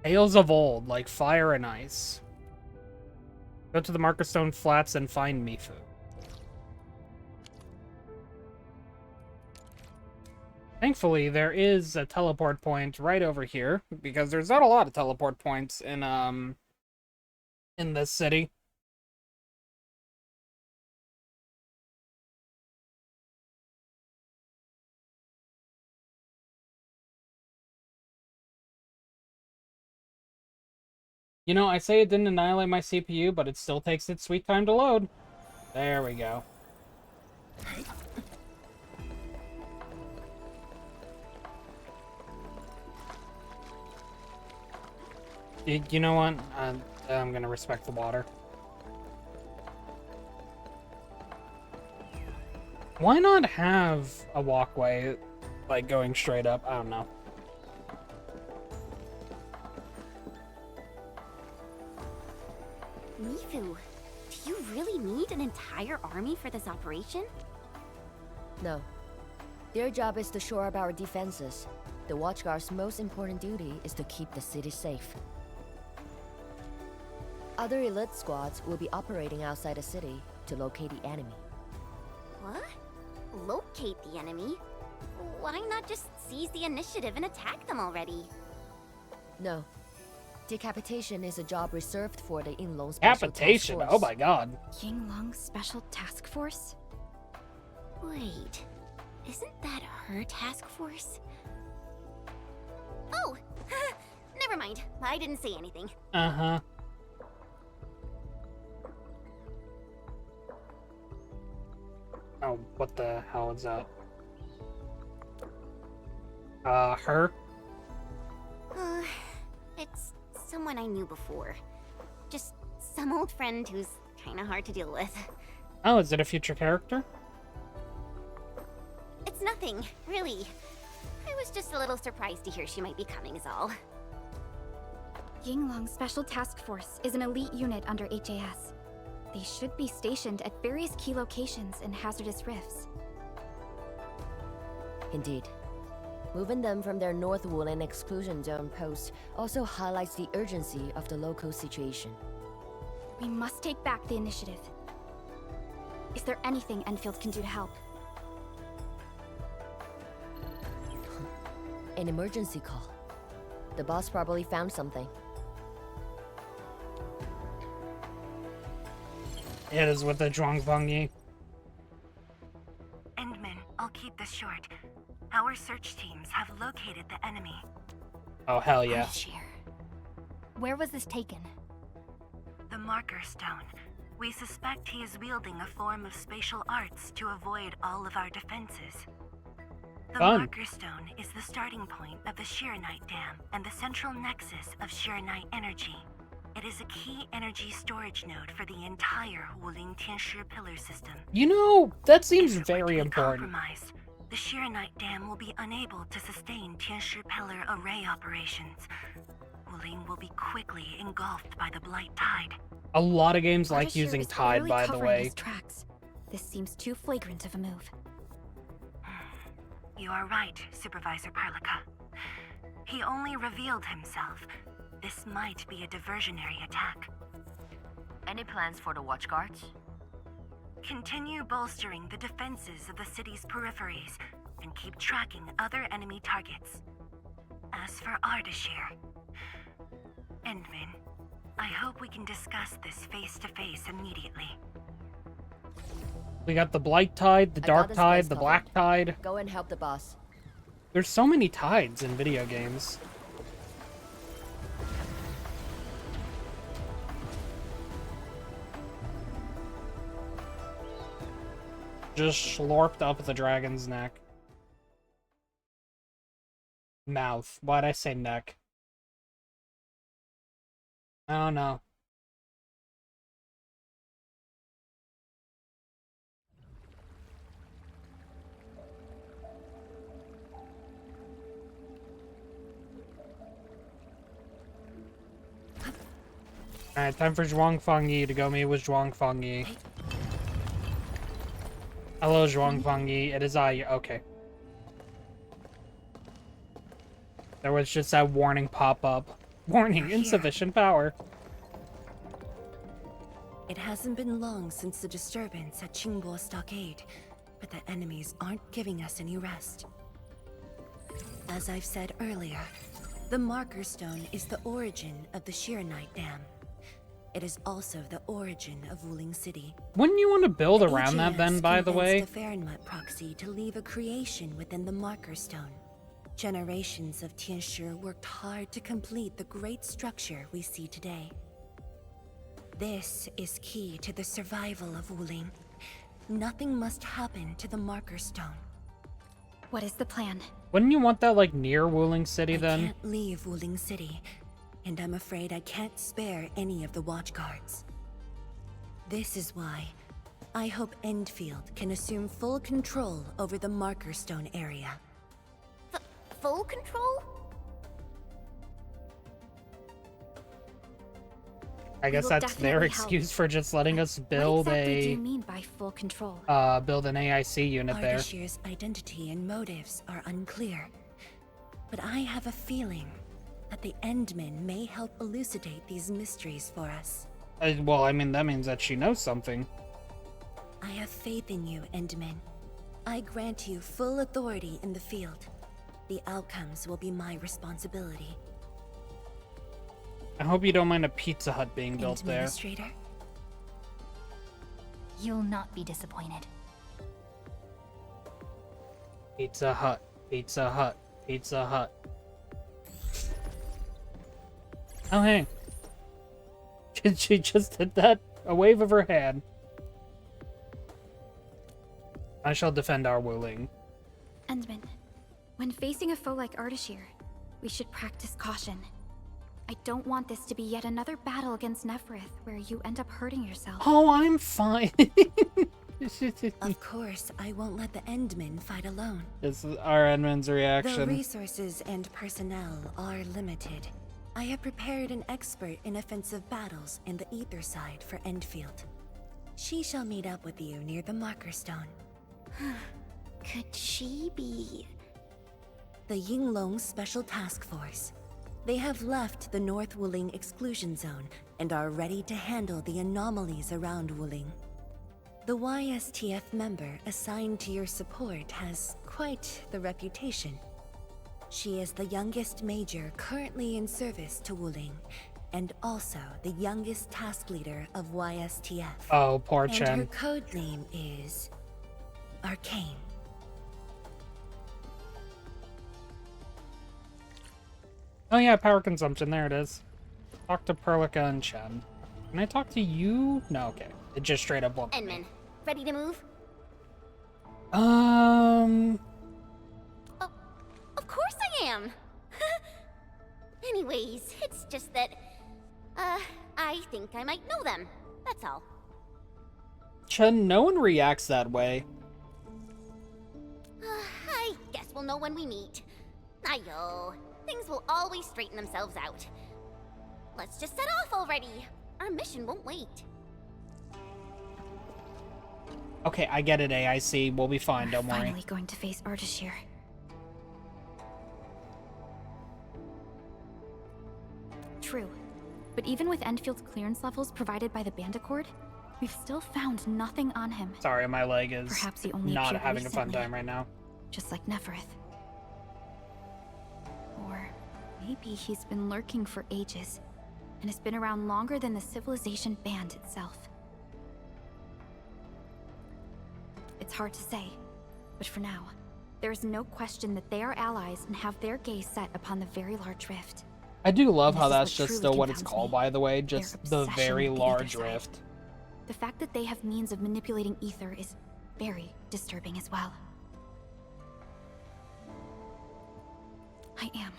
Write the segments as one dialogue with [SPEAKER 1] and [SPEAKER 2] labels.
[SPEAKER 1] Tales of old, like fire and ice. Go to the Markerstone Flats and find Mifu. Thankfully, there is a teleport point right over here, because there's not a lot of teleport points in this city. You know, I say it didn't annihilate my CPU, but it still takes its sweet time to load. There we go. You know what? I'm gonna respect the water. Why not have a walkway, like, going straight up? I don't know.
[SPEAKER 2] Mifu, do you really need an entire army for this operation?
[SPEAKER 3] No. Their job is to shore up our defenses. The Watchguard's most important duty is to keep the city safe. Other elite squads will be operating outside the city to locate the enemy.
[SPEAKER 2] What? Locate the enemy? Why not just seize the initiative and attack them already?
[SPEAKER 3] No. Decapitation is a job reserved for the Yinglong Special Task Force.
[SPEAKER 1] Oh my god.
[SPEAKER 2] Yinglong Special Task Force? Wait, isn't that her task force? Oh! Never mind, I didn't say anything.
[SPEAKER 1] Uh-huh. Oh, what the hell is that? Her?
[SPEAKER 2] It's someone I knew before. Just some old friend who's kinda hard to deal with.
[SPEAKER 1] Oh, is it a future character?
[SPEAKER 2] It's nothing, really. I was just a little surprised to hear she might be coming is all.
[SPEAKER 4] Yinglong Special Task Force is an elite unit under HAS. They should be stationed at various key locations in hazardous rifts.
[SPEAKER 3] Indeed. Moving them from their North Woolen exclusion zone post also highlights the urgency of the local situation.
[SPEAKER 4] We must take back the initiative. Is there anything Endfield can do to help?
[SPEAKER 3] An emergency call. The boss probably found something.
[SPEAKER 1] It is with the Zhuang Fangyi.
[SPEAKER 5] Endman, I'll keep this short. Our search teams have located the enemy.
[SPEAKER 1] Oh, hell yeah.
[SPEAKER 4] Where was this taken?
[SPEAKER 5] The Marker Stone. We suspect he is wielding a form of spatial arts to avoid all of our defenses. The
[SPEAKER 1] Fun.
[SPEAKER 5] Marker Stone is the starting point of the Shiranite Dam and the central nexus of Shiranite energy. It is a key energy storage node for the entire Wuling Tianshi pillar system.
[SPEAKER 1] You know, that seems
[SPEAKER 5] If it were to
[SPEAKER 1] very
[SPEAKER 5] be
[SPEAKER 1] important.
[SPEAKER 5] compromised, the Shiranite Dam will be unable to sustain Tianshi pillar array operations. Wuling will be quickly engulfed by the Blight Tide.
[SPEAKER 1] A lot of games like
[SPEAKER 4] Ardashir
[SPEAKER 1] using
[SPEAKER 4] is
[SPEAKER 1] Tide,
[SPEAKER 4] clearly
[SPEAKER 1] by the
[SPEAKER 4] covering
[SPEAKER 1] way.
[SPEAKER 4] his tracks. This seems too flagrant of a move.
[SPEAKER 5] You are right, Supervisor Parlika. He only revealed himself. This might be a diversionary attack.
[SPEAKER 3] Any plans for the Watchguards?
[SPEAKER 5] Continue bolstering the defenses of the city's peripheries and keep tracking other enemy targets. As for Ardashir, Endman, I hope we can discuss this face-to-face immediately.
[SPEAKER 1] We got the Blight Tide, the
[SPEAKER 3] I got
[SPEAKER 1] Dark
[SPEAKER 3] this
[SPEAKER 1] Tide,
[SPEAKER 3] place
[SPEAKER 1] the
[SPEAKER 3] covered.
[SPEAKER 1] Black Tide.
[SPEAKER 3] Go and help the boss.
[SPEAKER 1] There's so many tides in video games. Just slurped up the dragon's neck. Mouth. Why'd I say neck? I don't know. Alright, time for Zhuang Fangyi to go meet with Zhuang Fangyi. Hello, Zhuang Fangyi. It is I. Okay. There was just that warning pop-up. Warning,
[SPEAKER 5] We're here.
[SPEAKER 1] insufficient power.
[SPEAKER 5] It hasn't been long since the disturbance at Qingbo Stockade, but the enemies aren't giving us any rest. As I've said earlier, the Marker Stone is the origin of the Shiranite Dam. It is also the origin of Wuling City.
[SPEAKER 1] Wouldn't you want to build
[SPEAKER 5] The
[SPEAKER 1] around that
[SPEAKER 5] AGS
[SPEAKER 1] then, by the way?
[SPEAKER 5] convinced the Fahrenheit proxy to leave a creation within the Marker Stone. Generations of Tianshi worked hard to complete the great structure we see today. This is key to the survival of Wuling. Nothing must happen to the Marker Stone.
[SPEAKER 4] What is the plan?
[SPEAKER 1] Wouldn't you want that, like, near Wuling City
[SPEAKER 5] I
[SPEAKER 1] then?
[SPEAKER 5] can't leave Wuling City, and I'm afraid I can't spare any of the watch guards. This is why I hope Endfield can assume full control over the Marker Stone area.
[SPEAKER 2] Full control?
[SPEAKER 1] I guess
[SPEAKER 4] will
[SPEAKER 1] that's their
[SPEAKER 4] definitely help.
[SPEAKER 1] excuse for just letting us
[SPEAKER 4] What
[SPEAKER 1] build
[SPEAKER 4] exactly do you mean by full control?
[SPEAKER 1] build an AIC unit there.
[SPEAKER 5] Ardashir's identity and motives are unclear, but I have a feeling that the Endmen may help elucidate these mysteries for us.
[SPEAKER 1] Well, I mean, that means that she knows something.
[SPEAKER 5] I have faith in you, Endmen. I grant you full authority in the field. The outcomes will be my responsibility.
[SPEAKER 1] I hope you don't mind a Pizza Hut being built there.
[SPEAKER 5] Administrator?
[SPEAKER 6] You'll not be disappointed.
[SPEAKER 1] Pizza Hut, Pizza Hut, Pizza Hut. Oh, hey. She just did that. A wave of her hand. I shall defend our Wuling.
[SPEAKER 4] Endman, when facing a foe like Ardashir, we should practice caution. I don't want this to be yet another battle against Neferith where you end up hurting yourself.
[SPEAKER 1] Oh, I'm fine.
[SPEAKER 5] Of course, I won't let the Endmen fight alone.
[SPEAKER 1] This is our Edmund's
[SPEAKER 5] The
[SPEAKER 1] reaction.
[SPEAKER 5] resources and personnel are limited. I have prepared an expert in offensive battles in the Ether side for Endfield. She shall meet up with you near the Marker Stone.
[SPEAKER 2] Could she be...
[SPEAKER 5] The Yinglong Special Task Force. They have left the North Wuling exclusion zone and are ready to handle the anomalies around Wuling. The YSTF member assigned to your support has quite the reputation. She is the youngest major currently in service to Wuling, and also the youngest task leader of YSTF.
[SPEAKER 1] Oh, poor
[SPEAKER 5] And her
[SPEAKER 1] Chen.
[SPEAKER 5] code name is Arcane.
[SPEAKER 1] Oh yeah, power consumption. There it is. Talk to Perlica and Chen. Can I talk to you? No, okay. It just straight up won't.
[SPEAKER 2] Endman, ready to move?
[SPEAKER 1] Um.
[SPEAKER 2] Oh, of course I am! Anyways, it's just that... I think I might know them. That's all.
[SPEAKER 1] Chen, no one reacts that way.
[SPEAKER 2] I guess we'll know when we meet. Ayo, things will always straighten themselves out. Let's just set off already. Our mission won't wait.
[SPEAKER 1] Okay, I get it, AIC. We'll be fine,
[SPEAKER 4] We're
[SPEAKER 1] don't worry.
[SPEAKER 4] finally going to face Ardashir. True, but even with Enfield's clearance levels provided by the Bandicord, we've still found nothing on him,
[SPEAKER 1] Sorry, my leg is
[SPEAKER 4] Perhaps he only
[SPEAKER 1] not
[SPEAKER 4] appeared
[SPEAKER 1] having a fun
[SPEAKER 4] recently.
[SPEAKER 1] time right now.
[SPEAKER 4] just like Neferith. Or maybe he's been lurking for ages, and has been around longer than the civilization band itself. It's hard to say, but for now, there is no question that they are allies and have their gaze set upon the very large rift.
[SPEAKER 1] I do love
[SPEAKER 4] This
[SPEAKER 1] how
[SPEAKER 4] is
[SPEAKER 1] that's
[SPEAKER 4] what
[SPEAKER 1] just
[SPEAKER 4] truly
[SPEAKER 1] still what it's
[SPEAKER 4] confounds
[SPEAKER 1] called,
[SPEAKER 4] me.
[SPEAKER 1] by the way. Just the
[SPEAKER 4] obsession
[SPEAKER 1] very
[SPEAKER 4] with the other
[SPEAKER 1] large
[SPEAKER 4] side.
[SPEAKER 1] rift.
[SPEAKER 4] The fact that they have means of manipulating ether is very disturbing as well. I am.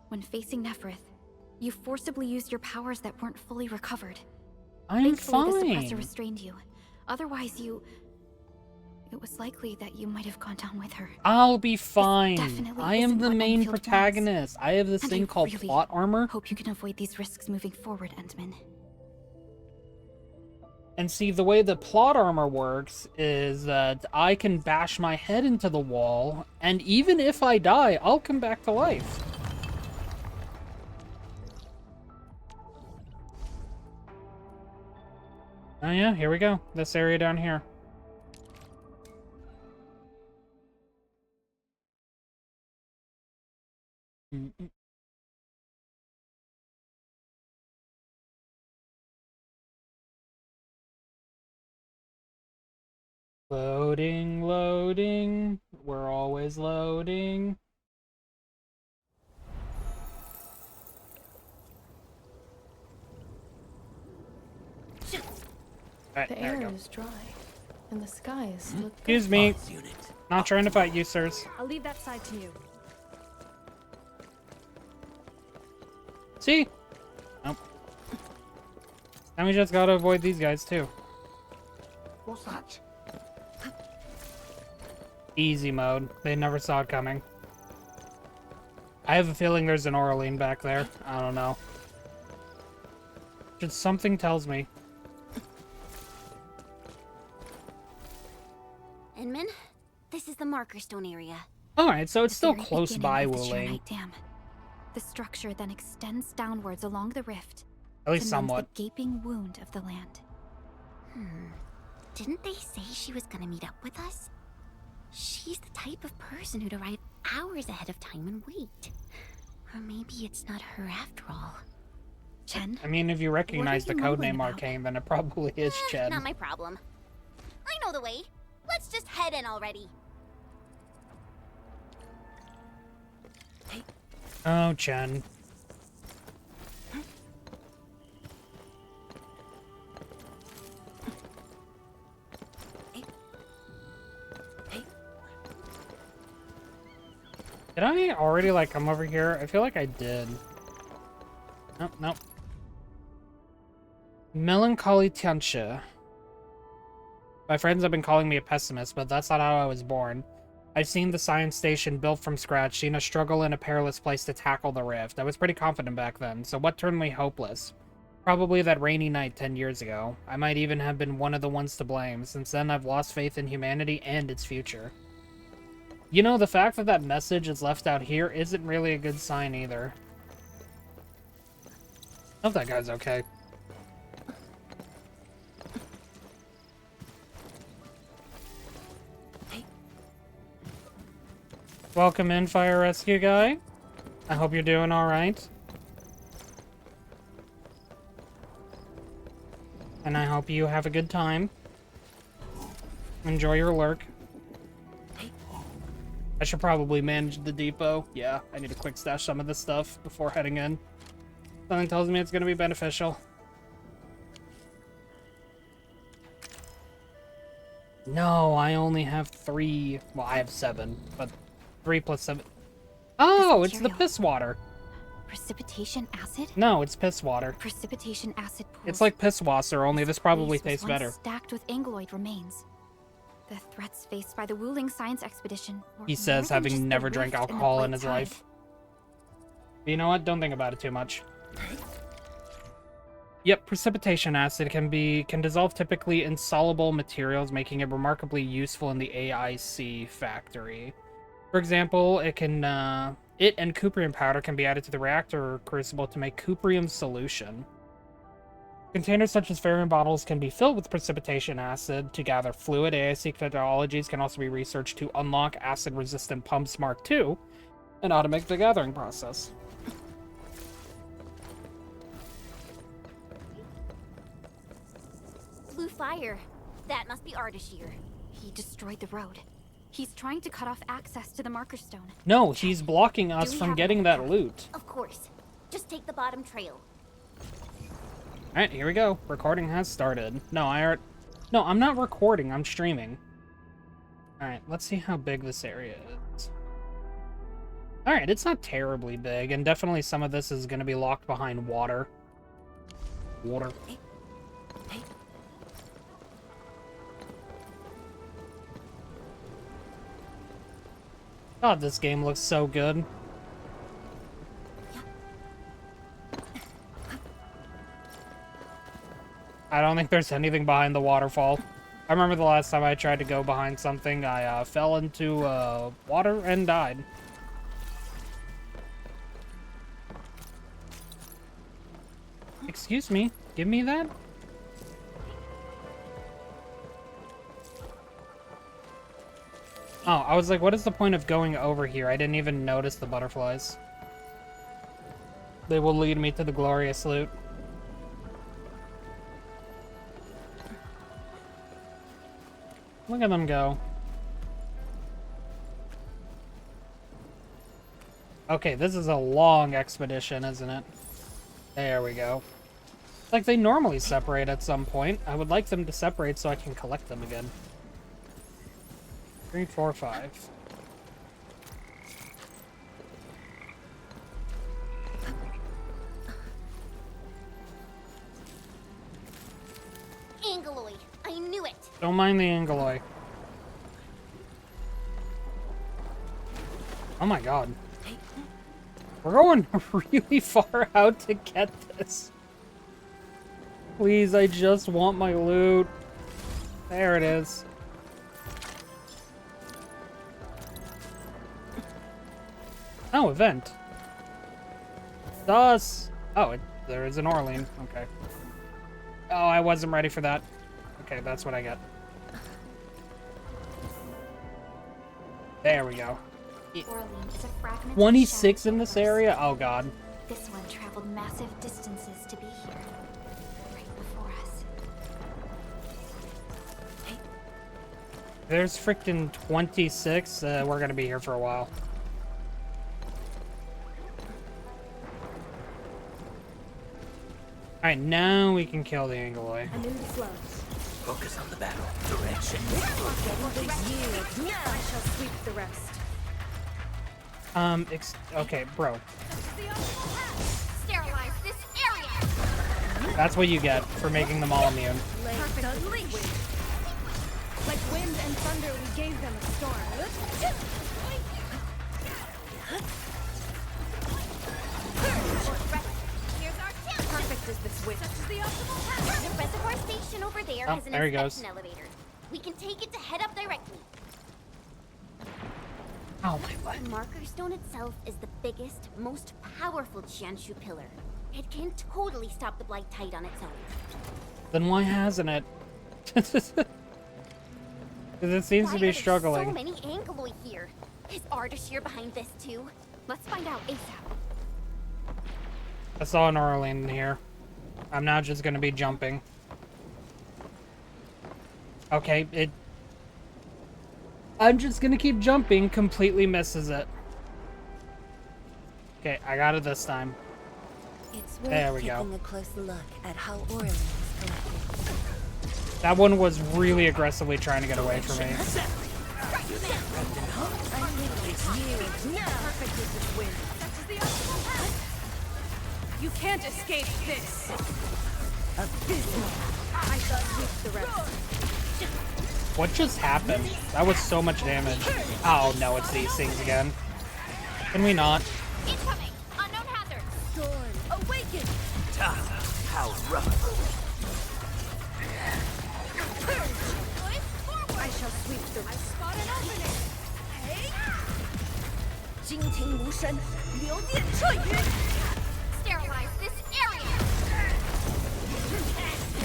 [SPEAKER 4] When facing Neferith, you forcibly used your powers that weren't fully recovered.
[SPEAKER 1] I'm
[SPEAKER 4] Thankfully, the suppressor
[SPEAKER 1] fine.
[SPEAKER 4] restrained you. Otherwise, it was likely that you might have gone down with her.
[SPEAKER 1] I'll be fine.
[SPEAKER 4] definitely
[SPEAKER 1] I am
[SPEAKER 4] isn't
[SPEAKER 1] the
[SPEAKER 4] what
[SPEAKER 1] main
[SPEAKER 4] Enfield wants.
[SPEAKER 1] protagonist. I have this
[SPEAKER 4] And
[SPEAKER 1] thing
[SPEAKER 4] I
[SPEAKER 1] called
[SPEAKER 4] really
[SPEAKER 1] plot armor.
[SPEAKER 4] Hope you can avoid these risks moving forward, Endman.
[SPEAKER 1] And see, the way the plot armor works is that I can bash my head into the wall, and even if I die, I'll come back to life. Oh yeah, here we go. This area down here. Mm-mm. Loading, loading. We're always loading. Alright,
[SPEAKER 7] The
[SPEAKER 1] there we
[SPEAKER 7] air
[SPEAKER 1] go.
[SPEAKER 7] is dry, and the skies look
[SPEAKER 1] Excuse
[SPEAKER 7] good.
[SPEAKER 1] me. Not trying to fight you, sirs.
[SPEAKER 7] I'll leave that side to you.
[SPEAKER 1] See? Nope. And we just gotta avoid these guys, too.
[SPEAKER 8] What's that?
[SPEAKER 1] Easy mode. They never saw it coming. I have a feeling there's an Oraline back there. I don't know. Just something tells me.
[SPEAKER 2] Inman, this is the marker stone area.
[SPEAKER 1] Alright, so it's
[SPEAKER 4] The
[SPEAKER 1] still
[SPEAKER 4] very
[SPEAKER 1] close
[SPEAKER 4] beginning
[SPEAKER 1] by
[SPEAKER 4] of the
[SPEAKER 1] Wuling.
[SPEAKER 4] Shurnite Dam. The structure then extends downwards along the rift.
[SPEAKER 1] At least
[SPEAKER 4] to mend
[SPEAKER 1] somewhat.
[SPEAKER 4] the gaping wound of the land.
[SPEAKER 2] Didn't they say she was gonna meet up with us? She's the type of person who'd arrive hours ahead of time and wait. Or maybe it's not her after all.
[SPEAKER 4] Chen?
[SPEAKER 1] I mean, if you recognize the
[SPEAKER 4] you mumbling
[SPEAKER 1] codename
[SPEAKER 4] about?
[SPEAKER 1] Arcane, then it probably is Chen.
[SPEAKER 2] Not my problem. I know the way. Let's just head in already.
[SPEAKER 1] Oh, Chen. Did I already, like, come over here? I feel like I did. Nope, nope. Melancholy Tianxia. My friends have been calling me a pessimist, but that's not how I was born. I've seen the science station built from scratch, seen a struggle in a perilous place to tackle the rift. I was pretty confident back then, so what turned me hopeless? Probably that rainy night 10 years ago. I might even have been one of the ones to blame. Since then, I've lost faith in humanity and its future. You know, the fact that that message is left out here isn't really a good sign either. Hope that guy's okay. Welcome in, fire rescue guy. I hope you're doing alright. And I hope you have a good time. Enjoy your lurk. I should probably manage the depot. Yeah, I need to quick stash some of this stuff before heading in. Something tells me it's going to be beneficial. No, I only have 3. Well, I have 7, but 3 plus 7. Oh, it's the
[SPEAKER 4] material.
[SPEAKER 1] piss water.
[SPEAKER 4] Precipitation acid?
[SPEAKER 1] No, it's piss water.
[SPEAKER 4] Precipitation acid pools.
[SPEAKER 1] It's like piss water, only this probably
[SPEAKER 4] place was
[SPEAKER 1] tastes
[SPEAKER 4] once
[SPEAKER 1] better.
[SPEAKER 4] Stacked with Angloid remains. The threats faced by the Wuling science expedition were
[SPEAKER 1] He says,
[SPEAKER 4] more than just
[SPEAKER 1] having
[SPEAKER 4] the
[SPEAKER 1] never drank
[SPEAKER 4] rift and the
[SPEAKER 1] alcohol in
[SPEAKER 4] White
[SPEAKER 1] his
[SPEAKER 4] Tide.
[SPEAKER 1] life. But you know what? Don't think about it too much. Yep, precipitation acid can dissolve typically insoluble materials, making it remarkably useful in the AIC factory. For example, it and cuprium powder can be added to the reactor crucible to make cuprium solution. Containers such as ferrium bottles can be filled with precipitation acid to gather fluid. AIC technologies can also be researched to unlock acid-resistant pumps Mark II and automate the gathering process.
[SPEAKER 2] Blue fire. That must be Ardashir.
[SPEAKER 4] He destroyed the road. He's trying to cut off access to the marker stone.
[SPEAKER 1] No, he's blocking us
[SPEAKER 2] we
[SPEAKER 1] from
[SPEAKER 2] have
[SPEAKER 1] getting
[SPEAKER 2] another
[SPEAKER 1] that
[SPEAKER 2] path?
[SPEAKER 1] loot.
[SPEAKER 2] Of course. Just take the bottom trail.
[SPEAKER 1] Alright, here we go. Recording has started. No, I'm not recording, I'm streaming. Alright, let's see how big this area is. Alright, it's not terribly big, and definitely some of this is going to be locked behind water. Water. God, this game looks so good. I don't think there's anything behind the waterfall. I remember the last time I tried to go behind something, I fell into water and died. Excuse me, give me that? Oh, I was like, what is the point of going over here? I didn't even notice the butterflies. They will lead me to the glorious loot. Look at them go. Okay, this is a long expedition, isn't it? There we go. Like they normally separate at some point. I would like them to separate so I can collect them again. 3, 4, 5.
[SPEAKER 2] Angeloid, I knew it.
[SPEAKER 1] Don't mind the Angeloy. Oh my god. We're going really far out to get this. Please, I just want my loot. There it is. Oh, event. Thus. Oh, there is an Orlean. Okay. Oh, I wasn't ready for that. Okay, that's what I get. There we go.
[SPEAKER 4] Orlean is a fragment of
[SPEAKER 1] 26
[SPEAKER 4] shadow
[SPEAKER 1] in this
[SPEAKER 4] universe.
[SPEAKER 1] area? Oh god.
[SPEAKER 4] This one traveled massive distances to be here, right before us.
[SPEAKER 1] There's freaking 26. We're gonna be here for a while. Alright, now we can kill the Angeloy.
[SPEAKER 7] A new flow.
[SPEAKER 8] Focus on the battle. Direction.
[SPEAKER 7] I shall sweep the rest.
[SPEAKER 1] Okay, bro.
[SPEAKER 2] Sterilize this area.
[SPEAKER 1] That's what you get for making them all immune.
[SPEAKER 7] Like wind and thunder, we gave them a storm.
[SPEAKER 2] Here's our chance.
[SPEAKER 7] Perfect is this wind.
[SPEAKER 2] The reservoir station over there
[SPEAKER 1] Oh,
[SPEAKER 2] has an
[SPEAKER 1] there he
[SPEAKER 2] inspection
[SPEAKER 1] goes.
[SPEAKER 2] elevator. We can take it to head up directly.
[SPEAKER 1] Oh my leg.
[SPEAKER 2] The marker stone itself is the biggest, most powerful Jianshu pillar. It can totally stop the Blight Tide on its own.
[SPEAKER 1] Then why hasn't it? Because it seems
[SPEAKER 2] Why
[SPEAKER 1] to
[SPEAKER 2] are
[SPEAKER 1] be
[SPEAKER 2] there
[SPEAKER 1] struggling.
[SPEAKER 2] so many Angeloy here? Is Ardashir behind this too? Let's find out ASAP.
[SPEAKER 1] I saw an Orlean in here. I'm now just gonna be jumping. Okay, I'm just gonna keep jumping, completely misses it. Okay, I got it this time.
[SPEAKER 9] It's
[SPEAKER 1] There
[SPEAKER 9] worth
[SPEAKER 1] we go.
[SPEAKER 9] taking a close look at how Orlean is collected.
[SPEAKER 1] That one was really aggressively trying to get away from me.
[SPEAKER 7] Perfect is this wind. You can't escape this. Abysmal. I shall sweep the rest.
[SPEAKER 1] What just happened? That was so much damage. Oh no, it's these things again. Can we not?
[SPEAKER 2] Incoming! Unknown hazard!
[SPEAKER 7] Storm, awaken!
[SPEAKER 8] How rough.
[SPEAKER 7] I shall sweep the rest. I spot an opening. Hey!
[SPEAKER 9] 惊天无声，流电彻云。
[SPEAKER 2] Sterilize this area!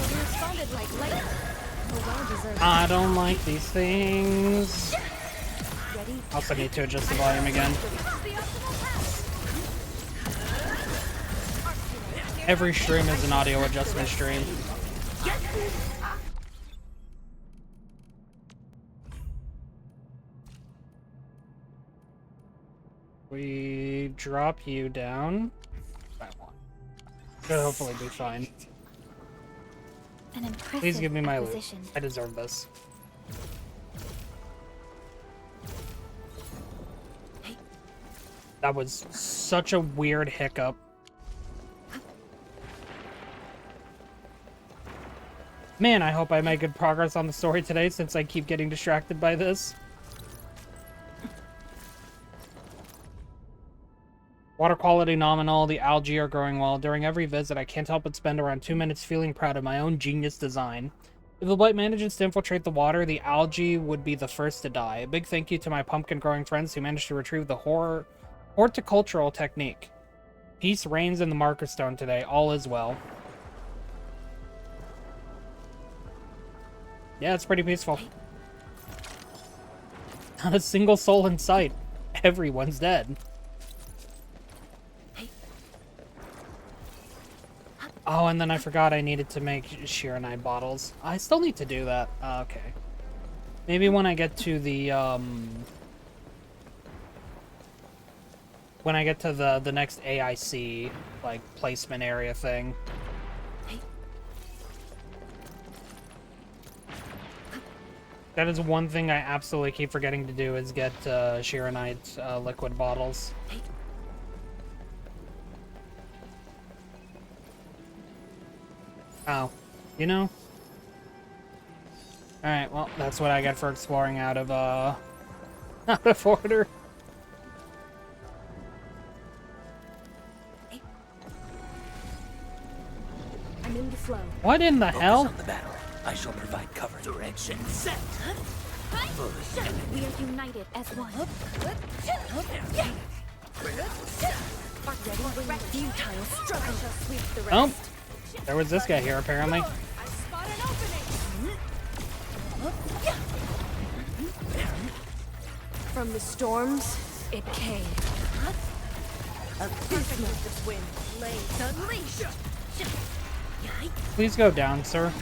[SPEAKER 7] You responded like lightning. A well-deserved.
[SPEAKER 1] I don't like these things.
[SPEAKER 9] Ready?
[SPEAKER 1] Also need to adjust the volume again. Every stream is an audio adjustment stream. We drop you down. That one. Should hopefully be fine.
[SPEAKER 4] An impressive
[SPEAKER 1] Please give me my loot.
[SPEAKER 4] acquisition.
[SPEAKER 1] I deserve this. That was such a weird hiccup. Man, I hope I make good progress on the story today since I keep getting distracted by this. Water quality nominal, the algae are growing well. During every visit, I can't help but spend around 2 minutes feeling proud of my own genius design. If the blight manages to infiltrate the water, the algae would be the first to die. A big thank you to my pumpkin growing friends who managed to retrieve the horticultural technique. Peace reigns in the marker stone today. All is well. Yeah, it's pretty peaceful. Not a single soul in sight. Everyone's dead. Oh, and then I forgot I needed to make Shiranite bottles. I still need to do that. Okay. Maybe when I get to the, when I get to the next AIC, like, placement area thing. That is one thing I absolutely keep forgetting to do, is get Shiranite liquid bottles. Oh, you know? Alright, well, that's what I get for exploring out of, out of order.
[SPEAKER 9] I'm in the flow.
[SPEAKER 1] What in the hell?
[SPEAKER 8] Focus on the battle. I shall provide cover. Direction set.
[SPEAKER 4] We are united as one.
[SPEAKER 9] Futile struggle. I shall sweep the rest.
[SPEAKER 1] Oh, there was this guy here, apparently.
[SPEAKER 7] I spot an opening.
[SPEAKER 9] From the storms, it came. Abysmal this wind. Blades unleashed.
[SPEAKER 1] Please go down, sir.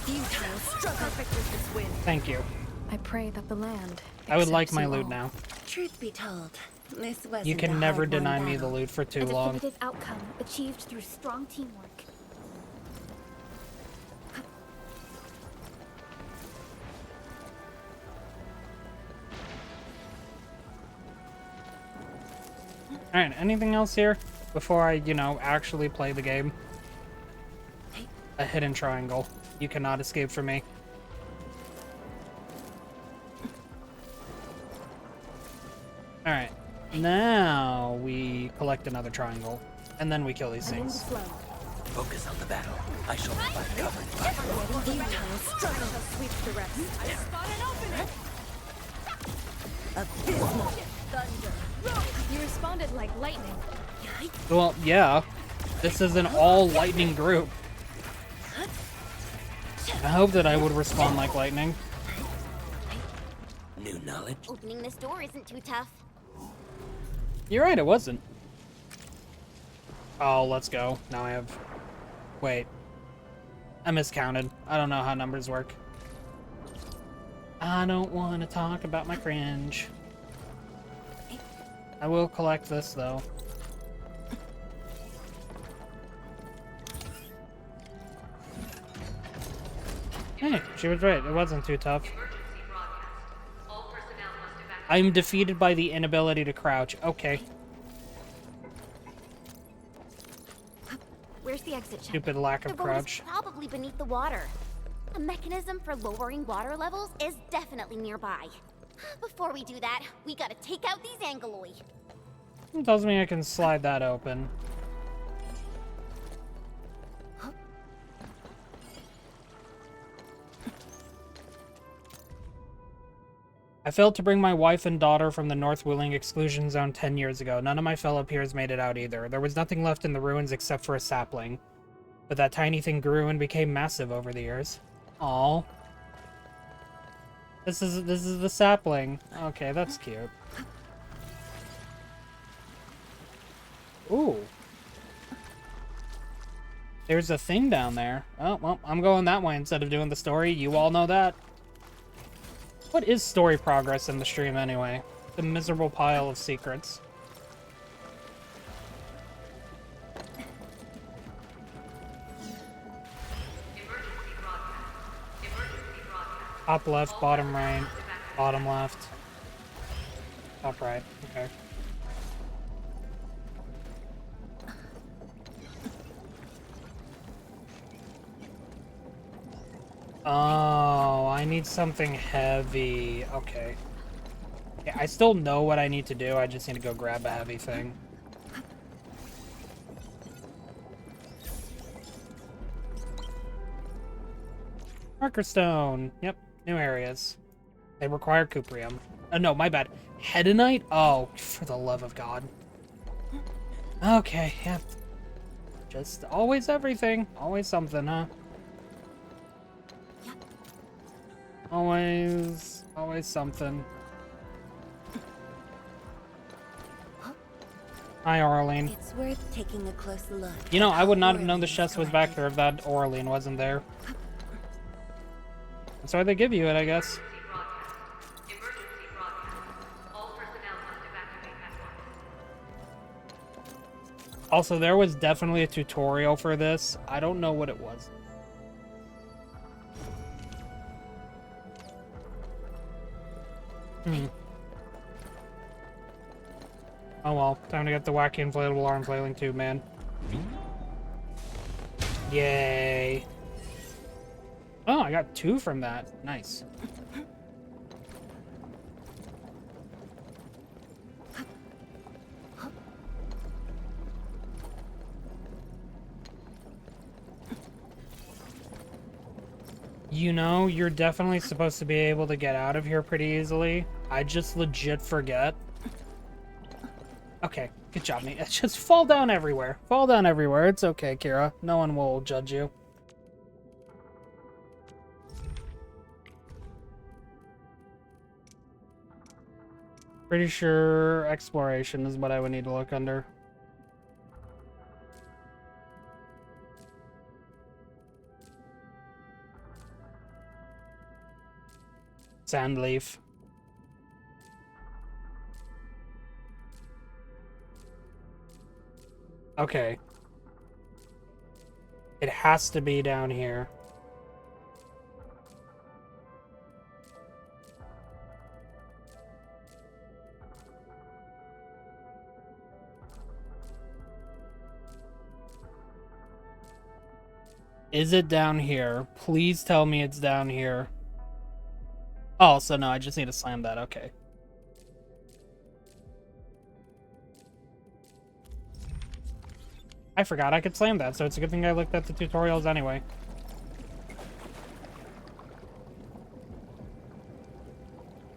[SPEAKER 9] Futile struggle. Perfect with this wind.
[SPEAKER 1] Thank you.
[SPEAKER 4] I pray that the land.
[SPEAKER 1] I would like
[SPEAKER 4] accepts
[SPEAKER 1] my
[SPEAKER 4] you
[SPEAKER 1] loot
[SPEAKER 4] all.
[SPEAKER 1] now.
[SPEAKER 5] Truth be told, this wasn't
[SPEAKER 1] You
[SPEAKER 5] a
[SPEAKER 1] can never
[SPEAKER 5] hard-won
[SPEAKER 1] deny me the
[SPEAKER 5] battle.
[SPEAKER 1] loot for too
[SPEAKER 4] A
[SPEAKER 1] long.
[SPEAKER 4] definitive outcome achieved through strong teamwork.
[SPEAKER 1] Alright, anything else here before I, you know, actually play the game? A hidden triangle. You cannot escape from me. Alright, now we collect another triangle, and then we kill these
[SPEAKER 9] I'm in the
[SPEAKER 1] things.
[SPEAKER 9] flow.
[SPEAKER 8] Focus on the battle. I shall provide cover.
[SPEAKER 9] Futile struggle. I shall sweep the rest.
[SPEAKER 7] I spot an opening.
[SPEAKER 9] Abysmal thunder.
[SPEAKER 4] You responded like lightning.
[SPEAKER 1] Well, yeah. This is an all-lightning group. I hope that I would respond like lightning.
[SPEAKER 8] New knowledge.
[SPEAKER 2] Opening this door isn't too tough.
[SPEAKER 1] You're right, it wasn't. Oh, let's go. Now I have... Wait. I miscounted. I don't know how numbers work. I don't want to talk about my cringe. I will collect this, though. Hey, she was right. It wasn't too tough. I'm defeated by the inability to crouch. Okay.
[SPEAKER 4] Where's the exit, Chen?
[SPEAKER 1] Stupid lack
[SPEAKER 2] The
[SPEAKER 1] of
[SPEAKER 2] road
[SPEAKER 1] crouch.
[SPEAKER 2] is probably beneath the water. A mechanism for lowering water levels is definitely nearby. Before we do that, we gotta take out these Angoloi.
[SPEAKER 1] It tells me I can slide that open. I failed to bring my wife and daughter from the North Wheeling exclusion zone 10 years ago. None of my fellow peers made it out either. There was nothing left in the ruins except for a sapling. But that tiny thing grew and became massive over the years. Aww. This is the sapling. Okay, that's cute. Ooh. There's a thing down there. Oh, well, I'm going that way instead of doing the story. You all know that. What is story progress in the stream anyway? The miserable pile of secrets. Top left, bottom right, bottom left. Top right, okay. Oh, I need something heavy. Okay. Yeah, I still know what I need to do. I just need to go grab a heavy thing. Marker stone. Yep, new areas. They require cuprium. No, my bad. Hedonite? Oh, for the love of God. Okay, yep. Just always everything. Always something, huh? Always something. Hi, Orlean.
[SPEAKER 9] It's worth taking a close look.
[SPEAKER 1] You know, I would not have known the
[SPEAKER 9] Orlean's
[SPEAKER 1] chest was back there if that Orlean wasn't there. That's why they give you it, I guess. Also, there was definitely a tutorial for this. I don't know what it was. Oh well, time to get the wacky inflatable arm flailing tube, man. Yay. Oh, I got 2 from that. Nice. You know, you're definitely supposed to be able to get out of here pretty easily. I just legit forget. Okay, good job, mate. Just fall down everywhere. Fall down everywhere. It's okay, Kira. No one will judge you. Pretty sure exploration is what I would need to look under. Sandleaf. Okay. It has to be down here. Is it down here? Please tell me it's down here. Oh, so no, I just need to slam that. Okay. I forgot I could slam that, so it's a good thing I looked at the tutorials anyway.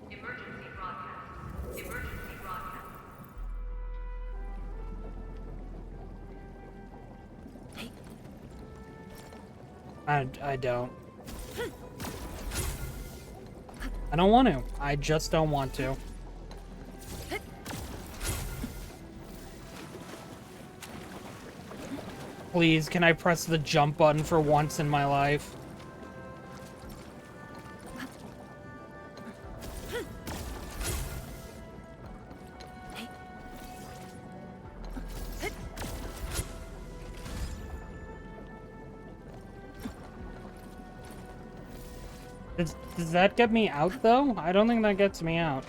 [SPEAKER 1] Emergency broadcast. Emergency broadcast. I don't. I don't want to. I just don't want to. Please, can I press the jump button for once in my life? Does that get me out, though? I don't think that gets me out.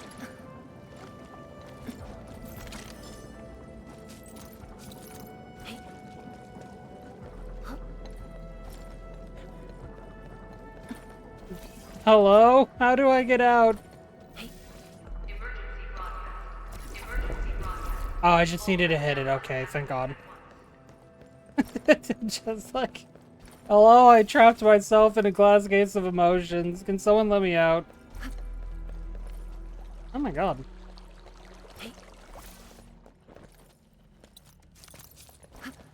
[SPEAKER 1] Hello? How do I get out? Oh, I just needed to hit it. Okay, thank God. Just like... Hello, I trapped myself in a glass case of emotions. Can someone let me out? Oh my God.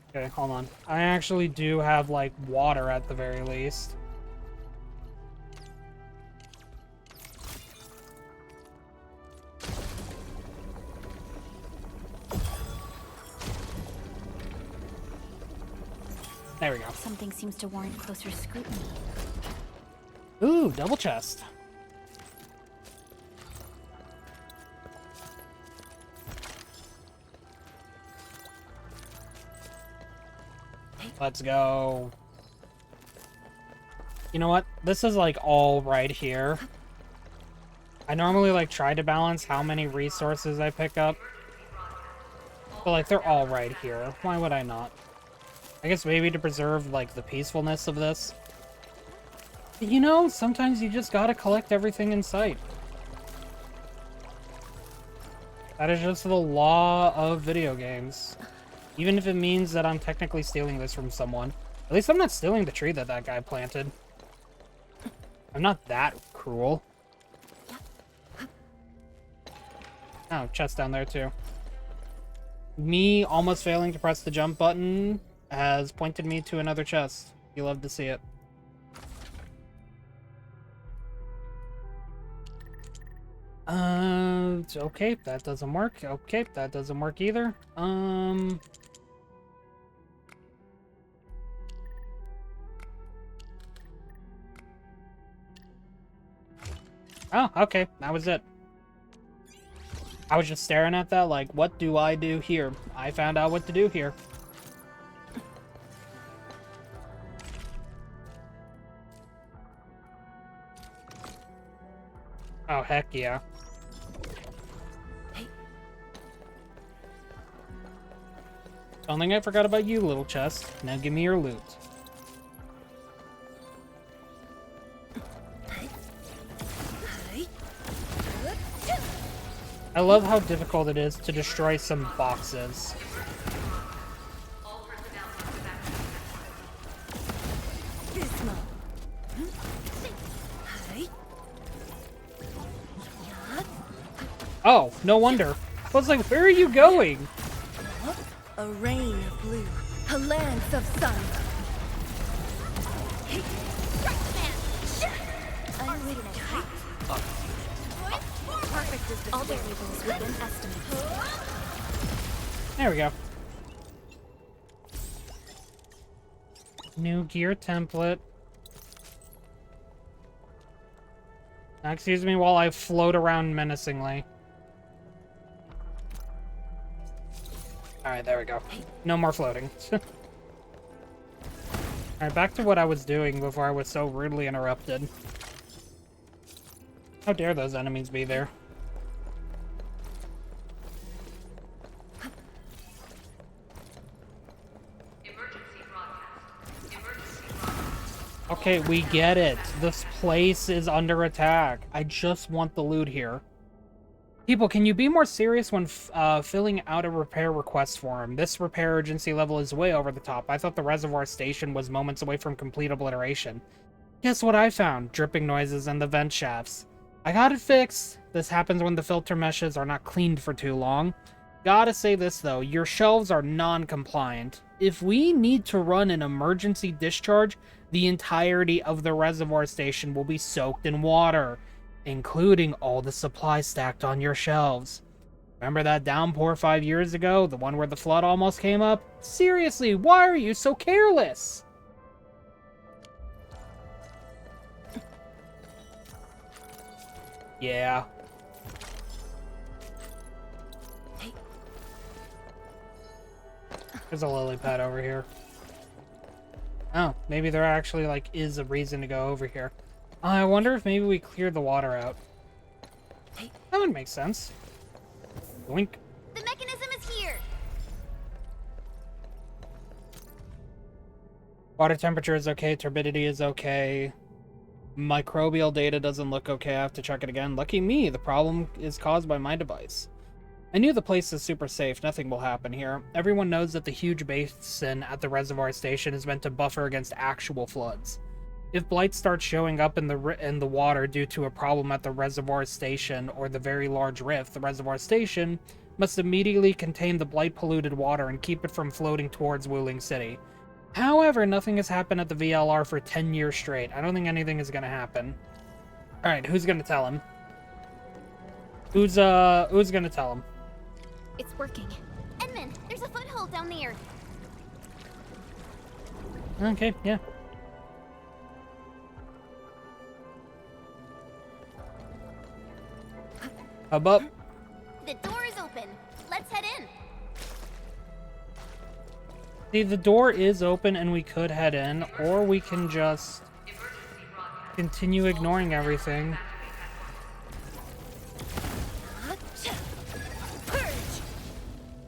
[SPEAKER 1] Okay, hold on. I actually do have, like, water at the very least. There we go.
[SPEAKER 4] Something seems to warrant closer scrutiny.
[SPEAKER 1] Ooh, double chest. Let's go. You know what? This is like all right here. I normally like try to balance how many resources I pick up. But like they're all right here. Why would I not? I guess maybe to preserve, like, the peacefulness of this. But, you know, sometimes you just gotta collect everything in sight. That is just the law of video games. Even if it means that I'm technically stealing this from someone. At least I'm not stealing the tree that that guy planted. I'm not that cruel. Oh, chest down there, too. Me almost failing to press the jump button has pointed me to another chest. You love to see it. Okay, that doesn't work. Okay, that doesn't work either. Oh, okay, that was it. I was just staring at that like, what do I do here? I found out what to do here. Oh, heck yeah. Don't think I forgot about you, little chest. Now give me your loot. I love how difficult it is to destroy some boxes. Oh, no wonder. I was like, where are you going?
[SPEAKER 9] A rain of blue, a lance of sun.
[SPEAKER 4] Perfect is all variables within estimate.
[SPEAKER 1] There we go. New gear template. Now, excuse me while I float around menacingly. Alright, there we go. No more floating. Alright, back to what I was doing before I was so rudely interrupted. How dare those enemies be there? Okay, we get it. This place is under attack. I just want the loot here. People, can you be more serious when filling out a repair request form? This repair urgency level is way over the top. I thought the reservoir station was moments away from complete obliteration. Guess what I found? Dripping noises in the vent shafts. I got it fixed. This happens when the filter meshes are not cleaned for too long. Gotta say this though, your shelves are non-compliant. If we need to run an emergency discharge, the entirety of the reservoir station will be soaked in water, including all the supplies stacked on your shelves. Remember that downpour 5 years ago? The one where the flood almost came up? Seriously, why are you so careless? Yeah. There's a lily pad over here. Oh, maybe there actually, like, is a reason to go over here. I wonder if maybe we cleared the water out. That would make sense. Wink.
[SPEAKER 2] The mechanism is here.
[SPEAKER 1] Water temperature is okay. Turbidity is okay. Microbial data doesn't look okay. I have to check it again. Lucky me, the problem is caused by my device. I knew the place is super safe. Nothing will happen here. Everyone knows that the huge basin at the reservoir station is meant to buffer against actual floods. If blight starts showing up in the water due to a problem at the reservoir station or the very large rift, the reservoir station must immediately contain the blight-polluted water and keep it from floating towards Wuling City. However, nothing has happened at the VLR for 10 years straight. I don't think anything is going to happen. Alright, who's going to tell him? Who's going to tell him?
[SPEAKER 4] It's working.
[SPEAKER 2] Edmund, there's a foothold down there.
[SPEAKER 1] Okay, yeah. Hub up.
[SPEAKER 2] The door is open. Let's head in.
[SPEAKER 1] See, the door is open and we could head in, or we can just continue ignoring everything.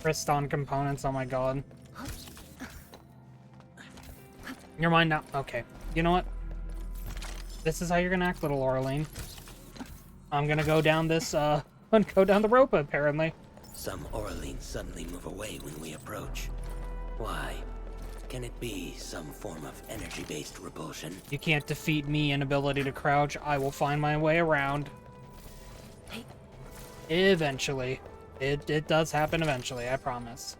[SPEAKER 1] Kriston components, oh my god. You're mine now. Okay. You know what? This is how you're gonna act, little Orlean. I'm gonna go down this, go down the rope, apparently.
[SPEAKER 8] Some Orleans suddenly move away when we approach. Why? Can it be some form of energy-based repulsion?
[SPEAKER 1] You can't defeat me in ability to crouch. I will find my way around. Eventually. It does happen eventually, I promise.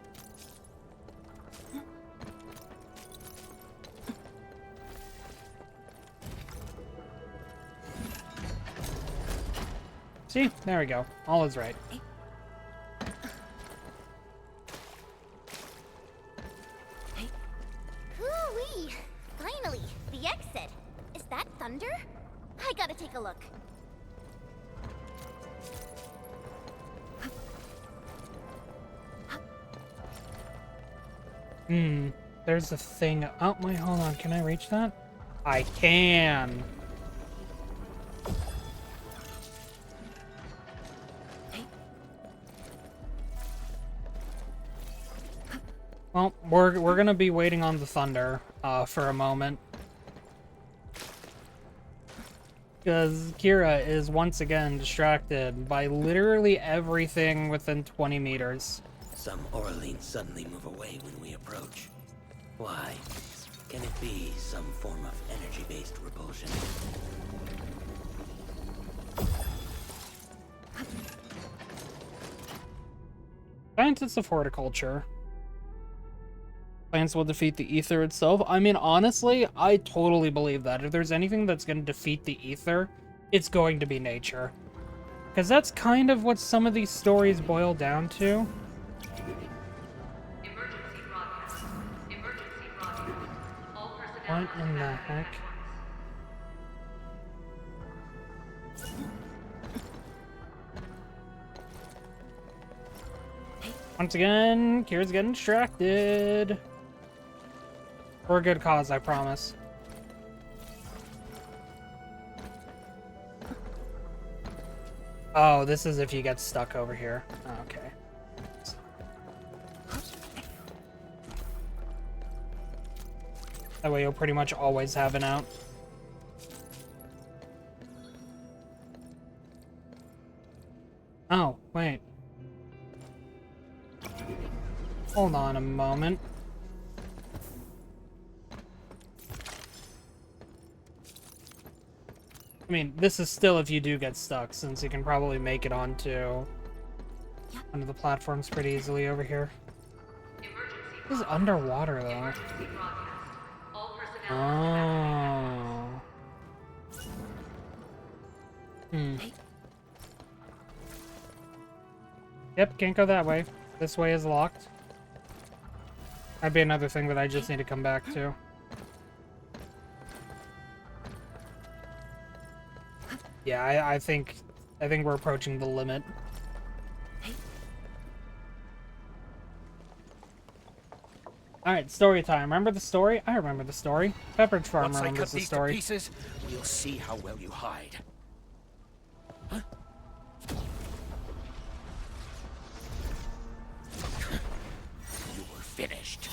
[SPEAKER 1] See? There we go. All is right.
[SPEAKER 2] Hoo-wee! Finally, the exit. Is that thunder? I gotta take a look.
[SPEAKER 1] There's a thing. Oh, wait, hold on. Can I reach that? I can. Well, we're gonna be waiting on the thunder for a moment. Because Kira is once again distracted by literally everything within 20 meters.
[SPEAKER 8] Some Orleans suddenly move away when we approach. Why? Can it be some form of energy-based repulsion?
[SPEAKER 1] Scientists of horticulture. Plants will defeat the ether itself. I mean, honestly, I totally believe that. If there's anything that's going to defeat the ether, it's going to be nature. Because that's kind of what some of these stories boil down to.
[SPEAKER 10] Emergency broadcast. Emergency broadcast. All personnel
[SPEAKER 1] What in the heck? Once again, Kira's getting distracted. For a good cause, I promise. Oh, this is if you get stuck over here. Okay. That way you'll pretty much always have an out. Oh, wait. Hold on a moment. I mean, this is still if you do get stuck, since you can probably make it onto the platforms pretty easily over here. This is underwater, though. Oh. Yep, can't go that way. This way is locked. That'd be another thing that I just need to come back to. Yeah, I think we're approaching the limit. Alright, story time. Remember the story? I remember the story. Pepperidge Farm remembers the story.
[SPEAKER 11] Once I cut these to pieces, we'll see how well you hide. Huh? You were finished.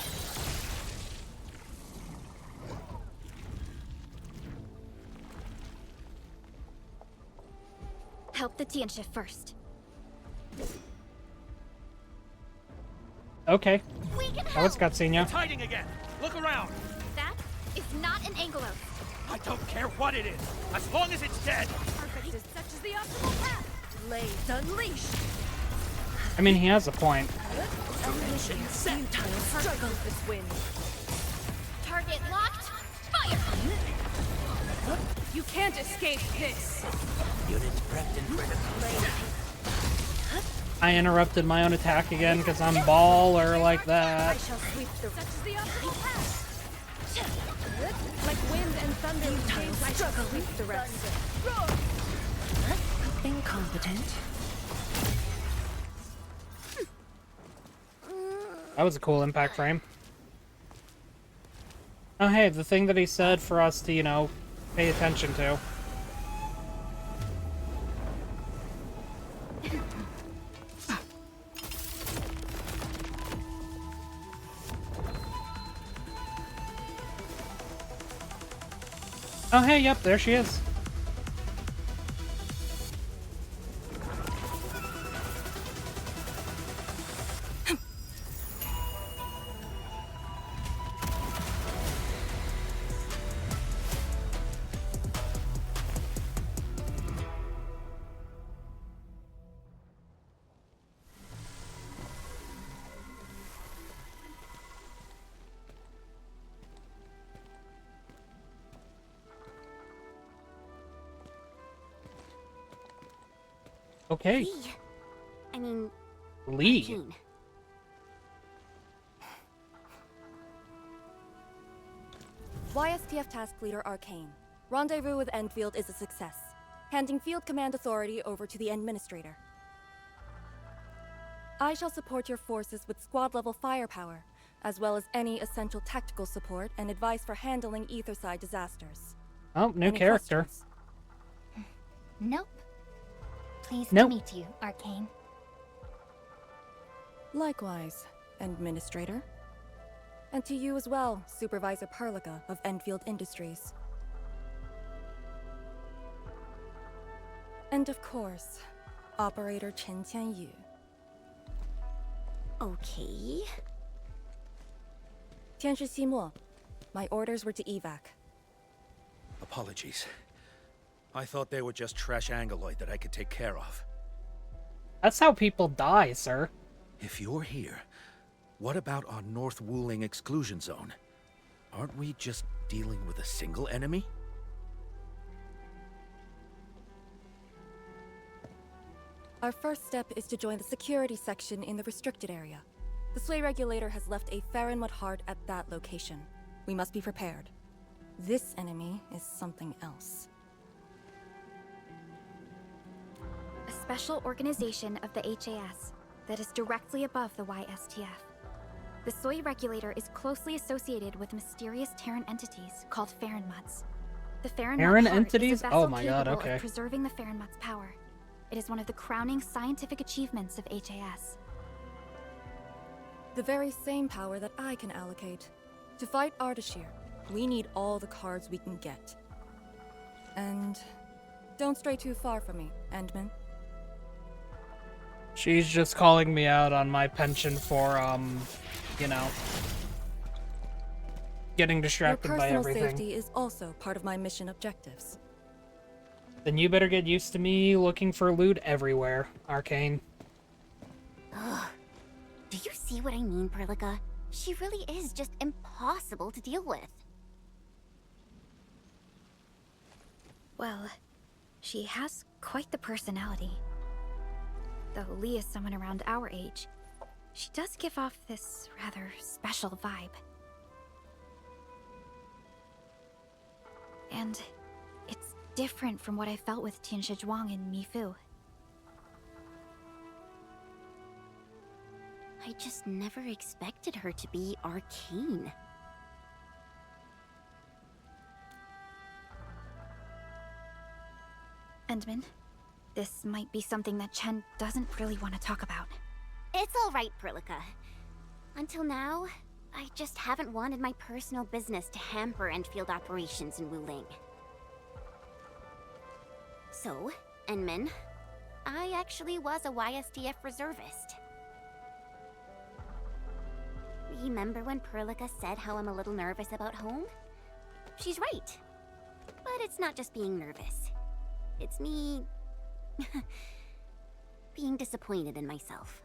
[SPEAKER 4] Help the Tianshi first.
[SPEAKER 1] Okay. Oh, it's cutscene, yeah.
[SPEAKER 11] It's hiding again. Look around.
[SPEAKER 4] That is not an Angelos.
[SPEAKER 11] I don't care what it is, as long as it's dead.
[SPEAKER 7] Perfect is such as the optimal path. Blades unleashed.
[SPEAKER 1] I mean, he has a point.
[SPEAKER 7] Mission set. Struggle this wind.
[SPEAKER 4] Target locked. Fire!
[SPEAKER 7] You can't escape this.
[SPEAKER 8] Units prepped and ready.
[SPEAKER 1] I interrupted my own attack again because I'm baller like
[SPEAKER 7] I
[SPEAKER 1] that.
[SPEAKER 7] shall sweep the such as the optimal path. Like wind and thunder, I shall sweep the rest.
[SPEAKER 5] Incompetent.
[SPEAKER 1] That was a cool impact frame. Oh, hey, the thing that he said for us to, you know, pay attention to. Oh, hey, yep, there she is. Okay.
[SPEAKER 2] Lee. I mean,
[SPEAKER 1] Lee.
[SPEAKER 2] Keen.
[SPEAKER 12] YSTF Task Leader Arcane. Rendezvous with Endfield is a success. Handing Field Command Authority over to the Administrator. I shall support your forces with squad-level firepower, as well as any essential tactical support and advice for handling Etherside disasters.
[SPEAKER 1] Oh, new
[SPEAKER 12] Any
[SPEAKER 1] character.
[SPEAKER 12] questions?
[SPEAKER 6] Nope. Pleased
[SPEAKER 1] Nope.
[SPEAKER 6] to meet you, Arcane.
[SPEAKER 12] Likewise, Administrator. And to you as well, Supervisor Perlica of Endfield Industries. And of course, Operator Chen Qianyu.
[SPEAKER 2] Okay.
[SPEAKER 12] 天师西莫, my orders were to evac.
[SPEAKER 11] Apologies. I thought they were just trash Angoloid that I could take care of.
[SPEAKER 1] That's how people die, sir.
[SPEAKER 11] If you're here, what about our North Wuling exclusion zone? Aren't we just dealing with a single enemy?
[SPEAKER 12] Our first step is to join the security section in the restricted area. The Sway Regulator has left a Farronwood heart at that location. We must be prepared. This enemy is something else.
[SPEAKER 4] A special organization of the HAS that is directly above the YSTF. The Soy Regulator is closely associated with mysterious Terran entities called Farronmuds. The Farronmud
[SPEAKER 1] Terran
[SPEAKER 4] heart
[SPEAKER 1] entities?
[SPEAKER 4] is a vessel
[SPEAKER 1] Oh my god,
[SPEAKER 4] capable
[SPEAKER 1] okay.
[SPEAKER 4] of preserving the Farronmud's power. It is one of the crowning scientific achievements of HAS.
[SPEAKER 12] The very same power that I can allocate. To fight Ardashir, we need all the cards we can get. And don't stray too far from me, Endman.
[SPEAKER 1] She's just calling me out on my penchant for, you know, getting distracted
[SPEAKER 12] Your
[SPEAKER 1] by
[SPEAKER 12] personal
[SPEAKER 1] everything.
[SPEAKER 12] safety is also part of my mission objectives.
[SPEAKER 1] Then you better get used to me looking for loot everywhere, Arcane.
[SPEAKER 2] Ugh. Do you see what I mean, Perlica? She really is just impossible to deal with.
[SPEAKER 4] Well, she has quite the personality. Though Lee is someone around our age, she does give off this rather special vibe. And it's different from what I felt with Tianshi Zhuang and Mifu.
[SPEAKER 2] I just never expected her to be arcane.
[SPEAKER 4] Endman, this might be something that Chen doesn't really want to talk about.
[SPEAKER 2] It's all right, Perlica. Until now, I just haven't wanted my personal business to hamper Endfield operations in Wuling. So, Enmin, I actually was a YSTF reservist. Remember when Perlica said how I'm a little nervous about home? She's right. But it's not just being nervous. It's me... being disappointed in myself.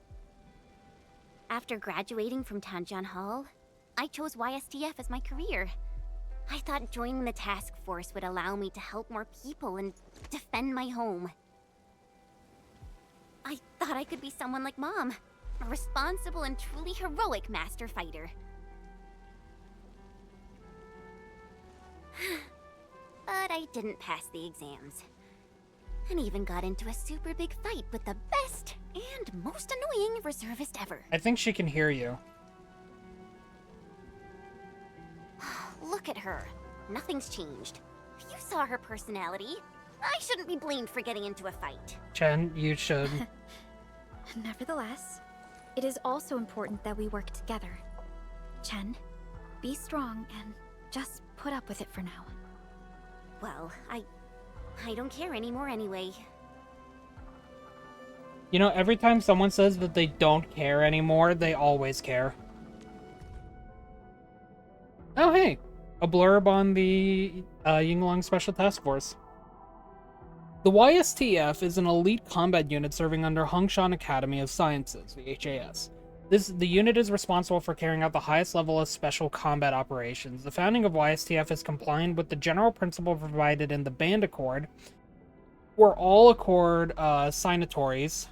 [SPEAKER 2] After graduating from Tanjian Hall, I chose YSTF as my career. I thought joining the task force would allow me to help more people and defend my home. I thought I could be someone like Mom, a responsible and truly heroic master fighter. But I didn't pass the exams. And even got into a super big fight with the best and most annoying reservist ever.
[SPEAKER 1] I think she can hear you.
[SPEAKER 2] Look at her. Nothing's changed. You saw her personality. I shouldn't be blamed for getting into a fight.
[SPEAKER 1] Chen, you should.
[SPEAKER 4] Nevertheless, it is also important that we work together. Chen, be strong and just put up with it for now.
[SPEAKER 2] Well, I don't care anymore anyway.
[SPEAKER 1] You know, every time someone says that they don't care anymore, they always care. Oh, hey. A blurb on the Yinglong Special Task Force. The YSTF is an elite combat unit serving under Hongshan Academy of Sciences, the HAS. The unit is responsible for carrying out the highest level of special combat operations. The founding of YSTF is compliant with the general principle provided in the Band Accord where all Accord signatories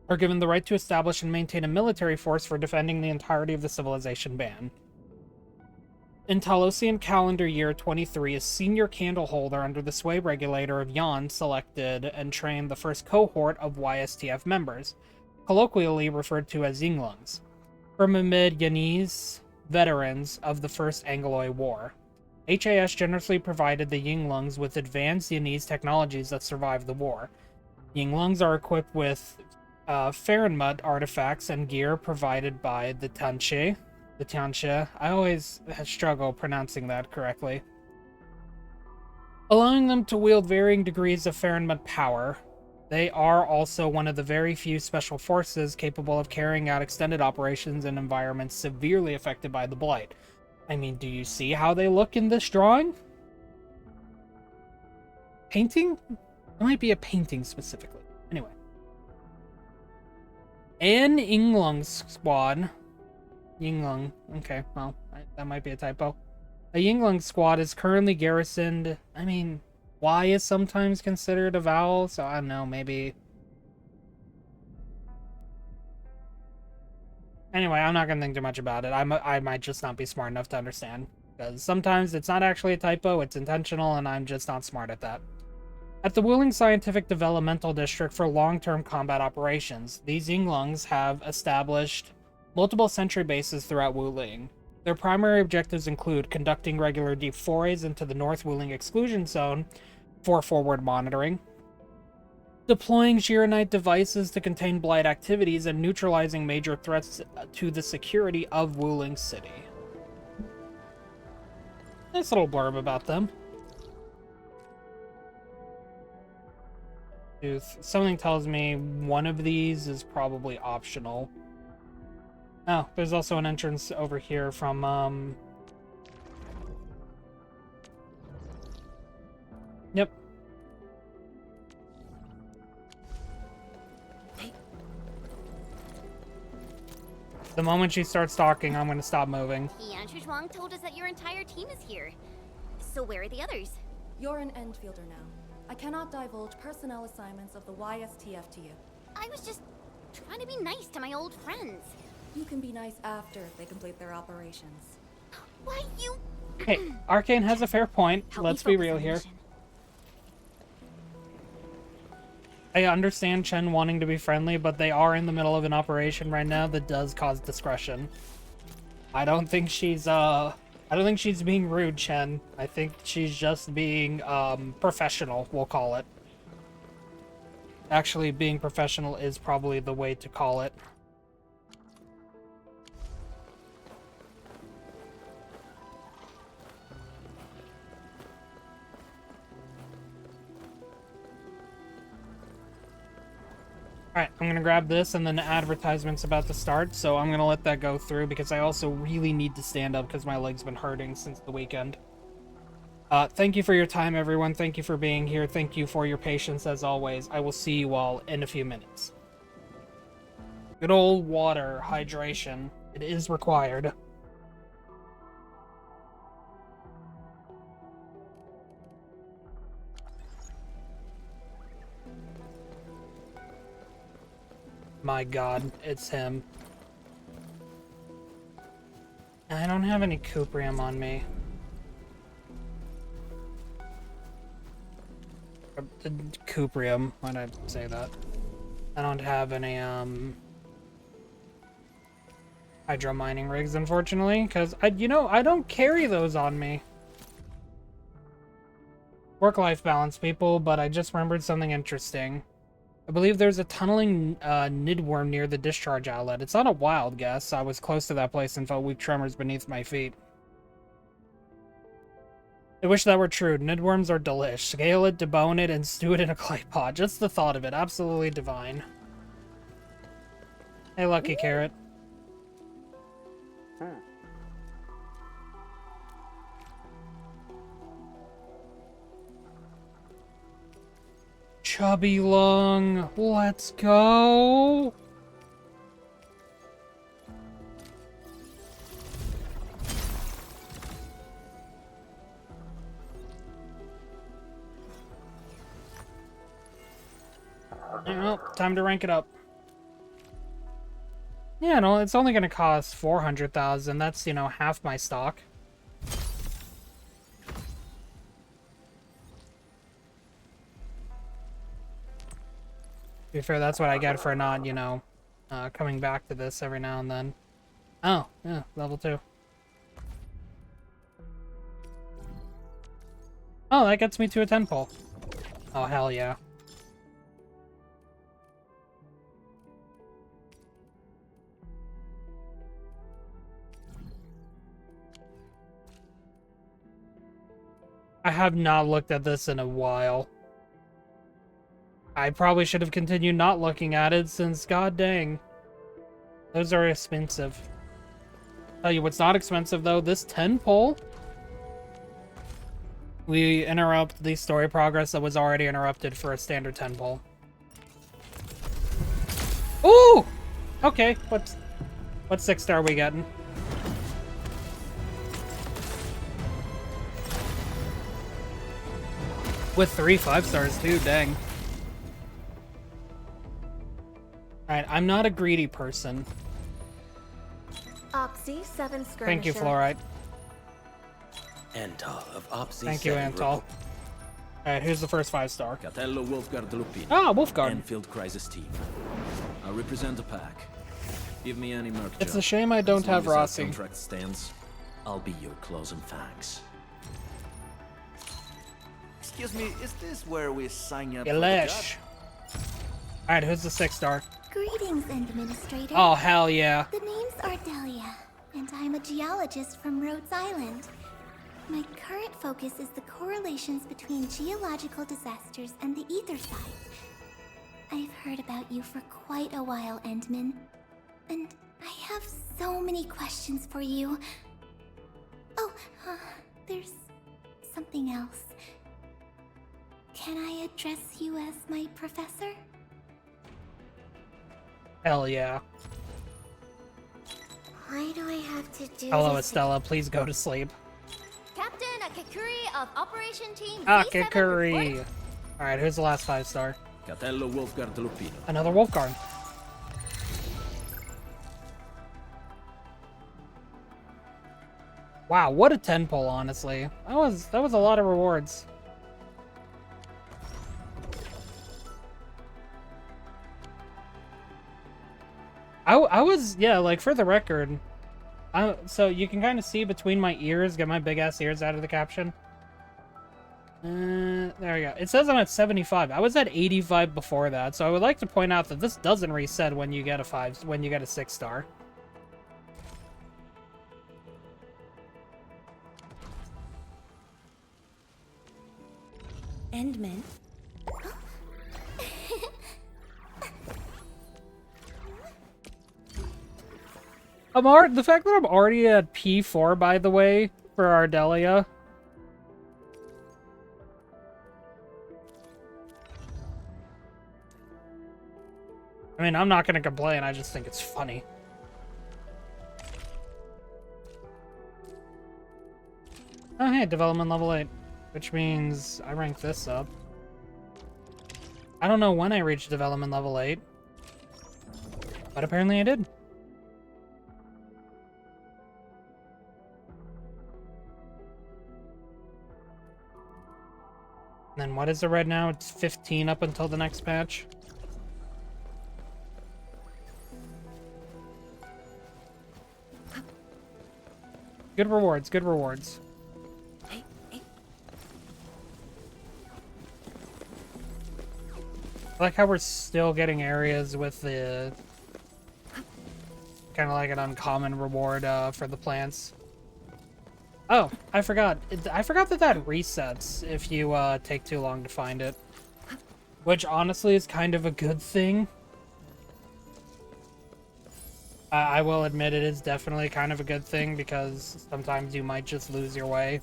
[SPEAKER 1] are given the right to establish and maintain a military force for defending the entirety of the civilization ban. In Talosian calendar year 23, a senior candleholder under the sway regulator of Yan selected and trained the first cohort of YSTF members, colloquially referred to as Yinglungs, from amid Yanese veterans of the First Angloy War. HAS generously provided the Yinglungs with advanced Yanese technologies that survived the war. Yinglungs are equipped with Farenmut artifacts and gear provided by the Tianxie. The Tianxie. I always struggle pronouncing that correctly. Allowing them to wield varying degrees of Farenmut power. They are also one of the very few special forces capable of carrying out extended operations in environments severely affected by the Blight. I mean, do you see how they look in this drawing? Painting? It might be a painting specifically. Anyway. An Yinglung squad. Yinglung. Okay, well, that might be a typo. A Yinglung squad is currently garrisoned. I mean, Y is sometimes considered a vowel, so I don't know, maybe. Anyway, I'm not going to think too much about it. I might just not be smart enough to understand. Because sometimes it's not actually a typo, it's intentional, and I'm just not smart at that. At the Wuling Scientific Developmental District for long-term combat operations, these Yinglungs have established multiple sentry bases throughout Wuling. Their primary objectives include conducting regular deep forays into the North Wuling Exclusion Zone for forward monitoring, deploying Gironite devices to contain Blight activities, and neutralizing major threats to the security of Wuling City. Nice little blurb about them. Something tells me one of these is probably optional. Oh, there's also an entrance over here from, Yep. The moment she starts talking, I'm going to stop moving.
[SPEAKER 2] Zhuang told us that your entire team is here. So where are the others?
[SPEAKER 12] You're an Endfielder now. I cannot divulge personnel assignments of the YSTF to you.
[SPEAKER 2] I was just trying to be nice to my old friends.
[SPEAKER 12] You can be nice after they complete their operations.
[SPEAKER 2] Why you...
[SPEAKER 1] Hey, Arcane has a fair point. Let's be real here. I understand Chen wanting to be friendly, but they are in the middle of an operation right now that does cause discretion. I don't think she's being rude, Chen. I think she's just being professional, we'll call it. Actually, being professional is probably the way to call it. Alright, I'm gonna grab this, and then the advertisement's about to start, so I'm gonna let that go through, because I also really need to stand up, because my leg's been hurting since the weekend. Thank you for your time, everyone. Thank you for being here. Thank you for your patience, as always. I will see you all in a few minutes. Good old water, hydration. It is required. My god, it's him. I don't have any cuprium on me. Cuprium, why did I say that? I don't have any, hydro mining rigs, unfortunately, because, I don't carry those on me. Work-life balance, people, but I just remembered something interesting. I believe there's a tunneling nidworm near the discharge outlet. It's not a wild guess. I was close to that place and felt weak tremors beneath my feet. I wish that were true. Nidworms are delish. Scale it, debone it, and stew it in a clay pot. Just the thought of it. Absolutely divine. Hey, Lucky Carrot. Chubby lung, let's go. Well, time to rank it up. Yeah, no, it's only gonna cost 400,000. That's, you know, half my stock. To be fair, that's what I get for not, you know, coming back to this every now and then. Oh, yeah, level 2. Oh, that gets me to a 10 pole. Oh, hell yeah. I have not looked at this in a while. I probably should have continued not looking at it since, god dang. Those are expensive. Tell you what's not expensive though, this 10 pole. We interrupt the story progress that was already interrupted for a standard 10 pole. Ooh! Okay, what 6-star are we getting? With 3 5-stars too, dang. Alright, I'm not a greedy person.
[SPEAKER 7] Opsy 7 skirmisher.
[SPEAKER 1] Thank you, Fluorite.
[SPEAKER 8] Antal of Opsy.
[SPEAKER 1] Thank you, Antal. Alright, here's the first 5-star.
[SPEAKER 13] Catello Wolfguard Lupino.
[SPEAKER 1] Ah, Wolfguard.
[SPEAKER 13] Enfield Crisis Team. I represent the pack. Give me any merc.
[SPEAKER 1] It's a shame I don't have Rossi.
[SPEAKER 13] As contract stands, I'll be your claws and fangs.
[SPEAKER 14] Excuse me, is this where we sign up
[SPEAKER 1] Elish. Alright, who's the 6-star?
[SPEAKER 15] Greetings, Administrator.
[SPEAKER 1] Oh, hell yeah.
[SPEAKER 15] The name's Ardelia, and I'm a geologist from Rhodes Island. My current focus is the correlations between geological disasters and the ether side. I've heard about you for quite a while, Endman, and I have so many questions for you. Oh, there's something else. Can I address you as my professor?
[SPEAKER 1] Hell yeah.
[SPEAKER 15] Why do I have to do
[SPEAKER 1] Hello,
[SPEAKER 15] this?
[SPEAKER 1] Estella. Please go to sleep.
[SPEAKER 2] Captain Akakuri of Operation Team
[SPEAKER 1] Akakuri. Alright, who's the last 5-star?
[SPEAKER 13] Catello Wolfguard Lupino.
[SPEAKER 1] Another Wolfguard. Wow, what a 10 pull, honestly. That was a lot of rewards. I was, yeah, like, for the record, so you can kind of see between my ears, get my big-ass ears out of the caption. There we go. It says I'm at 75. I was at 85 before that, so I would like to point out that this doesn't reset when you get a 6-star.
[SPEAKER 9] Endman?
[SPEAKER 1] The fact that I'm already at P4, by the way, for Ardelia. I mean, I'm not gonna complain, I just think it's funny. Oh hey, development level 8. Which means I rank this up. I don't know when I reached development level 8. But apparently I did. And then what is it right now? It's 15 up until the next patch. Good rewards, good rewards. I like how we're still getting areas with the... kind of like an uncommon reward for the plants. Oh, I forgot. I forgot that resets if you take too long to find it. Which, honestly, is kind of a good thing. I will admit it is definitely kind of a good thing, because sometimes you might just lose your way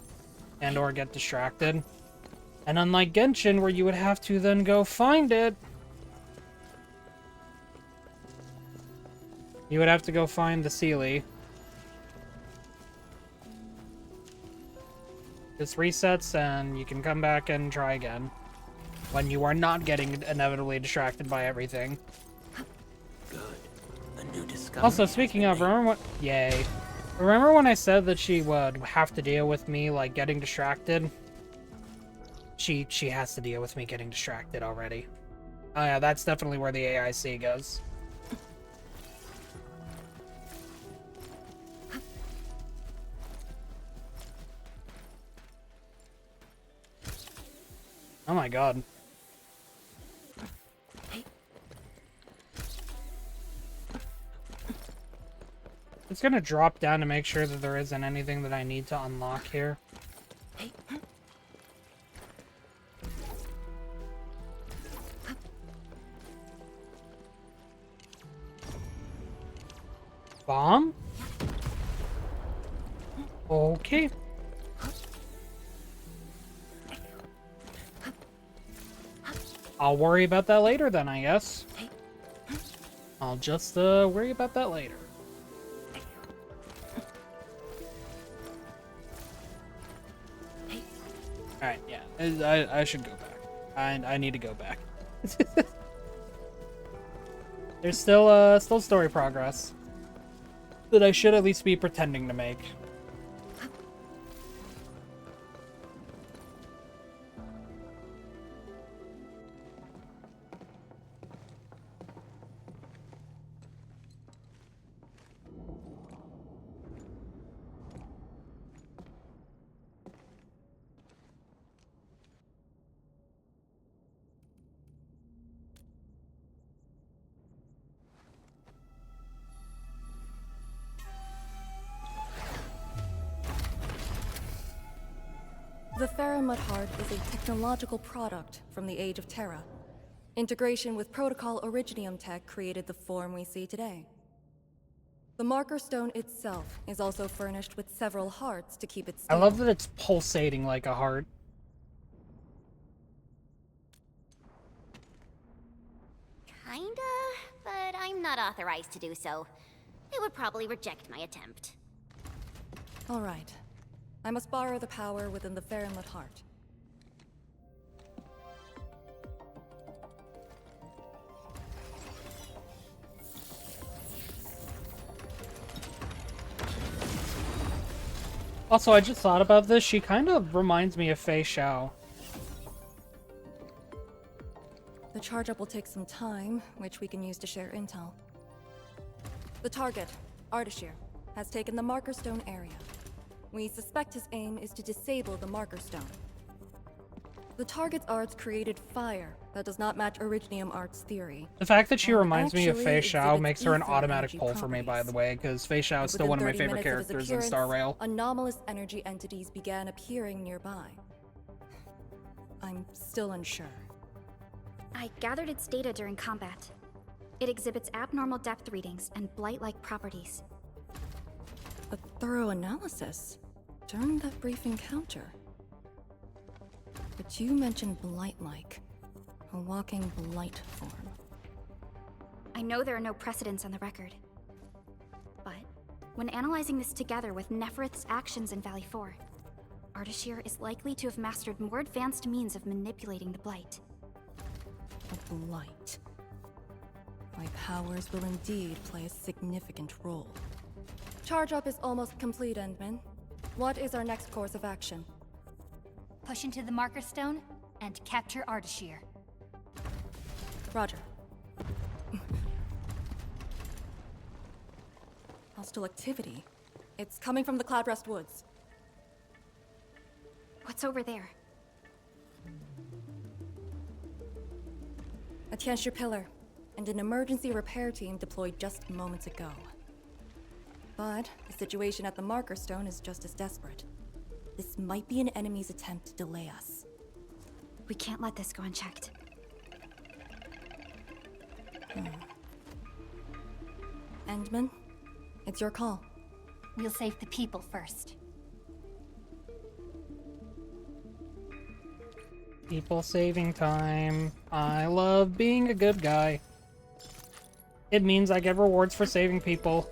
[SPEAKER 1] and or get distracted. And unlike Genshin, where you would have to then go find it, you would have to go find the Sealy. This resets, and you can come back and try again. when you are not getting inevitably distracted by everything.
[SPEAKER 8] Good. A new discovery.
[SPEAKER 1] Also, speaking of, remember what? Yay! Remember when I said that she would have to deal with me like getting distracted? She has to deal with me getting distracted already. Oh yeah, that's definitely where the AIC goes. Oh my god. It's gonna drop down to make sure that there isn't anything that I need to unlock here. Bomb? Okay. I'll worry about that later then, I guess. I'll just worry about that later. Alright, yeah. I should go back. I need to go back. There's still story progress that I should at least be pretending to make.
[SPEAKER 12] The Faramut Heart is a technological product from the Age of Terra. Integration with Protocol Originium tech created the form we see today. The Marker Stone itself is also furnished with several hearts to keep it
[SPEAKER 1] I
[SPEAKER 12] stable.
[SPEAKER 1] love that it's pulsating like a heart.
[SPEAKER 2] Kinda, but I'm not authorized to do so. They would probably reject my attempt.
[SPEAKER 12] All right. I must borrow the power within the Faramut Heart.
[SPEAKER 1] Also, I just thought about this. She kind of reminds me of Fei Xiao.
[SPEAKER 12] The charge up will take some time, which we can use to share intel. The target, Ardashir, has taken the Marker Stone area. We suspect his aim is to disable the Marker Stone. The target's arts created fire that does not match Originium Art's theory.
[SPEAKER 1] The fact that she
[SPEAKER 12] and
[SPEAKER 1] reminds me of
[SPEAKER 12] actually
[SPEAKER 1] Fei Xiao
[SPEAKER 12] exhibits
[SPEAKER 1] makes her an
[SPEAKER 12] ether
[SPEAKER 1] automatic
[SPEAKER 12] energy
[SPEAKER 1] pull for me, by the
[SPEAKER 12] properties.
[SPEAKER 1] way, because Fei Xiao is still
[SPEAKER 12] Within
[SPEAKER 1] one of my
[SPEAKER 12] 30
[SPEAKER 1] favorite
[SPEAKER 12] minutes of his
[SPEAKER 1] characters in
[SPEAKER 12] appearance,
[SPEAKER 1] Star Rail.
[SPEAKER 12] Anomalous energy entities began appearing nearby. I'm still unsure.
[SPEAKER 4] I gathered its data during combat. It exhibits abnormal depth readings and blight-like properties.
[SPEAKER 12] A thorough analysis during that brief encounter. But you mentioned blight-like, a walking blight form.
[SPEAKER 4] I know there are no precedents on the record. But when analyzing this together with Neferith's actions in Valley 4, Ardashir is likely to have mastered more advanced means of manipulating the blight.
[SPEAKER 12] A blight. My powers will indeed play a significant role. Charge up is almost complete, Endman. What is our next course of action?
[SPEAKER 6] Push into the Marker Stone and capture Ardashir.
[SPEAKER 12] Roger. Hostile activity. It's coming from the Cloudrest Woods.
[SPEAKER 4] What's over there?
[SPEAKER 12] A Tianshi pillar, and an emergency repair team deployed just moments ago. But the situation at the Marker Stone is just as desperate. This might be an enemy's attempt to delay us.
[SPEAKER 4] We can't let this go unchecked.
[SPEAKER 12] Endman, it's your call.
[SPEAKER 6] We'll save the people first.
[SPEAKER 1] People saving time. I love being a good guy. It means I get rewards for saving people.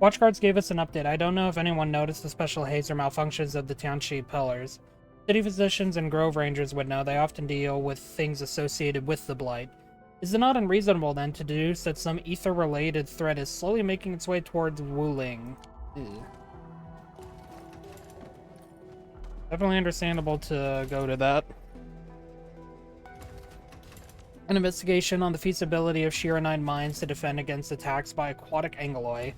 [SPEAKER 1] Watchguards gave us an update. I don't know if anyone noticed the special haze or malfunctions of the Tianqi pillars. City physicians and Grove Rangers would know. They often deal with things associated with the Blight. Is it not unreasonable, then, to deduce that some ether-related threat is slowly making its way towards Wuling? Ew. Definitely understandable to go to that. An investigation on the feasibility of Shiranine mines to defend against attacks by aquatic angeloi.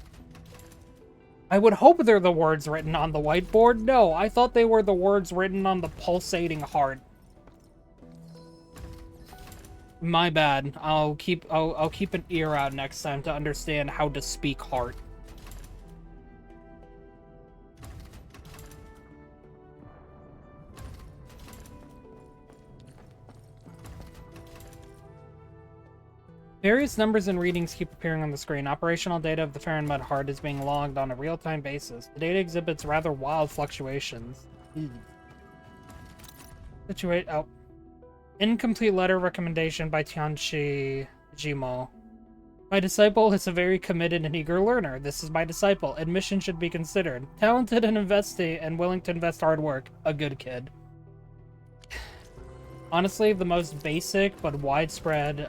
[SPEAKER 1] I would hope they're the words written on the whiteboard. No, I thought they were the words written on the pulsating heart. My bad. I'll keep an ear out next time to understand how to speak heart. Various numbers and readings keep appearing on the screen. Operational data of the Farinmud Heart is being logged on a real-time basis. The data exhibits rather wild fluctuations. Oh. Incomplete letter recommendation by Tianqi Jimo. My disciple is a very committed and eager learner. This is my disciple. Admission should be considered. Talented and willing to invest hard work. A good kid. Honestly, the most basic but widespread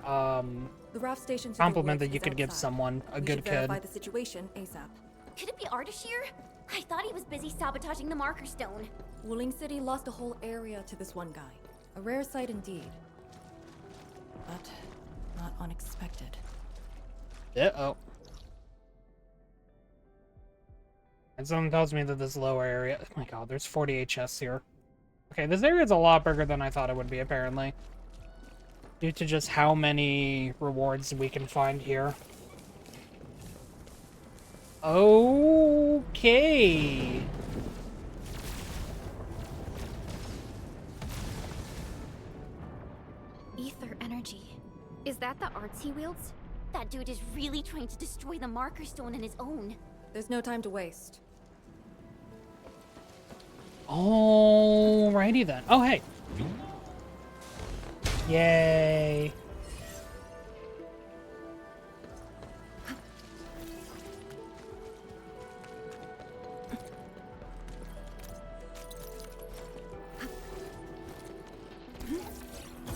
[SPEAKER 12] the raft station
[SPEAKER 1] compliment that you could give someone. A good kid.
[SPEAKER 12] Verify the situation ASAP.
[SPEAKER 2] Could it be Ardashir? I thought he was busy sabotaging the marker stone.
[SPEAKER 12] Wuling City lost a whole area to this one guy. A rare sight indeed. But not unexpected.
[SPEAKER 1] Uh-oh. And someone tells me that this lower area... Oh my god, there's 40 chests here. Okay, this area is a lot bigger than I thought it would be, apparently. Due to just how many rewards we can find here. Okay.
[SPEAKER 4] Ether energy. Is that the arts he wields?
[SPEAKER 2] That dude is really trying to destroy the marker stone on his own.
[SPEAKER 12] There's no time to waste.
[SPEAKER 1] Alrighty then. Oh, hey. Yay.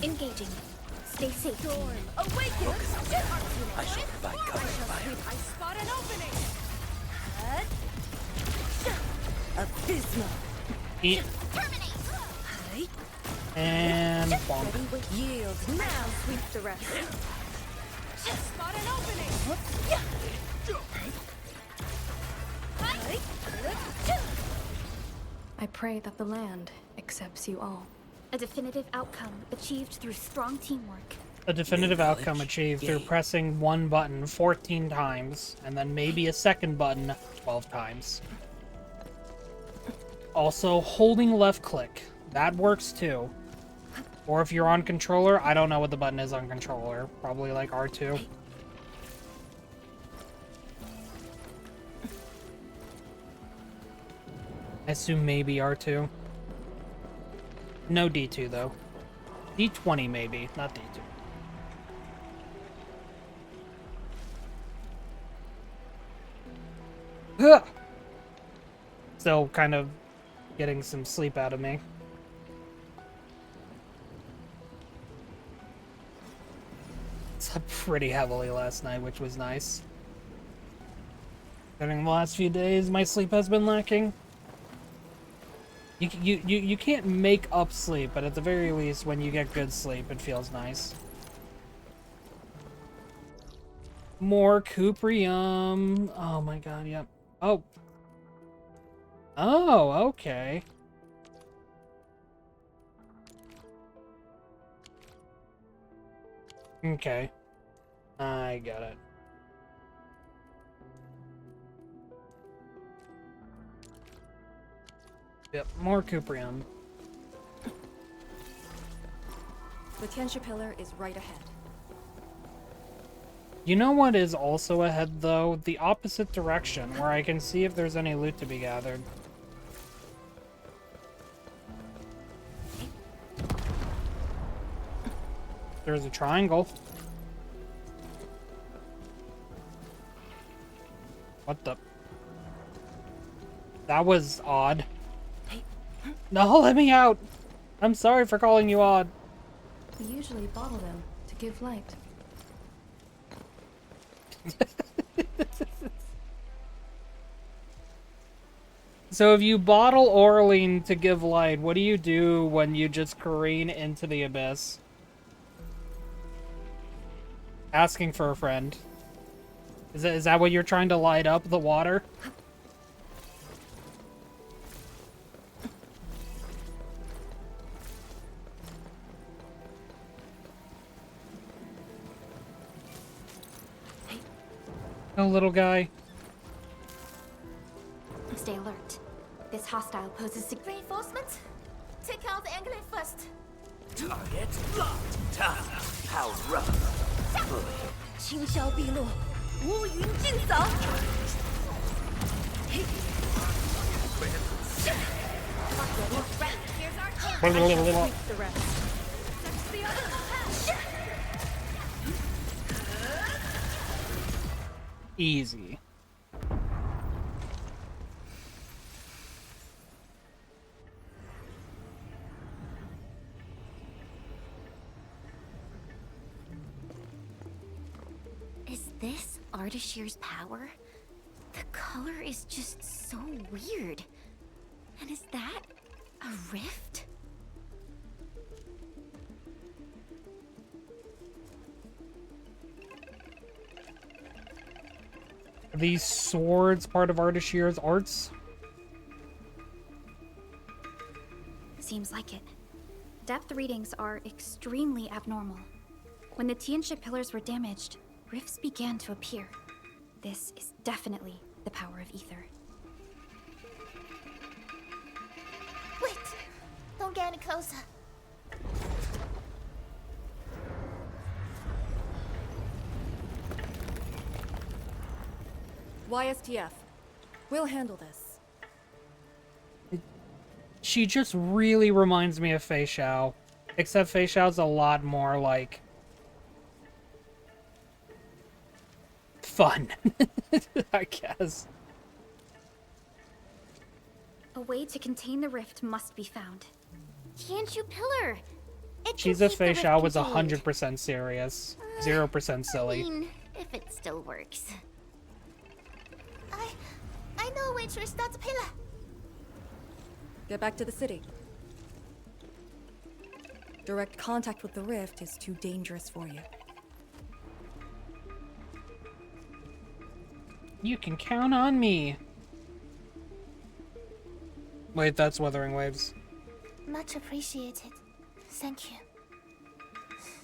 [SPEAKER 4] Engaging. Stay safe.
[SPEAKER 7] Storm, awaken!
[SPEAKER 8] I shall provide cover fire.
[SPEAKER 7] I spot an opening!
[SPEAKER 9] Abysmal.
[SPEAKER 1] Eat. And bonk.
[SPEAKER 9] Yield now.
[SPEAKER 7] Sweep the rest. Spot an opening!
[SPEAKER 4] I pray that the land accepts you all. A definitive outcome achieved through strong teamwork.
[SPEAKER 1] A definitive outcome achieved through pressing one button 14 times, and then maybe a second button 12 times. Also, holding left click. That works too. Or if you're on controller, I don't know what the button is on controller. Probably like R2. I assume maybe R2. No D2 though. D20 maybe, not D2. Ugh! Still kind of getting some sleep out of me. Slept pretty heavily last night, which was nice. During the last few days, my sleep has been lacking. You can't make up sleep, but at the very least, when you get good sleep, it feels nice. More Cuprium. Oh my god, yep. Oh. Oh, okay. Okay. I got it. Yep, more Cuprium.
[SPEAKER 12] The Tianqi pillar is right ahead.
[SPEAKER 1] You know what is also ahead, though? The opposite direction, where I can see if there's any loot to be gathered. There's a triangle. What the? That was odd. No, let me out! I'm sorry for calling you odd.
[SPEAKER 12] We usually bottle them to give light.
[SPEAKER 1] So if you bottle Orlean to give light, what do you do when you just careen into the abyss? Asking for a friend. Is that what you're trying to light up the water? Oh, little guy.
[SPEAKER 4] Stay alert. This hostile poses
[SPEAKER 7] reinforcements. Take out the angler first.
[SPEAKER 14] Target locked. How rough.
[SPEAKER 9] 轻销毕露，乌云尽扫。
[SPEAKER 1] Easy.
[SPEAKER 2] Is this Ardashir's power? The color is just so weird. And is that a rift?
[SPEAKER 1] Are these swords part of Ardashir's arts?
[SPEAKER 4] Seems like it. Depth readings are extremely abnormal. When the Tianxia pillars were damaged, rifts began to appear. This is definitely the power of ether.
[SPEAKER 7] Wait! Don't get any closer.
[SPEAKER 12] YSTF. We'll handle this.
[SPEAKER 1] She just really reminds me of Fei Xiao. Except Fei Xiao's a lot more, like, fun, I guess.
[SPEAKER 4] A way to contain the rift must be found.
[SPEAKER 2] Tianxia pillar!
[SPEAKER 1] She's if Fei Xiao was 100% serious. 0% silly.
[SPEAKER 2] I mean, if it still works.
[SPEAKER 7] I know a way to restart the pillar.
[SPEAKER 12] Get back to the city. Direct contact with the rift is too dangerous for you.
[SPEAKER 1] You can count on me. Wait, that's Wuthering Waves.
[SPEAKER 7] Much appreciated. Thank you.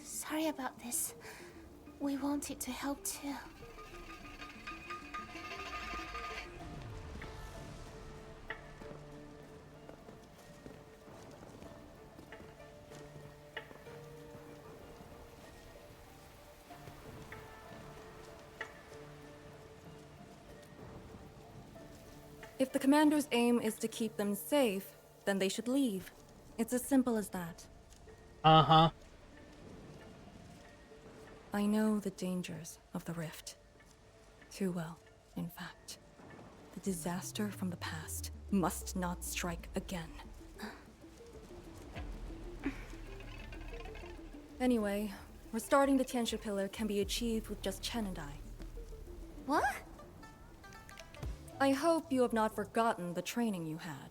[SPEAKER 7] Sorry about this. We wanted to help too.
[SPEAKER 12] If the commander's aim is to keep them safe, then they should leave. It's as simple as that.
[SPEAKER 1] Uh-huh.
[SPEAKER 12] I know the dangers of the rift. Too well, in fact. The disaster from the past must not strike again. Anyway, restarting the Tianxia Pillar can be achieved with just Chen and I.
[SPEAKER 2] What?
[SPEAKER 12] I hope you have not forgotten the training you had.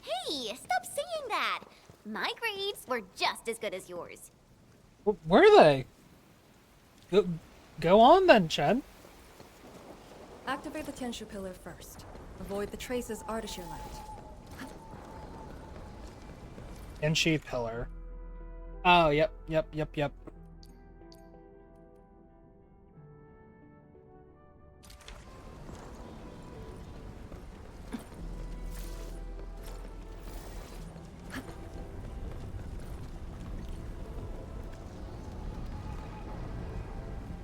[SPEAKER 2] Hey, stop saying that! My grades were just as good as yours.
[SPEAKER 1] Were they? Go on then, Chen.
[SPEAKER 12] Activate the Tianxia Pillar first. Avoid the traces Ardashir left.
[SPEAKER 1] Tianxia Pillar. Oh, yep.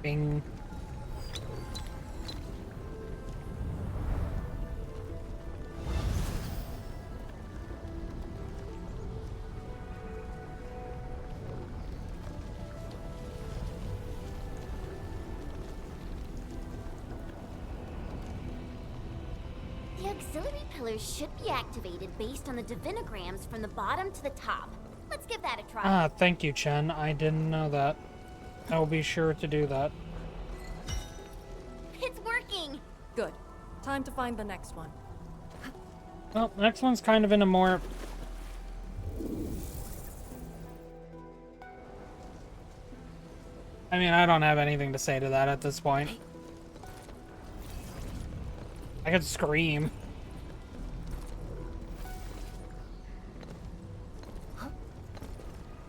[SPEAKER 1] Bing.
[SPEAKER 2] The auxiliary pillars should be activated based on the divinograms from the bottom to the top. Let's give that a try.
[SPEAKER 1] Ah, thank you, Chen. I didn't know that. I will be sure to do that.
[SPEAKER 2] It's working!
[SPEAKER 12] Good. Time to find the next one.
[SPEAKER 1] Well, the next one's kind of in a more... I mean, I don't have anything to say to that at this point. I could scream.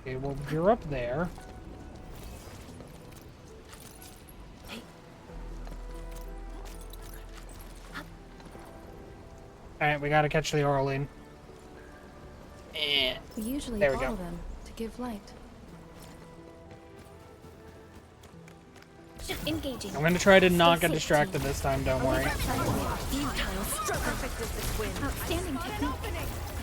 [SPEAKER 1] Okay, well, you're up there. Alright, we gotta catch the Orlean.
[SPEAKER 12] We usually
[SPEAKER 1] There we
[SPEAKER 12] follow
[SPEAKER 1] go.
[SPEAKER 12] them to give light.
[SPEAKER 4] Engaging.
[SPEAKER 1] I'm gonna try to not get distracted this time, don't worry.
[SPEAKER 4] Outstanding technique.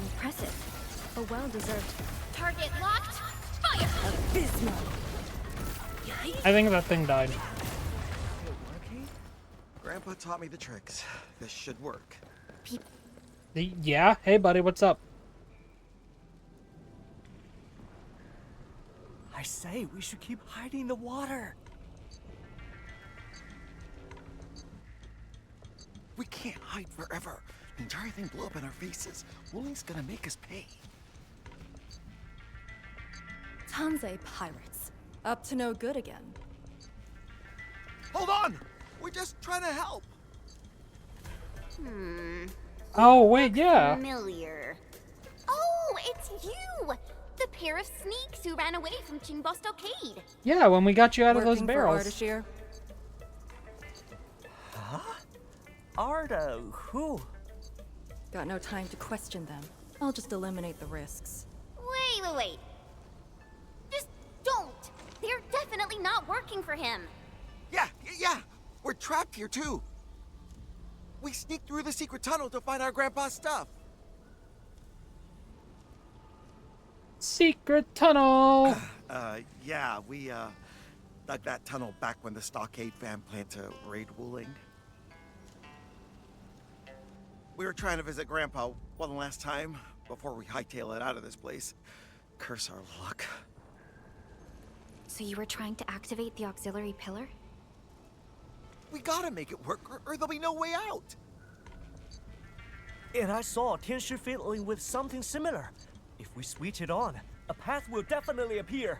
[SPEAKER 4] Impressive. A well-deserved.
[SPEAKER 2] Target locked. Fire!
[SPEAKER 9] Abysmal.
[SPEAKER 1] I think that thing died.
[SPEAKER 16] Grandpa taught me the tricks. This should work.
[SPEAKER 1] Yeah? Hey, buddy, what's up?
[SPEAKER 14] I say, we should keep hiding in the water.
[SPEAKER 16] We can't hide forever. The entire thing blew up in our faces. Wooling's gonna make us pay.
[SPEAKER 12] Tanzai pirates. Up to no good again.
[SPEAKER 16] Hold on! We're just trying to help.
[SPEAKER 1] Oh, wait, yeah.
[SPEAKER 2] Familiar. Oh, it's you! The pair of sneaks who ran away from Qingbo Stockade.
[SPEAKER 1] Yeah, when we got you out of those
[SPEAKER 12] Working
[SPEAKER 1] barrels.
[SPEAKER 12] for Ardashir?
[SPEAKER 14] Huh? Arda, who?
[SPEAKER 12] Got no time to question them. I'll just eliminate the risks.
[SPEAKER 2] Wait. Just don't! They're definitely not working for him.
[SPEAKER 16] Yeah. We're trapped here too. We sneaked through the secret tunnel to find our grandpa's stuff.
[SPEAKER 1] Secret tunnel!
[SPEAKER 16] Yeah, we, dug that tunnel back when the Stockade fam planned to raid Wuling. We were trying to visit Grandpa one last time before we hightail it out of this place. Curse our luck.
[SPEAKER 4] So you were trying to activate the auxiliary pillar?
[SPEAKER 16] We gotta make it work, or there'll be no way out.
[SPEAKER 14] And I saw Tianshi fiddling with something similar. If we switch it on, a path will definitely appear.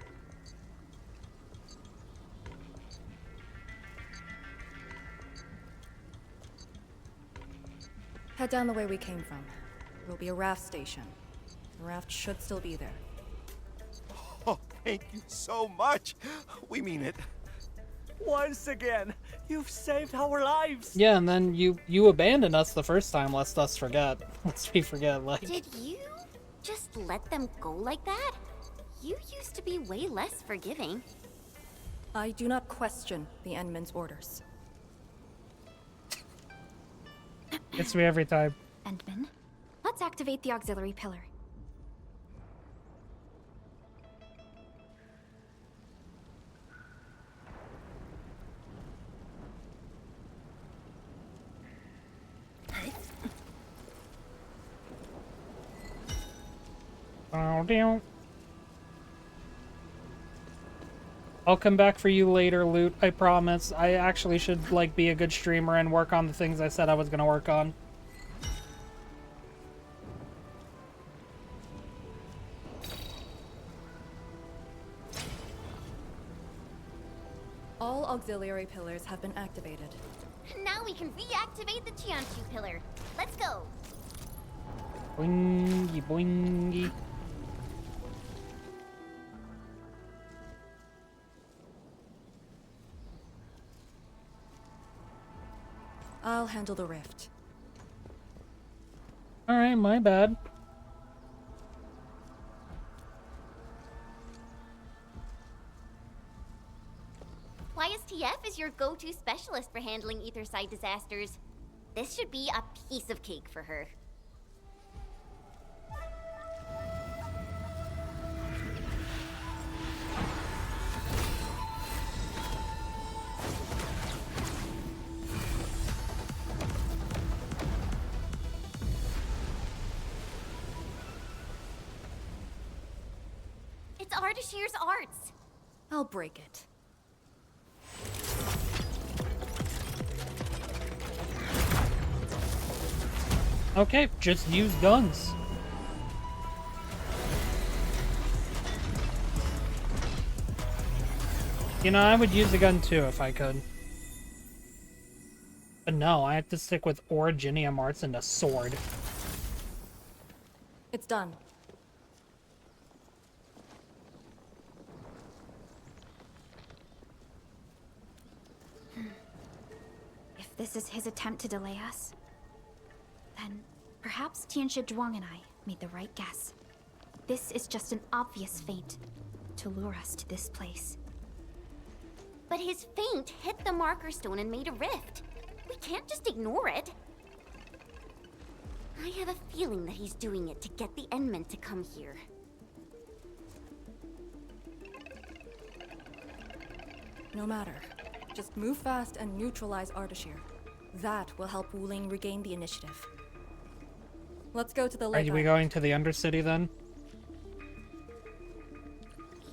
[SPEAKER 12] Head down the way we came from. There will be a raft station. The raft should still be there.
[SPEAKER 16] Oh, thank you so much. We mean it.
[SPEAKER 14] Once again, you've saved our lives.
[SPEAKER 1] Yeah, and then you abandoned us the first time, lest us forget. Lest we forget, like...
[SPEAKER 2] Did you just let them go like that? You used to be way less forgiving.
[SPEAKER 12] I do not question the Endman's orders.
[SPEAKER 1] Gets me every time.
[SPEAKER 4] Endman, let's activate the auxiliary pillar.
[SPEAKER 1] Oh, damn. I'll come back for you later, Loot. I promise. I actually should, like, be a good streamer and work on the things I said I was gonna work on.
[SPEAKER 12] All auxiliary pillars have been activated.
[SPEAKER 2] Now we can reactivate the Qianshu pillar. Let's go.
[SPEAKER 1] Boingy, boingy.
[SPEAKER 12] I'll handle the rift.
[SPEAKER 1] Alright, my bad.
[SPEAKER 2] YSTF is your go-to specialist for handling Etherside disasters. This should be a piece of cake for her. It's Ardashir's arts.
[SPEAKER 12] I'll break it.
[SPEAKER 1] Okay, just use guns. You know, I would use a gun too if I could. But no, I have to stick with Originium arts and a sword.
[SPEAKER 12] It's done.
[SPEAKER 4] If this is his attempt to delay us, then perhaps Tianshi Zhuang and I made the right guess. This is just an obvious feint to lure us to this place.
[SPEAKER 2] But his feint hit the marker stone and made a rift. We can't just ignore it. I have a feeling that he's doing it to get the Endmen to come here.
[SPEAKER 12] No matter. Just move fast and neutralize Ardashir. That will help Wuling regain the initiative. Let's go to the lake.
[SPEAKER 1] Are we going to the Undercity then?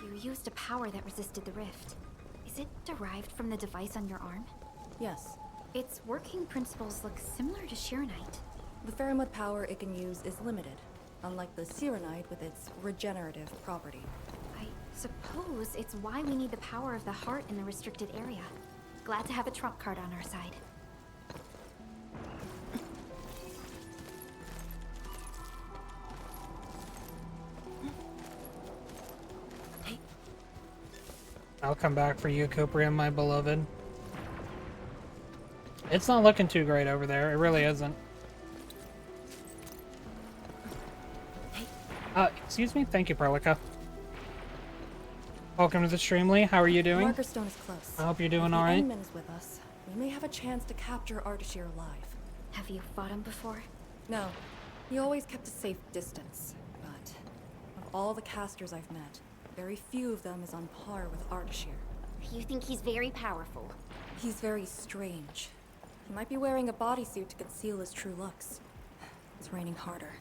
[SPEAKER 4] You used a power that resisted the rift. Is it derived from the device on your arm?
[SPEAKER 12] Yes.
[SPEAKER 4] Its working principles look similar to Shiranite.
[SPEAKER 12] The Faramud power it can use is limited, unlike the Sirenite with its regenerative property.
[SPEAKER 4] I suppose it's why we need the power of the heart in the restricted area. Glad to have a trump card on our side.
[SPEAKER 1] I'll come back for you, Kuprium, my beloved. It's not looking too great over there. It really isn't. Excuse me? Thank you, Perlica. Welcome to the stream, Lee. How are you doing?
[SPEAKER 12] Marker Stone is close.
[SPEAKER 1] I hope you're doing
[SPEAKER 12] If
[SPEAKER 1] alright.
[SPEAKER 12] the Endman is with us, we may have a chance to capture Ardashir alive.
[SPEAKER 4] Have you fought him before?
[SPEAKER 12] No. He always kept a safe distance, but of all the casters I've met, very few of them is on par with Ardashir.
[SPEAKER 2] You think he's very powerful?
[SPEAKER 12] He's very strange. He might be wearing a bodysuit to conceal his true looks. It's raining harder.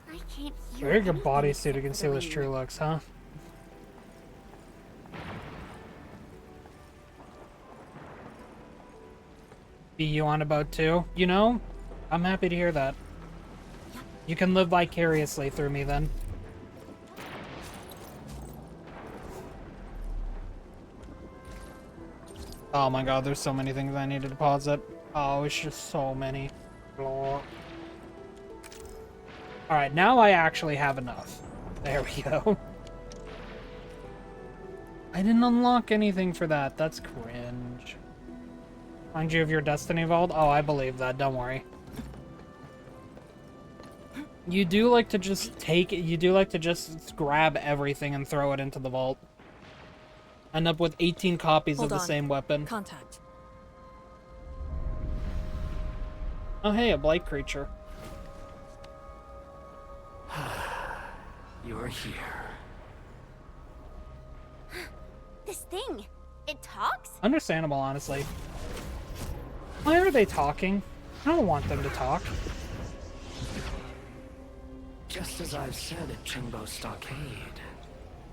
[SPEAKER 2] I can't hear.
[SPEAKER 1] Very good bodysuit to conceal his true looks, huh? Be you on about too? You know, I'm happy to hear that. You can live vicariously through me then. Oh my god, there's so many things I need to deposit. Oh, it's just so many. Alright, now I actually have enough. There we go. I didn't unlock anything for that. That's cringe. Find you of your Destiny Vault? Oh, I believe that. Don't worry. You do like to just take it. You do like to just grab everything and throw it into the vault. End up with 18 copies of the same weapon.
[SPEAKER 12] Contact.
[SPEAKER 1] Oh, hey, a blight creature.
[SPEAKER 8] You're here.
[SPEAKER 2] This thing, it talks?
[SPEAKER 1] Understandable, honestly. Why are they talking? I don't want them to talk.
[SPEAKER 8] Just as I've said at Chingbo Stockade.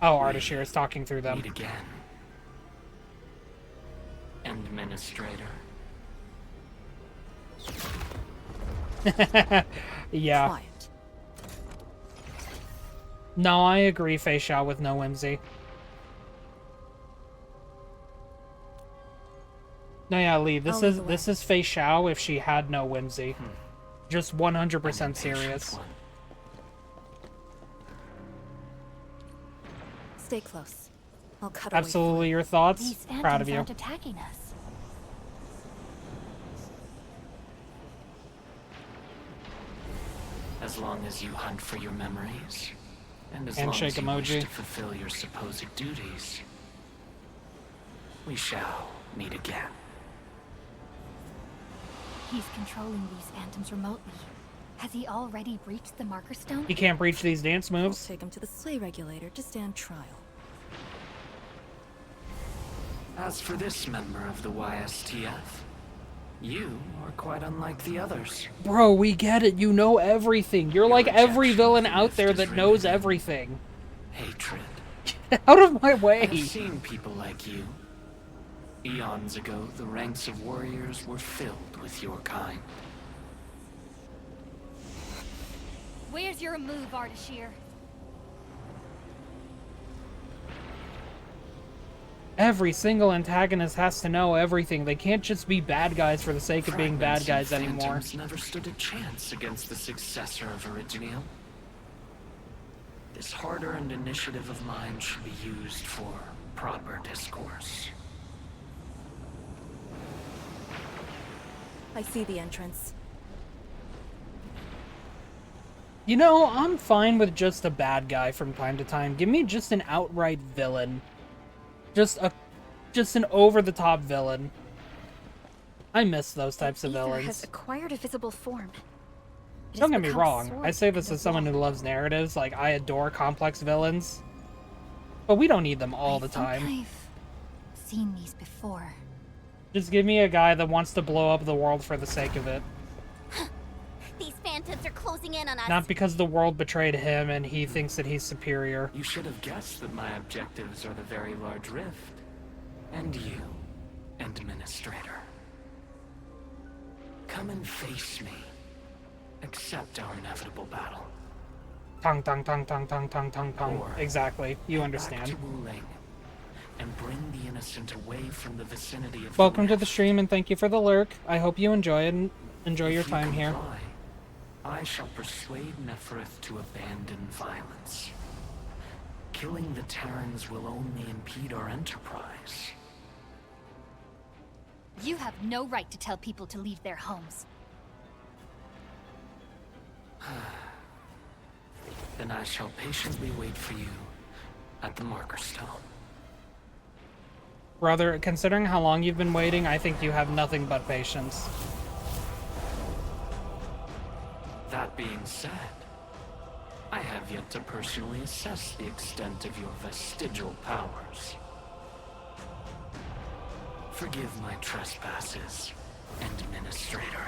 [SPEAKER 1] Oh, Ardashir is talking through them.
[SPEAKER 8] Meet again. Administrator.
[SPEAKER 1] Yeah.
[SPEAKER 12] Quiet.
[SPEAKER 1] No, I agree, Fei Xiao, with no whimsy. No, yeah, Lee, this is Fei Xiao if she had no whimsy. Just 100% serious.
[SPEAKER 12] Stay close. I'll cut away.
[SPEAKER 1] Absolutely, your thoughts?
[SPEAKER 6] These
[SPEAKER 1] Proud of
[SPEAKER 6] phantoms
[SPEAKER 1] you.
[SPEAKER 6] aren't attacking us.
[SPEAKER 8] As long as you hunt for your memories, and as
[SPEAKER 1] Handshake
[SPEAKER 8] long as you
[SPEAKER 1] emoji.
[SPEAKER 8] wish to fulfill your supposed duties, we shall meet again.
[SPEAKER 6] He's controlling these phantoms remotely. Has he already breached the marker stone?
[SPEAKER 1] He can't breach these dance moves.
[SPEAKER 12] Take him to the Slay Regulator to stand trial.
[SPEAKER 8] As for this member of the YSTF, you are quite unlike the others.
[SPEAKER 1] Bro, we get it. You know everything. You're like every villain out there that knows everything.
[SPEAKER 8] Hatred
[SPEAKER 1] out of my way!
[SPEAKER 17] I've seen people like you. Eons ago, the ranks of warriors were filled with your kind.
[SPEAKER 6] Where's your move, Ardashir?
[SPEAKER 1] Every single antagonist has to know everything. They can't just be bad guys for the sake of being bad guys anymore.
[SPEAKER 17] Phantoms never stood a chance against the successor of Originium. This hard-earned initiative of mine should be used for proper discourse.
[SPEAKER 12] I see the entrance.
[SPEAKER 1] You know, I'm fine with just a bad guy from time to time. Give me just an outright villain. Just an over-the-top villain. I miss those types of
[SPEAKER 4] Ether
[SPEAKER 1] villains.
[SPEAKER 4] has acquired a visible form. It
[SPEAKER 1] Don't
[SPEAKER 4] has
[SPEAKER 1] get me
[SPEAKER 4] become
[SPEAKER 1] wrong.
[SPEAKER 4] soared
[SPEAKER 1] I say
[SPEAKER 4] into
[SPEAKER 1] this
[SPEAKER 4] the
[SPEAKER 1] as someone who
[SPEAKER 4] wall.
[SPEAKER 1] loves narratives. Like, I adore complex villains. But we don't need them all the time.
[SPEAKER 6] I've seen these before.
[SPEAKER 1] Just give me a guy that wants to blow up the world for the sake of it.
[SPEAKER 2] These phantoms are closing in on us.
[SPEAKER 1] Not because the world betrayed him and he thinks that he's superior.
[SPEAKER 17] You should have guessed that my objectives are the Very Large Rift. And you, Administrator. Come and face me. Accept our inevitable battle.
[SPEAKER 1] Tongue, tongue, tongue, tongue, tongue, tongue, tongue, tongue.
[SPEAKER 17] Or
[SPEAKER 1] Exactly. You
[SPEAKER 17] head
[SPEAKER 1] understand.
[SPEAKER 17] Back to Wuling and bring the innocent away from the vicinity of
[SPEAKER 1] Welcome to the stream and thank you for the lurk. I hope you enjoy it and enjoy your
[SPEAKER 17] If you
[SPEAKER 1] time here.
[SPEAKER 17] comply, I shall persuade Nefereth to abandon violence. Killing the Terrans will only impede our enterprise.
[SPEAKER 6] You have no right to tell people to leave their homes.
[SPEAKER 17] Then I shall patiently wait for you at the Marker Stone.
[SPEAKER 1] Brother, considering how long you've been waiting, I think you have nothing but patience.
[SPEAKER 17] That being said, I have yet to personally assess the extent of your vestigial powers. Forgive my trespasses, Administrator.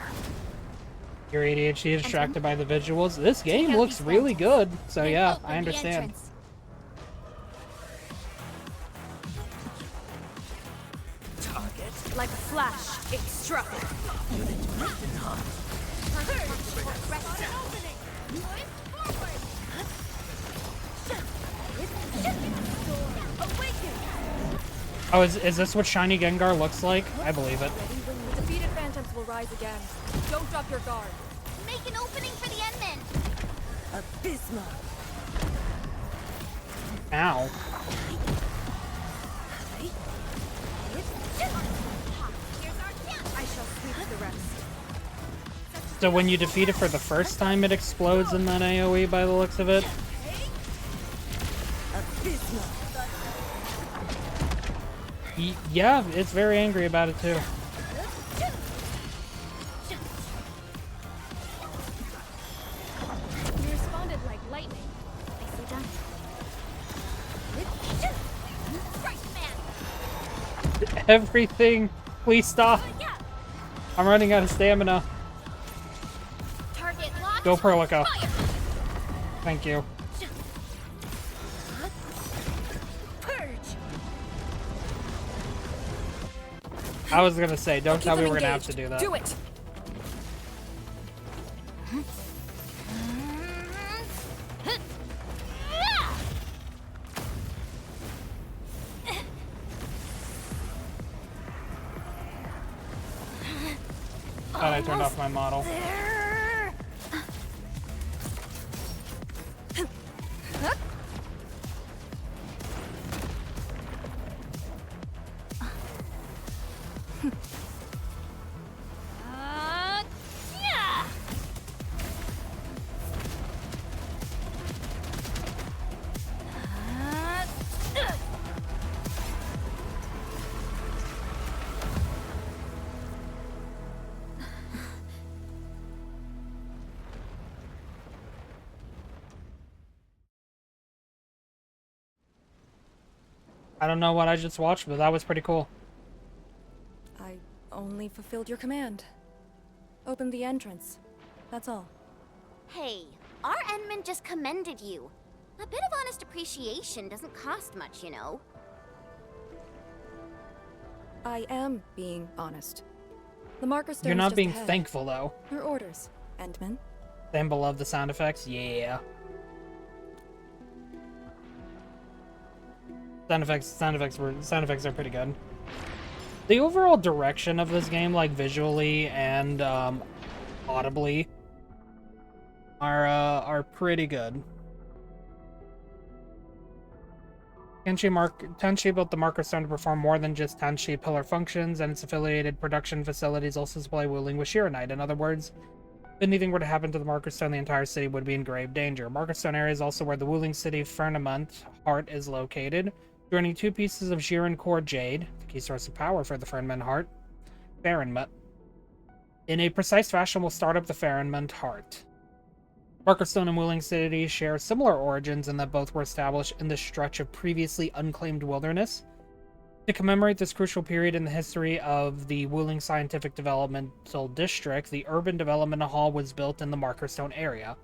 [SPEAKER 1] Your ADHD distracted by the visuals. This game
[SPEAKER 6] out
[SPEAKER 1] looks
[SPEAKER 6] these
[SPEAKER 1] really good,
[SPEAKER 6] phantoms
[SPEAKER 1] so
[SPEAKER 6] and
[SPEAKER 1] yeah,
[SPEAKER 6] open
[SPEAKER 1] I
[SPEAKER 6] the
[SPEAKER 1] understand.
[SPEAKER 6] entrance.
[SPEAKER 9] Target. Like a flash, it struck. Unit lifted high.
[SPEAKER 1] Oh, is this what Shiny Gengar looks like? I believe it.
[SPEAKER 12] The defeated phantoms will rise again. Don't drop your guard.
[SPEAKER 2] Make an opening for the Endmen.
[SPEAKER 9] Abysmal.
[SPEAKER 1] Ow.
[SPEAKER 12] I shall sweep the rest.
[SPEAKER 1] So when you defeat it for the first time, it explodes in that AoE by the looks of it?
[SPEAKER 9] Abysmal.
[SPEAKER 1] Yeah, it's very angry about it too.
[SPEAKER 4] You responded like lightning. Nicely done.
[SPEAKER 1] Everything, please stop. I'm running out of stamina.
[SPEAKER 2] Target locked.
[SPEAKER 1] Go Perlica. Thank you. I was gonna say, don't tell me we're gonna have to do that.
[SPEAKER 9] Do it.
[SPEAKER 1] Thought I turned off my model. I don't know what I just watched, but that was pretty cool.
[SPEAKER 12] I only fulfilled your command. Open the entrance. That's all.
[SPEAKER 2] Hey, our Endman just commended you. A bit of honest appreciation doesn't cost much, you know.
[SPEAKER 12] I am being honest. The marker stone
[SPEAKER 1] You're
[SPEAKER 12] is
[SPEAKER 1] not
[SPEAKER 12] just
[SPEAKER 1] being
[SPEAKER 12] ahead.
[SPEAKER 1] thankful, though.
[SPEAKER 12] Your orders, Endman.
[SPEAKER 1] Then below the sound effects? Yeah. Sound effects are pretty good. The overall direction of this game, like visually and audibly, are pretty good. Tenshi built the marker stone to perform more than just Tenshi pillar functions, and its affiliated production facilities also supply Wuling with Shiranite. In other words, if anything were to happen to the marker stone, the entire city would be in grave danger. Marker stone area is also where the Wuling city Firmament Heart is located, joining two pieces of Shiran core jade, the key source of power for the Firmament Heart, Firmament. In a precise fashion, we'll start up the Firmament Heart. Markerstone and Wuling City share similar origins in that both were established in this stretch of previously unclaimed wilderness. To commemorate this crucial period in the history of the Wuling Scientific Developmental District, the Urban Development Hall was built in the Markerstone area.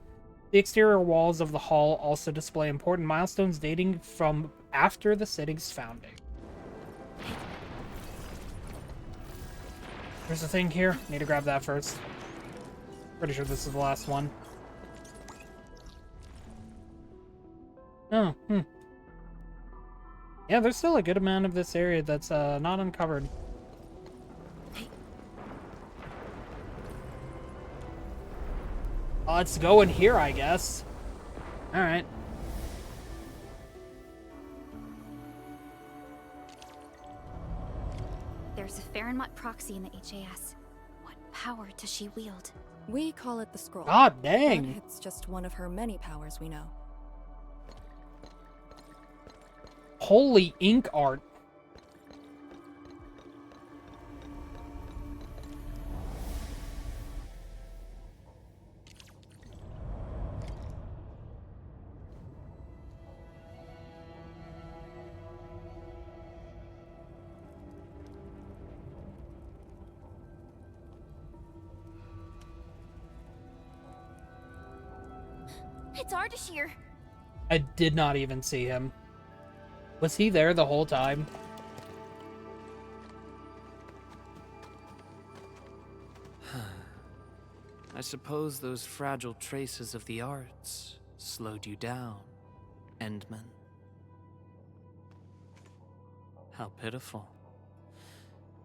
[SPEAKER 1] The exterior walls of the hall also display important milestones dating from after the city's founding. There's a thing here. Need to grab that first. Pretty sure this is the last one. Oh, yeah, there's still a good amount of this area that's not uncovered. Let's go in here, I guess. Alright.
[SPEAKER 4] There's a Farinmut proxy in the HAS. What power does she wield?
[SPEAKER 12] We call it the scroll.
[SPEAKER 1] God dang!
[SPEAKER 12] But it's just one of her many powers we know.
[SPEAKER 1] Holy ink art.
[SPEAKER 2] It's Ardashir.
[SPEAKER 1] I did not even see him. Was he there the whole time?
[SPEAKER 17] I suppose those fragile traces of the arts slowed you down, Endman. How pitiful.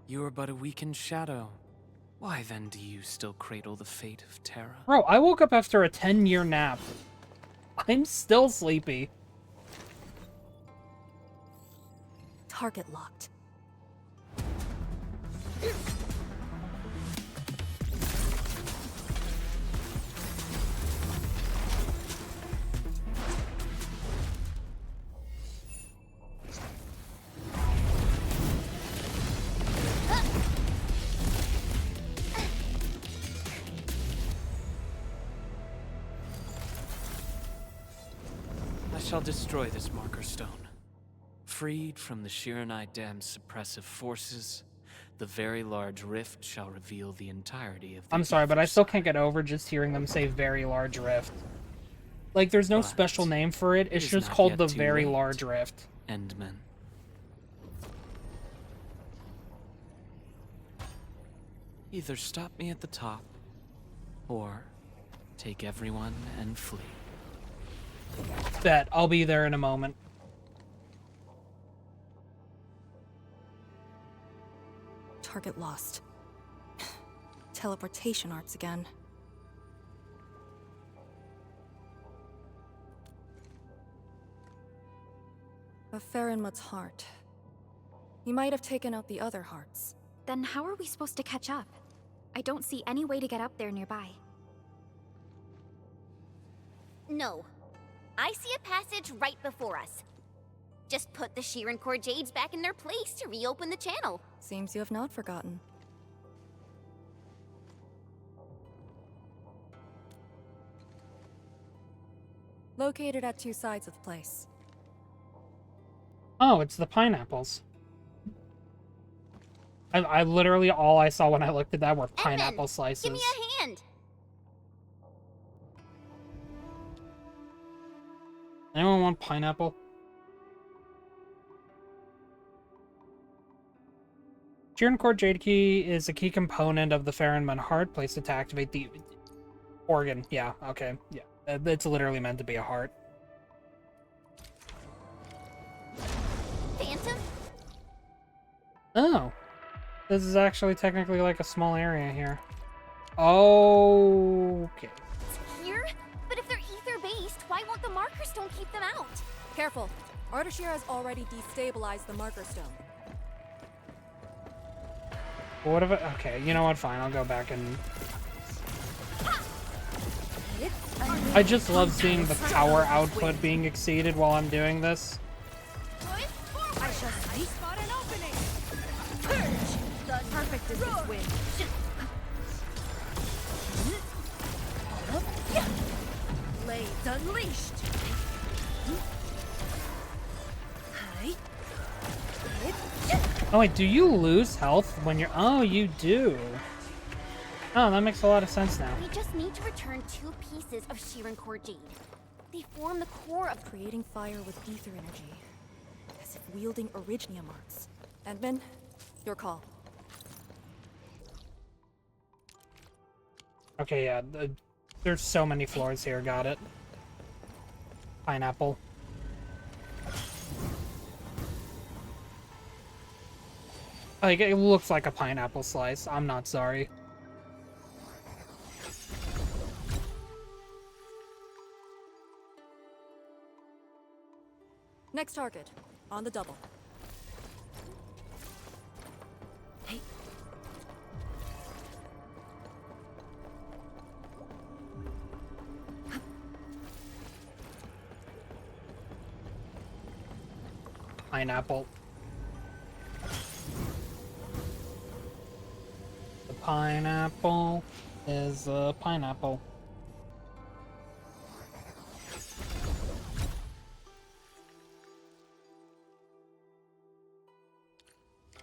[SPEAKER 17] You are but a weakened shadow. Why then do you still cradle the fate of Terra?
[SPEAKER 1] Bro, I woke up after a 10-year nap. I'm still sleepy.
[SPEAKER 12] Target locked.
[SPEAKER 17] I shall destroy this marker stone. Freed from the Shiranite Dam's suppressive forces, the very large rift shall reveal the entirety of the
[SPEAKER 1] I'm sorry, but I still can't get over just hearing them say very large rift. Like, there's no special name for it, it's just called the very large rift.
[SPEAKER 17] Endman. Either stop me at the top, or take everyone and flee.
[SPEAKER 1] Bet, I'll be there in a moment.
[SPEAKER 12] Target lost. Teleportation arts again. A Farinmut's heart. He might have taken out the other hearts.
[SPEAKER 4] Then how are we supposed to catch up? I don't see any way to get up there nearby.
[SPEAKER 2] No. I see a passage right before us. Just put the Shiran core jades back in their place to reopen the channel.
[SPEAKER 12] Seems you have not forgotten. Located at two sides of the place.
[SPEAKER 1] Oh, it's the pineapples. I literally, all I saw when I looked at that were pineapple slices.
[SPEAKER 2] Give me a hand.
[SPEAKER 1] Anyone want pineapple? Jiren Core Jade Key is a key component of the Farinman heart, placed to activate the organ. Yeah, okay. Yeah. It's literally meant to be a heart.
[SPEAKER 2] Phantom?
[SPEAKER 1] Oh. This is actually technically like a small area here. Okay.
[SPEAKER 4] Here? But if they're ether-based, why won't the Marker Stone keep them out?
[SPEAKER 12] Careful. Ardashir has already destabilized the Marker Stone.
[SPEAKER 1] What if it... Okay, you know what? Fine, I'll go back and... I just love seeing the power output being exceeded while I'm doing this.
[SPEAKER 9] I shall spot an opening. Purge. Perfect as this wind. Blades unleashed.
[SPEAKER 1] Oh wait, do you lose health when you're... Oh, you do. Oh, that makes a lot of sense now.
[SPEAKER 2] We just need to return 2 pieces of Shirin Core Jade. They form the core of
[SPEAKER 12] creating fire with ether energy, as if wielding Orignium arts. Edmund, your call.
[SPEAKER 1] Okay, yeah. There's so many floors here. Got it. Pineapple. Like, it looks like a pineapple slice. I'm not sorry.
[SPEAKER 12] Next target, on the double.
[SPEAKER 9] Hey.
[SPEAKER 1] Pineapple. The pineapple is a pineapple.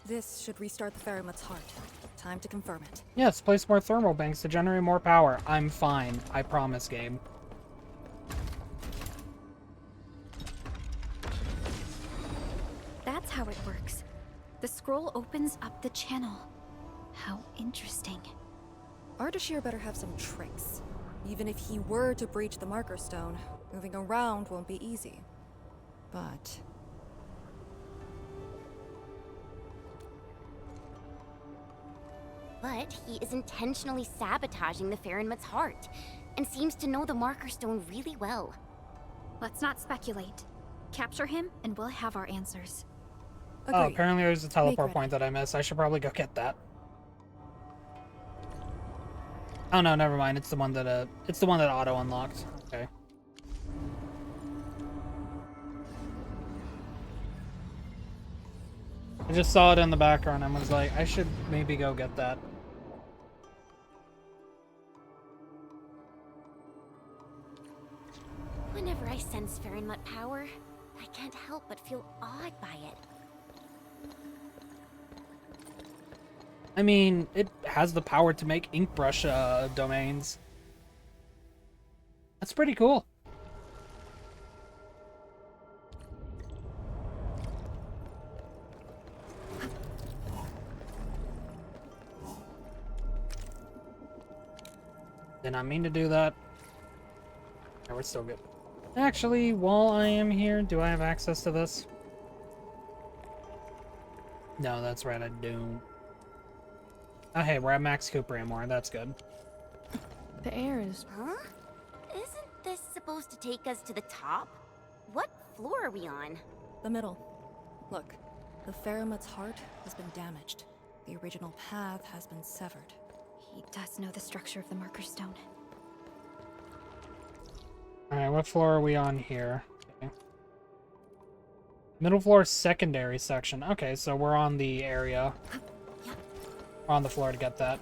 [SPEAKER 12] This should restart the Faramut's heart. Time to confirm it.
[SPEAKER 1] Yes, place more thermal banks to generate more power. I'm fine. I promise, game.
[SPEAKER 4] That's how it works. The scroll opens up the channel. How interesting.
[SPEAKER 12] Ardashir better have some tricks. Even if he were to breach the Marker Stone, moving around won't be easy. But...
[SPEAKER 2] But he is intentionally sabotaging the Farinmut's heart, and seems to know the Marker Stone really well.
[SPEAKER 4] Let's not speculate. Capture him, and we'll have our answers.
[SPEAKER 1] Oh, apparently there's a teleport point that I missed. I should probably go get that. Oh no, never mind. It's the one that auto unlocked. Okay. I just saw it in the background and was like, I should maybe go get that.
[SPEAKER 2] Whenever I sense Farinmut power, I can't help but feel awed by it.
[SPEAKER 1] I mean, it has the power to make ink brush domains. That's pretty cool. Did not mean to do that. No, we're still good. Actually, while I am here, do I have access to this? No, that's right, I don't. Oh, hey, we're at Max Cooper anymore. That's good.
[SPEAKER 3] The air is...
[SPEAKER 2] Huh? Isn't this supposed to take us to the top? What floor are we on?
[SPEAKER 12] The middle. Look, the Faramut's heart has been damaged. The original path has been severed.
[SPEAKER 4] He does know the structure of the Marker Stone.
[SPEAKER 1] Alright, what floor are we on here? Okay. Middle floor secondary section. Okay, so we're on the area. We're on the floor to get that.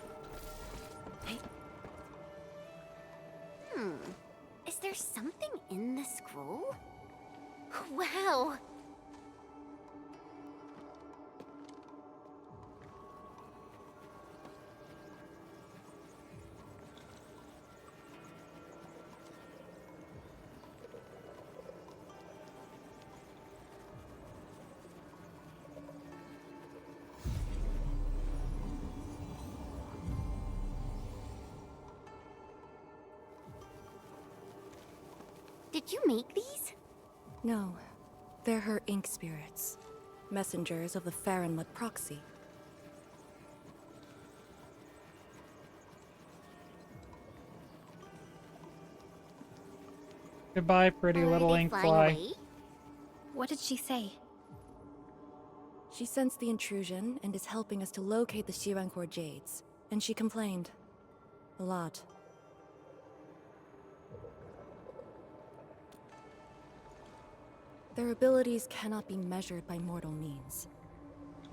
[SPEAKER 2] Is there something in the scroll? Wow! Did you make these?
[SPEAKER 12] No, they're her ink spirits, messengers of the Farinmud proxy.
[SPEAKER 1] Goodbye, pretty little ink fly.
[SPEAKER 4] What did she say?
[SPEAKER 12] She sensed the intrusion and is helping us to locate the Shirankor Jades. And she complained. A lot. Their abilities cannot be measured by mortal means.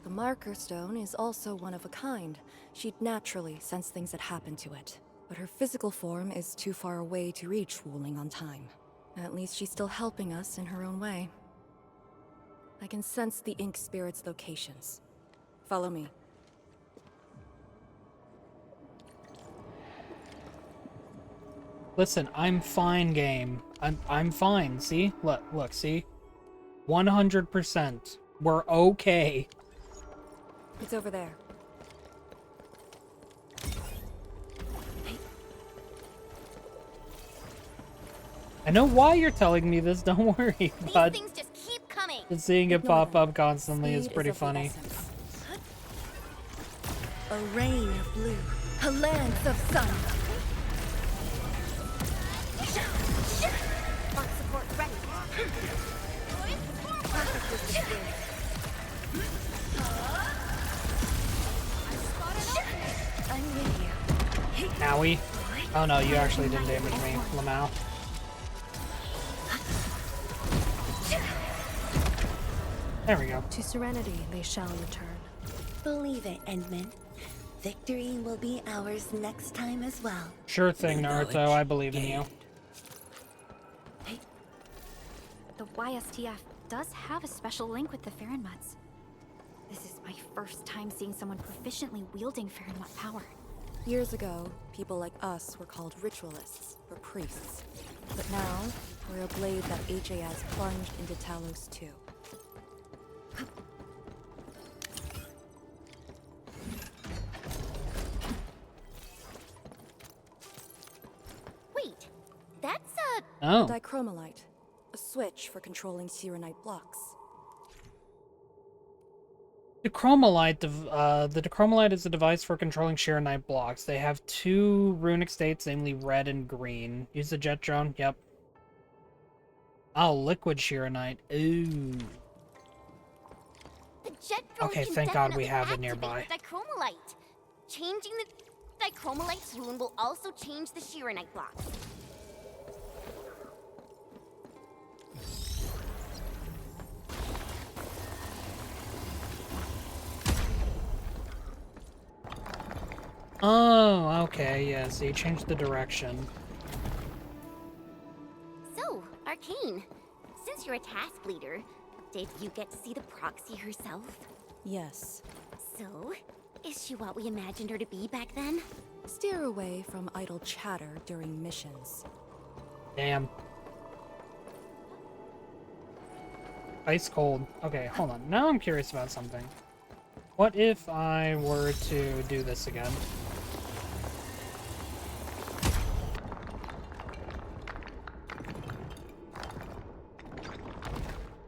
[SPEAKER 12] The Marker Stone is also one of a kind. She'd naturally sense things that happen to it. But her physical form is too far away to reach Wuling on time. At least she's still helping us in her own way. I can sense the ink spirit's locations. Follow me.
[SPEAKER 1] Listen, I'm fine, game. I'm fine. See? Look, see? 100%. We're okay.
[SPEAKER 12] It's over there.
[SPEAKER 1] I know why you're telling me this, don't worry, but
[SPEAKER 2] These things just keep coming.
[SPEAKER 1] just seeing it pop up constantly is
[SPEAKER 12] Speed
[SPEAKER 1] pretty
[SPEAKER 12] of the
[SPEAKER 1] funny.
[SPEAKER 12] essence.
[SPEAKER 9] A rain of blue, a lance of sun.
[SPEAKER 2] Spark support ready.
[SPEAKER 9] Perfect with this wind. I'm with you.
[SPEAKER 1] Owie. Oh no, you actually didn't damage me, Lamau. There we go.
[SPEAKER 18] To serenity they shall return.
[SPEAKER 9] Believe it, Endman. Victory will be ours next time as well.
[SPEAKER 1] Sure thing, Naruto. I believe in you.
[SPEAKER 4] The YSTF does have a special link with the Farinmuds. This is my first time seeing someone proficiently wielding Farinmud power.
[SPEAKER 12] Years ago, people like us were called ritualists, or priests. But now, we're a blade that HAS plunged into Talos too.
[SPEAKER 2] Wait, that's a...
[SPEAKER 1] Oh.
[SPEAKER 12] Dichromalite, a switch for controlling Sirenite blocks.
[SPEAKER 1] The Dichromalite is a device for controlling Shirenite blocks. They have two runic states, namely red and green. Use the jet drone. Yep. Oh, liquid Shirenite. Ooh.
[SPEAKER 2] The jet drone
[SPEAKER 1] Okay,
[SPEAKER 2] can
[SPEAKER 1] thank God we
[SPEAKER 2] definitely
[SPEAKER 1] have it
[SPEAKER 2] activate
[SPEAKER 1] nearby.
[SPEAKER 2] the Dichromalite. Changing the Dichromalite's rune will also change the Shirenite blocks.
[SPEAKER 1] Oh, okay, yeah, so you changed the direction.
[SPEAKER 2] So, Arcane, since you're a task leader, did you get to see the proxy herself?
[SPEAKER 12] Yes.
[SPEAKER 2] So, is she what we imagined her to be back then?
[SPEAKER 12] Steer away from idle chatter during missions.
[SPEAKER 1] Damn. Ice cold. Okay, hold on. Now I'm curious about something. What if I were to do this again?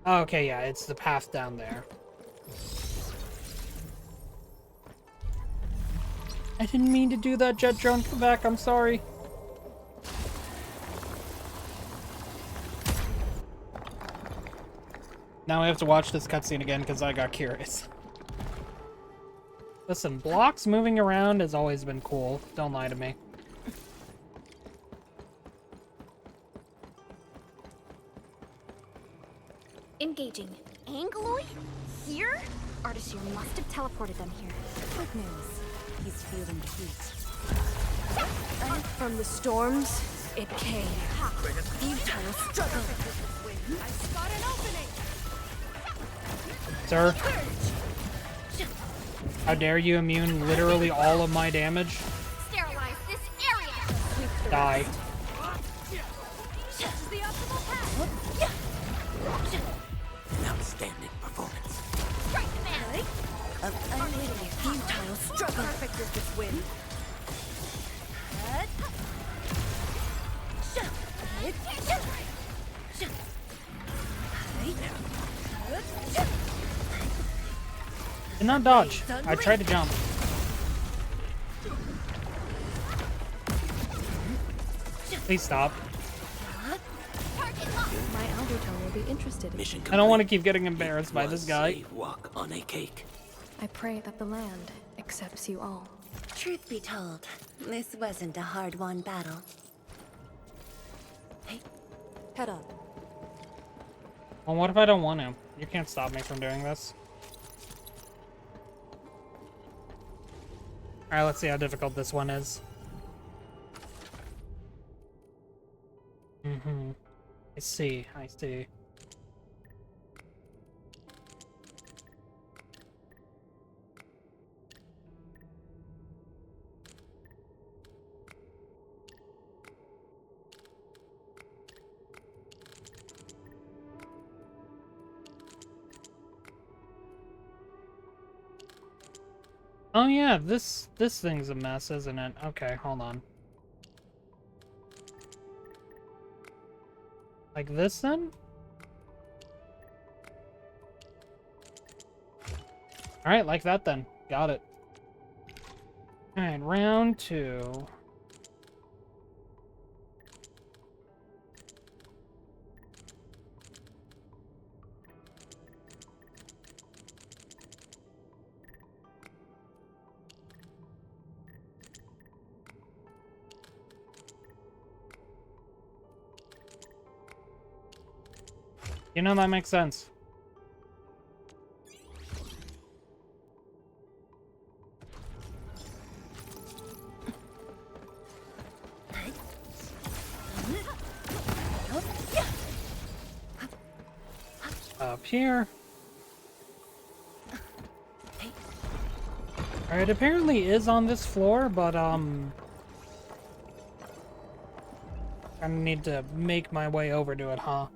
[SPEAKER 1] Okay, yeah, it's the path down there. I didn't mean to do that, jet drone. Come back, I'm sorry. Now I have to watch this cutscene again because I got curious. Listen, blocks moving around has always been cool. Don't lie to me.
[SPEAKER 4] Engaging.
[SPEAKER 2] Angloid? Here?
[SPEAKER 4] Artisan must have teleported them here.
[SPEAKER 12] Good news. He's feeling the heat.
[SPEAKER 18] From the storms, it came. Futile struggle.
[SPEAKER 9] I spot an opening.
[SPEAKER 1] Sir? How dare you immune literally all of my damage?
[SPEAKER 2] Sterilize this area!
[SPEAKER 1] Die.
[SPEAKER 9] This is the optimal path.
[SPEAKER 8] An outstanding performance.
[SPEAKER 2] Strike the man!
[SPEAKER 9] I'm with you. Futile struggle. Perfect is this wind.
[SPEAKER 1] Did not dodge. I tried to jump. Please stop.
[SPEAKER 18] My Aldertone will be interested in
[SPEAKER 1] I don't want to keep getting embarrassed by this guy.
[SPEAKER 8] Walk on a cake.
[SPEAKER 18] I pray that the land accepts you all.
[SPEAKER 5] Truth be told, this wasn't a hard-won battle.
[SPEAKER 12] Head on.
[SPEAKER 1] Well, what if I don't want to? You can't stop me from doing this. Alright, let's see how difficult this one is. I see, I see. Oh yeah, this thing's a mess, isn't it? Okay, hold on. Like this then? Alright, like that then. Got it. Alright, round 2. You know, that makes sense. Up here. Alright, apparently is on this floor, but I need to make my way over to it, huh?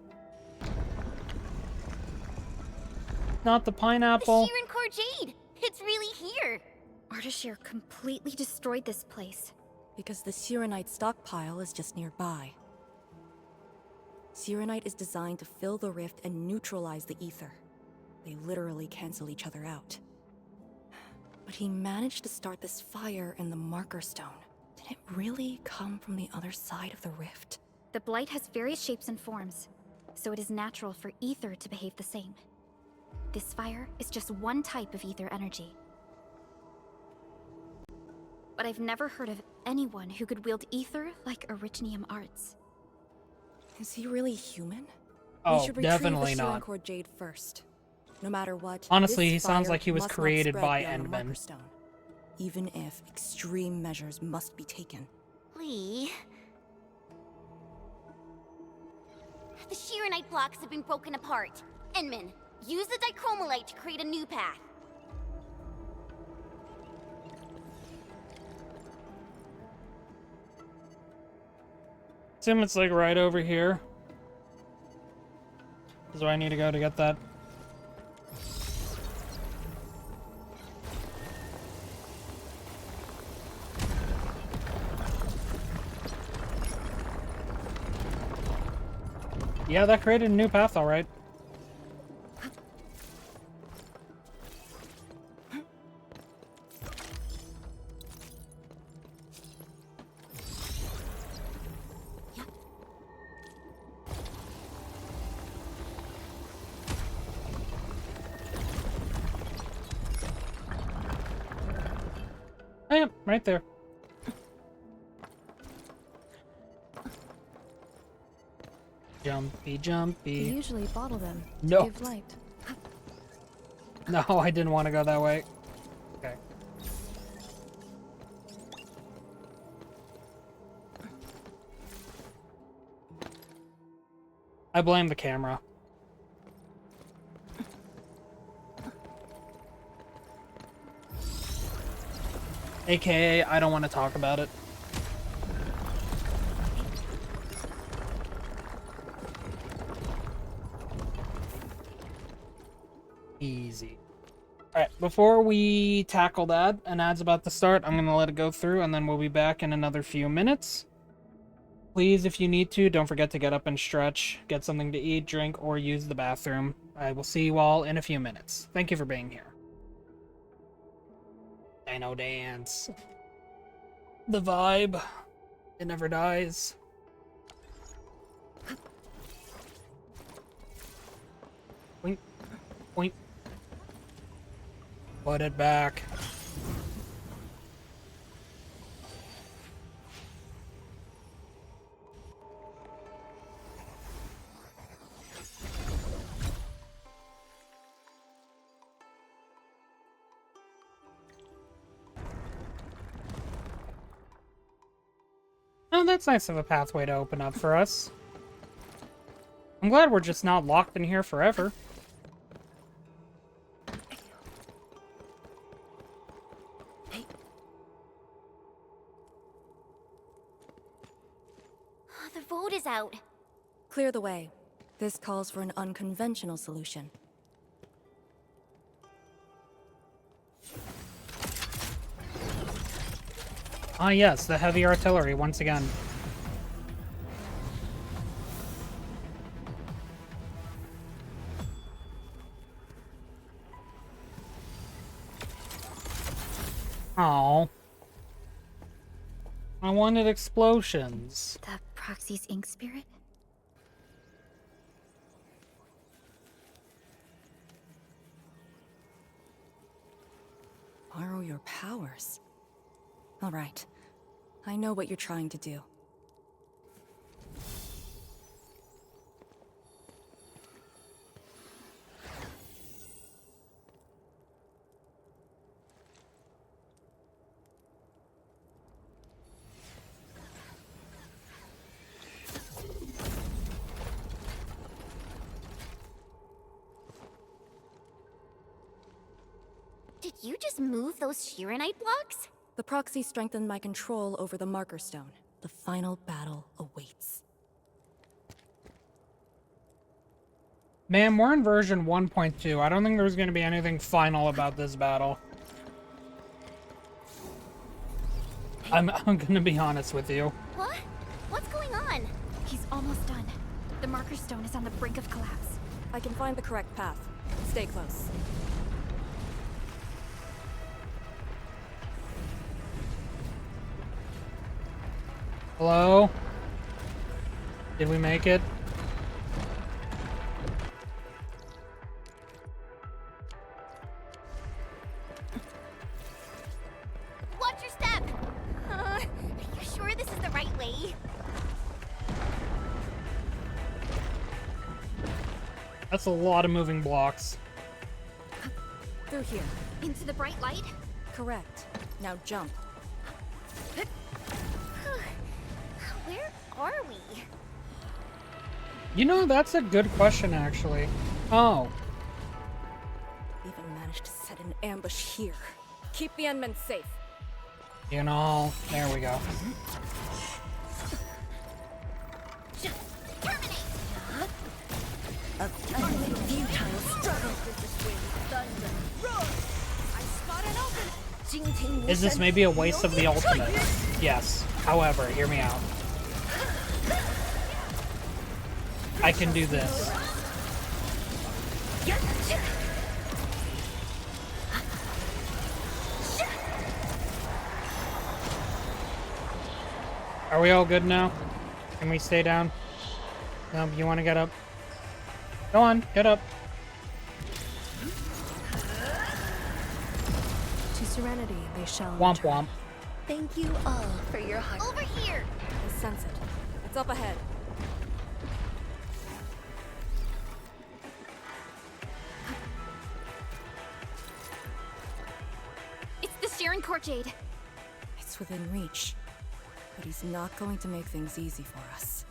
[SPEAKER 1] Not the pineapple.
[SPEAKER 2] The Sheeran Core Jade! It's really here!
[SPEAKER 4] Ardashir completely destroyed this place.
[SPEAKER 12] Because the Sirenite stockpile is just nearby. Sirenite is designed to fill the rift and neutralize the ether. They literally cancel each other out. But he managed to start this fire in the Marker Stone. Did it really come from the other side of the rift?
[SPEAKER 4] The Blight has various shapes and forms, so it is natural for ether to behave the same. This fire is just one type of ether energy. But I've never heard of anyone who could wield ether like Originium Arts.
[SPEAKER 12] Is he really human?
[SPEAKER 1] Oh,
[SPEAKER 12] we should
[SPEAKER 1] definitely
[SPEAKER 12] retrieve the
[SPEAKER 1] not.
[SPEAKER 12] Core Jade first. No matter what,
[SPEAKER 1] Honestly,
[SPEAKER 12] this
[SPEAKER 1] he sounds
[SPEAKER 12] fire
[SPEAKER 1] like he was
[SPEAKER 12] must not
[SPEAKER 1] created
[SPEAKER 12] spread
[SPEAKER 1] by
[SPEAKER 12] beyond the Marker
[SPEAKER 1] Endman.
[SPEAKER 12] Stone, even if extreme measures must be taken.
[SPEAKER 2] Lee... The Sheeranite blocks have been broken apart. Enman, use the dichromolite to create a new path.
[SPEAKER 1] Assume it's like right over here. Is where I need to go to get that. Yeah, that created a new path, all right. I am right there. Jumpy, jumpy.
[SPEAKER 18] You usually bottle them to
[SPEAKER 1] No.
[SPEAKER 18] give light.
[SPEAKER 1] No, I didn't want to go that way. Okay. I blame the camera. AKA, I don't want to talk about it. Easy. Alright, before we tackle that, an ad's about to start, I'm going to let it go through, and then we'll be back in another few minutes. Please, if you need to, don't forget to get up and stretch, get something to eat, drink, or use the bathroom. I will see you all in a few minutes. Thank you for being here. Dino dance. The vibe. It never dies. Boink. Boink. Put it back. Oh, that's nice of a pathway to open up for us. I'm glad we're just not locked in here forever.
[SPEAKER 2] The vote is out.
[SPEAKER 12] Clear the way. This calls for an unconventional solution.
[SPEAKER 1] Ah yes, the heavy artillery once again. Oh, I wanted explosions.
[SPEAKER 4] The Proxy's ink spirit?
[SPEAKER 12] Borrow your powers. All right. I know what you're trying to do.
[SPEAKER 2] Did you just move those Shiranite blocks?
[SPEAKER 12] The proxy strengthened my control over the marker stone. The final battle awaits.
[SPEAKER 1] Man, we're in version 1.2. I don't think there's going to be anything final about this battle. I'm going to be honest with you.
[SPEAKER 2] What? What's going on?
[SPEAKER 4] He's almost done. The marker stone is on the brink of collapse.
[SPEAKER 12] I can find the correct path. Stay close.
[SPEAKER 1] Hello? Did we make it?
[SPEAKER 2] Watch your step! Are you sure this is the right way?
[SPEAKER 1] That's a lot of moving blocks.
[SPEAKER 12] Through here.
[SPEAKER 4] Into the bright light?
[SPEAKER 12] Correct. Now jump.
[SPEAKER 2] Where are we?
[SPEAKER 1] You know, that's a good question, actually. Oh.
[SPEAKER 12] Even managed to set an ambush here. Keep the Endmen safe.
[SPEAKER 1] You know, there we go.
[SPEAKER 9] A futile struggle. Thunder. Roar. I spot an opening.
[SPEAKER 1] Is this maybe a waste of the ultimate? Yes. However, hear me out. I can do this. Are we all good now? Can we stay down? No, you want to get up? Go on, get up.
[SPEAKER 18] To serenity they shall
[SPEAKER 1] Womp
[SPEAKER 18] return.
[SPEAKER 1] womp.
[SPEAKER 9] Thank you all for your hard
[SPEAKER 2] Over here!
[SPEAKER 12] I sense it. It's up ahead.
[SPEAKER 4] It's the Sharon Court Jade.
[SPEAKER 12] It's within reach. But he's not going to make things easy for us.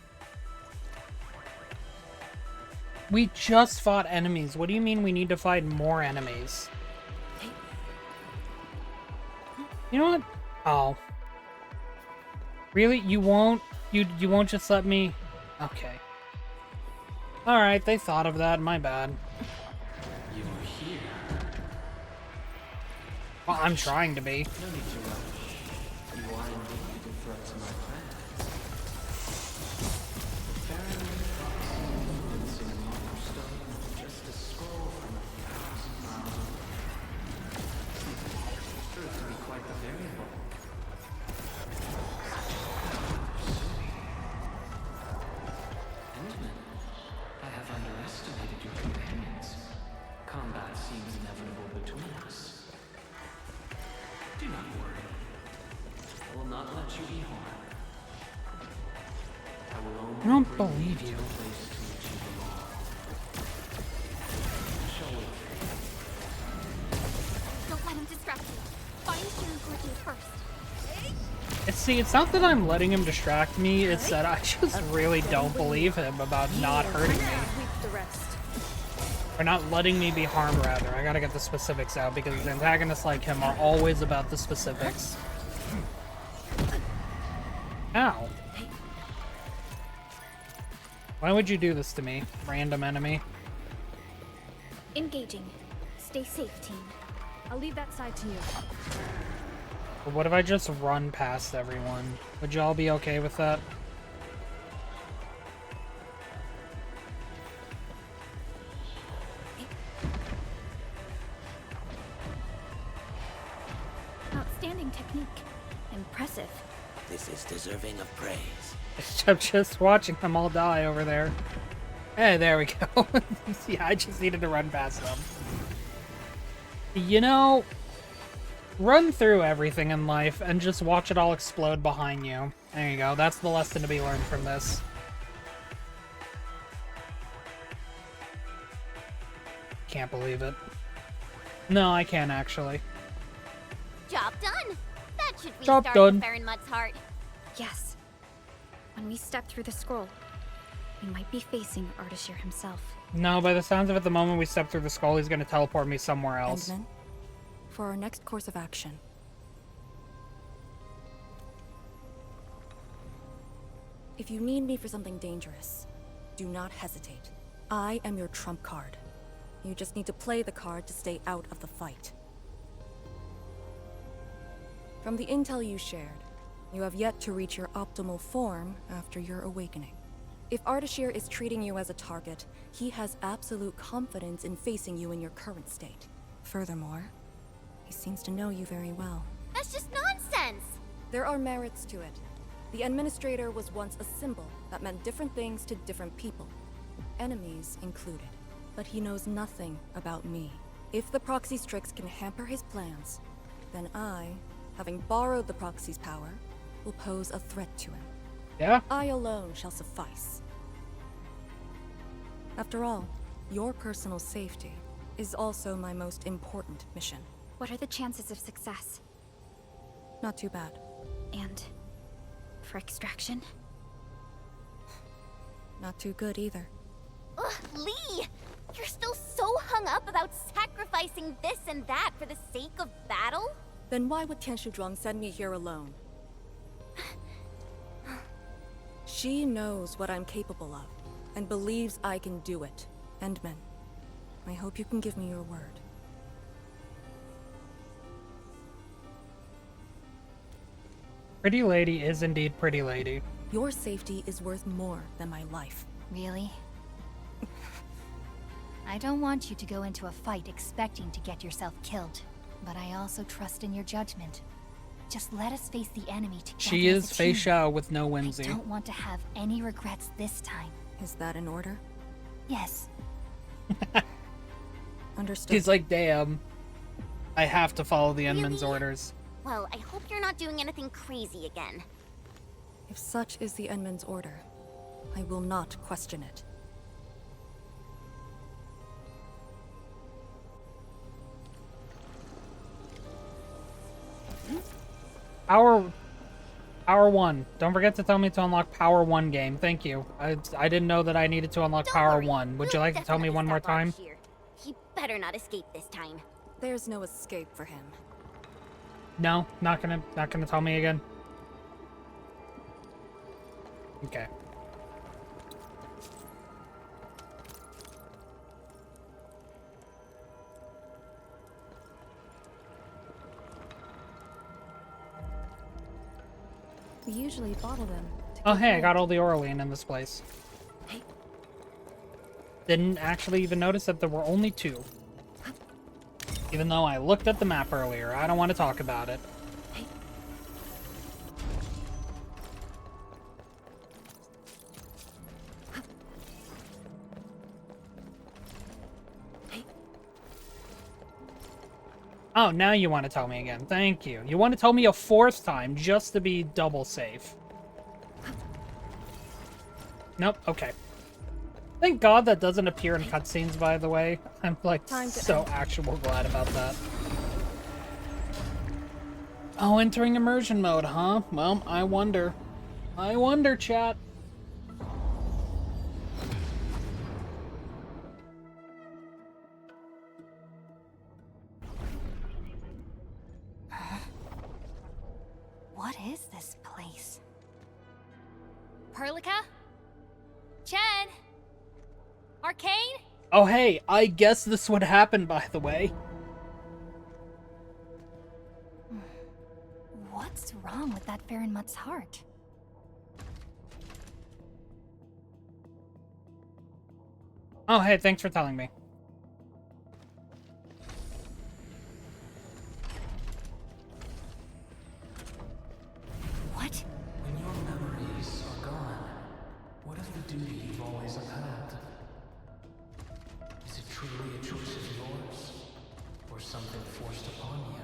[SPEAKER 1] We just fought enemies. What do you mean we need to fight more enemies? You know what? Oh. Really? You won't just let me? Okay. Alright, they thought of that. My bad.
[SPEAKER 17] You're here.
[SPEAKER 1] Well, I'm trying to be.
[SPEAKER 17] No need to rush. You are indeed a threat to my plans. Baron Fox in a marker stone, just a scroll from 1,000 miles away. Proved to be quite not let you be harmed. I will only
[SPEAKER 1] I don't
[SPEAKER 17] bring
[SPEAKER 1] believe
[SPEAKER 17] to
[SPEAKER 1] you.
[SPEAKER 17] the place to which you belong. I shall wait for you.
[SPEAKER 4] Don't let him distract you. Find Sharon Cortez first.
[SPEAKER 1] See, it's not that I'm letting him distract me, it's that I just really don't believe him about not hurting me.
[SPEAKER 9] The rest.
[SPEAKER 1] Or not letting me be harmed, rather. I gotta get the specifics out, because antagonists like him are always about the specifics. Ow. Why would you do this to me, random enemy?
[SPEAKER 4] Engaging. Stay safe, team.
[SPEAKER 6] I'll leave that side to you.
[SPEAKER 1] But what if I just run past everyone? Would y'all be okay with that?
[SPEAKER 4] Outstanding technique. Impressive.
[SPEAKER 8] This is deserving of praise.
[SPEAKER 1] I'm just watching them all die over there. Hey, there we go. Yeah, I just needed to run past them. You know, run through everything in life and just watch it all explode behind you. There you go. That's the lesson to be learned from this. Can't believe it. No, I can't actually.
[SPEAKER 2] Job done. That should
[SPEAKER 1] Job
[SPEAKER 2] restart
[SPEAKER 1] done.
[SPEAKER 2] the Farenmut's heart.
[SPEAKER 4] Yes. When we step through the scroll, we might be facing Ardashir himself.
[SPEAKER 1] No, by the sounds of it, the moment we step through the skull, he's gonna teleport me somewhere else.
[SPEAKER 12] Endman, for our next course of action, if you need me for something dangerous, do not hesitate. I am your trump card. You just need to play the card to stay out of the fight. From the intel you shared, you have yet to reach your optimal form after your awakening. If Ardashir is treating you as a target, he has absolute confidence in facing you in your current state. Furthermore, he seems to know you very well.
[SPEAKER 2] That's just nonsense.
[SPEAKER 12] There are merits to it. The Administrator was once a symbol that meant different things to different people, enemies included. But he knows nothing about me. If the Proxy's tricks can hamper his plans, then I, having borrowed the Proxy's power, will pose a threat to him.
[SPEAKER 1] Yeah?
[SPEAKER 12] I alone shall suffice. After all, your personal safety is also my most important mission.
[SPEAKER 4] What are the chances of success?
[SPEAKER 12] Not too bad.
[SPEAKER 4] And for extraction?
[SPEAKER 12] Not too good either.
[SPEAKER 2] Ugh, Lee! You're still so hung up about sacrificing this and that for the sake of battle?
[SPEAKER 12] Then why would Tianshu Zhuang send me here alone? She knows what I'm capable of, and believes I can do it. Endman, I hope you can give me your word.
[SPEAKER 1] Pretty lady is indeed pretty lady.
[SPEAKER 12] Your safety is worth more than my life.
[SPEAKER 6] Really? I don't want you to go into a fight expecting to get yourself killed, but I also trust in your judgment. Just let us face the enemy together.
[SPEAKER 1] She is
[SPEAKER 6] as a
[SPEAKER 1] Fei
[SPEAKER 6] team.
[SPEAKER 1] Xiao with no whimsy.
[SPEAKER 6] I don't want to have any regrets this time.
[SPEAKER 12] Is that in order?
[SPEAKER 6] Yes.
[SPEAKER 12] Understood.
[SPEAKER 1] He's like, damn. I have to follow the Endman's
[SPEAKER 2] Really?
[SPEAKER 1] orders.
[SPEAKER 2] Well, I hope you're not doing anything crazy again.
[SPEAKER 12] If such is the Endman's order, I will not question it.
[SPEAKER 1] Power 1. Don't forget to tell me to unlock Power 1 game. Thank you. I didn't know that I needed to unlock Power 1. Would you like to tell me one more time?
[SPEAKER 2] He better not escape this time.
[SPEAKER 12] There's no escape for him.
[SPEAKER 1] No, not gonna tell me again. Okay.
[SPEAKER 12] We usually bottle them.
[SPEAKER 1] Oh hey, I got all the Orlean in this place. Didn't actually even notice that there were only 2. Even though I looked at the map earlier, I don't want to talk about it. Oh, now you want to tell me again. Thank you. You want to tell me a fourth time just to be double safe. Nope, okay. Thank God that doesn't appear in cutscenes, by the way. I'm, like, so actual glad about that. Oh, entering immersion mode, huh? Well, I wonder. I wonder, chat.
[SPEAKER 6] What is this place?
[SPEAKER 4] Perlica? Chen? Arcane?
[SPEAKER 1] Oh, hey, I guess this would happen, by the way.
[SPEAKER 6] What's wrong with that Farinmut's heart?
[SPEAKER 1] Oh, hey, thanks for telling me.
[SPEAKER 6] What?
[SPEAKER 17] When your memories are gone, what is the duty you've always upheld? Is it truly a choice of yours? Or something forced upon you?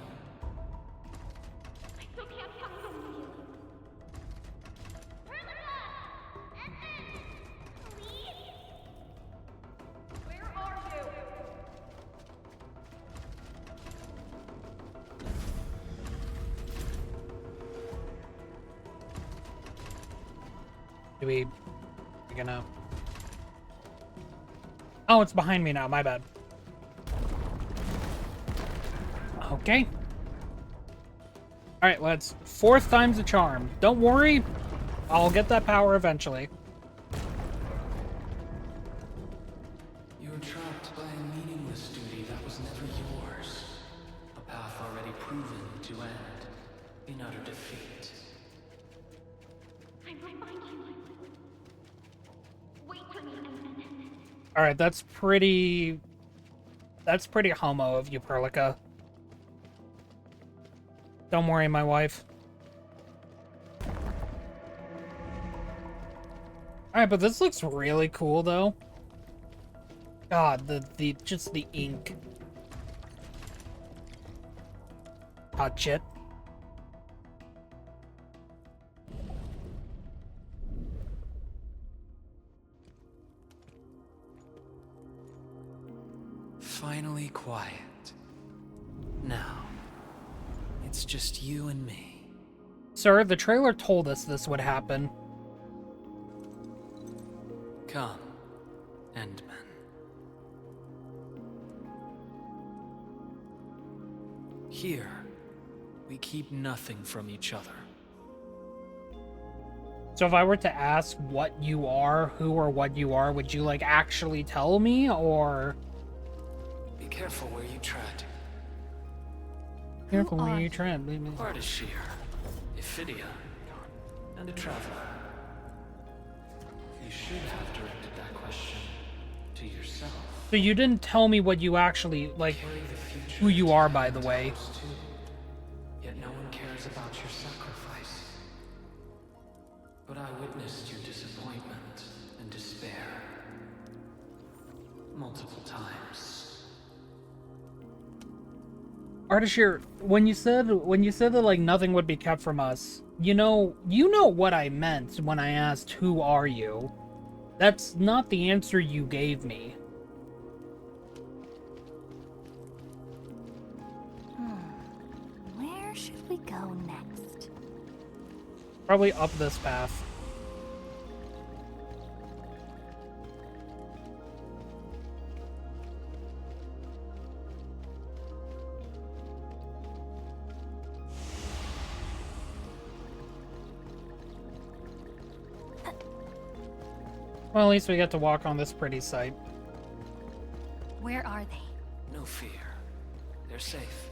[SPEAKER 1] Do we... We're gonna... Oh, it's behind me now. My bad. Okay. Alright, let's... Fourth time's the charm. Don't worry. I'll get that power eventually.
[SPEAKER 17] You were trapped by a meaningless duty that was never yours. A path already proven to end in utter defeat.
[SPEAKER 1] Alright, that's pretty homo of you, Perlica. Don't worry, my wife. Alright, but this looks really cool, though. God, just the ink. Touch it.
[SPEAKER 17] Finally quiet. Now, it's just you and me.
[SPEAKER 1] Sir, the trailer told us this would happen.
[SPEAKER 17] Come, Endman. Here, we keep nothing from each other.
[SPEAKER 1] So if I were to ask what you are, who or what you are, would you, like, actually tell me, or...
[SPEAKER 17] Be careful where you tread.
[SPEAKER 1] Careful where you tread.
[SPEAKER 17] Ardashir, Iphidia, and a traveler. You should have directed that question to yourself.
[SPEAKER 1] So you didn't tell me what you actually, like, who you are, by the way.
[SPEAKER 17] Yet no one cares about your sacrifice. But I witnessed your disappointment and despair. Multiple times.
[SPEAKER 1] Ardashir, when you said that, like, nothing would be kept from us, you know what I meant when I asked, who are you? That's not the answer you gave me.
[SPEAKER 6] Where should we go next?
[SPEAKER 1] Probably up this path. Well, at least we get to walk on this pretty site.
[SPEAKER 6] Where are they?
[SPEAKER 17] No fear. They're safe.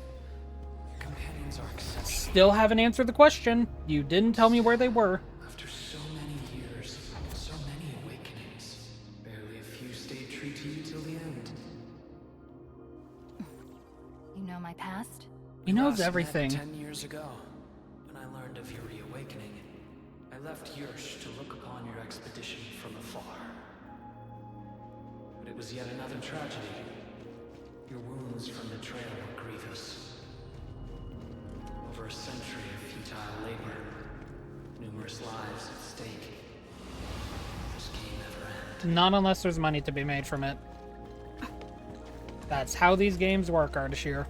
[SPEAKER 17] Companions are accessible.
[SPEAKER 1] Still haven't answered the question. You didn't tell me where they were.
[SPEAKER 17] After so many years, so many awakenings, barely a few stayed true to you till the end.
[SPEAKER 6] You know my past?
[SPEAKER 1] He knows
[SPEAKER 17] Last met
[SPEAKER 1] everything.
[SPEAKER 17] 10 years ago, when I learned of your reawakening, I left Yursh to look upon your expedition from afar. But it was yet another tragedy. Your wounds from the trail were grievous. a century of futile labor, numerous lives at stake. This game never ends.
[SPEAKER 1] Not unless there's money to be made from it. That's how these games work, Ardashir.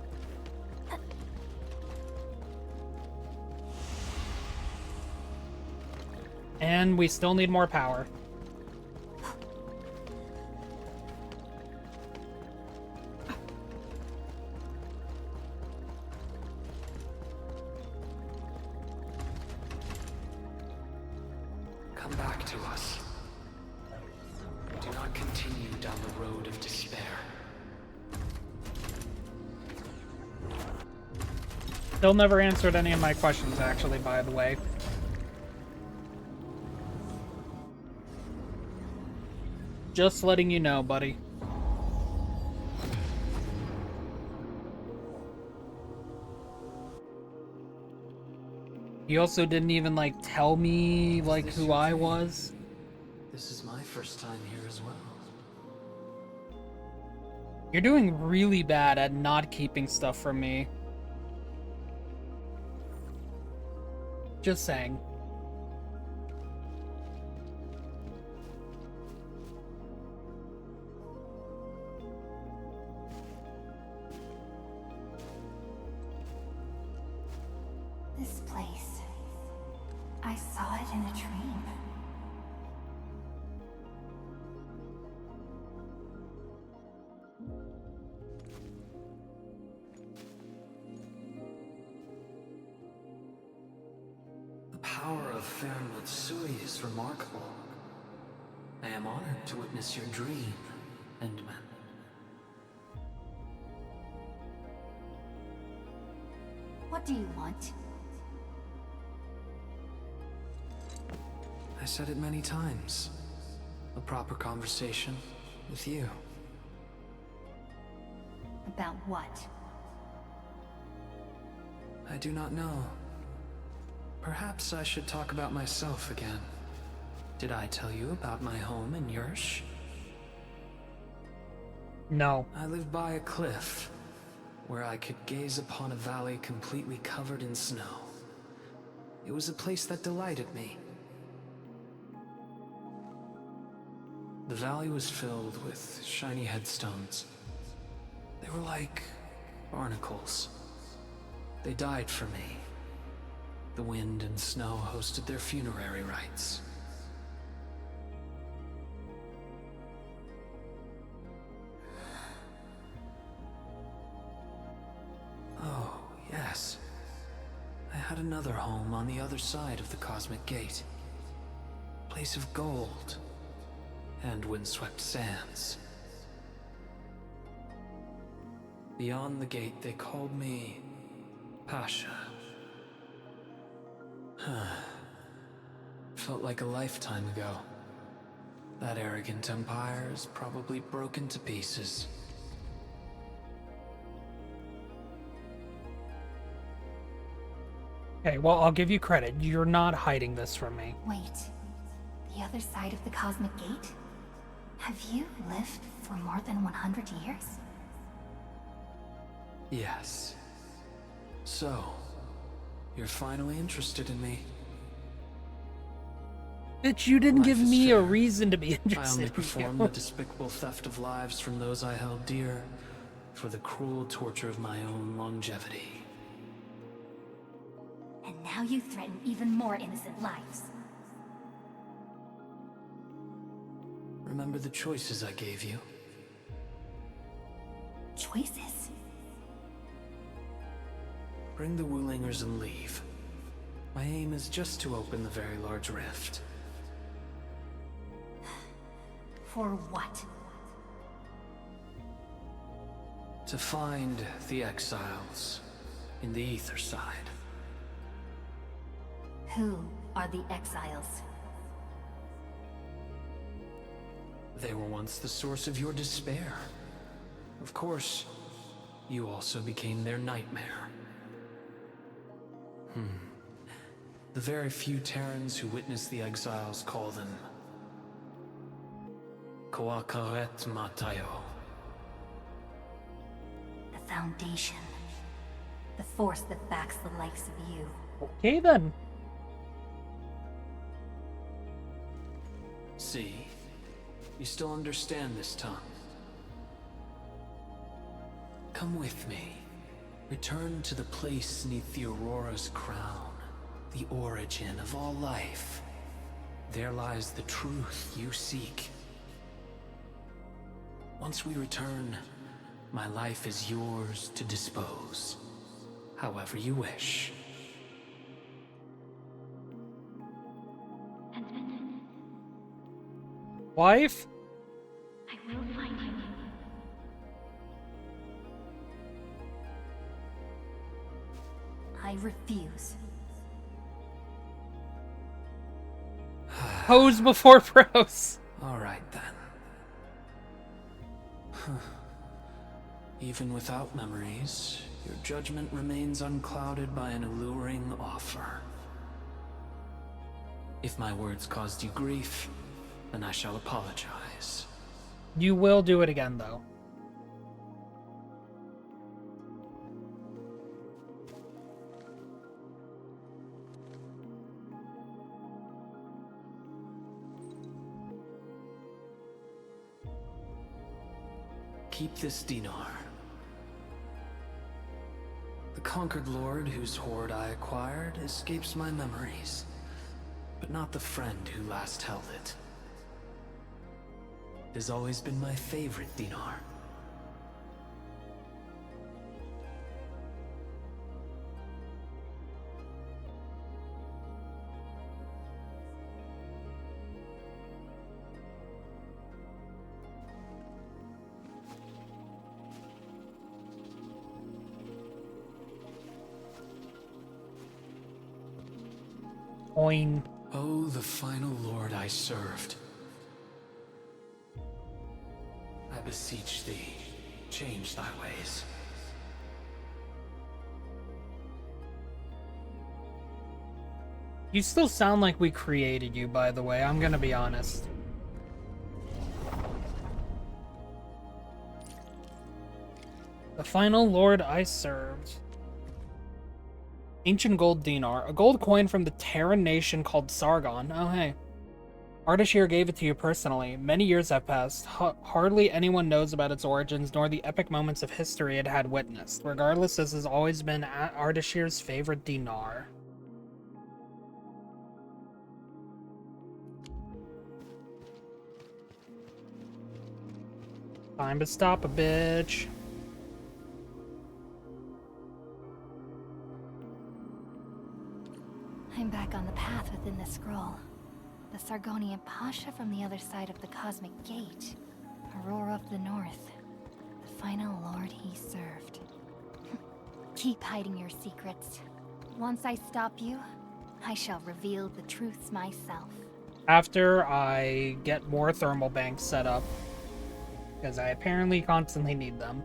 [SPEAKER 1] And we still need more power.
[SPEAKER 17] Come back to us. Do not continue down the road of despair.
[SPEAKER 1] Still never answered any of my questions, actually, by the way. Just letting you know, buddy. You also didn't even, like, tell me, like, who I was.
[SPEAKER 17] This is my first time here as well.
[SPEAKER 1] You're doing really bad at not keeping stuff from me. Just saying.
[SPEAKER 6] This place. I saw it in a dream.
[SPEAKER 17] The power of Faron Matsui is remarkable. I am honored to witness your dream, Endman.
[SPEAKER 6] What do you want?
[SPEAKER 17] I said it many times. A proper conversation with you.
[SPEAKER 6] About what?
[SPEAKER 17] I do not know. Perhaps I should talk about myself again. Did I tell you about my home in Yersh?
[SPEAKER 1] No.
[SPEAKER 17] I lived by a cliff, where I could gaze upon a valley completely covered in snow. It was a place that delighted me. The valley was filled with shiny headstones. They were like barnacles. They died for me. The wind and snow hosted their funerary rites. Oh, yes. I had another home on the other side of the Cosmic Gate. A place of gold and windswept sands. Beyond the gate, they called me Pasha. Felt like a lifetime ago. That arrogant empire is probably broken to pieces.
[SPEAKER 1] Okay, well, I'll give you credit. You're not hiding this from me.
[SPEAKER 6] Wait. The other side of the Cosmic Gate? Have you lived for more than 100 years?
[SPEAKER 17] Yes. So, you're finally interested in me.
[SPEAKER 1] Bitch, you didn't give
[SPEAKER 17] Life is
[SPEAKER 1] me a
[SPEAKER 17] fair.
[SPEAKER 1] reason to be
[SPEAKER 17] I
[SPEAKER 1] interested
[SPEAKER 17] only
[SPEAKER 1] in
[SPEAKER 17] performed
[SPEAKER 1] you.
[SPEAKER 17] the despicable theft of lives from those I held dear for the cruel torture of my own longevity.
[SPEAKER 6] And now you threaten even more innocent lives.
[SPEAKER 17] Remember the choices I gave you?
[SPEAKER 6] Choices?
[SPEAKER 17] Bring the Wulingers and leave. My aim is just to open the very large rift.
[SPEAKER 6] For what?
[SPEAKER 17] To find the exiles in the Ether side.
[SPEAKER 6] Who are the exiles?
[SPEAKER 17] They were once the source of your despair. Of course, you also became their nightmare. The very few Terrans who witnessed the exiles call them Koakaret Matayo.
[SPEAKER 6] The Foundation. The force that backs the likes of you.
[SPEAKER 1] Okay then.
[SPEAKER 17] See? You still understand this tongue. Come with me. Return to the place neath the Aurora's crown, the origin of all life. There lies the truth you seek. Once we return, my life is yours to dispose, however you wish.
[SPEAKER 1] Wife?
[SPEAKER 6] I will find you. I refuse.
[SPEAKER 1] Pose before pros.
[SPEAKER 17] Alright then. Even without memories, your judgment remains unclouded by an alluring offer. If my words caused you grief, then I shall apologize.
[SPEAKER 1] You will do it again, though.
[SPEAKER 17] Keep this dinar. The conquered lord whose hoard I acquired escapes my memories, but not the friend who last held it. It has always been my favorite dinar.
[SPEAKER 1] Coin.
[SPEAKER 17] Oh, the final lord I served. I beseech thee, change thy ways.
[SPEAKER 1] You still sound like we created you, by the way. I'm gonna be honest. The final lord I served. Ancient gold dinar. A gold coin from the Terran nation called Sargon. Oh, hey. Ardashir gave it to you personally. Many years have passed. Hardly anyone knows about its origins, nor the epic moments of history it had witnessed. Regardless, this has always been Ardashir's favorite dinar. Time to stop a bitch.
[SPEAKER 6] I'm back on the path within the scroll. The Sargonian Pasha from the other side of the Cosmic Gate. Aurora of the North. The final lord he served. Keep hiding your secrets. Once I stop you, I shall reveal the truths myself.
[SPEAKER 1] After I get more thermal banks set up, because I apparently constantly need them.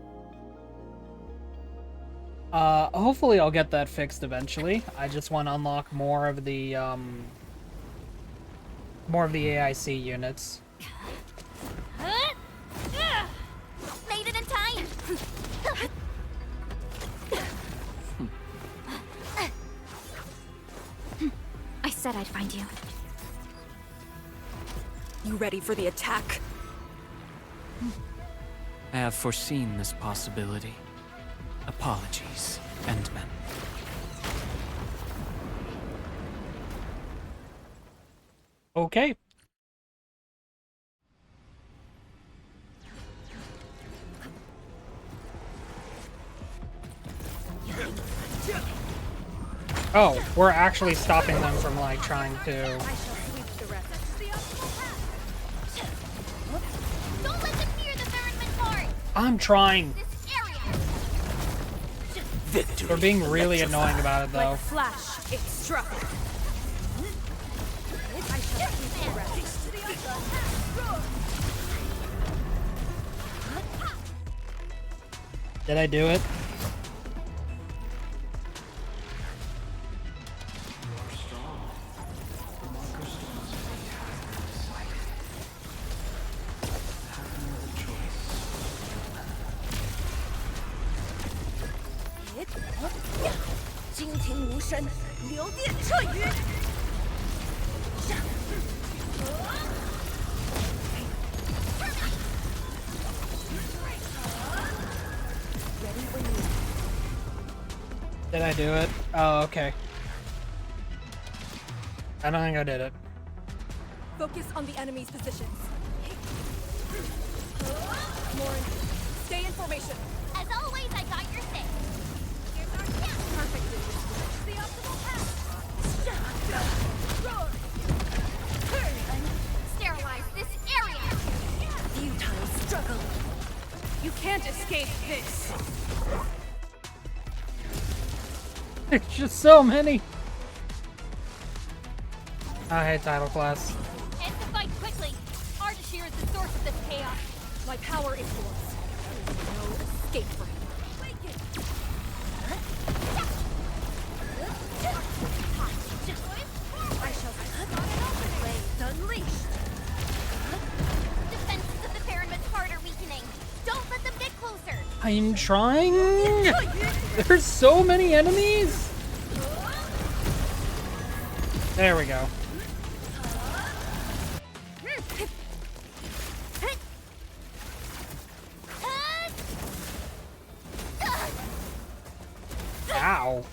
[SPEAKER 1] Hopefully I'll get that fixed eventually. I just want to unlock more of the AIC units.
[SPEAKER 2] Made it in time!
[SPEAKER 4] I said I'd find you.
[SPEAKER 12] You ready for the attack?
[SPEAKER 17] I have foreseen this possibility. Apologies, Endmen.
[SPEAKER 1] Okay. Oh, we're actually stopping them from, like, trying to...
[SPEAKER 2] Don't let them near the Thurman part!
[SPEAKER 1] I'm trying!
[SPEAKER 8] Victory.
[SPEAKER 1] They're being really annoying about it, though.
[SPEAKER 9] Like flash, it struck. I shall sweep the rest.
[SPEAKER 1] Did I do it?
[SPEAKER 9] 身，流电彻羽。
[SPEAKER 1] Did I do it? Oh, okay. I don't think I did it.
[SPEAKER 12] Focus on the enemy's positions. Lauren, stay in formation.
[SPEAKER 2] As always, I got your six. Here's our chance.
[SPEAKER 9] Perfectly. The optimal path. Roar.
[SPEAKER 2] Sterilize this area.
[SPEAKER 9] Futile struggle. You can't escape this.
[SPEAKER 1] There's just so many. I hate title class.
[SPEAKER 2] End the fight quickly. Ardashir is the source of this chaos.
[SPEAKER 12] My power is yours. There is no escape for him.
[SPEAKER 9] Awaken. I shall blades unleashed.
[SPEAKER 2] Defenses of the Farinman's heart are weakening. Don't let them get closer.
[SPEAKER 1] I'm trying. There's so many enemies. There we go. Ow.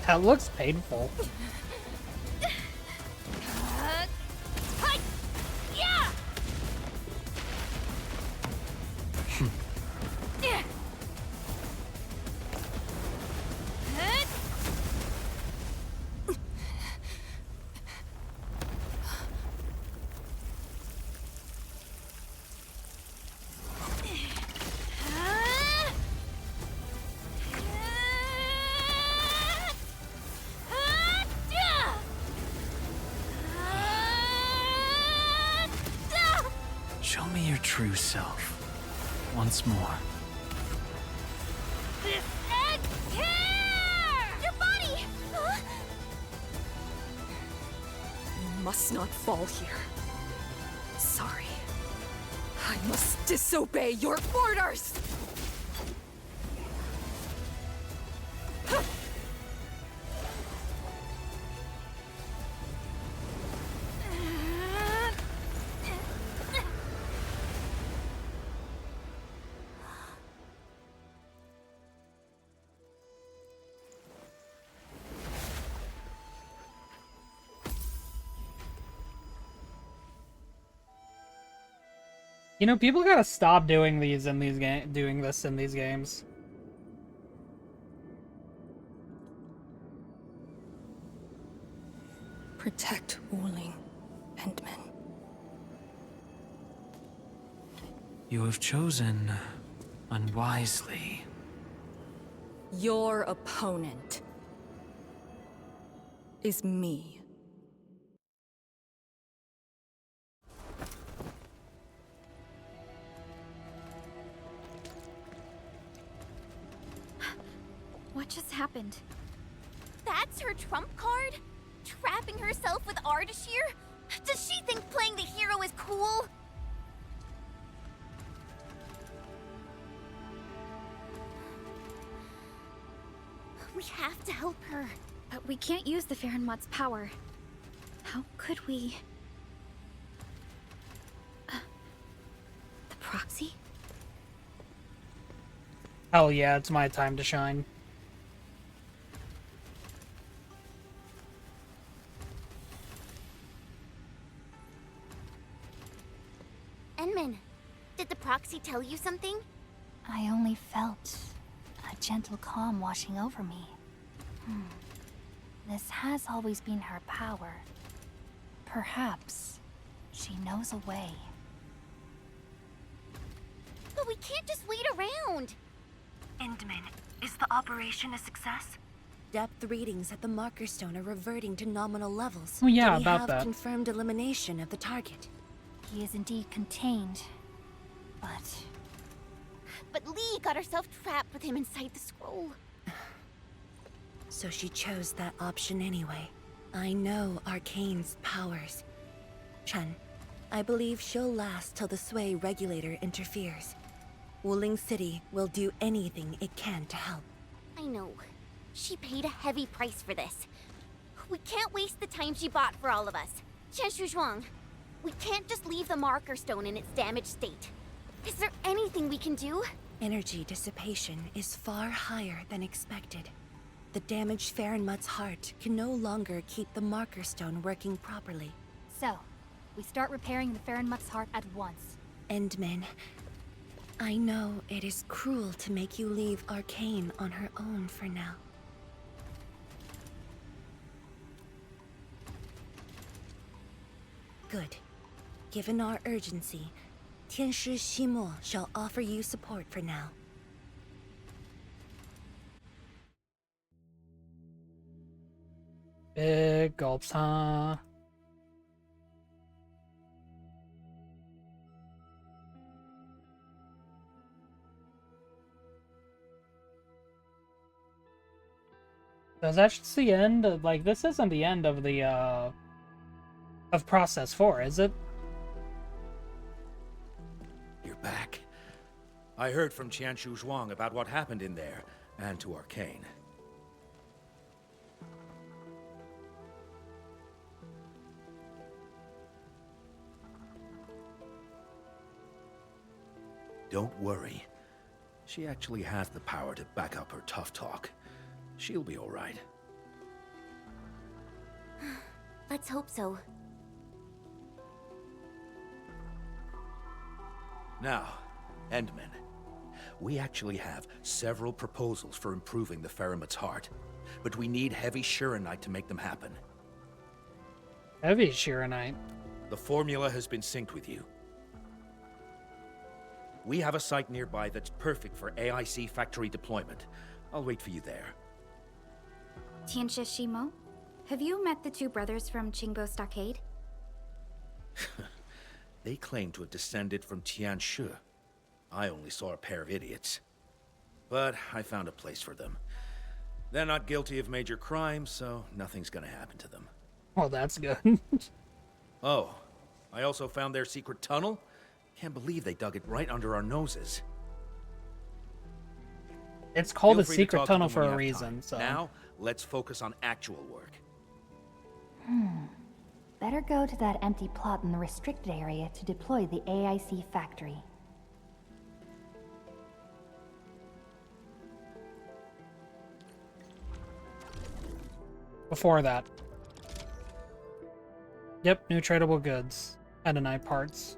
[SPEAKER 1] That looks painful.
[SPEAKER 2] Yeah.
[SPEAKER 17] Show me your true self. Once more.
[SPEAKER 2] This ends here! Your body! Huh?
[SPEAKER 12] You must not fall here. Sorry. I must disobey your orders!
[SPEAKER 1] You know, people gotta stop doing these in these games.
[SPEAKER 12] Protect Wuling, Endman.
[SPEAKER 17] You have chosen unwisely.
[SPEAKER 12] Your opponent is me.
[SPEAKER 4] What just happened?
[SPEAKER 2] That's her trump card? Trapping herself with Ardashir? Does she think playing the hero is cool? We have to help her.
[SPEAKER 4] But we can't use the Farinwad's power. How could we... the proxy?
[SPEAKER 1] Hell yeah, it's my time to shine.
[SPEAKER 2] Enman, did the proxy tell you something?
[SPEAKER 6] I only felt a gentle calm washing over me. This has always been her power. Perhaps she knows a way.
[SPEAKER 2] But we can't just wait around.
[SPEAKER 5] Endman, is the operation a success? Depth readings at the marker stone are reverting to nominal levels.
[SPEAKER 1] Oh yeah,
[SPEAKER 5] we
[SPEAKER 1] about
[SPEAKER 5] have
[SPEAKER 1] that.
[SPEAKER 5] confirmed elimination of the target.
[SPEAKER 6] He is indeed contained, but...
[SPEAKER 2] But Lee got herself trapped with him inside the scroll.
[SPEAKER 5] So she chose that option anyway. I know Arcane's powers. Chen,
[SPEAKER 19] I believe she'll last till the Sui regulator interferes. Wuling City will do anything it can to help.
[SPEAKER 2] I know. She paid a heavy price for this. We can't waste the time she bought for all of us. Qianshu Zhuang, we can't just leave the marker stone in its damaged state. Is there anything we can do?
[SPEAKER 19] Energy dissipation is far higher than expected. The damaged Farenmut's heart can no longer keep the marker stone working properly.
[SPEAKER 6] So, we start repairing the Farenmut's heart at once.
[SPEAKER 19] Endman, I know it is cruel to make you leave Arcane on her own for now. Good. Given our urgency, Tianshi Ximo shall offer you support for now.
[SPEAKER 1] Big gulps, huh? So that's just the end? Like, this isn't the end of the, of Process 4, is it?
[SPEAKER 11] You're back. I heard from Qianshu Zhuang about what happened in there, and to Arcane. Don't worry. She actually has the power to back up her tough talk. She'll be all right.
[SPEAKER 2] Let's hope so.
[SPEAKER 11] Now, Endman, we actually have several proposals for improving the Farenmut's heart, but we need heavy Shiranite to make them happen.
[SPEAKER 1] Heavy Shiranite?
[SPEAKER 11] The formula has been synced with you. We have a site nearby that's perfect for AIC factory deployment. I'll wait for you there.
[SPEAKER 4] Tianshi Shimo? Have you met the two brothers from Chingo Stockade?
[SPEAKER 11] They claim to have descended from Tianshu. I only saw a pair of idiots. But I found a place for them. They're not guilty of major crimes, so nothing's gonna happen to them.
[SPEAKER 1] Oh, that's good.
[SPEAKER 11] Oh, I also found their secret tunnel. Can't believe they dug it right under our noses.
[SPEAKER 1] It's called
[SPEAKER 11] Feel
[SPEAKER 1] a
[SPEAKER 11] free to
[SPEAKER 1] secret
[SPEAKER 11] talk to
[SPEAKER 1] tunnel
[SPEAKER 11] them
[SPEAKER 1] for
[SPEAKER 11] when
[SPEAKER 1] a
[SPEAKER 11] you have
[SPEAKER 1] reason,
[SPEAKER 11] time.
[SPEAKER 1] so...
[SPEAKER 11] Now, let's focus on actual work.
[SPEAKER 6] Better go to that empty plot in the restricted area to deploy the AIC factory.
[SPEAKER 1] Before that. Yep, new tradable goods. Endonite parts.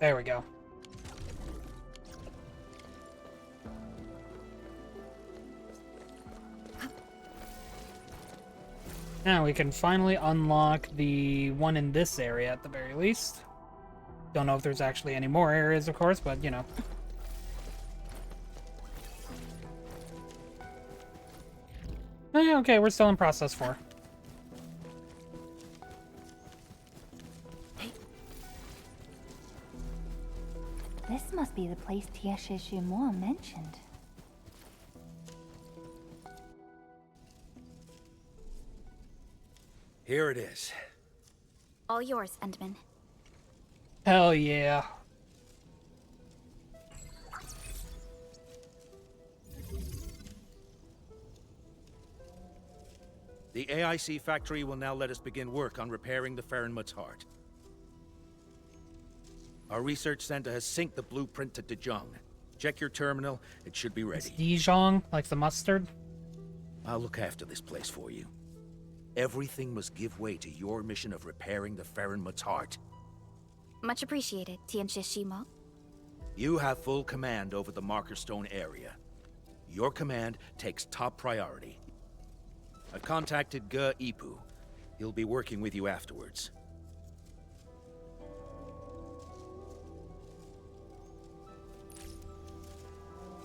[SPEAKER 1] There we go. Now we can finally unlock the one in this area at the very least. Don't know if there's actually any more areas, of course, but you know. Oh, yeah, okay, we're still in process 4.
[SPEAKER 6] This must be the place Tianshi Shimo mentioned.
[SPEAKER 11] Here it is.
[SPEAKER 4] All yours, Endman.
[SPEAKER 1] Hell yeah.
[SPEAKER 11] The AIC factory will now let us begin work on repairing the Farenmut's heart. Our research center has synced the blueprint to Dejong. Check your terminal, it should be ready.
[SPEAKER 1] It's Dijon, like the mustard?
[SPEAKER 11] I'll look after this place for you. Everything must give way to your mission of repairing the Farenmut's heart.
[SPEAKER 4] Much appreciated, Tianshi Shimo.
[SPEAKER 11] You have full command over the Marker Stone area. Your command takes top priority. I've contacted Ge Ipu. He'll be working with you afterwards.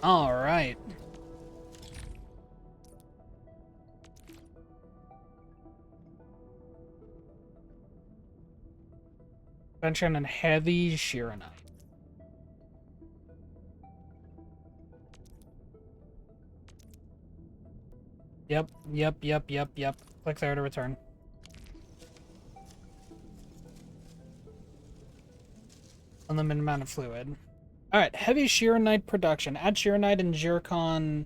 [SPEAKER 1] All right. Benchen and heavy Shiranite. Yep. Click there to return. Unlimited amount of fluid. Alright, heavy Shironite production. Add Shironite and zircon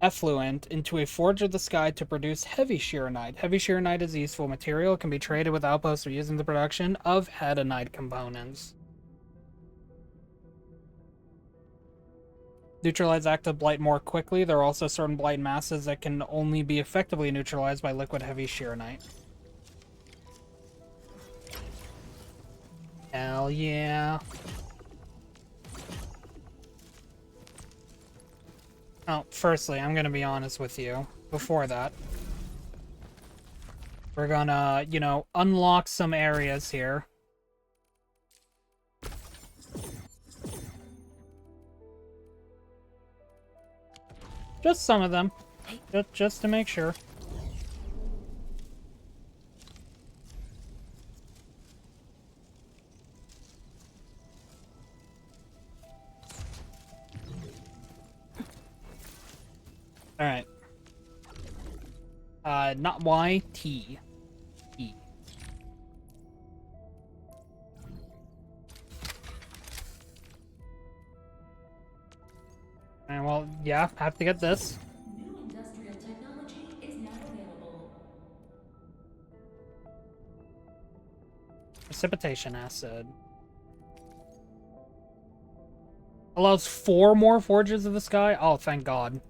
[SPEAKER 1] effluent into a forge of the sky to produce heavy Shironite. Heavy Shironite is a useful material. It can be traded with outposts or used in the production of Hedonite components. Neutralize active blight more quickly. There are also certain blight masses that can only be effectively neutralized by liquid heavy Shironite. Hell yeah. Oh, firstly, I'm gonna be honest with you. Before that, we're gonna, you know, unlock some areas here. Just some of them. Just to make sure. Alright. Not Y, T. E. And well, yeah, have to get this.
[SPEAKER 20] New industrial technology is now available.
[SPEAKER 1] Precipitation acid. Allows 4 more forges of the sky? Oh, thank God.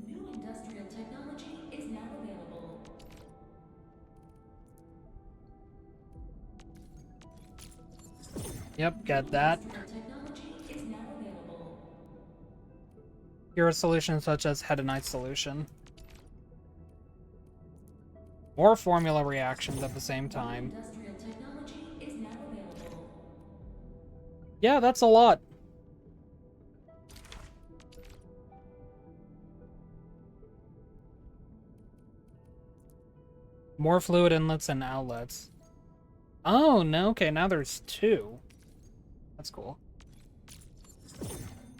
[SPEAKER 20] New industrial technology is now available.
[SPEAKER 1] Yep, get that.
[SPEAKER 20] Technology is now available.
[SPEAKER 1] Here are solutions such as Hedonite solution. More formula reactions at the same time.
[SPEAKER 20] Industrial technology is now available.
[SPEAKER 1] Yeah, that's a lot. More fluid inlets and outlets. Oh, no, okay, now there's 2. That's cool.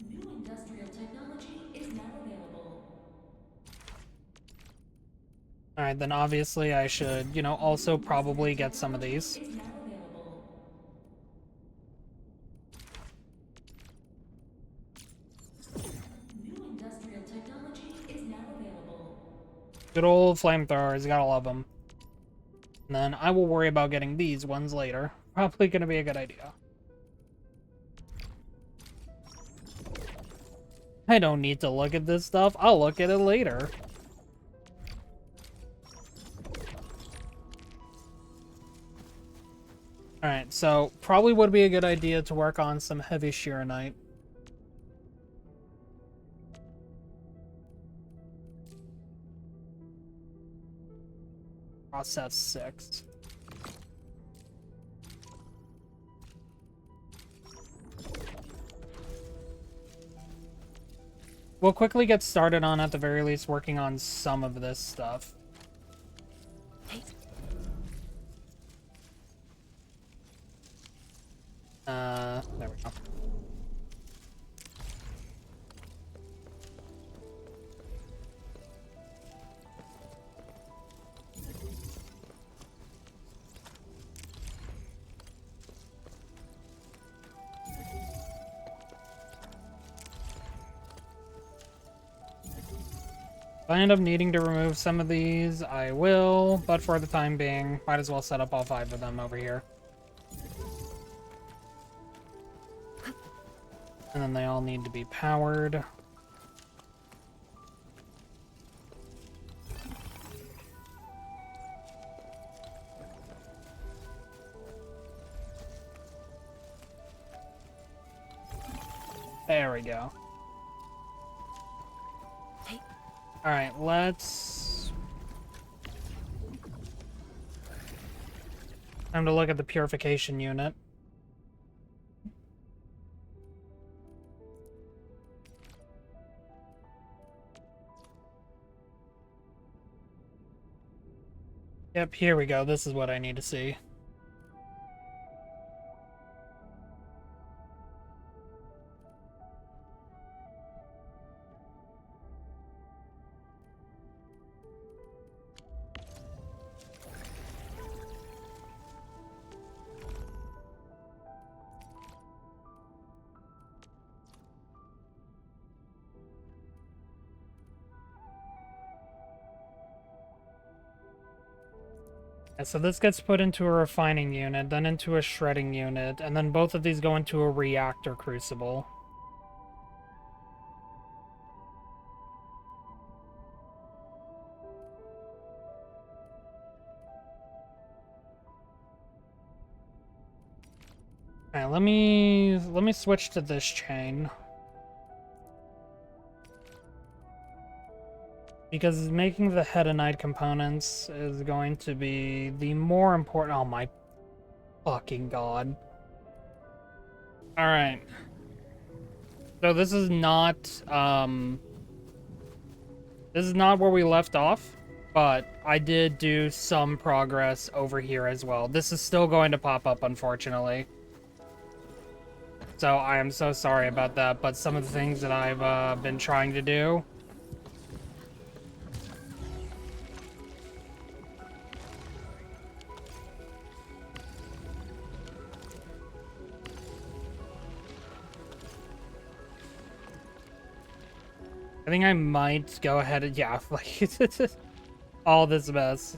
[SPEAKER 20] New industrial technology is now available.
[SPEAKER 1] Alright, then obviously I should, you know, also probably get some of these.
[SPEAKER 20] Is now available. New industrial technology is now available.
[SPEAKER 1] Good old flamethrowers, gotta love them. And then I will worry about getting these ones later. Probably gonna be a good idea. I don't need to look at this stuff. I'll look at it later. Alright, so probably would be a good idea to work on some heavy Shironite. Process 6. We'll quickly get started on, at the very least, working on some of this stuff. There we go. If I end up needing to remove some of these, I will, but for the time being, might as well set up all 5 of them over here. And then they all need to be powered. There we go. Alright, let's... Time to look at the purification unit. Yep, here we go. This is what I need to see. Yeah, so this gets put into a refining unit, then into a shredding unit, and then both of these go into a reactor crucible. Alright, let me switch to this chain. Because making the hedonite components is going to be the more important. Oh my fucking god. Alright. So this is not where we left off, but I did do some progress over here as well. This is still going to pop up, unfortunately. So I am so sorry about that, but some of the things that I've been trying to do. I think I might go ahead and, yeah, like, all this mess.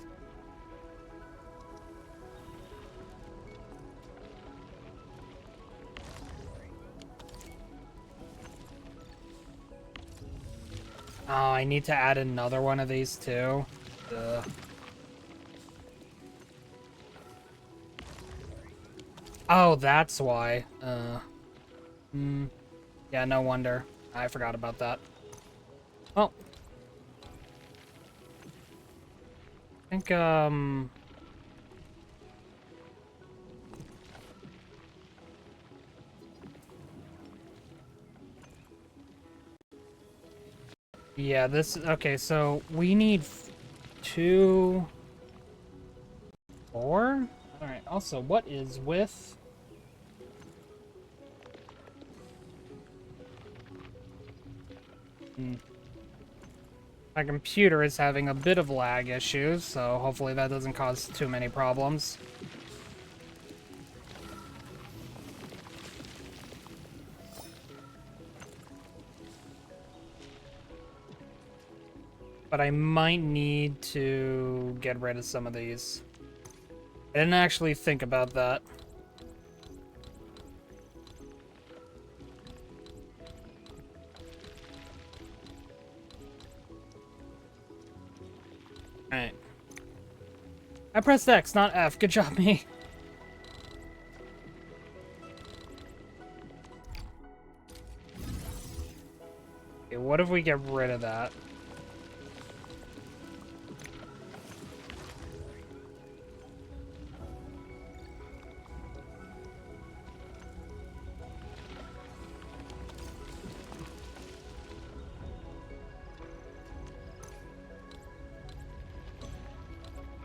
[SPEAKER 1] Oh, I need to add another one of these too. Ugh. Oh, that's why. Yeah, no wonder. I forgot about that. Well, I think, yeah, this, okay, so we need 2, 4? Alright, also, what is with... My computer is having a bit of lag issues, so hopefully that doesn't cause too many problems. But I might need to get rid of some of these. I didn't actually think about that. Alright. I pressed X, not F. Good job, me. Okay, what if we get rid of that?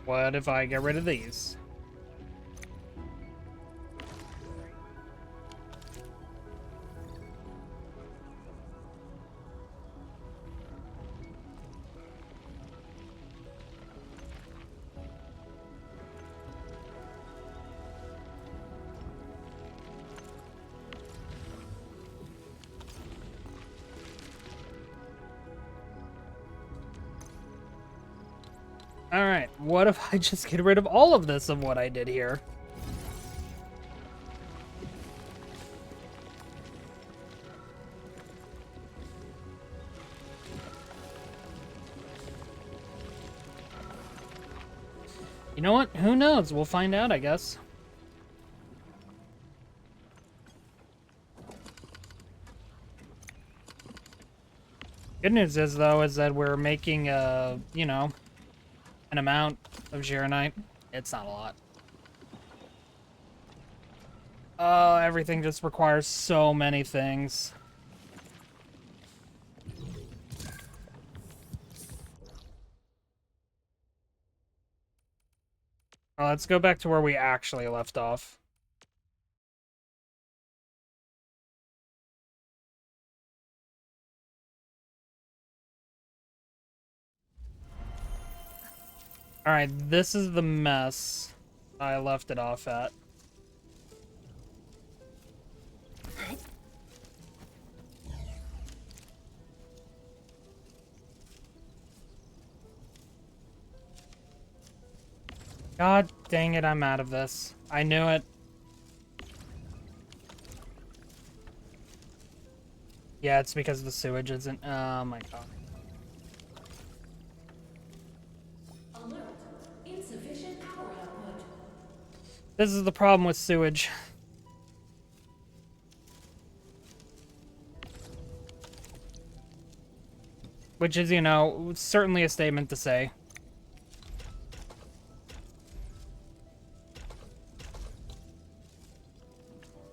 [SPEAKER 1] What if I get rid of these? Alright, what if I just get rid of all of this of what I did here? You know what? Who knows? We'll find out, I guess. Good news is, though, is that we're making, you know, an amount of Gironite. It's not a lot. Oh, everything just requires so many things. Let's go back to where we actually left off. Alright, this is the mess I left it off at. God dang it, I'm out of this. I knew it. Yeah, it's because the sewage isn't... Oh my god.
[SPEAKER 20] Alert. Insufficient power output.
[SPEAKER 1] This is the problem with sewage. Which is, you know, certainly a statement to say.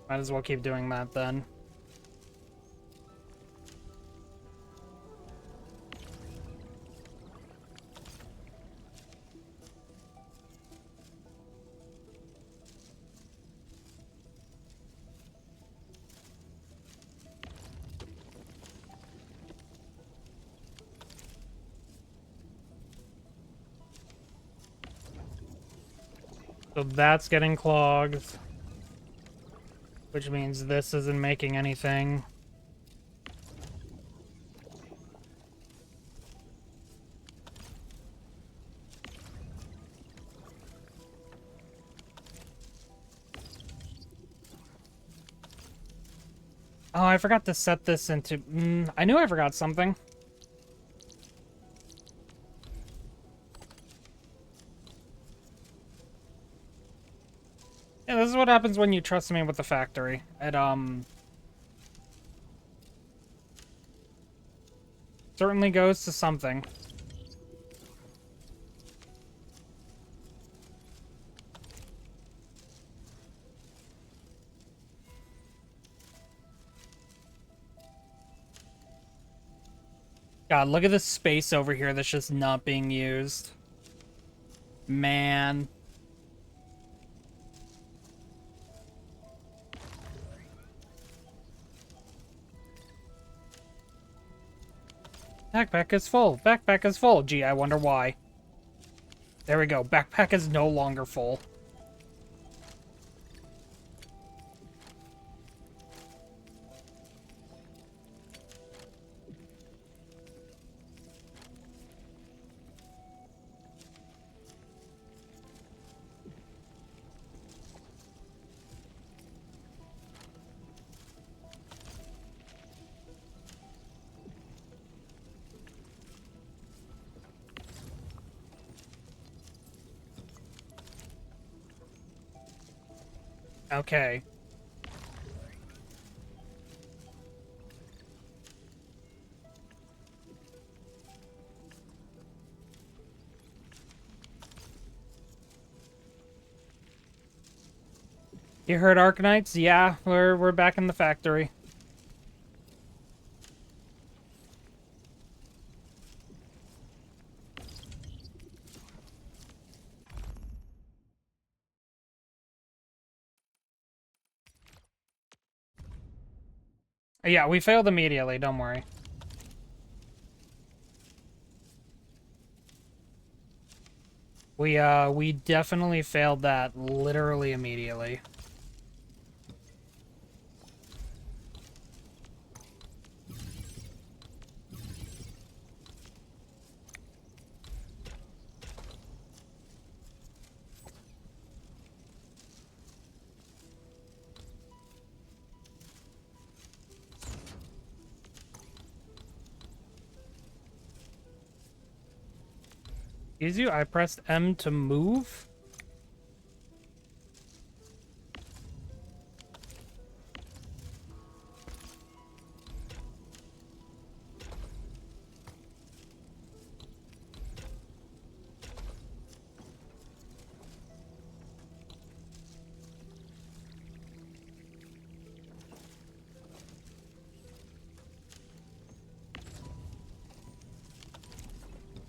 [SPEAKER 1] Might as well keep doing that then. So that's getting clogged. Which means this isn't making anything. Oh, I forgot to set this into... I knew I forgot something. Yeah, this is what happens when you trust me with the factory. It, certainly goes to something. God, look at this space over here that's just not being used. Man. Backpack is full. Backpack is full. Gee, I wonder why. There we go. Backpack is no longer full. Okay. You heard Arknights? Yeah, we're back in the factory. Yeah, we failed immediately, don't worry. We definitely failed that literally immediately. Easy, I pressed M to move.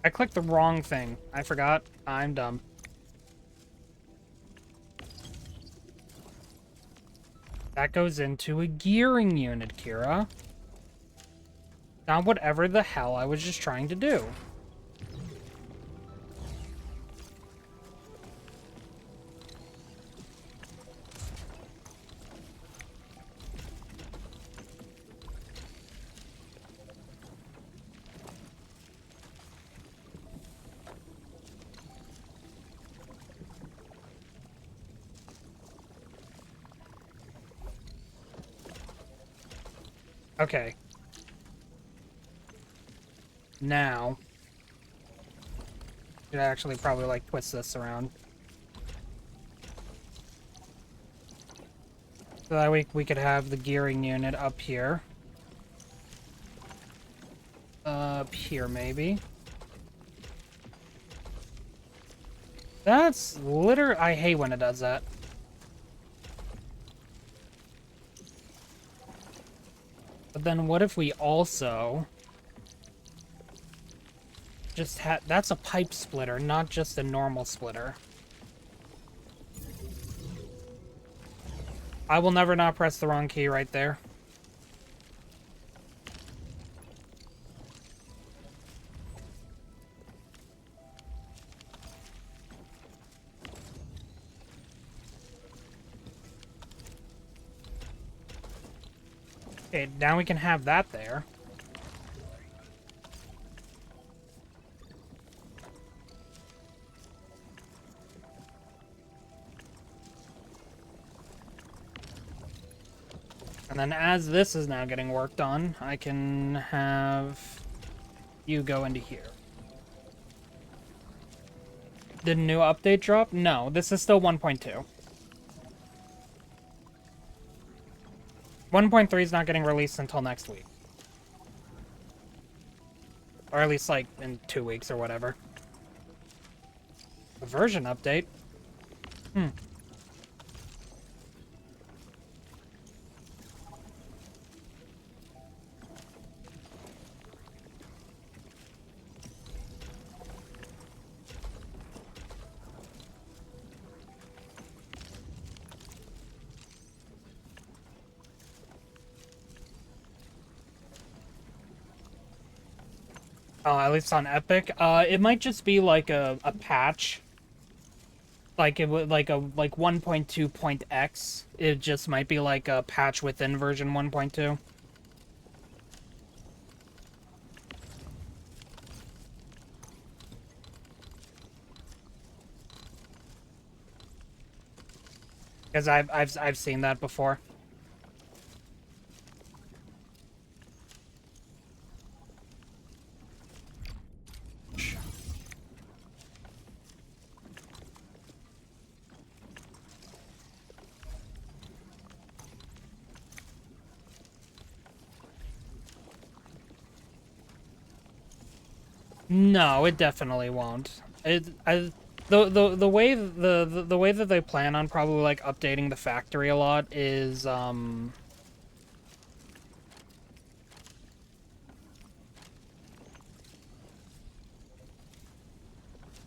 [SPEAKER 1] I clicked the wrong thing. I forgot. I'm dumb. That goes into a gearing unit, Kira. Not whatever the hell I was just trying to do. Okay. Now, should actually probably like twist this around. So that we could have the gearing unit up here. Up here, maybe. That's I hate when it does that. But then what if we also just had... That's a pipe splitter, not just a normal splitter. I will never not press the wrong key right there. Okay, now we can have that there. And then as this is now getting worked on, I can have you go into here. Did a new update drop? No, this is still 1.2. 1.3 is not getting released until next week. Or at least, like, in 2 weeks or whatever. A version update? Hmm. Oh, at least on Epic. It might just be like a patch. Like it would like 1.2.x. It just might be like a patch within version 1.2. Because I've seen that before. No, it definitely won't. The way the way that they plan on probably like updating the factory a lot is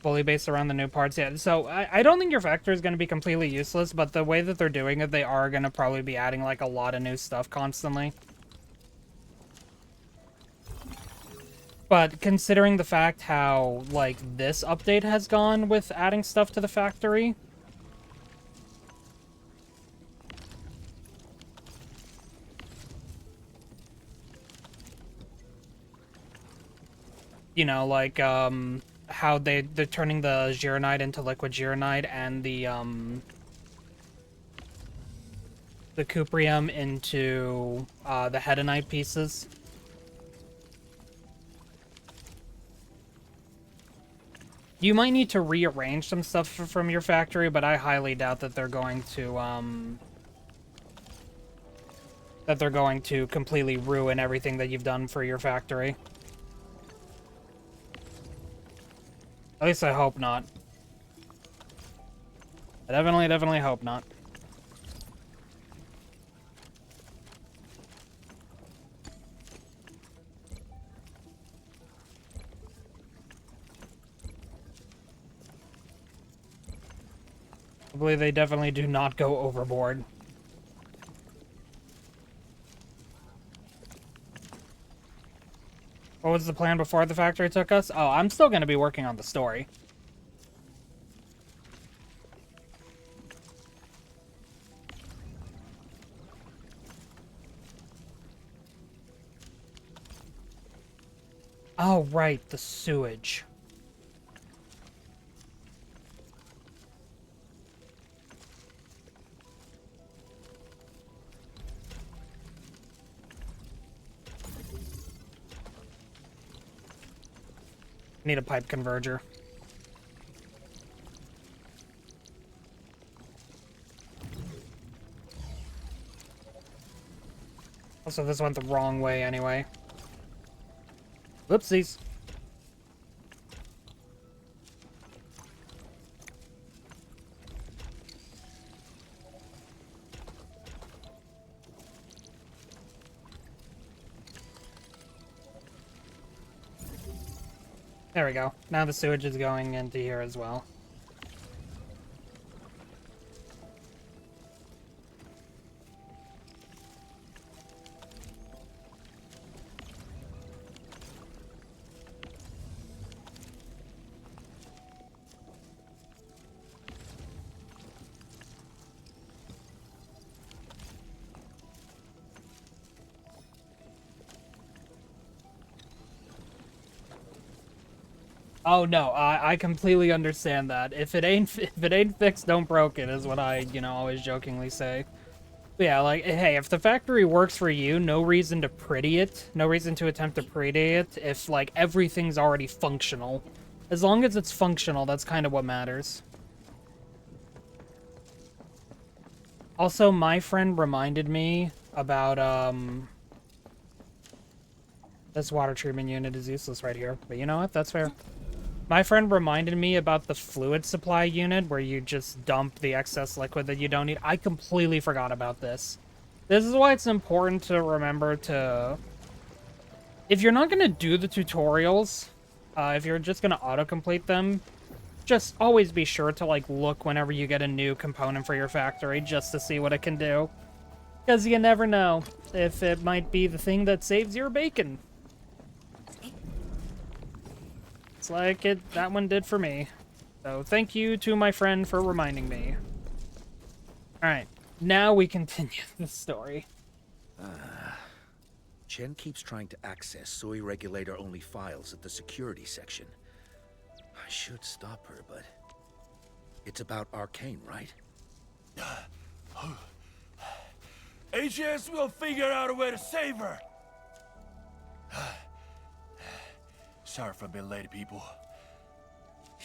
[SPEAKER 1] fully based around the new parts. Yeah, so I don't think your factory is going to be completely useless, but the way that they're doing it, they are going to probably be adding like a lot of new stuff constantly. But considering the fact how, like, this update has gone with adding stuff to the factory... You know, like, how they're turning the Gironite into liquid Gironite and the Cuprium into, the Hedonite pieces. You might need to rearrange some stuff from your factory, but I highly doubt that they're going to, completely ruin everything that you've done for your factory. At least I hope not. I definitely hope not. I believe they definitely do not go overboard. What was the plan before the factory took us? Oh, I'm still going to be working on the story. Oh, right, the sewage. Need a pipe converger. Also, this went the wrong way anyway. Whoopsies. There we go. Now the sewage is going into here as well. Oh no, I completely understand that. If it ain't fixed, don't broke it, is what I, always jokingly say. But yeah, like, hey, if the factory works for you, no reason to pretty it, no reason to attempt to pretty it if, like, everything's already functional. As long as it's functional, that's kind of what matters. Also, my friend reminded me about, this water treatment unit is useless right here, but you know what, that's fair. My friend reminded me about the fluid supply unit where you just dump the excess liquid that you don't need. I completely forgot about this. This is why it's important to remember to... If you're not going to do the tutorials, if you're just going to autocomplete them, just always be sure to, like, look whenever you get a new component for your factory just to see what it can do. Because you never know if it might be the thing that saves your bacon. Like that one did for me. So thank you to my friend for reminding me. Alright, now we continue the story.
[SPEAKER 11] Chen keeps trying to access Soy Regulator-only files at the security section. I should stop her, but... It's about Arcane, right?
[SPEAKER 21] HAS will figure out a way to save her! Sorry for being late, people.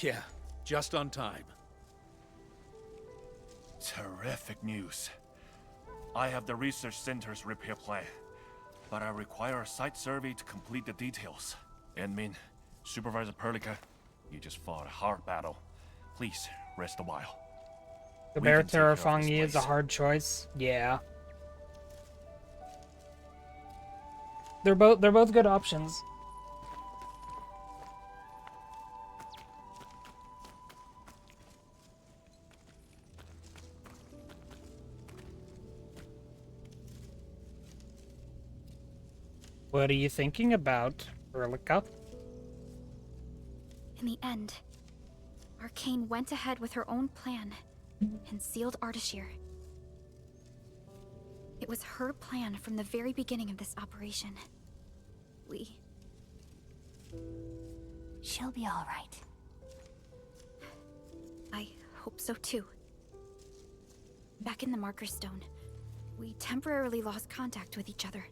[SPEAKER 11] Yeah, just on time.
[SPEAKER 21] Terrific news. I have the research center's repair plan, but I require a site survey to complete the details. And Min, Supervisor Perlica, you just fought a hard battle. Please, rest a while.
[SPEAKER 1] Zhuang Fangyi is a hard choice. Yeah. They're both good options. What are you thinking about, Perlica?
[SPEAKER 4] In the end, Arcane went ahead with her own plan and sealed Ardashir. It was her plan from the very beginning of this operation.
[SPEAKER 6] She'll be all right.
[SPEAKER 4] I hope so too. Back in the Marker Stone, we temporarily lost contact with each other.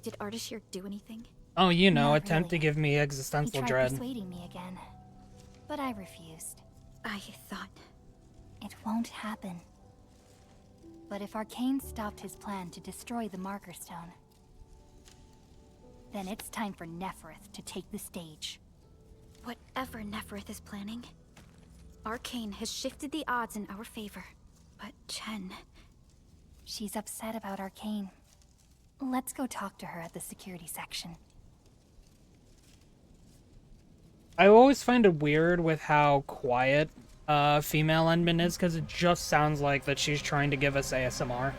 [SPEAKER 4] Did Ardashir do anything?
[SPEAKER 1] Oh, you know,
[SPEAKER 6] Not
[SPEAKER 1] attempt
[SPEAKER 6] really.
[SPEAKER 1] to give me existential
[SPEAKER 6] He tried
[SPEAKER 1] dread.
[SPEAKER 6] persuading me again, but I refused.
[SPEAKER 4] I thought...
[SPEAKER 6] It won't happen. But if Arcane stopped his plan to destroy the Marker Stone, then it's time for Nefereth to take the stage.
[SPEAKER 4] Whatever Nefereth is planning, Arcane has shifted the odds in our favor. But Chen...
[SPEAKER 6] She's upset about Arcane. Let's go talk to her at the security section.
[SPEAKER 1] I always find it weird with how quiet female Endman is, because it just sounds like that she's trying to give us ASMR.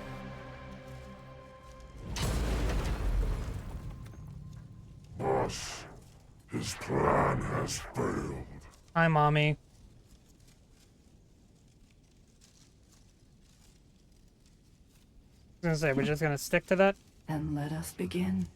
[SPEAKER 22] Boss, his plan has failed.
[SPEAKER 1] Hi, Mommy. I was gonna say, we're just gonna stick to that?
[SPEAKER 23] And let us begin.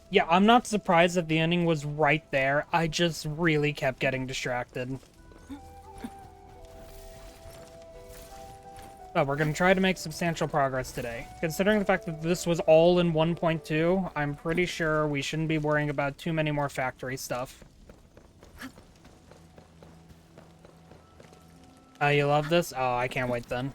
[SPEAKER 1] Yeah, I'm not surprised that the ending was right there. I just really kept getting distracted. But we're going to try to make substantial progress today. Considering the fact that this was all in 1.2, I'm pretty sure we shouldn't be worrying about too many more factory stuff. You love this? Oh, I can't wait then.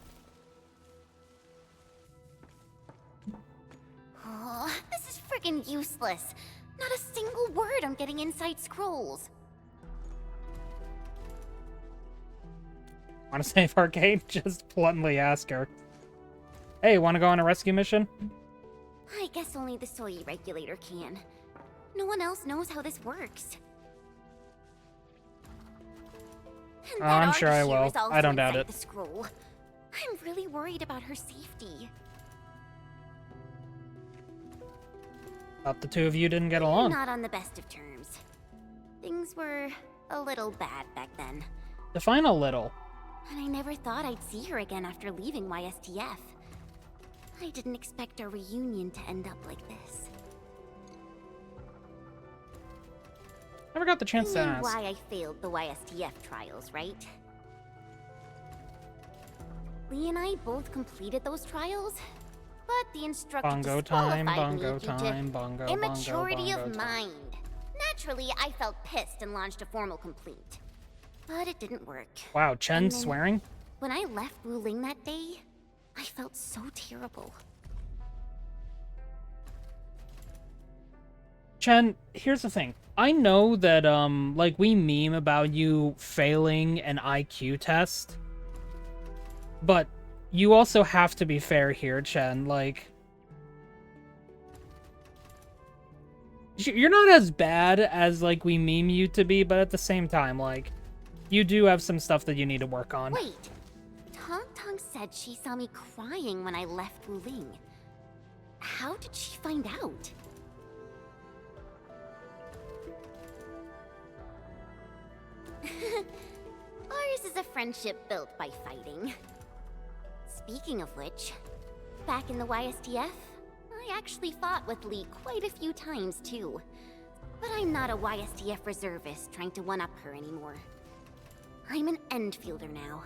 [SPEAKER 2] Oh, this is friggin' useless. Not a single word on getting inside scrolls.
[SPEAKER 1] Want to save Arcade? Just bluntly ask her. Hey, want to go on a rescue mission?
[SPEAKER 2] I guess only the soy regulator can. No one else knows how this works. And that
[SPEAKER 1] I'm sure I
[SPEAKER 2] Artist here
[SPEAKER 1] will.
[SPEAKER 2] is also
[SPEAKER 1] I don't doubt
[SPEAKER 2] inside
[SPEAKER 1] it.
[SPEAKER 2] the scroll. I'm really worried about her safety.
[SPEAKER 1] Thought the two of you didn't get along.
[SPEAKER 2] Not on the best of terms. Things were a little bad back then.
[SPEAKER 1] Define a little.
[SPEAKER 2] And I never thought I'd see her again after leaving YSTF. I didn't expect our reunion to end up like this.
[SPEAKER 1] Never got the chance to
[SPEAKER 2] You knew
[SPEAKER 1] ask.
[SPEAKER 2] why I failed the YSTF trials, right? Lee and I both completed those trials, but the instructor
[SPEAKER 1] Bongo time,
[SPEAKER 2] disqualified
[SPEAKER 1] bongo
[SPEAKER 2] me due
[SPEAKER 1] time,
[SPEAKER 2] to
[SPEAKER 1] bongo,
[SPEAKER 2] immaturity
[SPEAKER 1] bongo
[SPEAKER 2] of
[SPEAKER 1] time.
[SPEAKER 2] mind. Naturally, I felt pissed and launched a formal complaint. But it didn't work.
[SPEAKER 1] Wow, Chen
[SPEAKER 2] And then,
[SPEAKER 1] swearing?
[SPEAKER 2] When I left Wuling that day, I felt so terrible.
[SPEAKER 1] Chen, here's the thing. I know that, like, we meme about you failing an IQ test. But you also have to be fair here, Chen. Like, you're not as bad as, like, we meme you to be, but at the same time, like, you do have some stuff that you need to work on.
[SPEAKER 2] Wait, Tong Tong said she saw me crying when I left Wuling. How did she find out? Ours is a friendship built by fighting. Speaking of which, back in the YSTF, I actually fought with Lee quite a few times too. But I'm not a YSTF reservist trying to one-up her anymore. I'm an Endfielder now.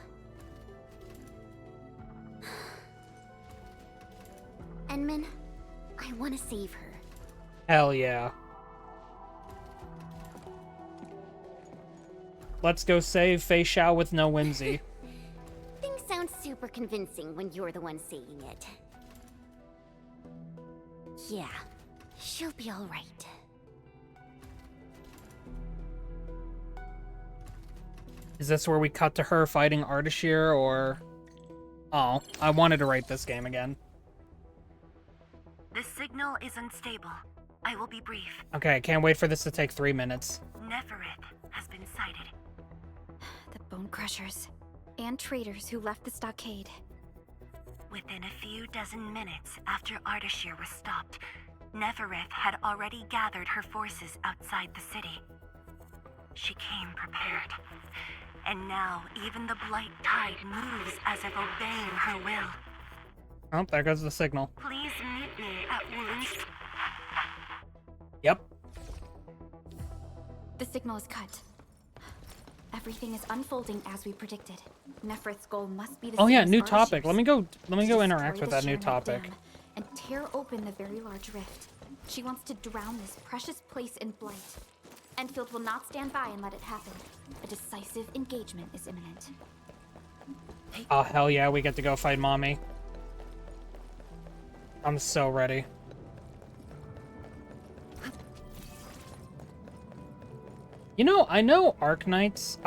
[SPEAKER 2] Enman, I want to save her.
[SPEAKER 1] Hell yeah. Let's go save Fei Xiao with no whimsy.
[SPEAKER 2] Things sound super convincing when you're the one saying it. Yeah, she'll be all right.
[SPEAKER 1] Is this where we cut to her fighting Ardashir, or... Oh, I wanted to write this game again.
[SPEAKER 5] The signal is unstable. I will be brief.
[SPEAKER 1] Okay, can't wait for this to take 3 minutes.
[SPEAKER 5] Nefereth has been sighted.
[SPEAKER 4] The Bone Crushers. And traitors who left the stockade.
[SPEAKER 5] Within a few dozen minutes after Ardashir was stopped, Nefereth had already gathered her forces outside the city. She came prepared. And now even the Blight Tide moves as if obeying her will.
[SPEAKER 1] Oh, there goes the signal.
[SPEAKER 5] Please meet me at Wuling's.
[SPEAKER 1] Yep.
[SPEAKER 4] The signal is cut. Everything is unfolding as we predicted. Nefereth's goal must be to
[SPEAKER 1] Oh yeah,
[SPEAKER 4] seize
[SPEAKER 1] new
[SPEAKER 4] Ardashir's.
[SPEAKER 1] topic. Let me go interact
[SPEAKER 4] Destroy
[SPEAKER 1] with
[SPEAKER 4] the
[SPEAKER 1] that new
[SPEAKER 4] Sharonite
[SPEAKER 1] topic.
[SPEAKER 4] Dam and tear open the very large rift. She wants to drown this precious place in blight. Endfield will not stand by and let it happen. A decisive engagement is imminent.
[SPEAKER 1] Oh hell yeah, we get to go fight Mommy. I'm so ready. You know, I know Arknights,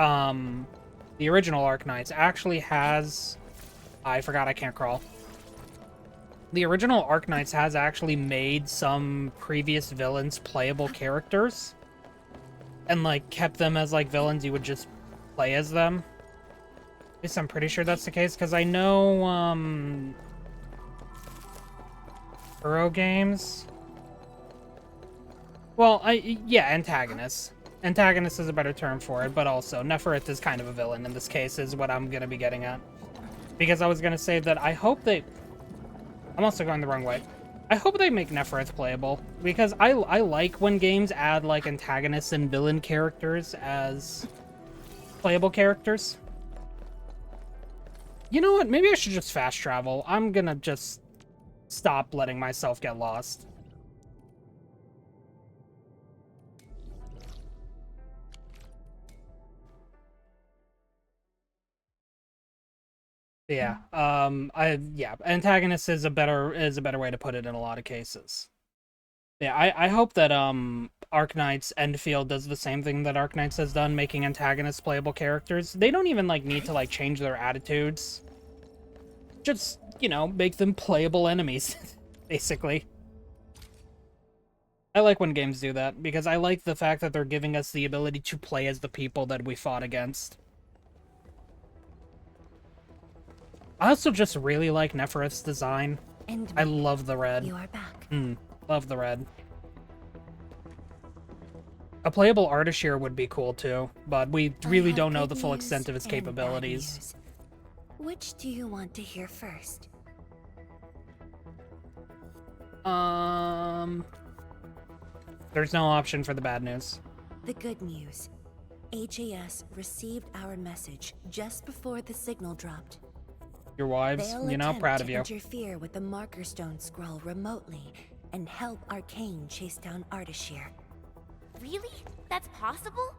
[SPEAKER 1] the original Arknights actually has... I forgot I can't crawl. The original Arknights has actually made some previous villains playable characters. And, like, kept them as, like, villains you would just play as them. At least I'm pretty sure that's the case, because I know, Euro games... Well, yeah, antagonists. Antagonist is a better term for it, but also Nefereth is kind of a villain in this case, is what I'm going to be getting at. Because I was going to say that I hope they... I'm also going the wrong way. I hope they make Nefereth playable, because I like when games add, like, antagonists and villain characters as playable characters. You know what? Maybe I should just fast travel. I'm gonna just stop letting myself get lost. Yeah. Antagonist is a better way to put it in a lot of cases. Yeah, I hope that Arknights Endfield does the same thing that Arknights has done, making antagonists playable characters. They don't even like need to like change their attitudes. Just, you know, make them playable enemies, basically. I like when games do that, because I like the fact that they're giving us the ability to play as the people that we fought against. I also just really like Nefereth's design. I love the red.
[SPEAKER 19] You are back.
[SPEAKER 1] Love the red. A playable Ardashir would be cool too, but we really don't know the full extent of its capabilities.
[SPEAKER 19] Which do you want to hear first?
[SPEAKER 1] There's no option for the bad news.
[SPEAKER 19] The good news. HAS received our message just before the signal dropped.
[SPEAKER 1] Your wives,
[SPEAKER 19] They'll
[SPEAKER 1] you know,
[SPEAKER 19] attempt
[SPEAKER 1] proud of
[SPEAKER 19] to
[SPEAKER 1] you.
[SPEAKER 19] interfere with the Marker Stone scroll remotely and help Arcane chase down Ardashir.
[SPEAKER 2] Really? That's possible?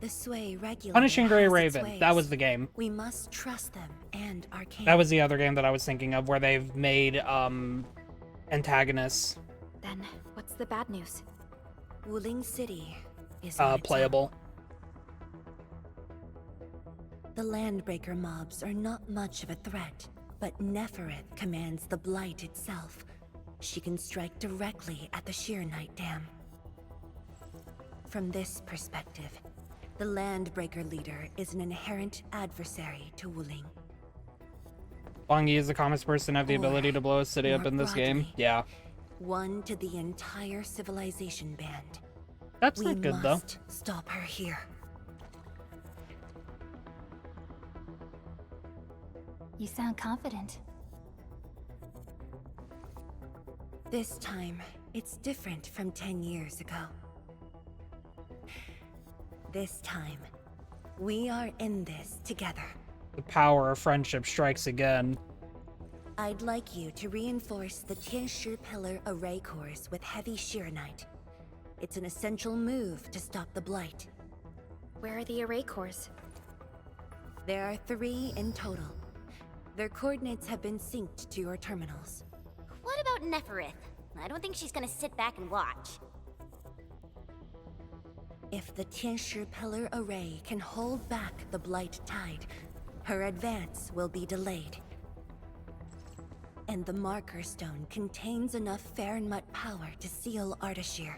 [SPEAKER 19] The Sway regulator
[SPEAKER 1] Punishing Grey
[SPEAKER 19] has its
[SPEAKER 1] Raven.
[SPEAKER 19] ways.
[SPEAKER 1] That was the game.
[SPEAKER 19] We must trust them and Arcane.
[SPEAKER 1] That was the other game that I was thinking of, where they've made antagonists
[SPEAKER 4] Then, what's the bad news?
[SPEAKER 19] Wuling City is
[SPEAKER 1] playable.
[SPEAKER 19] The Landbreaker mobs are not much of a threat, but Nefereth commands the Blight itself. She can strike directly at the Sheernite Dam. From this perspective, the Landbreaker leader is an inherent adversary to Wuling.
[SPEAKER 1] Fangyi is the calmest person to have the ability to blow a city up in this game. Yeah.
[SPEAKER 19] One to the entire civilization band.
[SPEAKER 1] That's not good, though.
[SPEAKER 19] We must stop her here.
[SPEAKER 6] You sound confident.
[SPEAKER 19] This time, it's different from 10 years ago. This time, we are in this together.
[SPEAKER 1] The power of friendship strikes again.
[SPEAKER 19] I'd like you to reinforce the Tianshi Pillar array cores with heavy Sheernite. It's an essential move to stop the Blight.
[SPEAKER 4] Where are the array cores?
[SPEAKER 19] There are 3 in total. Their coordinates have been synced to your terminals.
[SPEAKER 2] What about Nefereth? I don't think she's gonna sit back and watch.
[SPEAKER 19] If the Tianshi Pillar array can hold back the Blight tide, her advance will be delayed. And the Marker Stone contains enough Farenmut power to seal Ardashir.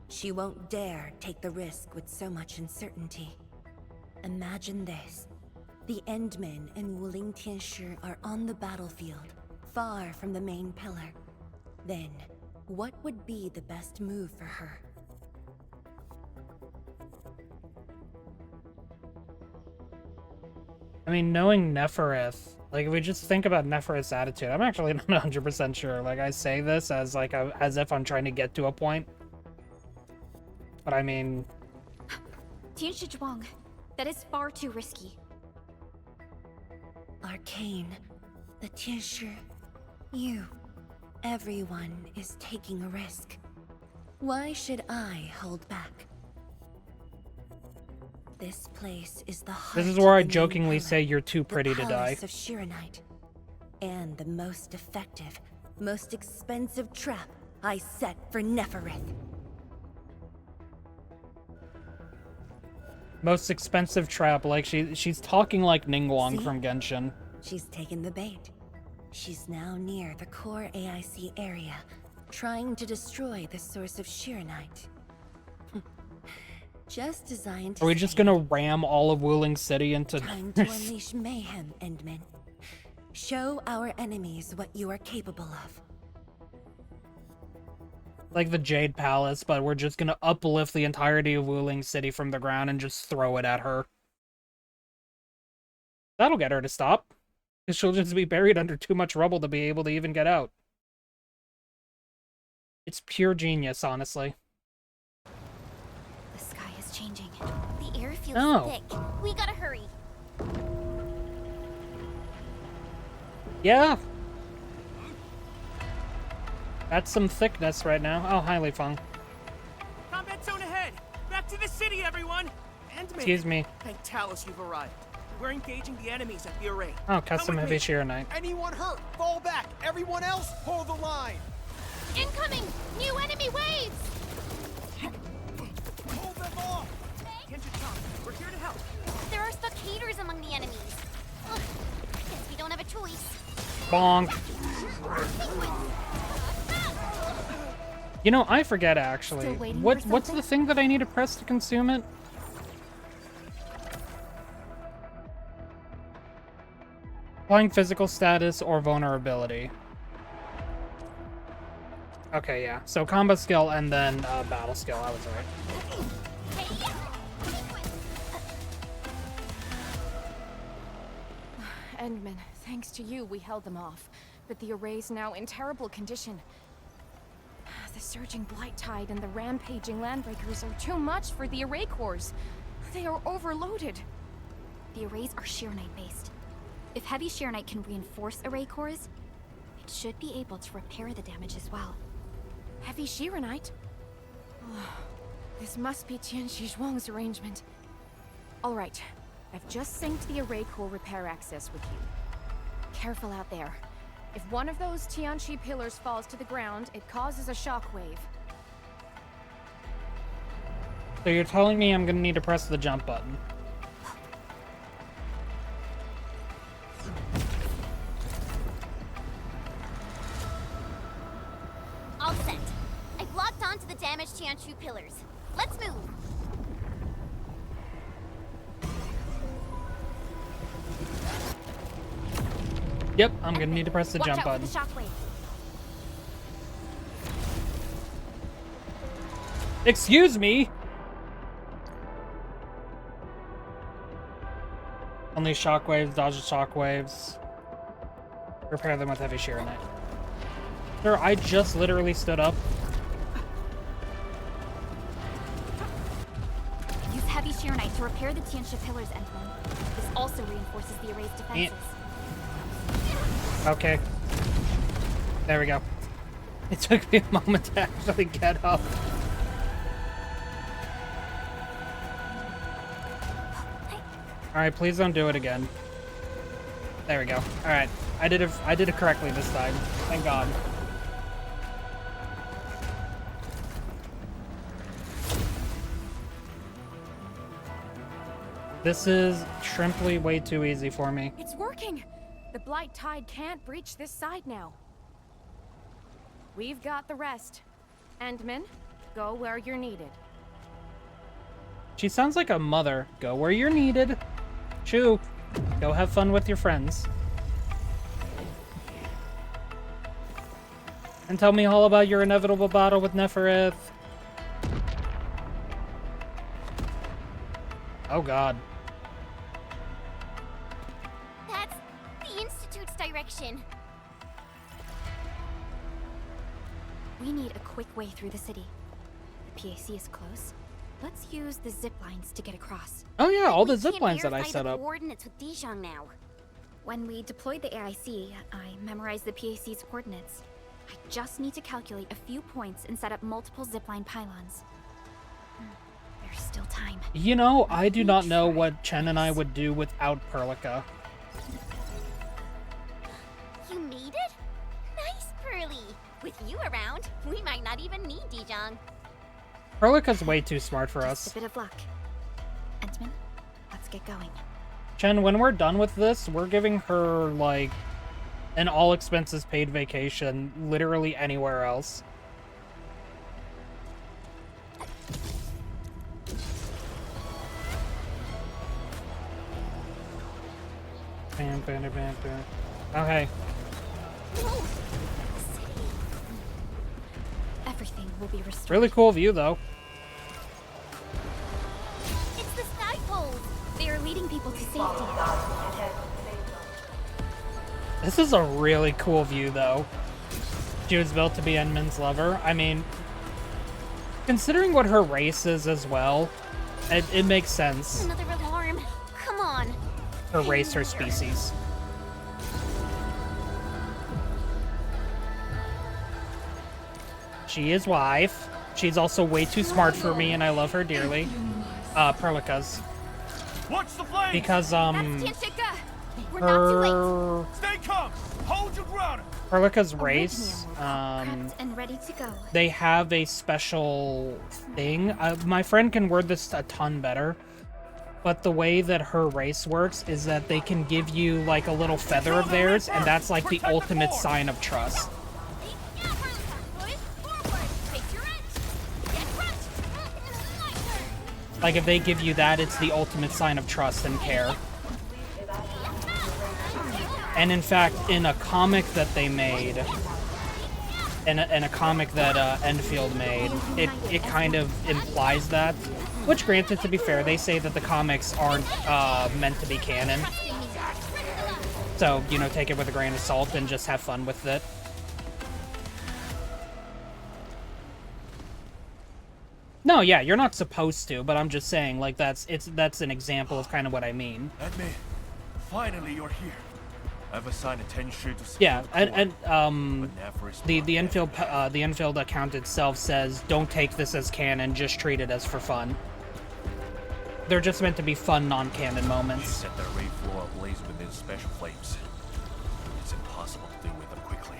[SPEAKER 19] She won't dare take the risk with so much uncertainty. Imagine this. The Endmen and Wuling Tianshi are on the battlefield, far from the main pillar. Then, what would be the best move for her?
[SPEAKER 1] I mean, knowing Nefereth, like, if we just think about Nefereth's attitude, I'm actually not 100% sure. Like, I say this as, like, as if I'm trying to get to a point. But I mean...
[SPEAKER 4] Tianshi Zhuang, that is far too risky.
[SPEAKER 19] Arcane, the Tianshi, you, everyone is taking a risk. Why should I hold back? This place is the heart.
[SPEAKER 1] This is where I
[SPEAKER 19] of the
[SPEAKER 1] jokingly
[SPEAKER 19] main
[SPEAKER 1] say you're too pretty to
[SPEAKER 19] the
[SPEAKER 1] die.
[SPEAKER 19] palace of Sheernite, and the most effective, most expensive trap I set for Nefereth.
[SPEAKER 1] Most expensive trap, like she's talking like Ningguang
[SPEAKER 19] See?
[SPEAKER 1] from Genshin.
[SPEAKER 19] She's taken the bait. She's now near the core AIC area, trying to destroy the source of Sheernite. Just as I anticipated.
[SPEAKER 1] Are we just gonna ram all of Wuling City into...
[SPEAKER 19] Time to unleash mayhem, Endman. Show our enemies what you are capable of.
[SPEAKER 1] like the Jade Palace, but we're just gonna uplift the entirety of Wuling City from the ground and just throw it at her. That'll get her to stop, because she'll just be buried under too much rubble to be able to even get out. It's pure genius, honestly.
[SPEAKER 4] The sky is changing.
[SPEAKER 2] The air feels
[SPEAKER 1] Oh.
[SPEAKER 2] thick. We gotta hurry.
[SPEAKER 1] Yeah. That's some thickness right now. Oh, hi, Li Feng.
[SPEAKER 10] Combat zone ahead! Back to the city, everyone! And
[SPEAKER 1] Excuse me.
[SPEAKER 10] Thank Talos you've arrived. We're engaging the enemies at the array.
[SPEAKER 1] Oh, custom heavy shear knight.
[SPEAKER 10] Anyone hurt, fall back. Everyone else, hold the line.
[SPEAKER 2] Incoming! New enemy waves!
[SPEAKER 10] Hold them off! Kendra-chan, we're here to help.
[SPEAKER 2] There are spectators among the enemies. Ugh, guess we don't have a choice.
[SPEAKER 1] Bonk. You know, I forget actually. What's the thing that I need to press to consume it? Applying physical status or vulnerability. Okay, yeah. So combat skill and then battle skill. I was right.
[SPEAKER 13] Endman, thanks to you, we held them off. But the array's now in terrible condition. The surging blight tide and the rampaging landbreakers are too much for the array cores. They are overloaded.
[SPEAKER 4] The arrays are shear knight based. If heavy shear knight can reinforce array cores, it should be able to repair the damage as well.
[SPEAKER 13] Heavy shear knight? This must be Tianxi Zhuang's arrangement. Alright, I've just synced the array core repair access with you. Careful out there. If one of those Tianxi pillars falls to the ground, it causes a shockwave.
[SPEAKER 1] So you're telling me I'm gonna need to press the jump button.
[SPEAKER 2] All set. I've locked onto the damaged Tianchu pillars. Let's move.
[SPEAKER 1] Yep, I'm gonna need to press the jump button.
[SPEAKER 2] Watch out for the shockwave.
[SPEAKER 1] Excuse me. Only shockwaves, dodge the shockwaves. Repair them with heavy shear knight. Sir, I just literally stood up.
[SPEAKER 4] Use heavy shear knight to repair the Tianxia pillars, Endman. This also reinforces the array's defenses.
[SPEAKER 1] Okay. There we go. It took me a moment to actually get up. Alright, please don't do it again. There we go. Alright. I did it correctly this time. Thank God. This is shrimply way too easy for me.
[SPEAKER 13] It's working! The blight tide can't breach this side now. We've got the rest. Endman, go where you're needed.
[SPEAKER 1] She sounds like a mother. Go where you're needed. Shoo. Go have fun with your friends. And tell me all about your inevitable battle with Neferith. Oh God.
[SPEAKER 2] That's the Institute's direction.
[SPEAKER 4] We need a quick way through the city. The PAC is close. Let's use the zip lines to get across.
[SPEAKER 1] Oh yeah, all the zip lines that I set up.
[SPEAKER 2] Coordinates with Dijon now.
[SPEAKER 4] When we deployed the AIC, I memorized the PAC's coordinates. I just need to calculate a few points and set up multiple zipline pylons. There's still time.
[SPEAKER 1] You know, I do not know what Chen and I would do without Perlica.
[SPEAKER 2] You made it? Nice, Pearly. With you around, we might not even need Dijon.
[SPEAKER 1] Perlica's way too smart for us.
[SPEAKER 4] Just a bit of luck. Endman, let's get going.
[SPEAKER 1] Chen, when we're done with this, we're giving her, like, an all-expenses-paid vacation literally anywhere else. Bam, bam, bam, bam. Okay.
[SPEAKER 4] Everything will be restored.
[SPEAKER 1] Really cool view, though.
[SPEAKER 2] It's the sky poles.
[SPEAKER 4] They are leading people to safety.
[SPEAKER 1] This is a really cool view, though. She was built to be Endman's lover. I mean, considering what her race is as well, it makes sense.
[SPEAKER 2] Another alarm. Come on.
[SPEAKER 1] Her race, her species. She is wife. She's also way too smart for me, and I love her dearly. Perlica's.
[SPEAKER 21] Watch the flames!
[SPEAKER 1] Because,
[SPEAKER 4] We're not too late.
[SPEAKER 21] Stay calm! Hold your ground!
[SPEAKER 1] Perlica's race,
[SPEAKER 4] Prepped and ready to go.
[SPEAKER 1] they have a special thing. My friend can word this a ton better, but the way that her race works is that they can give you like a little feather of theirs, and that's like the ultimate sign of trust. Like if they give you that, it's the ultimate sign of trust and care. And in fact, in a comic that they made, in a comic that Endfield made, it kind of implies that. Which, granted, to be fair, they say that the comics aren't meant to be canon. So, you know, take it with a grain of salt and just have fun with it. No, yeah, you're not supposed to, but I'm just saying, like, that's an example of kind of what I mean.
[SPEAKER 21] Admit, finally you're here. I've assigned attention to
[SPEAKER 1] Yeah, and the Enfield account itself says, don't take this as canon, just treat it as for fun. They're just meant to be fun, non-canon moments.
[SPEAKER 21] She set the raid floor ablaze within special flames. It's impossible to deal with them quickly.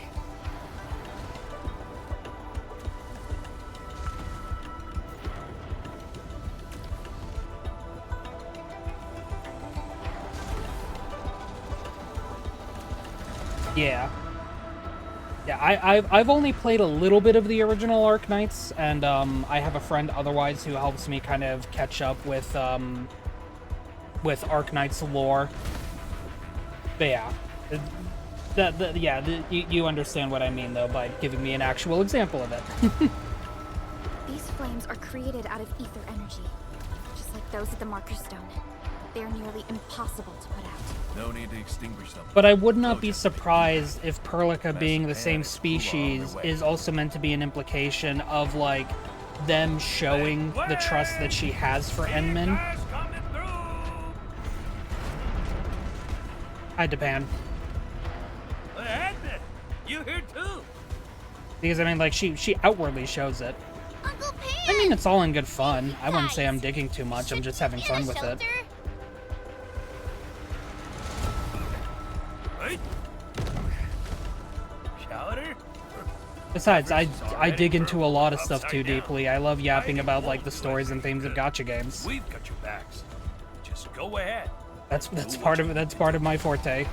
[SPEAKER 1] Yeah. Yeah, I've only played a little bit of the original Arknights, and I have a friend otherwise who helps me kind of catch up with Arknights lore. But yeah, you understand what I mean though by giving me an actual example of it.
[SPEAKER 4] These flames are created out of ether energy, just like those at the Marker Stone. They are nearly impossible to put out.
[SPEAKER 21] No need to extinguish them.
[SPEAKER 1] But I would not be surprised if Perlica being the same species is also meant to be an implication of, like, them showing the trust that she has for Enman. Hi, Japan.
[SPEAKER 10] You here too?
[SPEAKER 1] Because, I mean, like, she outwardly shows it. I mean, it's all in good fun. I wouldn't say I'm digging too much. I'm just having fun with it. Besides, I dig into a lot of stuff too deeply. I love yapping about, like, the stories and themes of gacha games.
[SPEAKER 10] We've got your backs. Just go ahead.
[SPEAKER 1] That's part of my forte.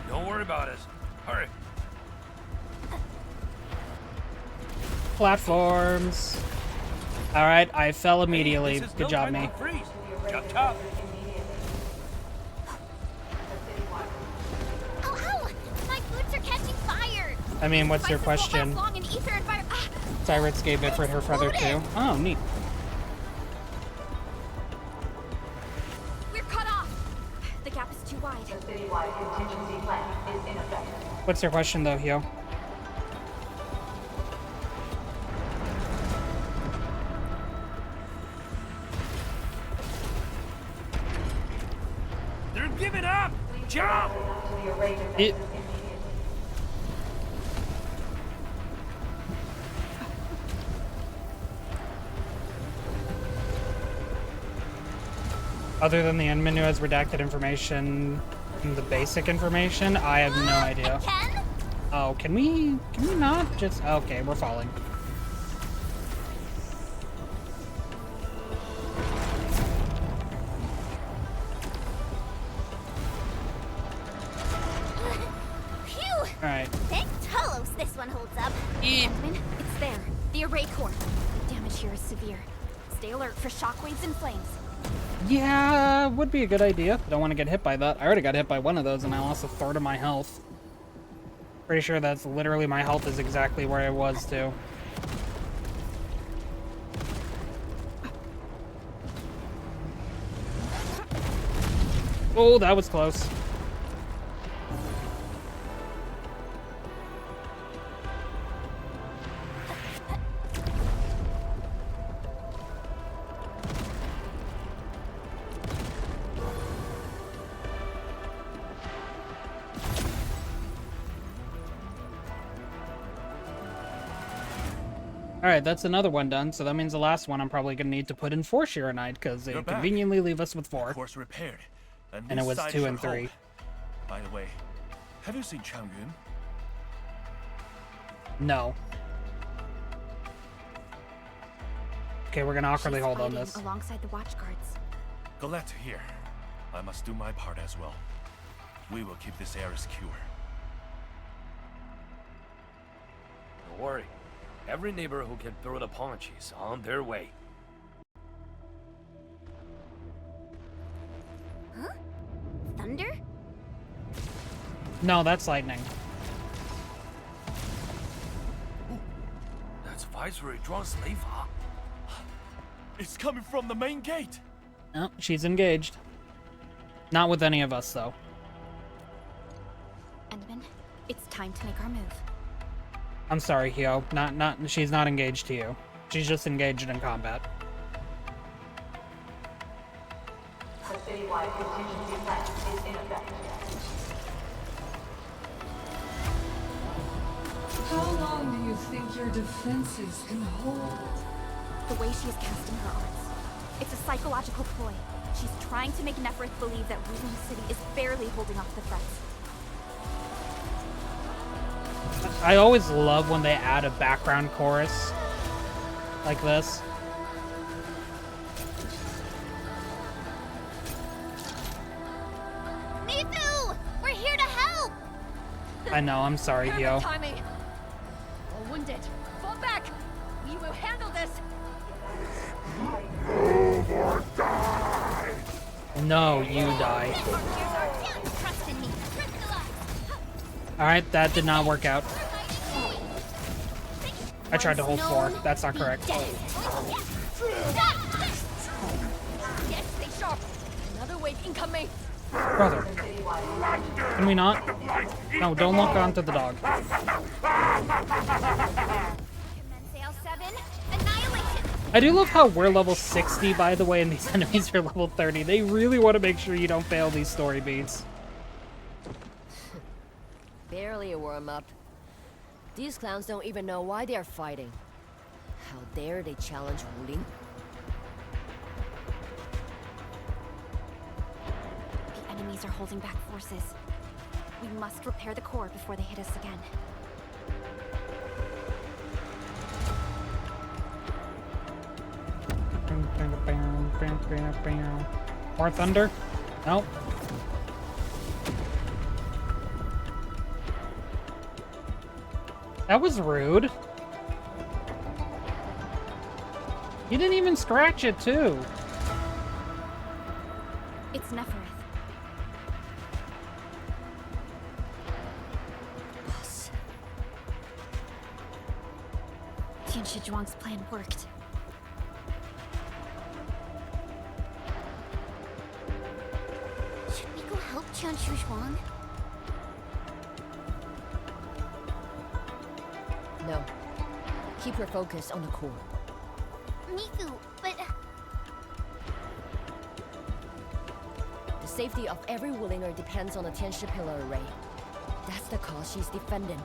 [SPEAKER 10] Don't worry about us. Hurry.
[SPEAKER 1] Platforms. All right, I fell immediately. Good job, me.
[SPEAKER 10] Chop chop.
[SPEAKER 1] I mean, what's your question? Cyrus gave Ifrit her feather too. Oh, neat.
[SPEAKER 4] We're cut off. The gap is too wide.
[SPEAKER 20] The citywide contingency plan is in effect.
[SPEAKER 1] What's your question, though, Hyo?
[SPEAKER 10] They're giving up. Jump.
[SPEAKER 1] Other than the end menu has redacted information, the basic information, I have no idea. Oh, can we not just? Okay, we're falling.
[SPEAKER 2] Phew!
[SPEAKER 1] Alright.
[SPEAKER 2] Thank Talos this one holds up.
[SPEAKER 4] Edmund, it's there. The array core. The damage here is severe. Stay alert for shockwaves and flames.
[SPEAKER 1] Yeah, would be a good idea. Don't want to get hit by that. I already got hit by one of those and I lost a third of my health. Pretty sure that's literally my health is exactly where I was too. Oh, that was close. Alright, that's another one done, so that means the last one I'm probably gonna need to put in 4 Shiranite, because they conveniently leave us with 4.
[SPEAKER 21] Course repaired.
[SPEAKER 1] And it was 2 and 3.
[SPEAKER 21] By the way, have you seen Chang Yun?
[SPEAKER 1] No. Okay, we're gonna awkwardly hold on this.
[SPEAKER 4] Alongside the watch guards.
[SPEAKER 21] Glad to hear. I must do my part as well. We will keep this area secure.
[SPEAKER 7] Don't worry. Every neighbor who can throw the punch is on their way.
[SPEAKER 2] Huh? Thunder?
[SPEAKER 1] No, that's lightning.
[SPEAKER 7] That's Viceroy Zhuang's slave.
[SPEAKER 21] It's coming from the main gate.
[SPEAKER 1] Oh, she's engaged. Not with any of us, though.
[SPEAKER 4] Endman, it's time to make our move.
[SPEAKER 1] I'm sorry, Hyo. She's not engaged to you. She's just engaged in combat.
[SPEAKER 23] The citywide contingency plan is in effect. How long do you think your defenses can hold?
[SPEAKER 4] The way she is casting her arts. It's a psychological ploy. She's trying to make Neferith believe that Wuling City is barely holding off the threats.
[SPEAKER 1] I always love when they add a background chorus like this.
[SPEAKER 2] Mifu! We're here to help!
[SPEAKER 1] I know, I'm sorry, Hyo.
[SPEAKER 9] Timing. All wounded. Fall back! We will handle this!
[SPEAKER 1] No, you die.
[SPEAKER 2] Trust in me.
[SPEAKER 1] Alright, that did not work out. I tried to hold 4. That's not correct.
[SPEAKER 9] Yes, stay sharp. Another wave incoming.
[SPEAKER 1] Brother. Can we not? No, don't look onto the dog. I do love how we're level 60, by the way, and these enemies are level 30. They really want to make sure you don't fail these story beats.
[SPEAKER 3] Barely a warm-up. These clowns don't even know why they are fighting. How dare they challenge Wuling?
[SPEAKER 4] The enemies are holding back forces. We must repair the core before they hit us again.
[SPEAKER 1] More thunder? Nope. That was rude. You didn't even scratch it, too.
[SPEAKER 4] It's Neferith.
[SPEAKER 3] Boss.
[SPEAKER 4] Tianshi Zhuang's plan worked.
[SPEAKER 2] Should we go help Tianshi Zhuang?
[SPEAKER 3] No. Keep her focus on the core.
[SPEAKER 2] Mifu, but...
[SPEAKER 3] The safety of every Wulinger depends on the Tianshi Pillar Array. That's the cause she's defending.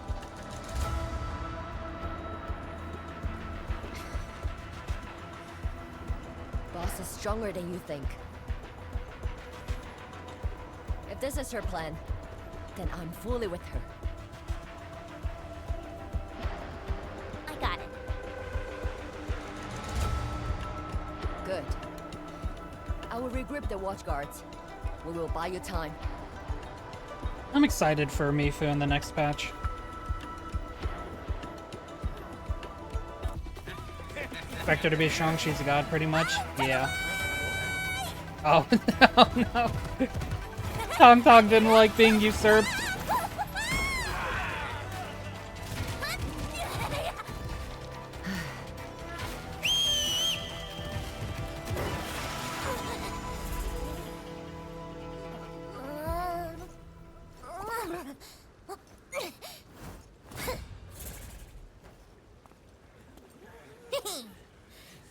[SPEAKER 3] Boss is stronger than you think. If this is her plan, then I'm fully with her.
[SPEAKER 2] I got it.
[SPEAKER 3] Good. I will regroup the watch guards. We will buy you time.
[SPEAKER 1] I'm excited for Mifu in the next patch. Expect her to be strong, she's a god pretty much. Yeah. Oh, oh no. Tong Tong didn't like being usurped.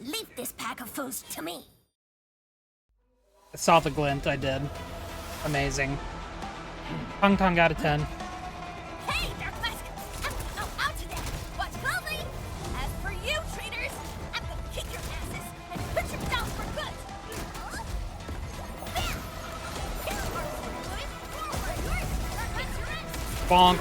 [SPEAKER 2] Leave this pack of foes to me.
[SPEAKER 1] I saw the glint, I did. Amazing. Tong Tong got a 10.
[SPEAKER 9] Hey, Dark Mask! Out to there! Watch closely! As for you, tree
[SPEAKER 1] Bonk.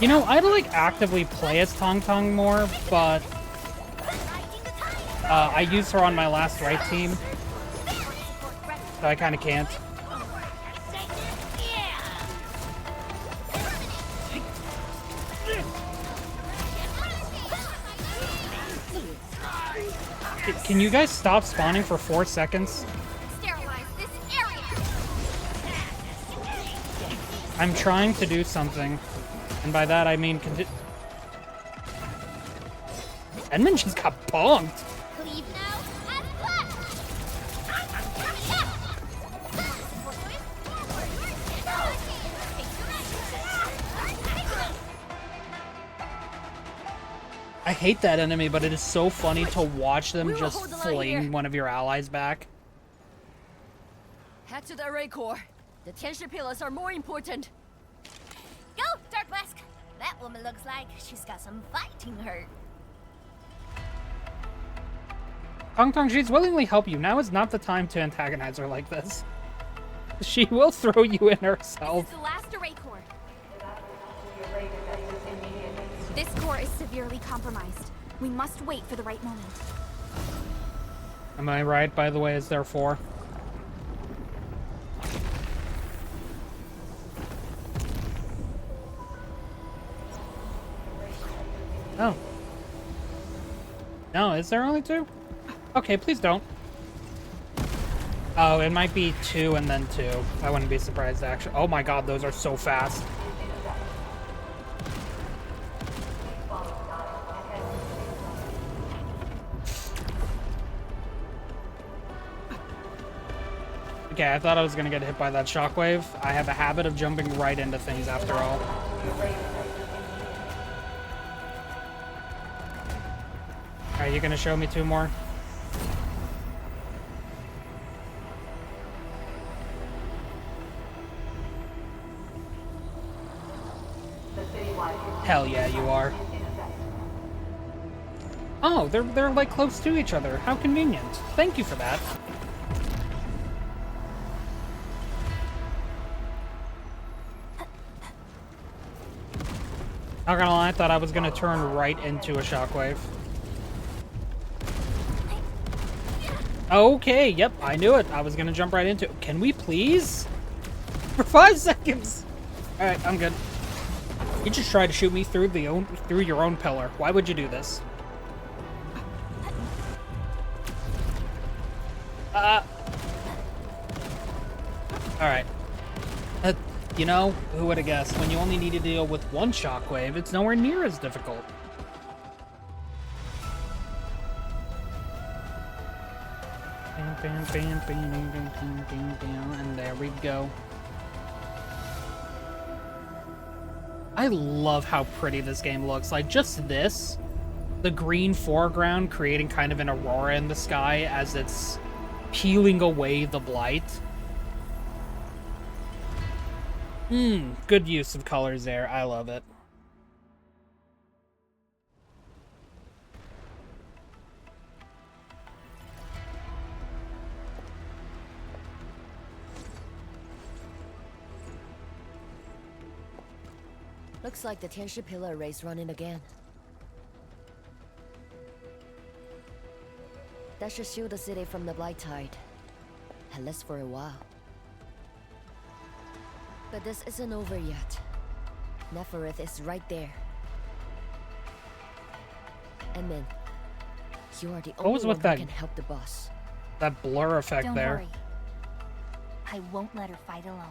[SPEAKER 1] You know, I'd like actively play as Tong Tong more, but I used her on my last right team, so I kind of can't. Can you guys stop spawning for 4 seconds? I'm trying to do something, and by that I mean Edmund just got bonked. I hate that enemy, but it is so funny to watch them just fling one of your allies back.
[SPEAKER 3] Head to the array core. The Tianshi pillars are more important.
[SPEAKER 2] Go, Dark Mask! That woman looks like she's got some fight in her.
[SPEAKER 1] Tong Tong, she's willingly help you. Now is not the time to antagonize her like this. She will throw you in herself.
[SPEAKER 4] This is the last array core. This core is severely compromised. We must wait for the right moment.
[SPEAKER 1] Am I right, by the way? Is there 4? Oh. No, is there only 2? Okay, please don't. Oh, it might be 2 and then 2. I wouldn't be surprised, actually. Oh my god, those are so fast. Okay, I thought I was gonna get hit by that shockwave. I have a habit of jumping right into things after all. Are you gonna show me 2 more? Hell yeah, you are. Oh, they're like close to each other. How convenient. Thank you for that. Not gonna lie, I thought I was gonna turn right into a shockwave. Okay, yep, I knew it. I was gonna jump right into it. Can we please? For 5 seconds! Alright, I'm good. You just tried to shoot me through your own pillar. Why would you do this? Alright. You know, who would have guessed? When you only need to deal with 1 shockwave, it's nowhere near as difficult. And there we go. I love how pretty this game looks. Like, just this, the green foreground creating kind of an aurora in the sky as it's peeling away the blight. Good use of colors there. I love it.
[SPEAKER 3] Looks like the Tianshi pillar array's running again. That should shield the city from the blight tide. At least for a while. But this isn't over yet. Nefereth is right there. And then, you are the only one who can help the boss.
[SPEAKER 1] That blur effect
[SPEAKER 6] Don't
[SPEAKER 1] there.
[SPEAKER 6] worry. I won't let her fight alone.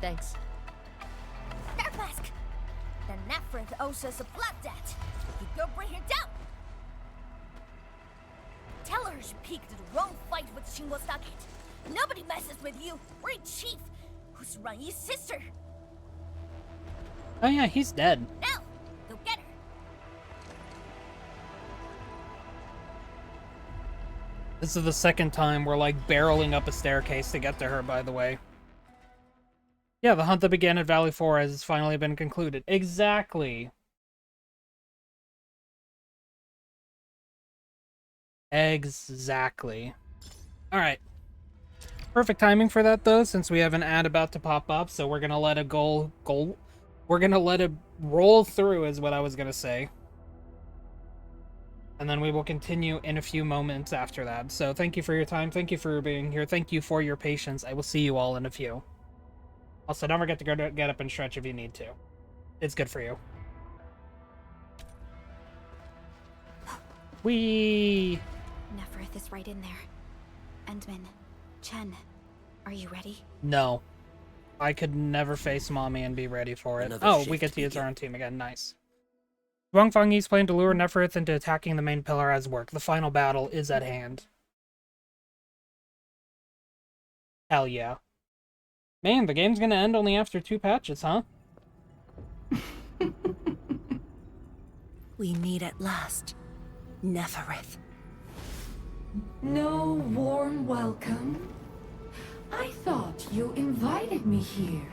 [SPEAKER 3] Thanks.
[SPEAKER 2] Dark Mask! The Nefereth owes us a blood debt. You go bring her down! Tell her she peaked the wrong fight with Shingo-sake. Nobody messes with you, or a chief, who's Ranyi's sister.
[SPEAKER 1] Oh yeah, he's dead.
[SPEAKER 2] Now, go get her.
[SPEAKER 1] This is the second time we're like barreling up a staircase to get to her, by the way. Yeah, the hunt that began at Valley 4 has finally been concluded. Exactly. Exactly. Alright. Perfect timing for that, though, since we have an ad about to pop up, so we're gonna let it we're gonna let it roll through, is what I was gonna say. And then we will continue in a few moments after that. So thank you for your time, thank you for being here, thank you for your patience. I will see you all in a few. Also, don't forget to get up and stretch if you need to. It's good for you. Whee!
[SPEAKER 4] Neferith is right in there. Endman, Chen, are you ready?
[SPEAKER 1] No. I could never face Mommy and be ready for it.
[SPEAKER 8] Another
[SPEAKER 1] Oh, we
[SPEAKER 8] shift
[SPEAKER 1] get to use
[SPEAKER 8] begin.
[SPEAKER 1] our own team again. Nice. Zhuang Fangyi's plan to lure Neferith into attacking the main pillar has worked. The final battle is at hand. Hell yeah. Man, the game's gonna end only after 2 patches, huh?
[SPEAKER 19] We meet at last. Neferith.
[SPEAKER 14] No warm welcome? I thought you invited me here.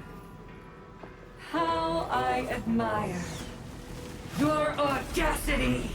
[SPEAKER 14] How I admire your audacity!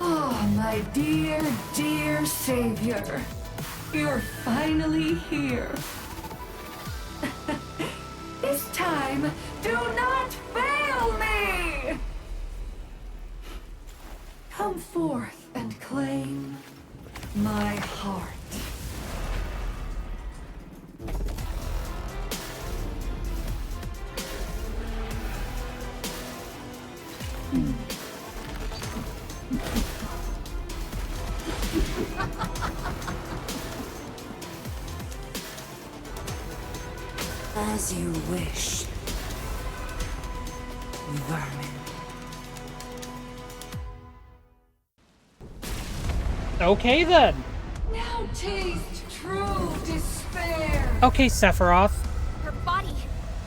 [SPEAKER 14] Oh, my dear, dear savior. You're finally here. This time, do not fail me! Come forth and claim my heart.
[SPEAKER 19] As you wish. Vermin.
[SPEAKER 1] Okay, then.
[SPEAKER 14] Now taste true despair.
[SPEAKER 1] Okay, Sephiroth.
[SPEAKER 4] Her body!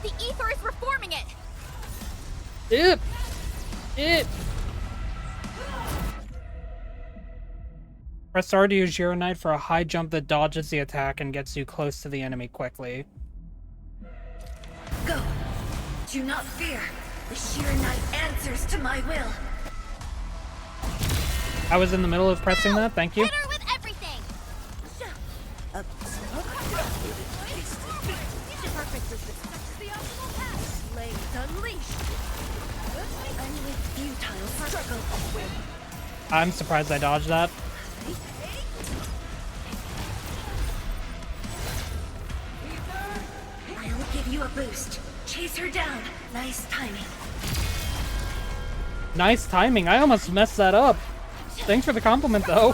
[SPEAKER 4] The ether is reforming it!
[SPEAKER 1] It. Press R to use Zero Knight for a high jump that dodges the attack and gets you close to the enemy quickly.
[SPEAKER 19] Go! Do not fear! The Sheer Knight answers to my will!
[SPEAKER 1] I was in the middle of pressing that, thank you.
[SPEAKER 2] Hit her with everything!
[SPEAKER 9] Perfect resistance. The optimal path. Blades unleashed.
[SPEAKER 19] And with futile struggle.
[SPEAKER 1] I'm surprised I dodged that.
[SPEAKER 19] I'll give you a boost. Chase her down. Nice timing.
[SPEAKER 1] Nice timing. I almost messed that up. Thanks for the compliment, though.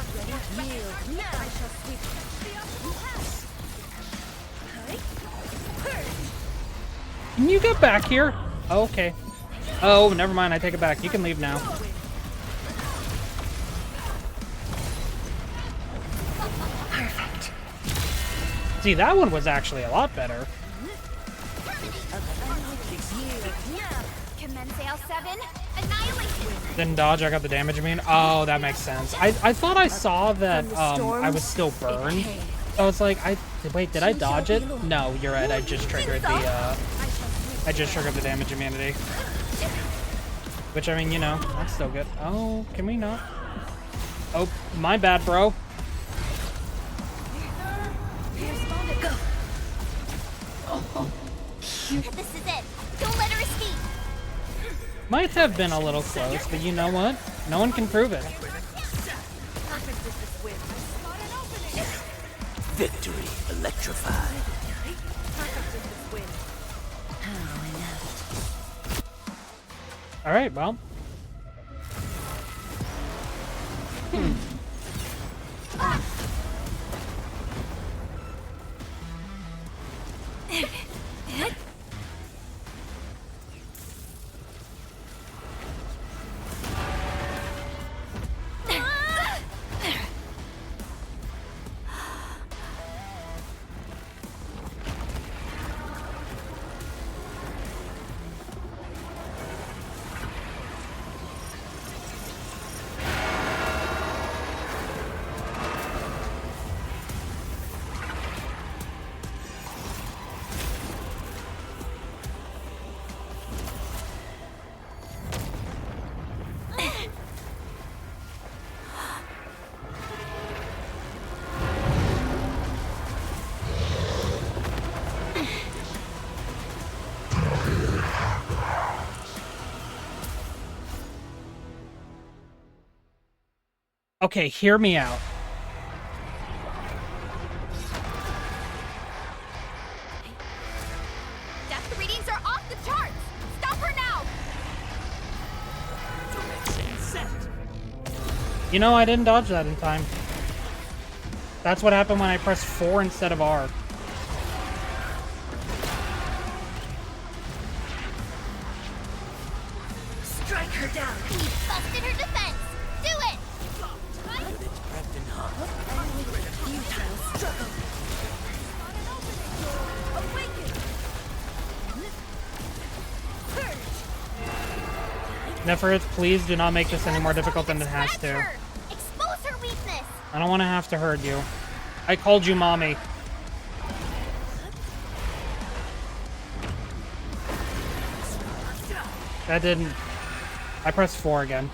[SPEAKER 1] Can you get back here? Oh, okay. Oh, never mind. I take it back. You can leave now.
[SPEAKER 19] Perfect.
[SPEAKER 1] See, that one was actually a lot better.
[SPEAKER 2] Commence L7, annihilation!
[SPEAKER 1] Didn't dodge, I got the damage mean. Oh, that makes sense. I thought I saw that I was still burned. So I was like, wait, did I dodge it? No, you're right, I just triggered the damage immunity. Which, I mean, you know, that's still good. Oh, can we not? Oh, my bad, bro.
[SPEAKER 2] This is it! Don't let her escape!
[SPEAKER 1] Might have been a little close, but you know what? No one can prove it.
[SPEAKER 8] Victory electrified.
[SPEAKER 1] Alright, well. Okay, hear me out.
[SPEAKER 9] Death readings are off the charts! Stop her now!
[SPEAKER 1] You know, I didn't dodge that in time. That's what happened when I pressed 4 instead of R.
[SPEAKER 5] Strike her down.
[SPEAKER 2] We busted her defense! Do it!
[SPEAKER 5] Futile struggle.
[SPEAKER 1] Neferith, please do not make this any more difficult than it has to.
[SPEAKER 2] Expose her weakness!
[SPEAKER 1] I don't want to have to hurt you. I called you mommy. That didn't... I pressed 4 again.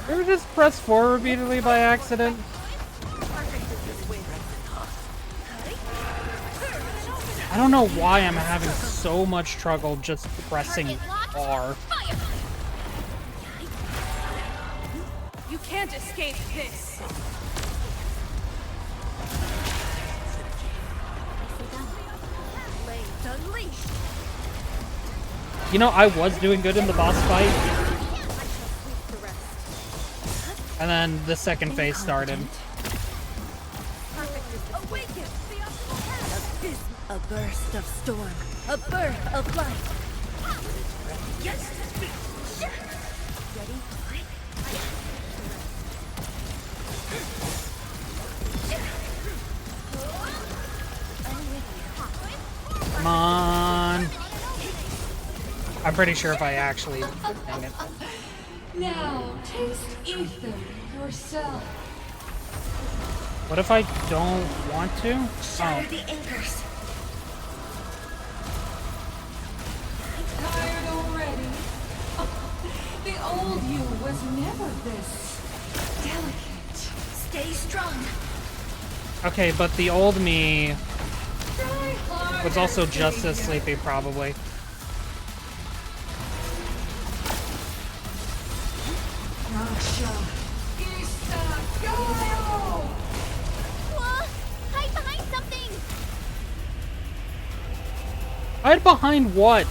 [SPEAKER 1] Ever just press 4 repeatedly by accident? I don't know why I'm having so much trouble just pressing R.
[SPEAKER 9] You can't escape this! Blades unleashed!
[SPEAKER 1] You know, I was doing good in the boss fight. And then the second phase started.
[SPEAKER 19] A burst of storm. A birth of life.
[SPEAKER 1] Come on. I'm pretty sure if I actually... Dang it.
[SPEAKER 14] Now, taste ether yourself.
[SPEAKER 1] What if I don't want to?
[SPEAKER 5] Shatter the anchors.
[SPEAKER 14] Tired already? The old you was never this delicate.
[SPEAKER 5] Stay strong.
[SPEAKER 1] Okay, but the old me was also just as sleepy, probably.
[SPEAKER 14] Rasha, Isa, go!
[SPEAKER 2] Hide behind something!
[SPEAKER 1] Hide behind what?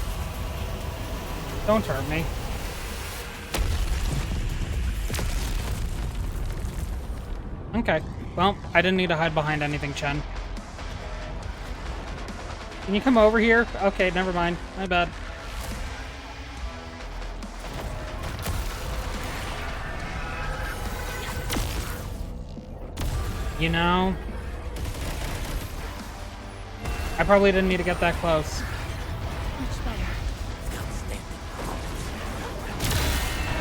[SPEAKER 1] Don't hurt me. Okay. Well, I didn't need to hide behind anything, Chen. Can you come over here? Okay, never mind. My bad. You know, I probably didn't need to get that close.
[SPEAKER 19] Much better.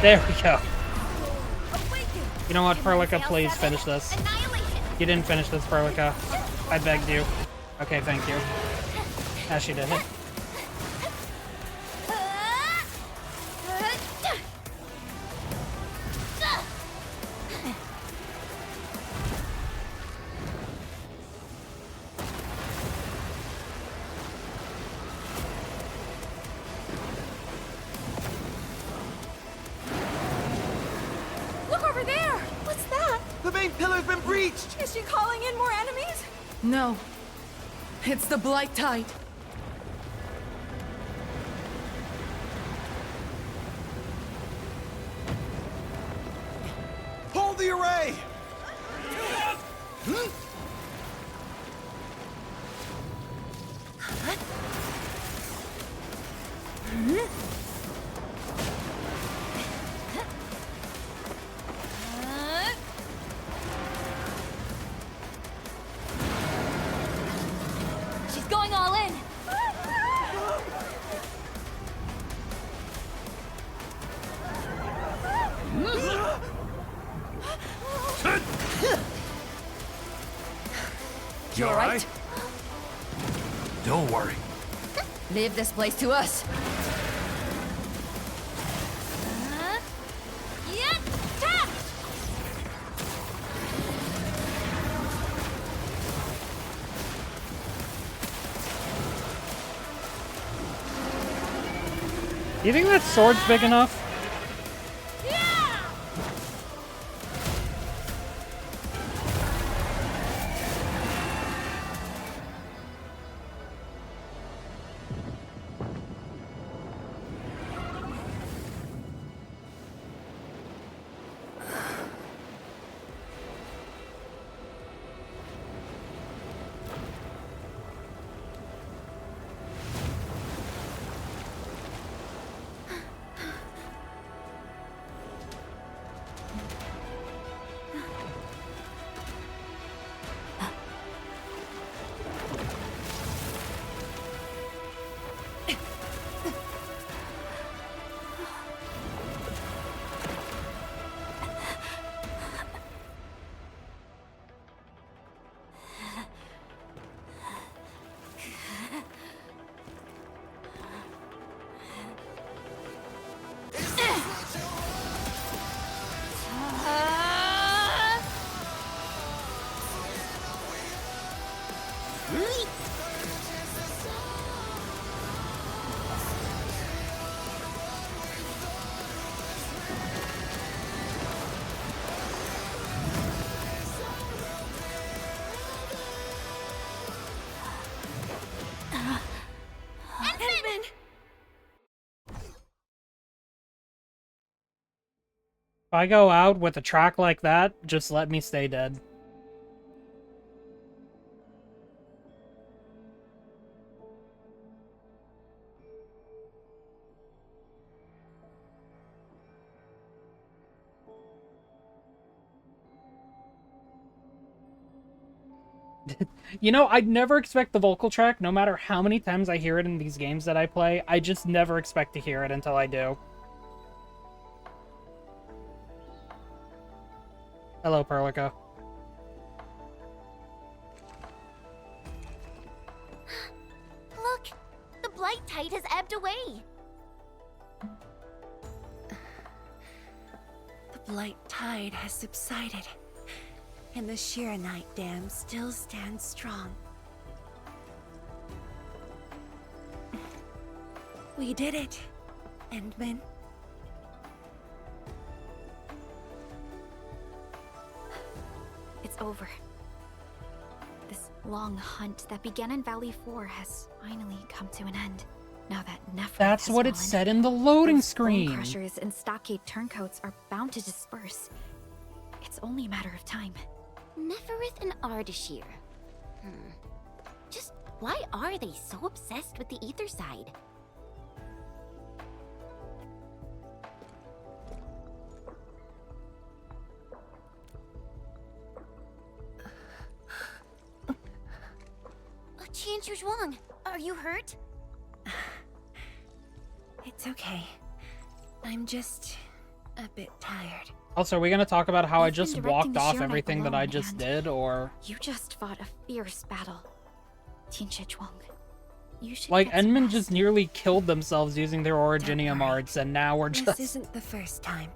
[SPEAKER 1] There we go. You know what, Perlica, please finish this. You didn't finish this, Perlica. I begged you. Okay, thank you. Yeah, she did it.
[SPEAKER 9] Look over there! What's that?
[SPEAKER 10] The main pillar's been breached!
[SPEAKER 9] Is she calling in more enemies?
[SPEAKER 15] No. It's the Blight Tide.
[SPEAKER 10] Hold
[SPEAKER 3] You alright?
[SPEAKER 7] Don't worry.
[SPEAKER 3] Leave this place to us.
[SPEAKER 1] Do you think that sword's big enough? If I go out with a track like that, just let me stay dead. You know, I'd never expect the vocal track, no matter how many times I hear it in these games that I play. I just never expect to hear it until I do. Hello, Perlica.
[SPEAKER 2] Look! The blight tide has ebbed away!
[SPEAKER 19] The blight tide has subsided, and the Shiranite Dam still stands strong. We did it, Endman.
[SPEAKER 4] It's over. This long hunt that began in Valley 4 has finally come to an end. Now that Nephrith
[SPEAKER 1] That's
[SPEAKER 4] has
[SPEAKER 1] what it
[SPEAKER 4] fallen,
[SPEAKER 1] said in the loading
[SPEAKER 4] those bone
[SPEAKER 1] screen.
[SPEAKER 4] crushers and stockade turncoats are bound to disperse. It's only a matter of time.
[SPEAKER 2] Neferith and Ardashir. Just why are they so obsessed with the ether side? Qianqiu Zhuang, are you hurt?
[SPEAKER 19] It's okay. I'm just a bit tired.
[SPEAKER 1] Also, are we gonna talk about how I
[SPEAKER 4] You've been
[SPEAKER 1] just
[SPEAKER 4] directing
[SPEAKER 1] walked
[SPEAKER 4] the
[SPEAKER 1] off
[SPEAKER 4] Shiranite
[SPEAKER 1] everything that I
[SPEAKER 4] alone,
[SPEAKER 1] just
[SPEAKER 4] and
[SPEAKER 1] did, or...
[SPEAKER 4] You just fought a fierce battle. Qianqiu Zhuang. You should
[SPEAKER 1] Like,
[SPEAKER 4] get some
[SPEAKER 1] Endman
[SPEAKER 4] rest.
[SPEAKER 1] just nearly killed themselves using their Originium
[SPEAKER 19] worry.
[SPEAKER 1] arts, and now we're
[SPEAKER 19] This
[SPEAKER 1] just...
[SPEAKER 19] isn't the first time.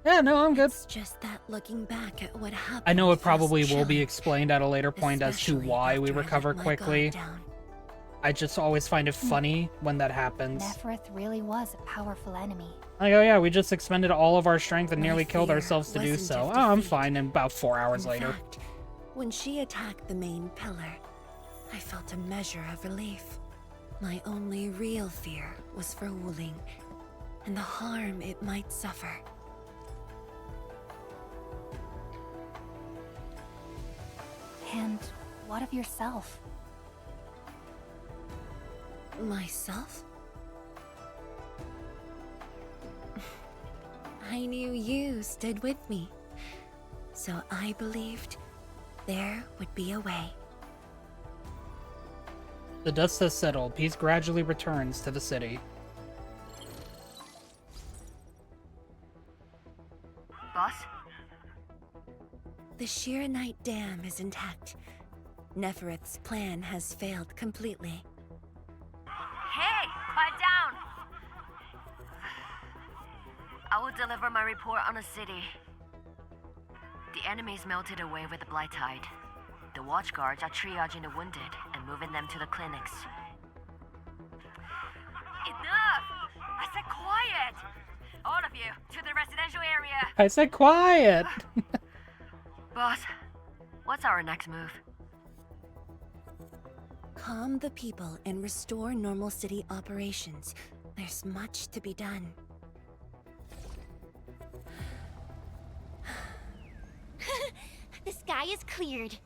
[SPEAKER 1] Yeah, no, I'm good.
[SPEAKER 19] It's just that looking back at what happened.
[SPEAKER 1] I know it
[SPEAKER 19] feels
[SPEAKER 1] probably will be
[SPEAKER 19] chilling,
[SPEAKER 1] explained at a later point as to
[SPEAKER 19] especially
[SPEAKER 1] why we
[SPEAKER 19] after I let
[SPEAKER 1] recover
[SPEAKER 19] my
[SPEAKER 1] quickly.
[SPEAKER 19] guard down.
[SPEAKER 1] I just always find it funny when that happens.
[SPEAKER 6] Nephrith really was a powerful enemy.
[SPEAKER 1] Like, oh yeah, we just expended all of our strength and
[SPEAKER 19] My
[SPEAKER 1] nearly killed
[SPEAKER 19] fear
[SPEAKER 1] ourselves to do
[SPEAKER 19] wasn't
[SPEAKER 1] so.
[SPEAKER 19] of
[SPEAKER 1] Oh, I'm
[SPEAKER 19] defeat.
[SPEAKER 1] fine in about 4 hours
[SPEAKER 19] In
[SPEAKER 1] later.
[SPEAKER 19] fact, when she attacked the main pillar, I felt a measure of relief. My only real fear was for Wuling, and the harm it might suffer.
[SPEAKER 6] And what of yourself?
[SPEAKER 19] Myself? I knew you stood with me, so I believed there would be a way.
[SPEAKER 1] The dust has settled. Peace gradually returns to the city.
[SPEAKER 5] Boss?
[SPEAKER 19] The Shiranite Dam is intact. Nefereth's plan has failed completely.
[SPEAKER 16] Hey, quiet down! I will deliver my report on the city. The enemy's melted away with the Blight Tide. The watchguards are triaging the wounded and moving them to the clinics. Enough! I said quiet! All of you, to the residential area!
[SPEAKER 1] I said quiet!
[SPEAKER 16] Boss, what's our next move?
[SPEAKER 19] Calm the people and restore normal city operations. There's much to be done.
[SPEAKER 2] The sky is cleared.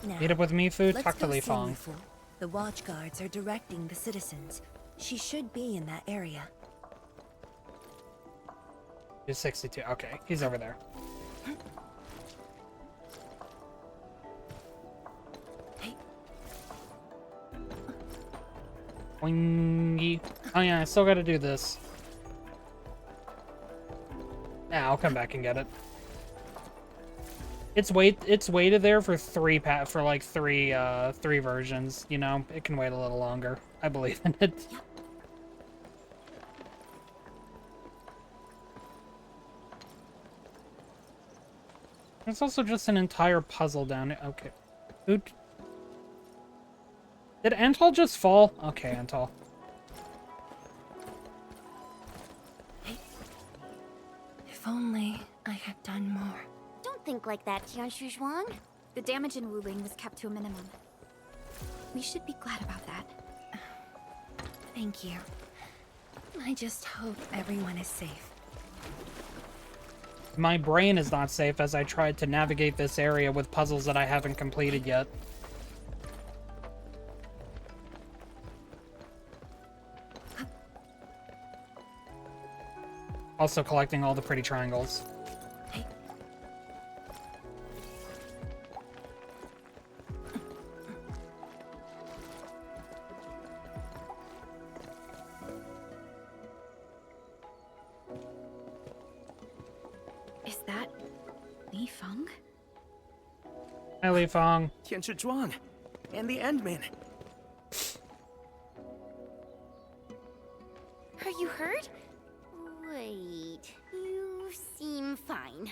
[SPEAKER 19] Now,
[SPEAKER 1] Meet up with Mifu,
[SPEAKER 19] let's
[SPEAKER 1] talk to
[SPEAKER 19] go
[SPEAKER 1] Li
[SPEAKER 19] see
[SPEAKER 1] Fong.
[SPEAKER 19] Mifu. The watchguards are directing the citizens. She should be in that area.
[SPEAKER 1] He's 62. Okay, he's over there. Boingy. Oh yeah, I still gotta do this. Yeah, I'll come back and get it. It's waited there for three versions, you know? It can wait a little longer. I believe in it. There's also just an entire puzzle down it. Okay. Oot. Did Antal just fall? Okay, Antal.
[SPEAKER 19] If only I had done more.
[SPEAKER 2] Don't think like that, Tianshu Zhuang.
[SPEAKER 4] The damage in Wuling was kept to a minimum. We should be glad about that.
[SPEAKER 19] Thank you. I just hope everyone is safe.
[SPEAKER 1] My brain is not safe as I tried to navigate this area with puzzles that I haven't completed yet. Also collecting all the pretty triangles.
[SPEAKER 4] Is that Li Fong?
[SPEAKER 1] Hi, Li Fong.
[SPEAKER 10] Tianshu Zhuang, and the Endman.
[SPEAKER 2] Are you hurt? Wait, you seem fine.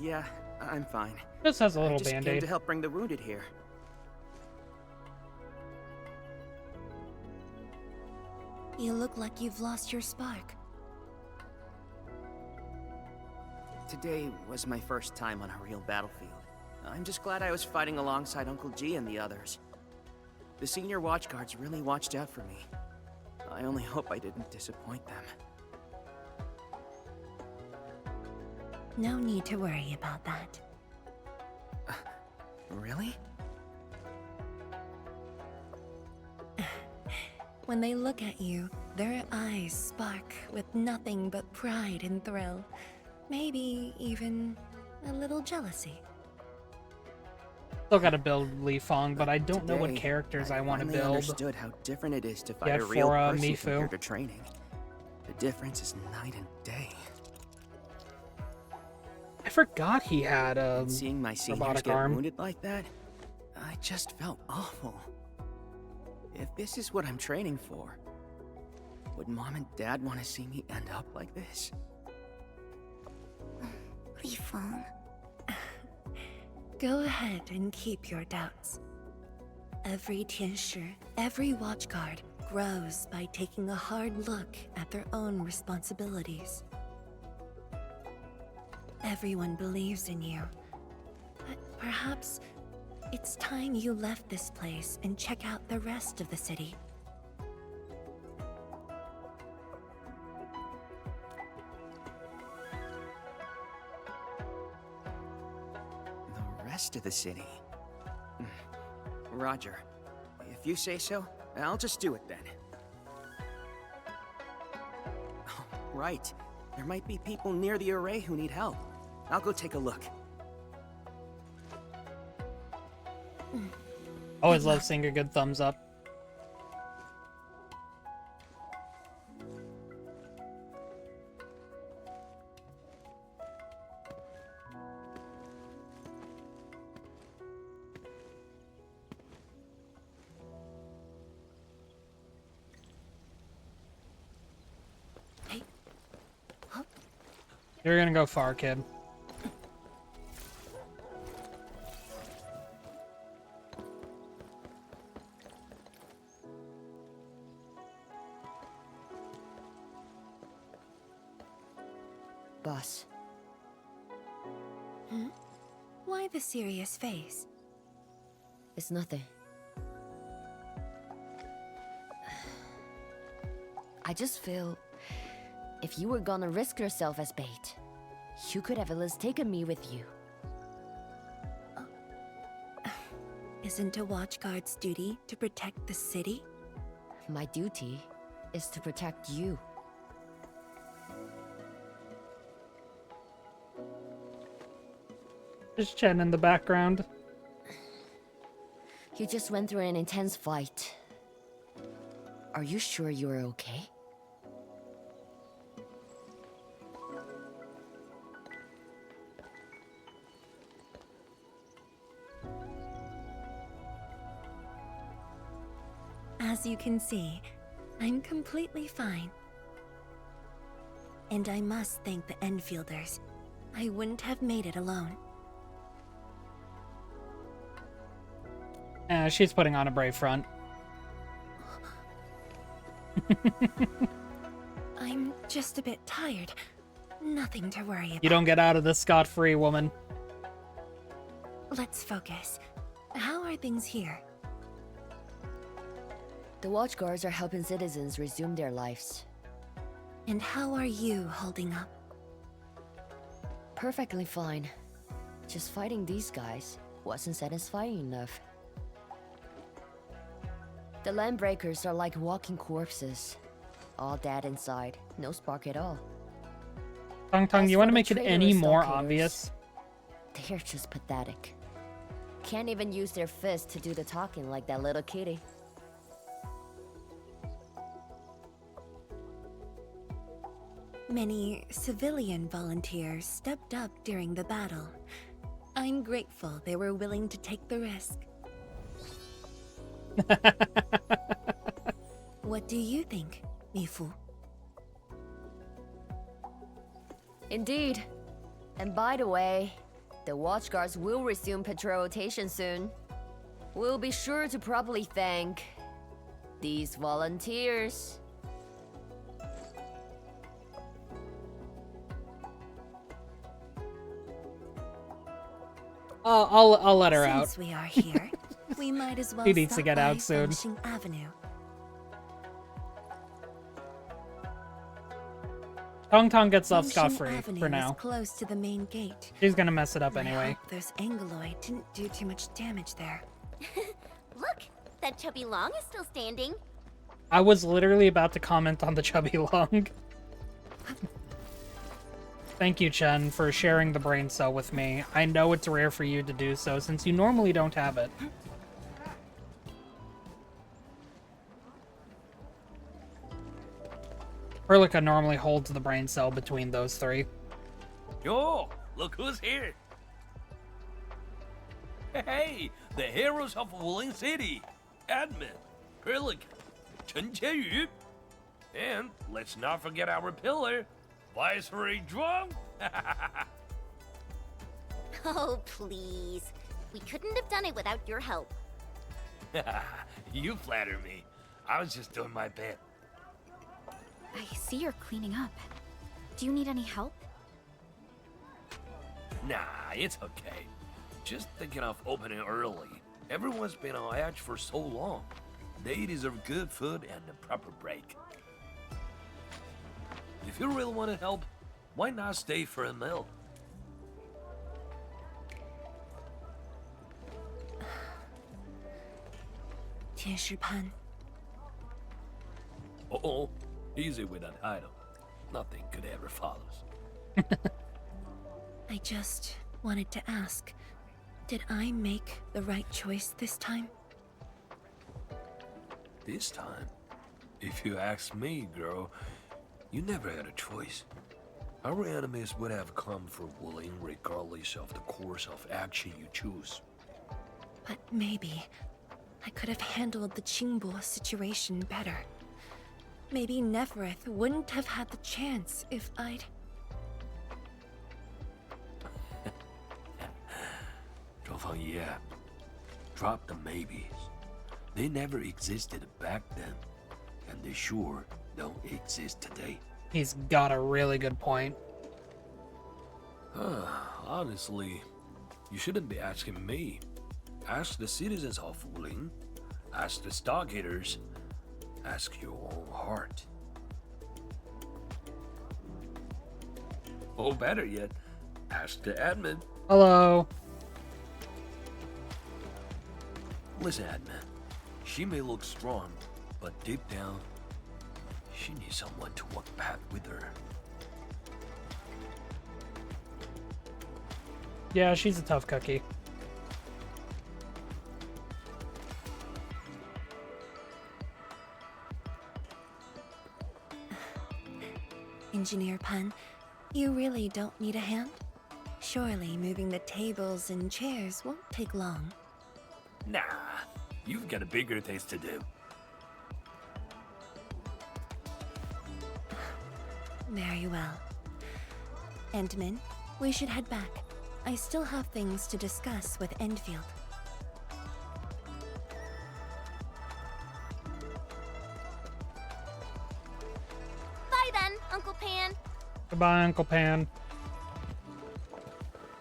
[SPEAKER 10] Yeah, I'm fine.
[SPEAKER 1] Just has a little
[SPEAKER 10] I just came
[SPEAKER 1] band-aid.
[SPEAKER 10] to help bring the wounded here.
[SPEAKER 19] You look like you've lost your spark.
[SPEAKER 10] Today was my first time on a real battlefield. I'm just glad I was fighting alongside Uncle G and the others. The senior watchguards really watched out for me. I only hope I didn't disappoint them.
[SPEAKER 19] No need to worry about that.
[SPEAKER 10] Really?
[SPEAKER 19] When they look at you, their eyes spark with nothing but pride and thrill. Maybe even a little jealousy.
[SPEAKER 1] Still gotta build Li Fong, but I don't know what
[SPEAKER 10] Today,
[SPEAKER 1] characters I want to
[SPEAKER 10] finally
[SPEAKER 1] build.
[SPEAKER 10] understood how different it is to fight
[SPEAKER 1] Yeah,
[SPEAKER 10] a real
[SPEAKER 1] for,
[SPEAKER 10] person
[SPEAKER 1] Mifu.
[SPEAKER 10] compared to training. The difference is night and day.
[SPEAKER 1] I forgot he had a
[SPEAKER 10] Seeing my seniors
[SPEAKER 1] robotic
[SPEAKER 10] get
[SPEAKER 1] arm.
[SPEAKER 10] wounded like that, I just felt awful. If this is what I'm training for, would Mom and Dad want to see me end up like this?
[SPEAKER 19] Li Fong. Go ahead and keep your doubts. Every Tianshu, every watchguard, grows by taking a hard look at their own responsibilities. Everyone believes in you. But perhaps it's time you left this place and check out the rest of the city.
[SPEAKER 10] The rest of the city? Roger. If you say so, I'll just do it then. Oh, right. There might be people near the array who need help. I'll go take a look.
[SPEAKER 1] Always love seeing a good thumbs up. You're gonna go far, kid.
[SPEAKER 3] Boss.
[SPEAKER 19] Hmm? Why the serious face?
[SPEAKER 3] It's nothing. I just feel... if you were gonna risk yourself as bait, you could have at least taken me with you.
[SPEAKER 19] Isn't a watchguard's duty to protect the city?
[SPEAKER 3] My duty is to protect you.
[SPEAKER 1] There's Chen in the background.
[SPEAKER 3] You just went through an intense fight. Are you sure you're okay?
[SPEAKER 19] As you can see, I'm completely fine. And I must thank the Enfielders. I wouldn't have made it alone.
[SPEAKER 1] She's putting on a brave front.
[SPEAKER 19] I'm just a bit tired. Nothing to worry about.
[SPEAKER 1] You don't get out of this scot-free, woman.
[SPEAKER 19] Let's focus. How are things here?
[SPEAKER 3] The watchguards are helping citizens resume their lives.
[SPEAKER 19] And how are you holding up?
[SPEAKER 3] Perfectly fine. Just fighting these guys wasn't satisfying enough. The Landbreakers are like walking corpses. All dead inside, no spark at all.
[SPEAKER 1] Tong, you want to make it any
[SPEAKER 3] traitorous
[SPEAKER 1] more
[SPEAKER 3] stalkers,
[SPEAKER 1] obvious?
[SPEAKER 3] They're just pathetic. Can't even use their fists to do the talking like that little kitty.
[SPEAKER 19] Many civilian volunteers stepped up during the battle. I'm grateful they were willing to take the risk. What do you think, Mifu?
[SPEAKER 3] Indeed. And by the way, the watchguards will resume patrol rotation soon. We'll be sure to properly thank these volunteers.
[SPEAKER 1] I'll let her out.
[SPEAKER 19] Since we are here, we might as well
[SPEAKER 1] He needs to
[SPEAKER 19] stop
[SPEAKER 1] get
[SPEAKER 19] by
[SPEAKER 1] out soon.
[SPEAKER 19] Vanishing Avenue.
[SPEAKER 1] Tong gets off
[SPEAKER 19] Vanishing
[SPEAKER 1] scot-free
[SPEAKER 19] Avenue
[SPEAKER 1] for
[SPEAKER 19] is
[SPEAKER 1] now.
[SPEAKER 19] close to the main gate.
[SPEAKER 1] She's gonna mess it up
[SPEAKER 19] I
[SPEAKER 1] anyway.
[SPEAKER 19] hope those Angloid didn't do too much damage there.
[SPEAKER 2] Look, that chubby long is still standing.
[SPEAKER 1] I was literally about to comment on the chubby long. Thank you, Chen, for sharing the brain cell with me. I know it's rare for you to do so, since you normally don't have it. Perlica normally holds the brain cell between those three.
[SPEAKER 7] Yo, look who's here. Hey, the heroes of Wuling City. Admin, Perlica, Chen Qianyu. And let's not forget our pillar, Viceroy Zhuang.
[SPEAKER 2] Oh, please. We couldn't have done it without your help.
[SPEAKER 7] You flatter me. I was just doing my bit.
[SPEAKER 4] I see you're cleaning up. Do you need any help?
[SPEAKER 7] Nah, it's okay. Just thinking of opening early. Everyone's been on edge for so long. They deserve good food and a proper break. If you really want to help, why not stay for a meal?
[SPEAKER 19] Tianshipan.
[SPEAKER 7] Uh-oh, easy with that title. Nothing could ever follow.
[SPEAKER 19] I just wanted to ask, did I make the right choice this time?
[SPEAKER 7] This time, if you ask me, girl, you never had a choice. Our enemies would have come for Wuling regardless of the course of action you choose.
[SPEAKER 19] But maybe I could have handled the Qingbo situation better. Maybe Nefereth wouldn't have had the chance if I'd...
[SPEAKER 7] Fangyi app. Drop the maybes. They never existed back then, and they sure don't exist today.
[SPEAKER 1] He's got a really good point.
[SPEAKER 7] Honestly, you shouldn't be asking me. Ask the citizens of Wuling. Ask the Stargaters. Ask your own heart. Or better yet, ask the admin.
[SPEAKER 1] Hello.
[SPEAKER 7] Listen, admin. She may look strong, but deep down, she needs someone to walk the path with her.
[SPEAKER 1] Yeah, she's a tough cookie.
[SPEAKER 19] Engineer Pan, you really don't need a hand? Surely moving the tables and chairs won't take long.
[SPEAKER 7] Nah, you've got a bigger things to do.
[SPEAKER 19] Very well. Endman, we should head back. I still have things to discuss with Endfield.
[SPEAKER 2] Bye then, Uncle Pan.
[SPEAKER 1] Goodbye, Uncle Pan.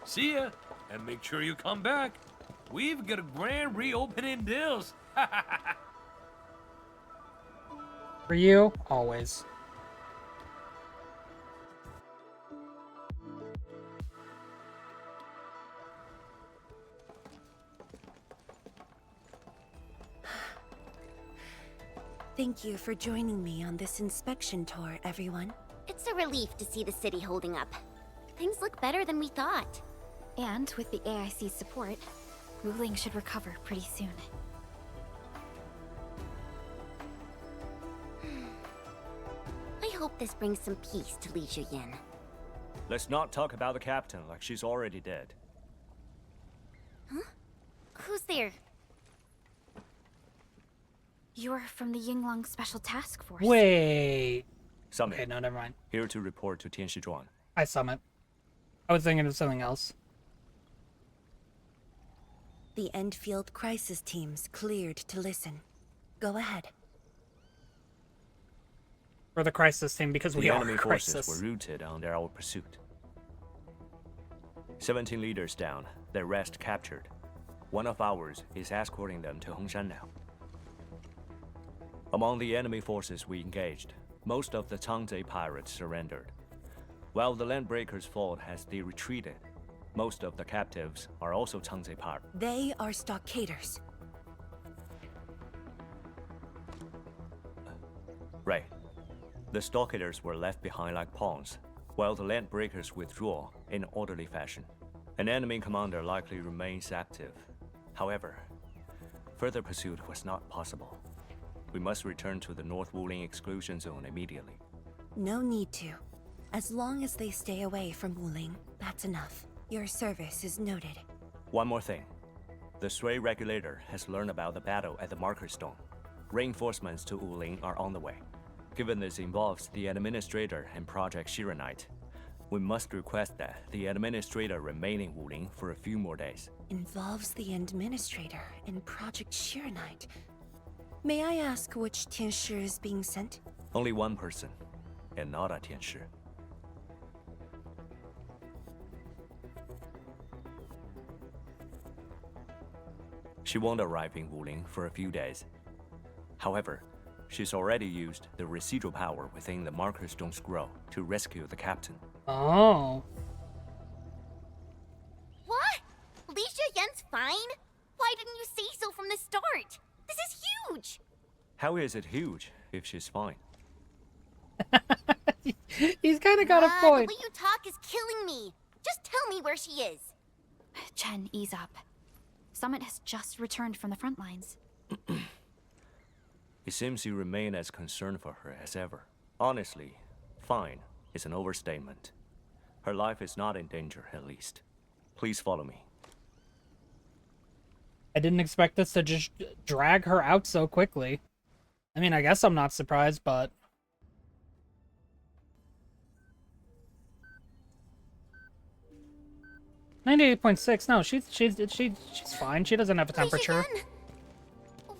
[SPEAKER 7] See ya, and make sure you come back. We've got a grand reopening deals.
[SPEAKER 1] For you, always.
[SPEAKER 19] Thank you for joining me on this inspection tour, everyone.
[SPEAKER 2] It's a relief to see the city holding up. Things look better than we thought.
[SPEAKER 4] And with the AIC's support, Wuling should recover pretty soon.
[SPEAKER 2] I hope this brings some peace to Li Zhiyan.
[SPEAKER 12] Let's not talk about the captain like she's already dead.
[SPEAKER 2] Huh? Who's there?
[SPEAKER 4] You're from the Yinglong Special Task Force.
[SPEAKER 1] Wait.
[SPEAKER 12] Summit.
[SPEAKER 1] Okay, no, never mind.
[SPEAKER 12] Here to report to Tianshi Zhuang.
[SPEAKER 1] Hi, Summit. I was thinking of something else.
[SPEAKER 19] The Endfield crisis team's cleared to listen. Go ahead.
[SPEAKER 1] For the crisis team, because we
[SPEAKER 12] the
[SPEAKER 1] are
[SPEAKER 12] enemy
[SPEAKER 1] crisis.
[SPEAKER 12] forces were routed under our pursuit. 17 leaders down, their rest captured. One of ours is escorting them to Hongshan now. Among the enemy forces we engaged, most of the Changzhe pirates surrendered. While the Landbreakers fought as they retreated, most of the captives are also Changzhe pirates.
[SPEAKER 19] They are stockaders.
[SPEAKER 12] Right. The stockaders were left behind like pawns, while the Landbreakers withdraw in orderly fashion. An enemy commander likely remains active. However, further pursuit was not possible. We must return to the North Wuling exclusion zone immediately.
[SPEAKER 19] No need to. As long as they stay away from Wuling, that's enough. Your service is noted.
[SPEAKER 12] One more thing. The Sui regulator has learned about the battle at the Marker Stone. Reinforcements to Wuling are on the way. Given this involves the Administrator and Project Shiranite, we must request that the Administrator remain in Wuling for a few more days.
[SPEAKER 19] Involves the Administrator and Project Shiranite. May I ask which Tianshi is being sent?
[SPEAKER 12] Only one person, and not a Tianshi. She won't arrive in Wuling for a few days. However, she's already used the residual power within the Marker Stone Scroll to rescue the captain.
[SPEAKER 1] Oh.
[SPEAKER 2] What? Li Zhiyan's fine? Why didn't you say so from the start? This is huge!
[SPEAKER 12] How is it huge if she's fine?
[SPEAKER 1] He's kind of got a point.
[SPEAKER 2] The way you talk is killing me. Just tell me where she is.
[SPEAKER 4] Chen, ease up. Summit has just returned from the front lines.
[SPEAKER 12] It seems you remain as concerned for her as ever. Honestly, fine is an overstatement. Her life is not in danger, at least. Please follow me.
[SPEAKER 1] I didn't expect us to just drag her out so quickly. I mean, I guess I'm not surprised, but... 98.6. No, she's fine. She doesn't have a temperature.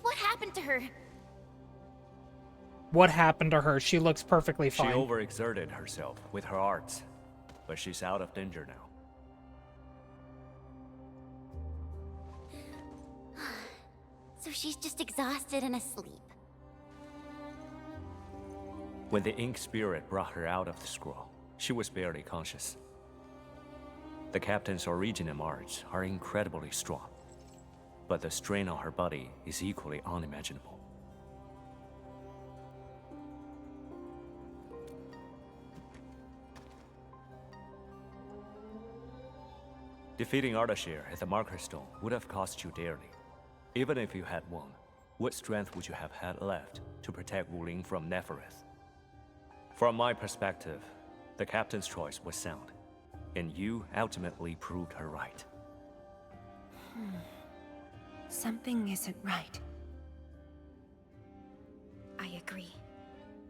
[SPEAKER 2] What happened to her?
[SPEAKER 1] What happened to her? She looks perfectly
[SPEAKER 12] She
[SPEAKER 1] fine.
[SPEAKER 12] overexerted herself with her arts, but she's out of danger now.
[SPEAKER 2] So she's just exhausted and asleep.
[SPEAKER 12] When the ink spirit brought her out of the scroll, she was barely conscious. The captain's original arts are incredibly strong, but the strain on her body is equally unimaginable. Defeating Ardashir at the Marker Stone would have cost you dearly. Even if you had won, what strength would you have had left to protect Wuling from Nefereth? From my perspective, the captain's choice was sound, and you ultimately proved her right.
[SPEAKER 19] Something isn't right.
[SPEAKER 4] I agree.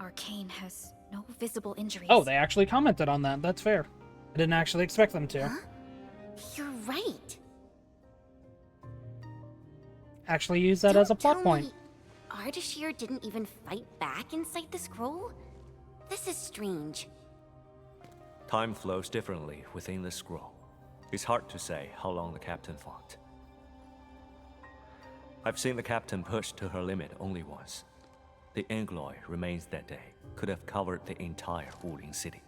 [SPEAKER 4] Arcane has no visible injuries.
[SPEAKER 1] Oh, they actually commented on that. That's fair. I didn't actually expect them to.
[SPEAKER 2] Huh? You're right.
[SPEAKER 1] Actually use that as a plot point.
[SPEAKER 2] Ardashir didn't even fight back inside the scroll? This is strange.
[SPEAKER 12] Time flows differently within the scroll. It's hard to say how long the captain fought. I've seen the captain pushed to her limit only once. The Angloy remains that day could have covered the entire Wuling city.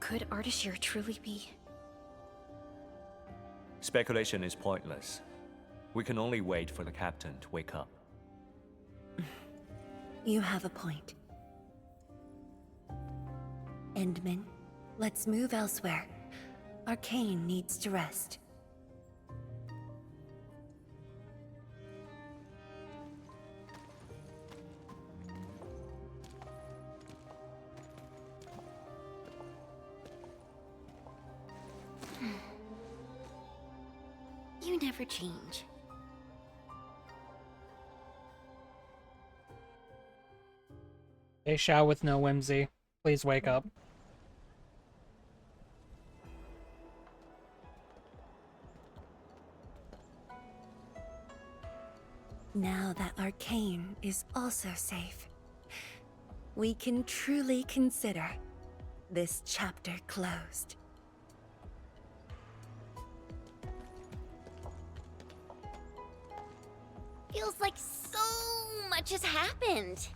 [SPEAKER 4] Could Ardashir truly be?
[SPEAKER 12] Speculation is pointless. We can only wait for the captain to wake up.
[SPEAKER 19] You have a point. Endman, let's move elsewhere. Arcane needs to rest.
[SPEAKER 2] You never change.
[SPEAKER 1] Hey, Shao with no whimsy. Please wake up.
[SPEAKER 19] Now that Arcane is also safe, we can truly consider this chapter closed.
[SPEAKER 2] Feels like so much has happened.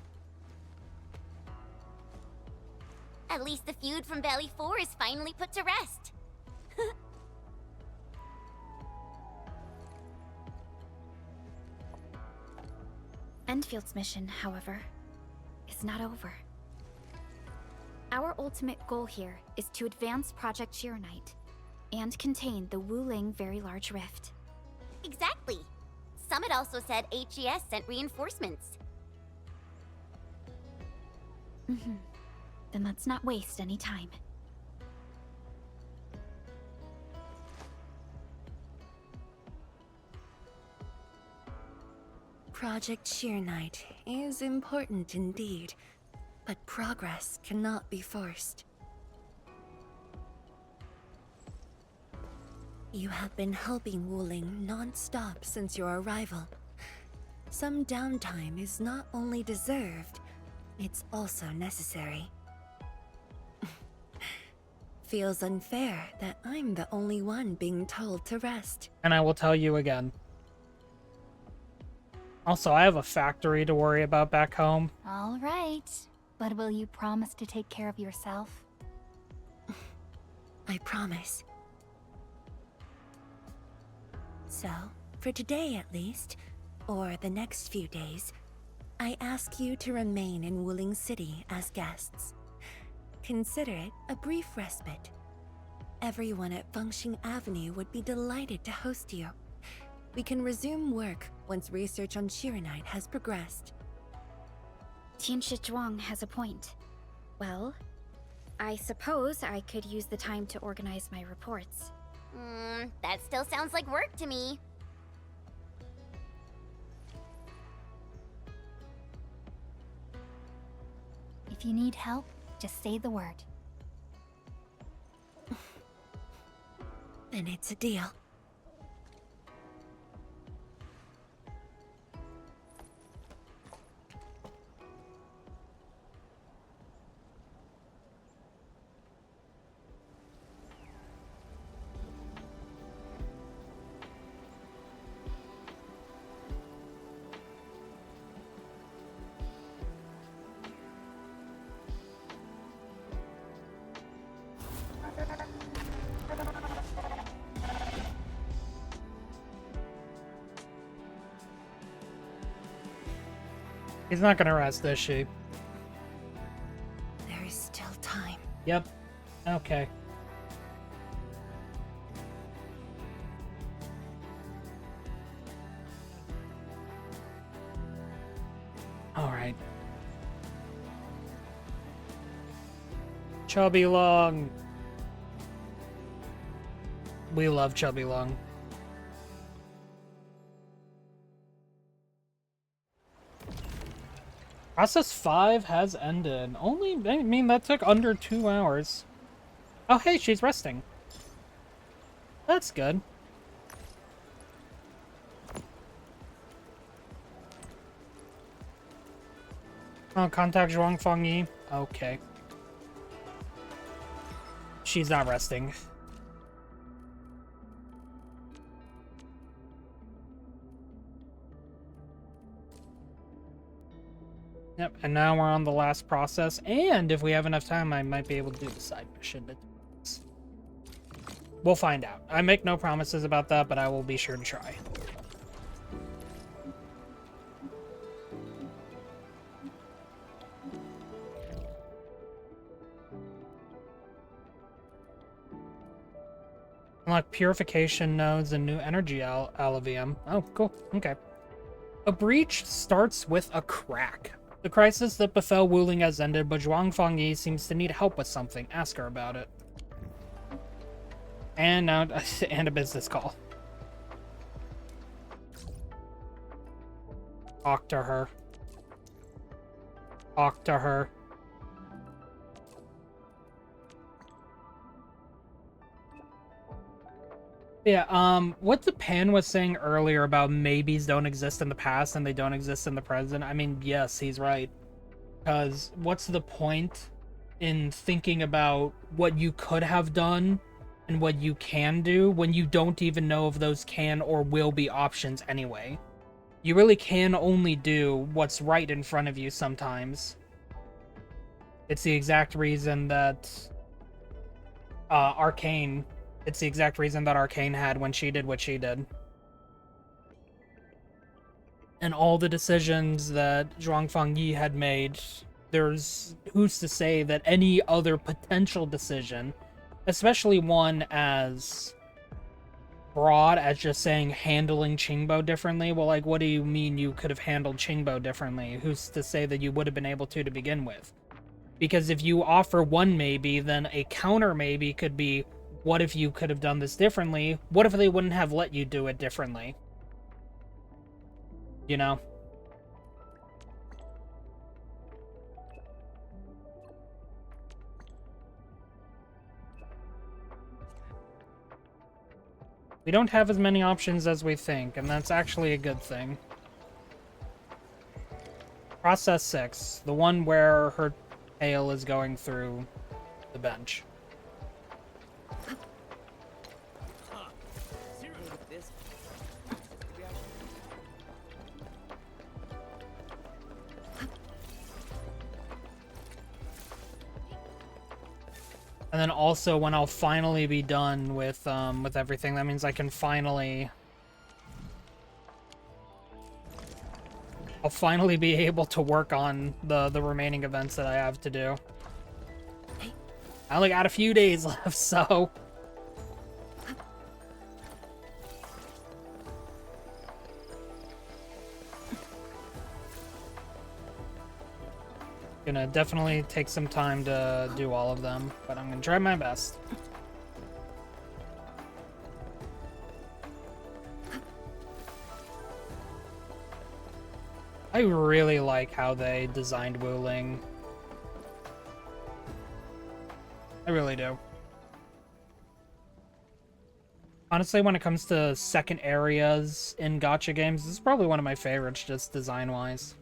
[SPEAKER 2] At least the feud from Valley 4 is finally put to rest.
[SPEAKER 4] Endfield's mission, however, is not over. Our ultimate goal here is to advance Project Chironite and contain the Wuling Very Large Rift.
[SPEAKER 2] Exactly. Summit also said HES sent reinforcements.
[SPEAKER 4] Then let's not waste any time.
[SPEAKER 19] Project Chironite is important indeed, but progress cannot be forced. You have been helping Wuling non-stop since your arrival. Some downtime is not only deserved, it's also necessary. Feels unfair that I'm the only one being told to rest.
[SPEAKER 1] And I will tell you again. Also, I have a factory to worry about back home.
[SPEAKER 6] All right. But will you promise to take care of yourself?
[SPEAKER 19] I promise. So, for today at least, or the next few days, I ask you to remain in Wuling City as guests. Consider it a brief respite. Everyone at Fengxing Avenue would be delighted to host you. We can resume work once research on Chironite has progressed.
[SPEAKER 4] Tianshi Zhuang has a point. Well, I suppose I could use the time to organize my reports.
[SPEAKER 2] That still sounds like work to me.
[SPEAKER 6] If you need help, just say the word.
[SPEAKER 19] Then it's a deal.
[SPEAKER 1] He's not gonna rest, is she?
[SPEAKER 19] There is still time.
[SPEAKER 1] Yep. Okay. All right. Chubby Long. We love Chubby Long. Process 5 has ended. Only, I mean, that took under 2 hours. Oh, hey, she's resting. That's good. Oh, contact Zhuang Fangyi. Okay. She's not resting. Yep, and now we're on the last process, and if we have enough time, I might be able to do the side mission. We'll find out. I make no promises about that, but I will be sure to try. Unlock purification nodes and new energy alluvium. Oh, cool. Okay. A breach starts with a crack. The crisis that befell Wuling has ended, but Zhuang Fangyi seems to need help with something. Ask her about it. And now, and a business call. Talk to her. Talk to her. Yeah, what the Pan was saying earlier about maybes don't exist in the past and they don't exist in the present, I mean, yes, he's right. Because what's the point in thinking about what you could have done and what you can do when you don't even know if those can or will be options anyway? You really can only do what's right in front of you sometimes. It's the exact reason that Arcane... It's the exact reason that Arcane had when she did what she did. And all the decisions that Zhuang Fangyi had made, there's who's to say that any other potential decision, especially one as broad as just saying handling Qingbo differently, well, like, what do you mean you could have handled Qingbo differently? Who's to say that you would have been able to begin with? Because if you offer one maybe, then a counter maybe could be, what if you could have done this differently? What if they wouldn't have let you do it differently? You know? We don't have as many options as we think, and that's actually a good thing. Process 6, the one where her tail is going through the bench. And then also when I'll finally be done with everything, that means I can finally... I'll finally be able to work on the remaining events that I have to do. I only got a few days left, so... Gonna definitely take some time to do all of them, but I'm gonna try my best. I really like how they designed Wuling. I really do. Honestly, when it comes to second areas in gacha games, this is probably one of my favorites, just design-wise.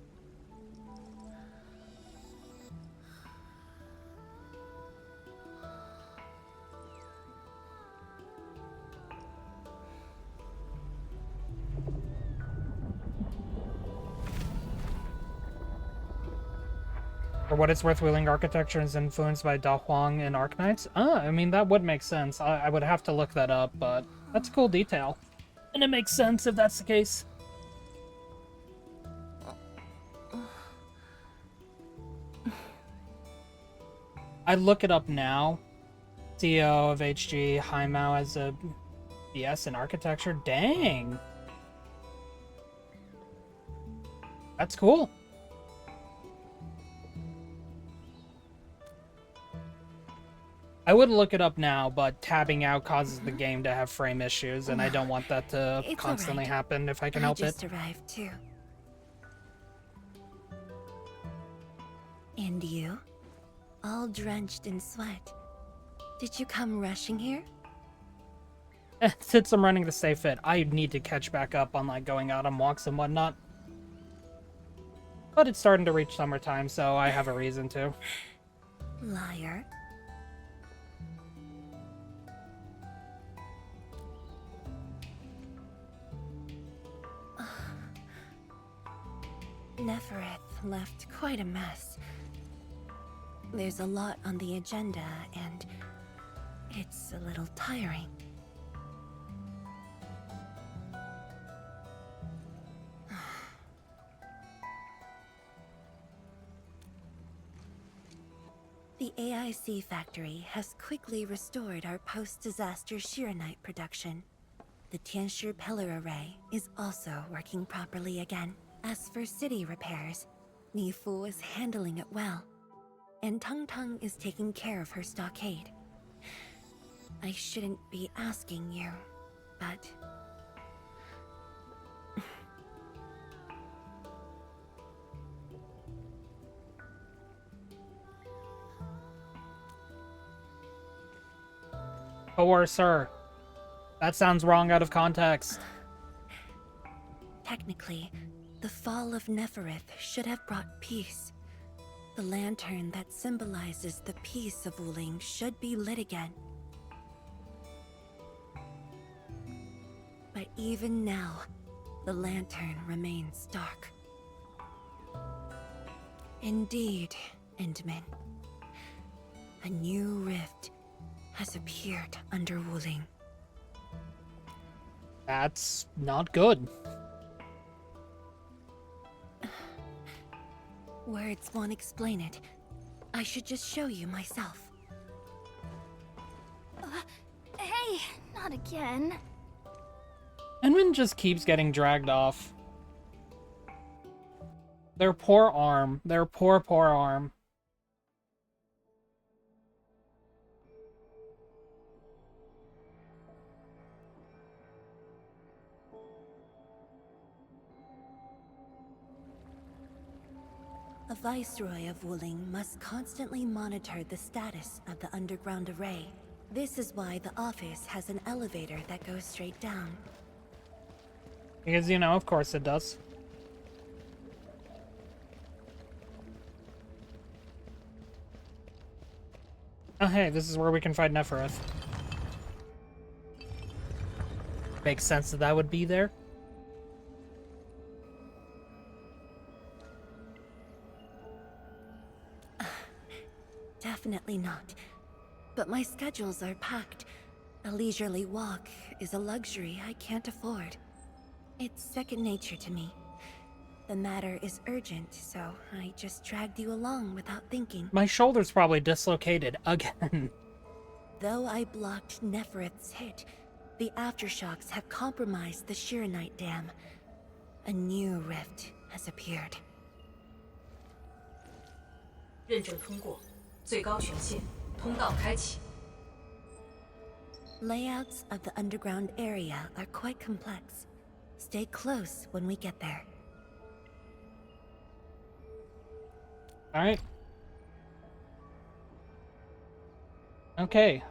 [SPEAKER 1] For what it's worth, Wheeling architecture is influenced by Da Huang and Arknights. I mean, that would make sense. I would have to look that up, but that's a cool detail. And it makes sense if that's the case. I look it up now. CEO of HG, Haimao as a BS in architecture. Dang! That's cool. I would look it up now, but tabbing out causes the game to have frame issues, and I don't want that to
[SPEAKER 19] It's
[SPEAKER 1] constantly
[SPEAKER 19] all right.
[SPEAKER 1] happen if I can help
[SPEAKER 19] I just
[SPEAKER 1] it.
[SPEAKER 19] arrived too. And you? All drenched in sweat. Did you come rushing here?
[SPEAKER 1] Since I'm running to stay fit, I need to catch back up on like going out on walks and whatnot. But it's starting to reach summertime, so I have a reason to.
[SPEAKER 19] Liar. Nefereth left quite a mess. There's a lot on the agenda, and it's a little tiring. The AIC factory has quickly restored our post-disaster Shiranite production. The Tianshi pillar array is also working properly again. As for city repairs, Nifu is handling it well, and Tung Tung is taking care of her stockade. I shouldn't be asking you, but...
[SPEAKER 1] Or, sir, that sounds wrong out of context.
[SPEAKER 19] Technically, the fall of Nefereth should have brought peace. The lantern that symbolizes the peace of Wuling should be lit again. But even now, the lantern remains dark. Indeed, Endman. A new rift has appeared under Wuling.
[SPEAKER 1] That's not good.
[SPEAKER 19] Words won't explain it. I should just show you myself.
[SPEAKER 4] Hey, not again.
[SPEAKER 1] Enman just keeps getting dragged off. Their poor arm. Their poor, poor arm.
[SPEAKER 19] A viceroy of Wuling must constantly monitor the status of the underground array. This is why the office has an elevator that goes straight down.
[SPEAKER 1] Because, you know, of course it does. Oh, hey, this is where we can fight Nefereth. Makes sense that that would be there.
[SPEAKER 19] Definitely not. But my schedules are packed. A leisurely walk is a luxury I can't afford. It's second nature to me. The matter is urgent, so I just dragged you along without thinking.
[SPEAKER 1] My shoulder's probably dislocated again.
[SPEAKER 19] Though I blocked Nefereth's hit, the aftershocks have compromised the Shiranite dam. A new rift has appeared.
[SPEAKER 23] 认证通过，最高权限，通道开启。
[SPEAKER 19] Layouts of the underground area are quite complex. Stay close when we get there.
[SPEAKER 1] Alright. Okay,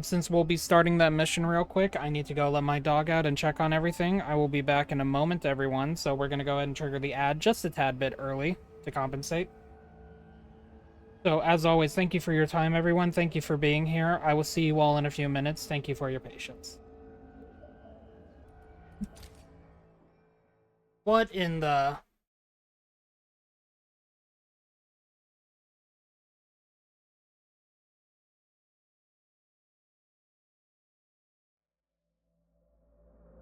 [SPEAKER 1] since we'll be starting that mission real quick, I need to go let my dog out and check on everything. I will be back in a moment, everyone, so we're gonna go ahead and trigger the ad just a tad bit early to compensate. So, as always, thank you for your time, everyone. Thank you for being here. I will see you all in a few minutes. Thank you for your patience. What in the...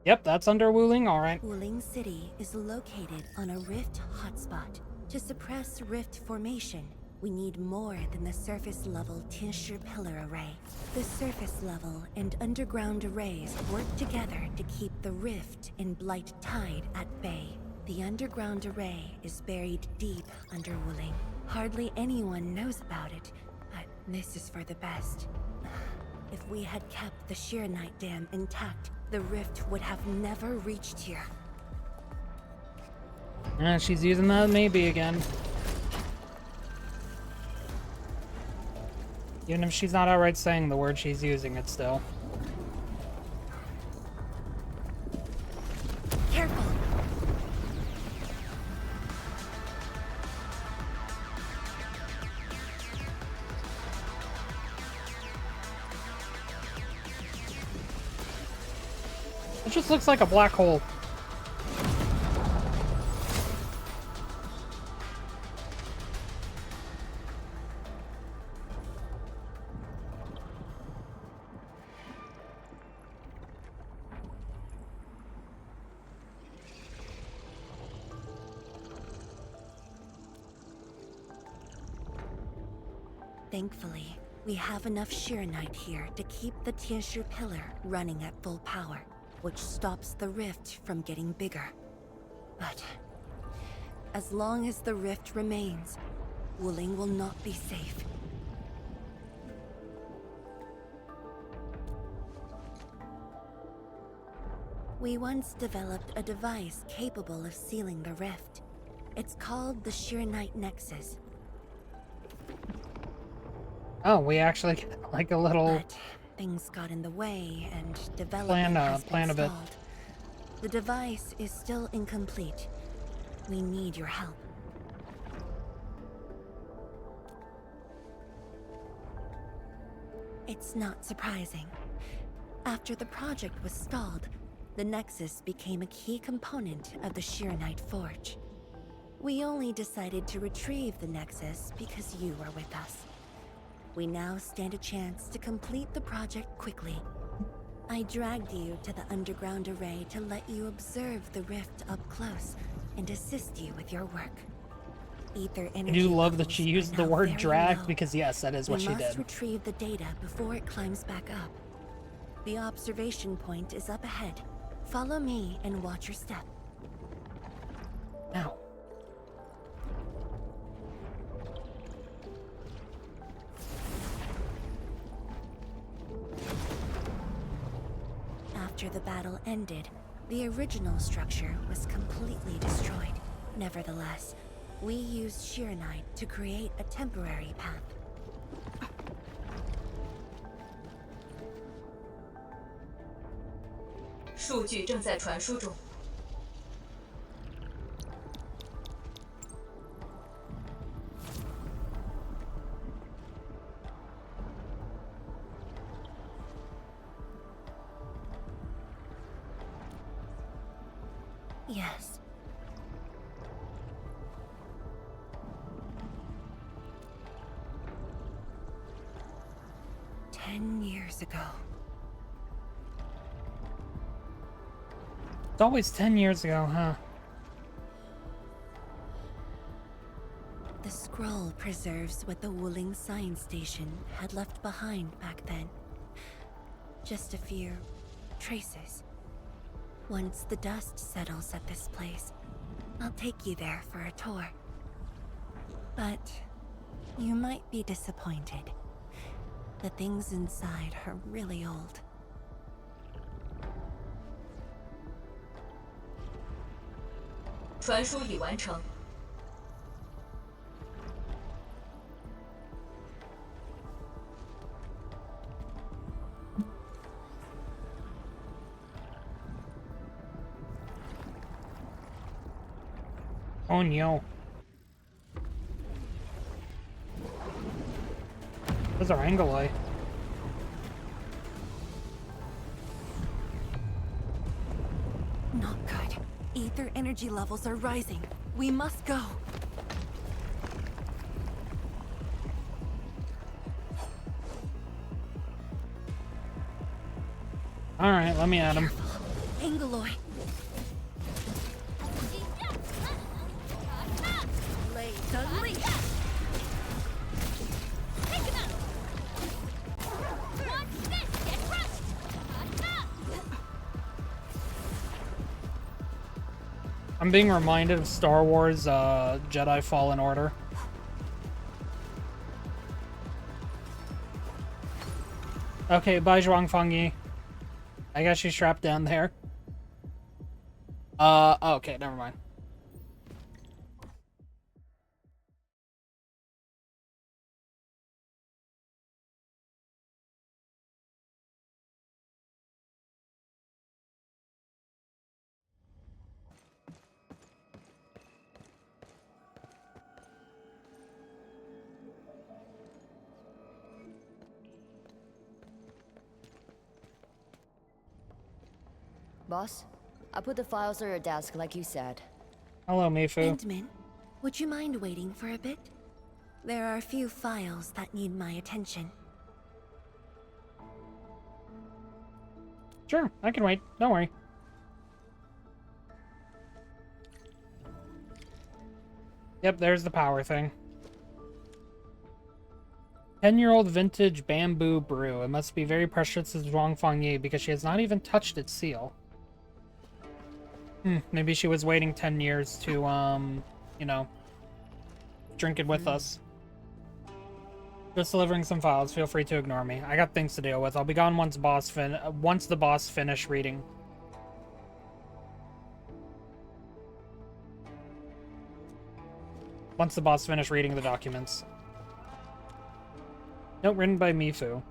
[SPEAKER 1] Yep, that's under Wuling, alright.
[SPEAKER 19] Wuling City is located on a rift hotspot. To suppress rift formation, we need more than the surface-level Tianshi pillar array. The surface-level and underground arrays work together to keep the rift in Blight Tide at bay. The underground array is buried deep under Wuling. Hardly anyone knows about it, but this is for the best. If we had kept the Shiranite Dam intact, the rift would have never reached here.
[SPEAKER 1] She's using that maybe again. Even if she's not outright saying the word, she's using it still.
[SPEAKER 19] Careful!
[SPEAKER 1] It just looks like a black hole.
[SPEAKER 19] Thankfully, we have enough Shiranite here to keep the Tianshi pillar running at full power, which stops the rift from getting bigger. But as long as the rift remains, Wuling will not be safe. We once developed a device capable of sealing the rift. It's called the Shiranite Nexus.
[SPEAKER 1] Oh, we actually get like a little...
[SPEAKER 19] But things got in the way and development has been
[SPEAKER 1] plan of it.
[SPEAKER 19] stalled. The device is still incomplete. We need your help. It's not surprising. After the project was stalled, the Nexus became a key component of the Shiranite Forge. We only decided to retrieve the Nexus because you were with us. We now stand a chance to complete the project quickly. I dragged you to the underground array to let you observe the rift up close and assist you with your work. Ether
[SPEAKER 1] I
[SPEAKER 19] energy
[SPEAKER 1] do love that
[SPEAKER 19] levels
[SPEAKER 1] she
[SPEAKER 19] are
[SPEAKER 1] used the
[SPEAKER 19] now
[SPEAKER 1] word
[SPEAKER 19] very
[SPEAKER 1] dragged
[SPEAKER 19] low.
[SPEAKER 1] because yes, that is what she
[SPEAKER 19] We must
[SPEAKER 1] did.
[SPEAKER 19] retrieve the data before it climbs back up. The observation point is up ahead. Follow me and watch your step.
[SPEAKER 1] Now.
[SPEAKER 19] After the battle ended, the original structure was completely destroyed. Nevertheless, we used Shiranite to create a temporary path.
[SPEAKER 23] 数据正在传输中。
[SPEAKER 19] Yes. "10 years ago."
[SPEAKER 1] It's always 10 years ago, huh?
[SPEAKER 19] The scroll preserves what the Wuling Science Station had left behind back then. Just a few traces. Once the dust settles at this place, I'll take you there for a tour. But you might be disappointed. The things inside are really old.
[SPEAKER 23] 传输已完成。
[SPEAKER 19] 「
[SPEAKER 1] Oh no. Those are Angoloi.
[SPEAKER 19] Not good. Ether energy levels are rising. We must go.
[SPEAKER 1] Alright, let me at him.
[SPEAKER 19] Angoloi. Blades unleashed.
[SPEAKER 1] I'm being reminded of Star Wars Jedi Fallen Order. Okay, bye Zhuang Fangyi. I guess she's trapped down there. Okay, never mind.
[SPEAKER 3] Boss, I put the files on your desk like you said.
[SPEAKER 1] Hello, Mifu.
[SPEAKER 19] Endman, would you mind waiting for a bit? There are a few files that need my attention.
[SPEAKER 1] Sure, I can wait. Don't worry. Yep, there's the power thing. 10-year-old vintage bamboo brew. It must be very precious to Zhuang Fangyi because she has not even touched its seal. Maybe she was waiting 10 years to, you know, drink it with us. Just delivering some files. Feel free to ignore me. I got things to deal with. I'll be gone once the boss finish reading. Once the boss finish reading the documents. Note written by Mifu.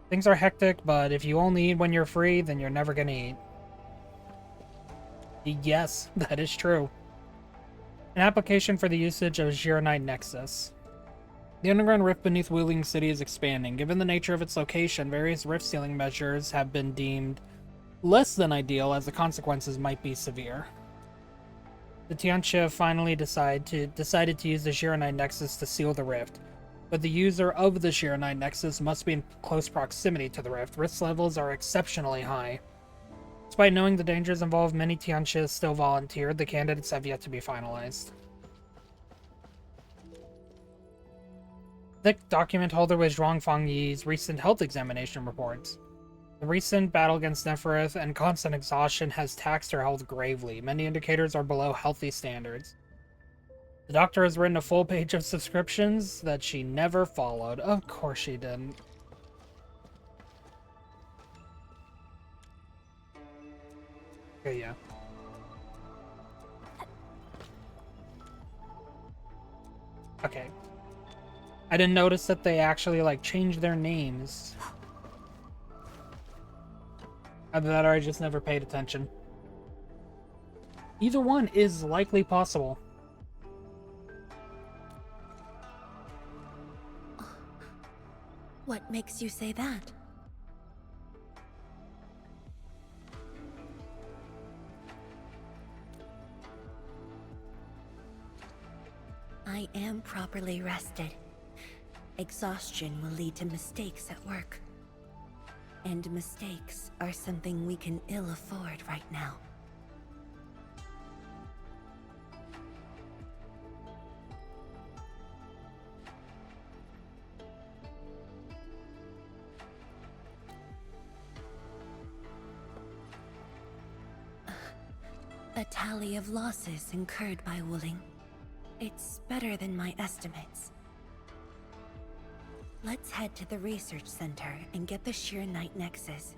[SPEAKER 1] Things are hectic, but if you only eat when you're free, then you're never gonna eat. Yes, that is true. An application for the usage of Zhuang Nexus. The underground rift beneath Wuling City is expanding. Given the nature of its location, various rift sealing measures have been deemed less than ideal, as the consequences might be severe. The Tianxia finally decided to use the Zhuang Nexus to seal the rift, but the user of the Zhuang Nexus must be in close proximity to the rift. Risk levels are exceptionally high. Despite knowing the dangers involved, many Tianxia still volunteered. The candidates have yet to be finalized. Thick document holder was Zhuang Fangyi's recent health examination reports. The recent battle against Nefereth and constant exhaustion has taxed her health gravely. Many indicators are below healthy standards. The doctor has written a full page of subscriptions that she never followed. Of course she didn't. Okay, yeah. Okay. I didn't notice that they actually, like, changed their names. Either that or I just never paid attention. Either one is likely possible.
[SPEAKER 19] What makes you say that? I am properly rested. Exhaustion will lead to mistakes at work. And mistakes are something we can ill afford right now. A tally of losses incurred by Wuling. It's better than my estimates. Let's head to the research center and get the Zhuang Nexus.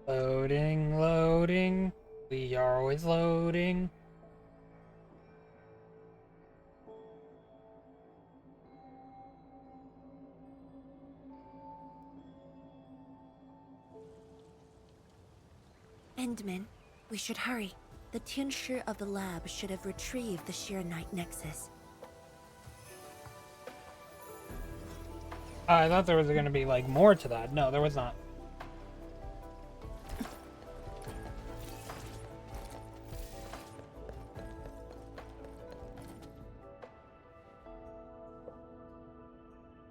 [SPEAKER 1] Loading, loading. We are always loading.
[SPEAKER 19] Endman, we should hurry. The Tianshi of the lab should have retrieved the Shiranite Nexus.
[SPEAKER 1] I thought there was going to be, like, more to that. No, there was not.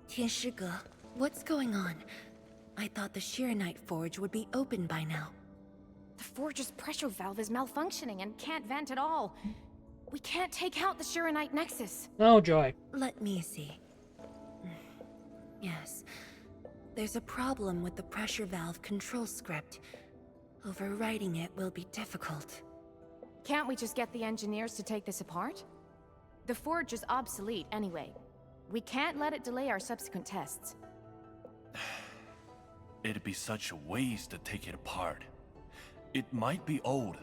[SPEAKER 19] Tianshi, what's going on? I thought the Shiranite Forge would be open by now.
[SPEAKER 13] The forge's pressure valve is malfunctioning and can't vent at all. We can't take out the Shiranite Nexus.
[SPEAKER 1] Oh, joy.
[SPEAKER 19] Let me see. Yes. There's a problem with the pressure valve control script. Overwriting it will be difficult.
[SPEAKER 13] Can't we just get the engineers to take this apart? The forge is obsolete anyway. We can't let it delay our subsequent tests.
[SPEAKER 21] It'd be such a waste to take it apart. It might be old,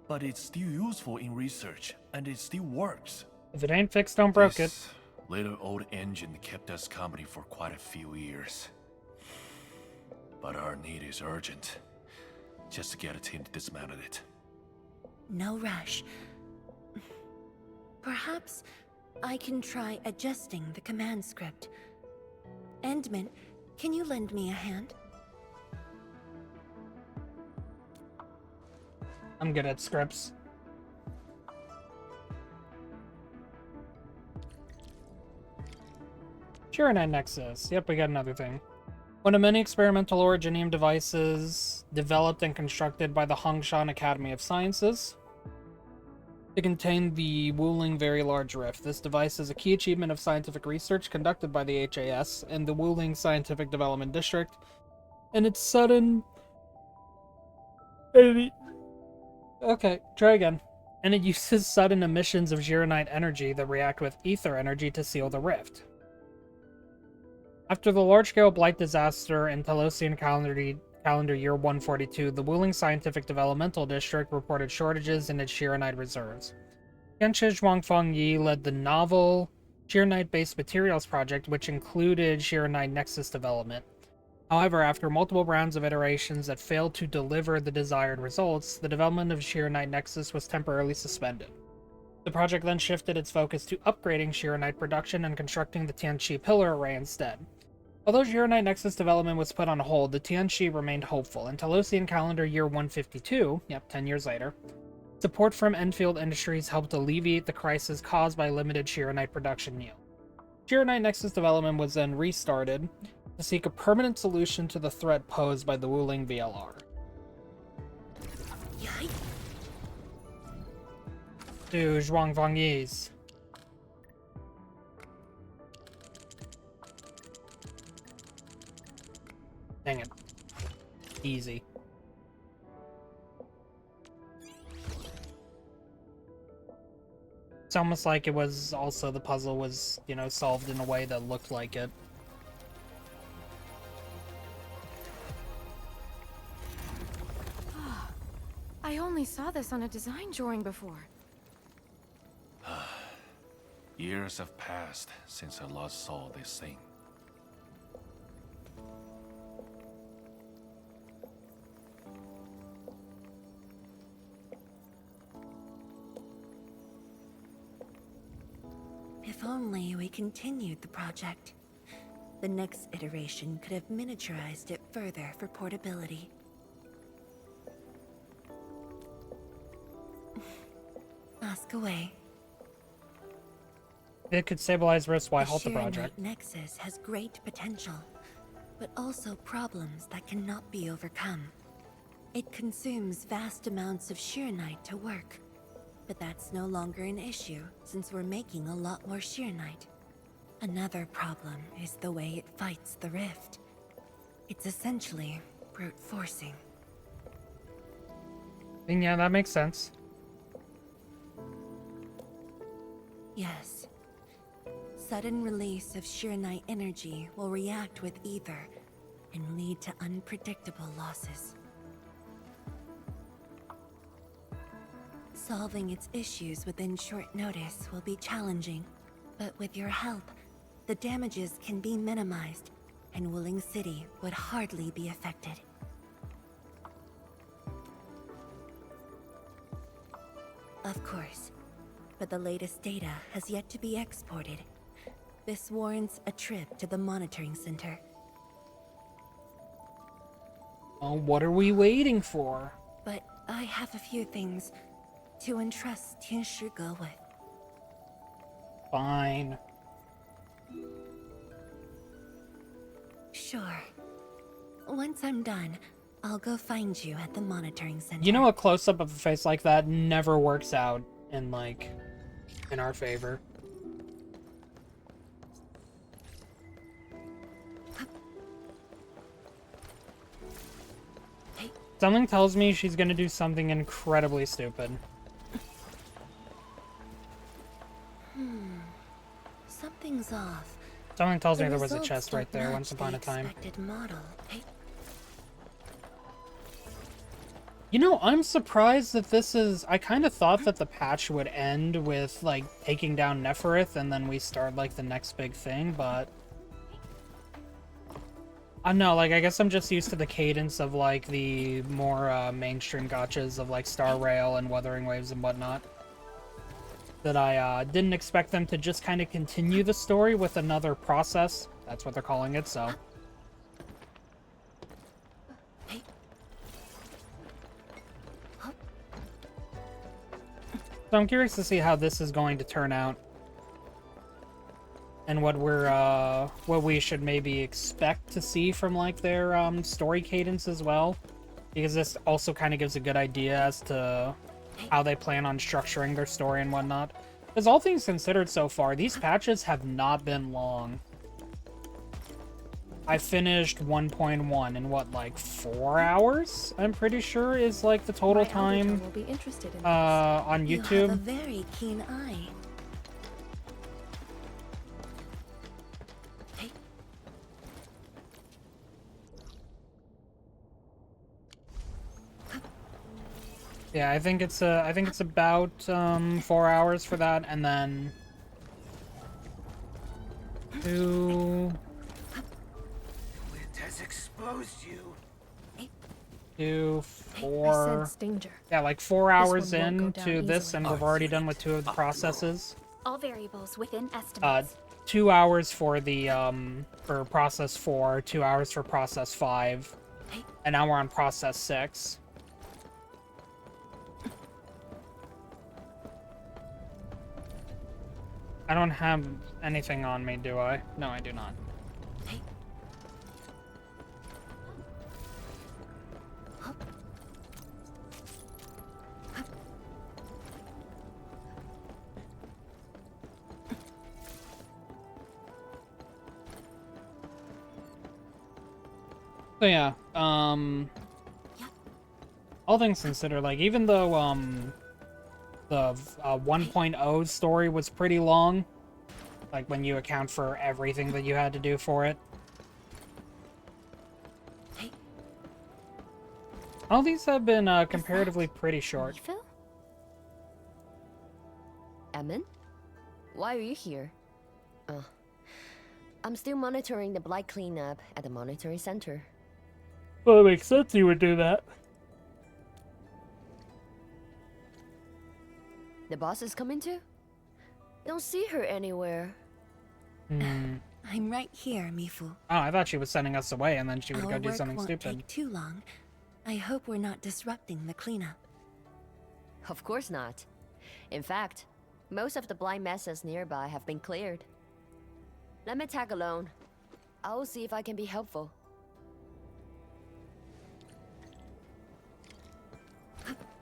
[SPEAKER 21] but it's still useful in research, and it still works.
[SPEAKER 1] If it ain't fixed, don't broke it.
[SPEAKER 21] This little old engine kept us company for quite a few years. But our need is urgent. Just to get a team to dismantle it.
[SPEAKER 19] No rush. Perhaps I can try adjusting the command script. Endman, can you lend me a hand?
[SPEAKER 1] I'm good at scripts. Shiranite Nexus. Yep, we got another thing. One of many experimental originium devices developed and constructed by the Hongshan Academy of Sciences to contain the Wuling Very Large Rift. This device is a key achievement of scientific research conducted by the HAS in the Wuling Scientific Development District, and its sudden... Okay, try again. And it uses sudden emissions of Shiranite energy that react with ether energy to seal the rift. After the large-scale blight disaster in Telosian calendar year 142, the Wuling Scientific Developmental District reported shortages in its Shiranite reserves. Genshin Zhuang Fangyi led the novel Shiranite-based materials project, which included Shiranite Nexus development. However, after multiple rounds of iterations that failed to deliver the desired results, the development of Shiranite Nexus was temporarily suspended. The project then shifted its focus to upgrading Shiranite production and constructing the Tianshi pillar array instead. Although Shiranite Nexus development was put on hold, the Tianshi remained hopeful. In Telosian calendar year 152, 10 years later, support from Endfield Industries helped alleviate the crisis caused by limited Shiranite production yield. Shiranite Nexus development was then restarted to seek a permanent solution to the threat posed by the Wuling VLR. To Zhuang Fangyi's. Dang it. Easy. It's almost like it was also the puzzle was, solved in a way that looked like it.
[SPEAKER 13] I only saw this on a design drawing before.
[SPEAKER 21] Years have passed since I last saw this thing.
[SPEAKER 19] If only we continued the project. The next iteration could have miniaturized it further for portability. Ask away.
[SPEAKER 1] It could stabilize risks while halt the project.
[SPEAKER 19] The Shiranite Nexus has great potential, but also problems that cannot be overcome. It consumes vast amounts of Shiranite to work, but that's no longer an issue since we're making a lot more Shiranite. Another problem is the way it fights the rift. It's essentially brute forcing.
[SPEAKER 1] And yeah, that makes sense.
[SPEAKER 19] Yes. Sudden release of Shiranite energy will react with ether and lead to unpredictable losses. Solving its issues within short notice will be challenging, but with your help, the damages can be minimized, and Wuling City would hardly be affected. Of course. But the latest data has yet to be exported. This warrants a trip to the monitoring center.
[SPEAKER 1] Well, what are we waiting for?
[SPEAKER 19] But I have a few things to entrust Tianshi Ge with.
[SPEAKER 1] Fine.
[SPEAKER 19] Sure. Once I'm done, I'll go find you at the monitoring center.
[SPEAKER 1] You know, a close-up of a face like that never works out in, like, in our favor. Something tells me she's gonna do something incredibly stupid.
[SPEAKER 19] Something's off.
[SPEAKER 1] Something tells me
[SPEAKER 19] The
[SPEAKER 1] there was a
[SPEAKER 19] results
[SPEAKER 1] chest right
[SPEAKER 19] don't
[SPEAKER 1] there once
[SPEAKER 19] match
[SPEAKER 1] upon
[SPEAKER 19] the
[SPEAKER 1] a time.
[SPEAKER 19] expected model.
[SPEAKER 1] You know, I'm surprised that this is... I kind of thought that the patch would end with, like, taking down Neferith and then we start, like, the next big thing, but... I don't know, like, I guess I'm just used to the cadence of, like, the more mainstream gotchas of, like, Star Rail and Wuthering Waves and whatnot. That I didn't expect them to just kind of continue the story with another process. That's what they're calling it, so... So I'm curious to see how this is going to turn out. And what we should maybe expect to see from, like, their story cadence as well. Because this also kind of gives a good idea as to how they plan on structuring their story and whatnot. Because all things considered so far, these patches have not been long. I finished 1.1 in what, like 4 hours? I'm pretty sure is like the total time
[SPEAKER 19] will be interested in
[SPEAKER 1] on
[SPEAKER 19] You
[SPEAKER 1] YouTube.
[SPEAKER 19] have a very keen eye.
[SPEAKER 1] Yeah, I think it's about 4 hours for that, and then 2
[SPEAKER 8] It has exposed you.
[SPEAKER 1] 2
[SPEAKER 13] I
[SPEAKER 1] 4
[SPEAKER 13] sense danger.
[SPEAKER 1] yeah, like 4
[SPEAKER 13] This
[SPEAKER 1] hours
[SPEAKER 13] one won't go down
[SPEAKER 1] into this,
[SPEAKER 13] easily.
[SPEAKER 1] and we've already done with 2 of the processes.
[SPEAKER 4] All variables within estimates.
[SPEAKER 1] 2 hours for the for process 4, 2 hours for process 5, and now we're on process 6. I don't have anything on me, do I? No, I do not. So yeah, all things considered, like, even though the 1.0 story was pretty long, like when you account for everything that you had to do for it. All these have been comparatively pretty short.
[SPEAKER 3] Emin? Why are you here? I'm still monitoring the blight cleanup at the monitoring center.
[SPEAKER 1] Well, it makes sense you would do that.
[SPEAKER 3] The boss is coming too? Don't see her anywhere.
[SPEAKER 19] I'm right here, Mifu.
[SPEAKER 1] Oh, I thought she was sending us away and then she would
[SPEAKER 19] Our
[SPEAKER 1] go do
[SPEAKER 19] work
[SPEAKER 1] something
[SPEAKER 19] won't
[SPEAKER 1] stupid.
[SPEAKER 19] take too long. I hope we're not disrupting the cleanup.
[SPEAKER 3] Of course not. In fact, most of the blind messes nearby have been cleared. Let me tag along. I'll see if I can be helpful.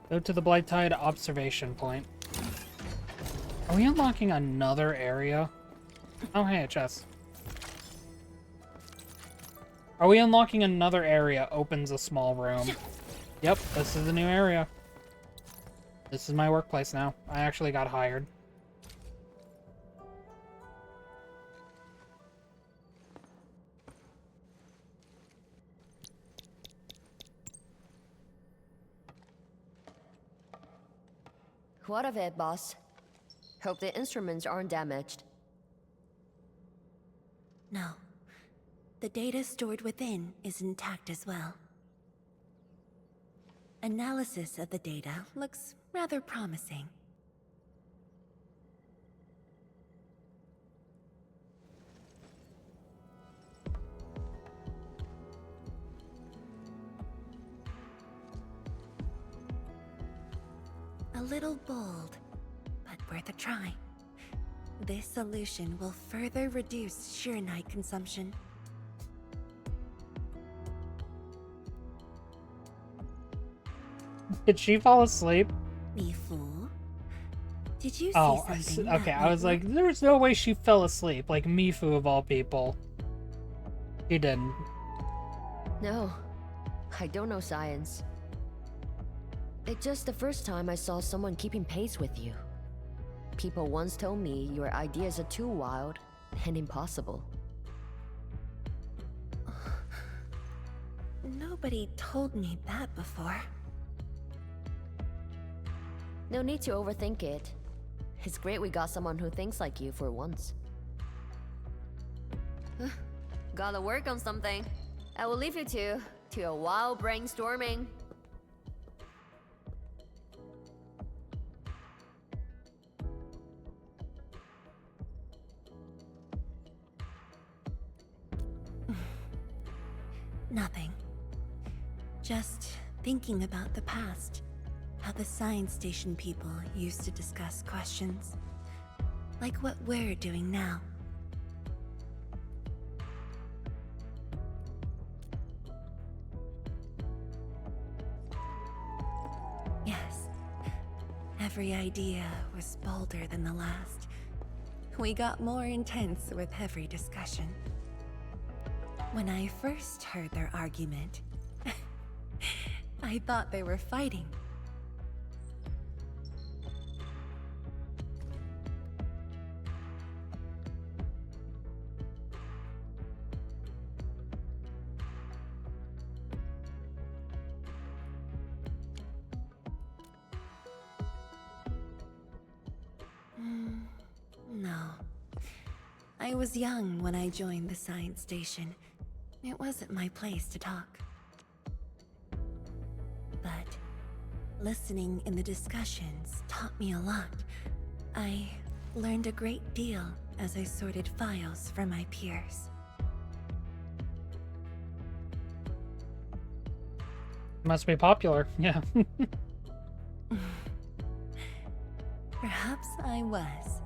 [SPEAKER 1] Go to the Blight Tide observation point. Are we unlocking another area? Oh, hey, a chest. Are we unlocking another area? Opens a small room. Yep, this is the new area. This is my workplace now. I actually got hired.
[SPEAKER 3] What of it, boss? Hope the instruments aren't damaged.
[SPEAKER 19] No. The data stored within is intact as well. Analysis of the data looks rather promising. A little bold, but worth a try. This solution will further reduce Shirenite consumption.
[SPEAKER 1] Did she fall asleep?
[SPEAKER 19] Me fool. Did you
[SPEAKER 1] Oh,
[SPEAKER 19] see something?
[SPEAKER 1] okay. I was like, there's no way she fell asleep. Like Mifu of all people. She didn't.
[SPEAKER 3] No, I don't know science. It's just the first time I saw someone keeping pace with you. People once told me your ideas are too wild and impossible.
[SPEAKER 19] Nobody told me that before.
[SPEAKER 3] No need to overthink it. It's great we got someone who thinks like you for once. Gotta work on something. I will leave you two to a wild brainstorming.
[SPEAKER 19] Nothing. Just thinking about the past. How the science station people used to discuss questions. Like what we're doing now. Yes. Every idea was bolder than the last. We got more intense with every discussion. When I first heard their argument, I thought they were fighting. No. I was young when I joined the science station. It wasn't my place to talk. But listening in the discussions taught me a lot. I learned a great deal as I sorted files for my peers.
[SPEAKER 1] Must be popular, yeah.
[SPEAKER 19] Perhaps I was.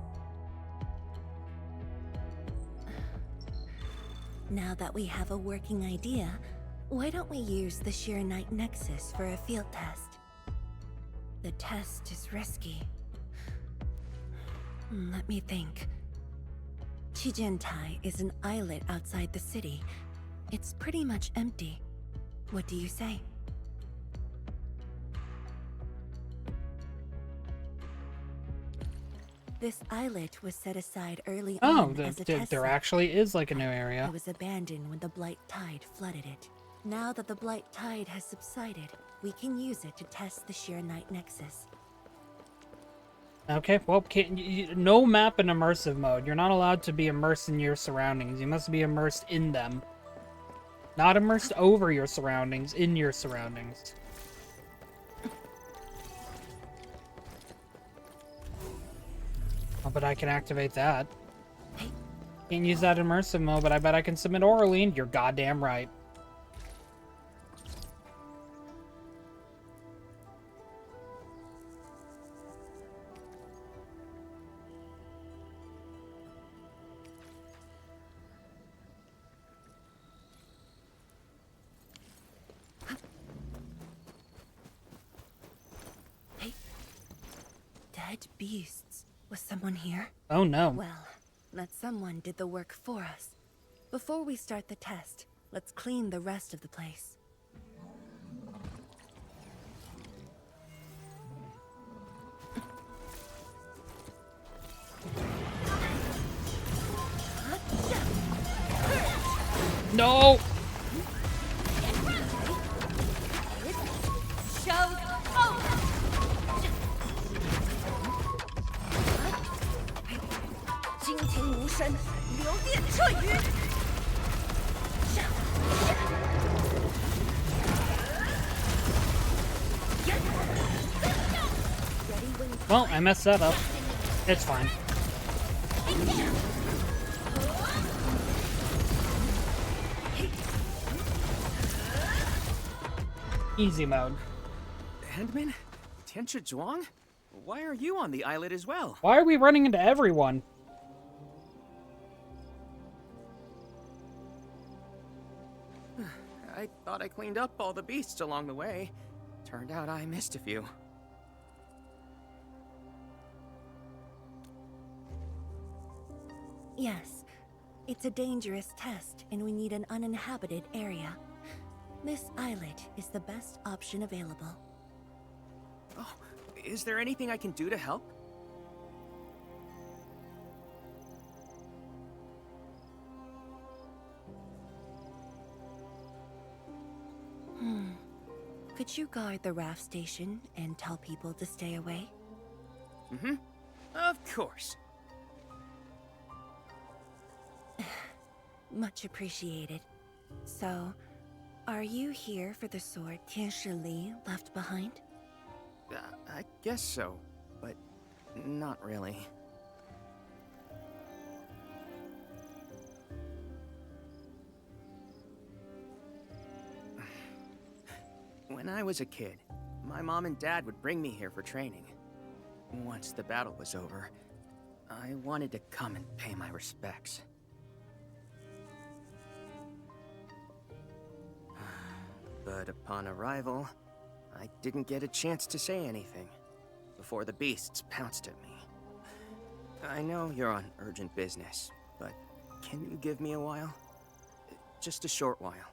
[SPEAKER 19] Now that we have a working idea, why don't we use the Shirenite Nexus for a field test? The test is risky. Let me think. Chijentai is an islet outside the city. It's pretty much empty. What do you say? This islet was set aside early on as a test
[SPEAKER 1] there
[SPEAKER 19] site.
[SPEAKER 1] actually is like a new area.
[SPEAKER 19] It was abandoned when the Blight Tide flooded it. Now that the Blight Tide has subsided, we can use it to test the Shirenite Nexus.
[SPEAKER 1] Okay, well, no map in immersive mode. You're not allowed to be immersed in your surroundings. You must be immersed in them. Not immersed over your surroundings, in your surroundings. Oh, but I can activate that. Can't use that immersive mode, but I bet I can submit orally. You're goddamn right.
[SPEAKER 19] Dead beasts. Was someone here?
[SPEAKER 1] Oh no.
[SPEAKER 19] Well, that someone did the work for us. Before we start the test, let's clean the rest of the place.
[SPEAKER 1] No!
[SPEAKER 9] Show's over!
[SPEAKER 19] 惊天无声，流电彻雨。
[SPEAKER 1] Well, I messed that up. It's fine. Easy mode.
[SPEAKER 10] Handman? Tianchi Zhuang? Why are you on the islet as well?
[SPEAKER 1] Why are we running into everyone?
[SPEAKER 10] I thought I cleaned up all the beasts along the way. Turned out I missed a few.
[SPEAKER 19] Yes, it's a dangerous test, and we need an uninhabited area. This islet is the best option available.
[SPEAKER 10] Oh, is there anything I can do to help?
[SPEAKER 19] Could you guard the raft station and tell people to stay away?
[SPEAKER 10] Mm-hmm. Of course.
[SPEAKER 19] Much appreciated. So, are you here for the sword Tianshi Li left behind?
[SPEAKER 10] I guess so, but not really. When I was a kid, my mom and dad would bring me here for training. Once the battle was over, I wanted to come and pay my respects. But upon arrival, I didn't get a chance to say anything before the beasts pounced at me. I know you're on urgent business, but can you give me a while? Just a short while,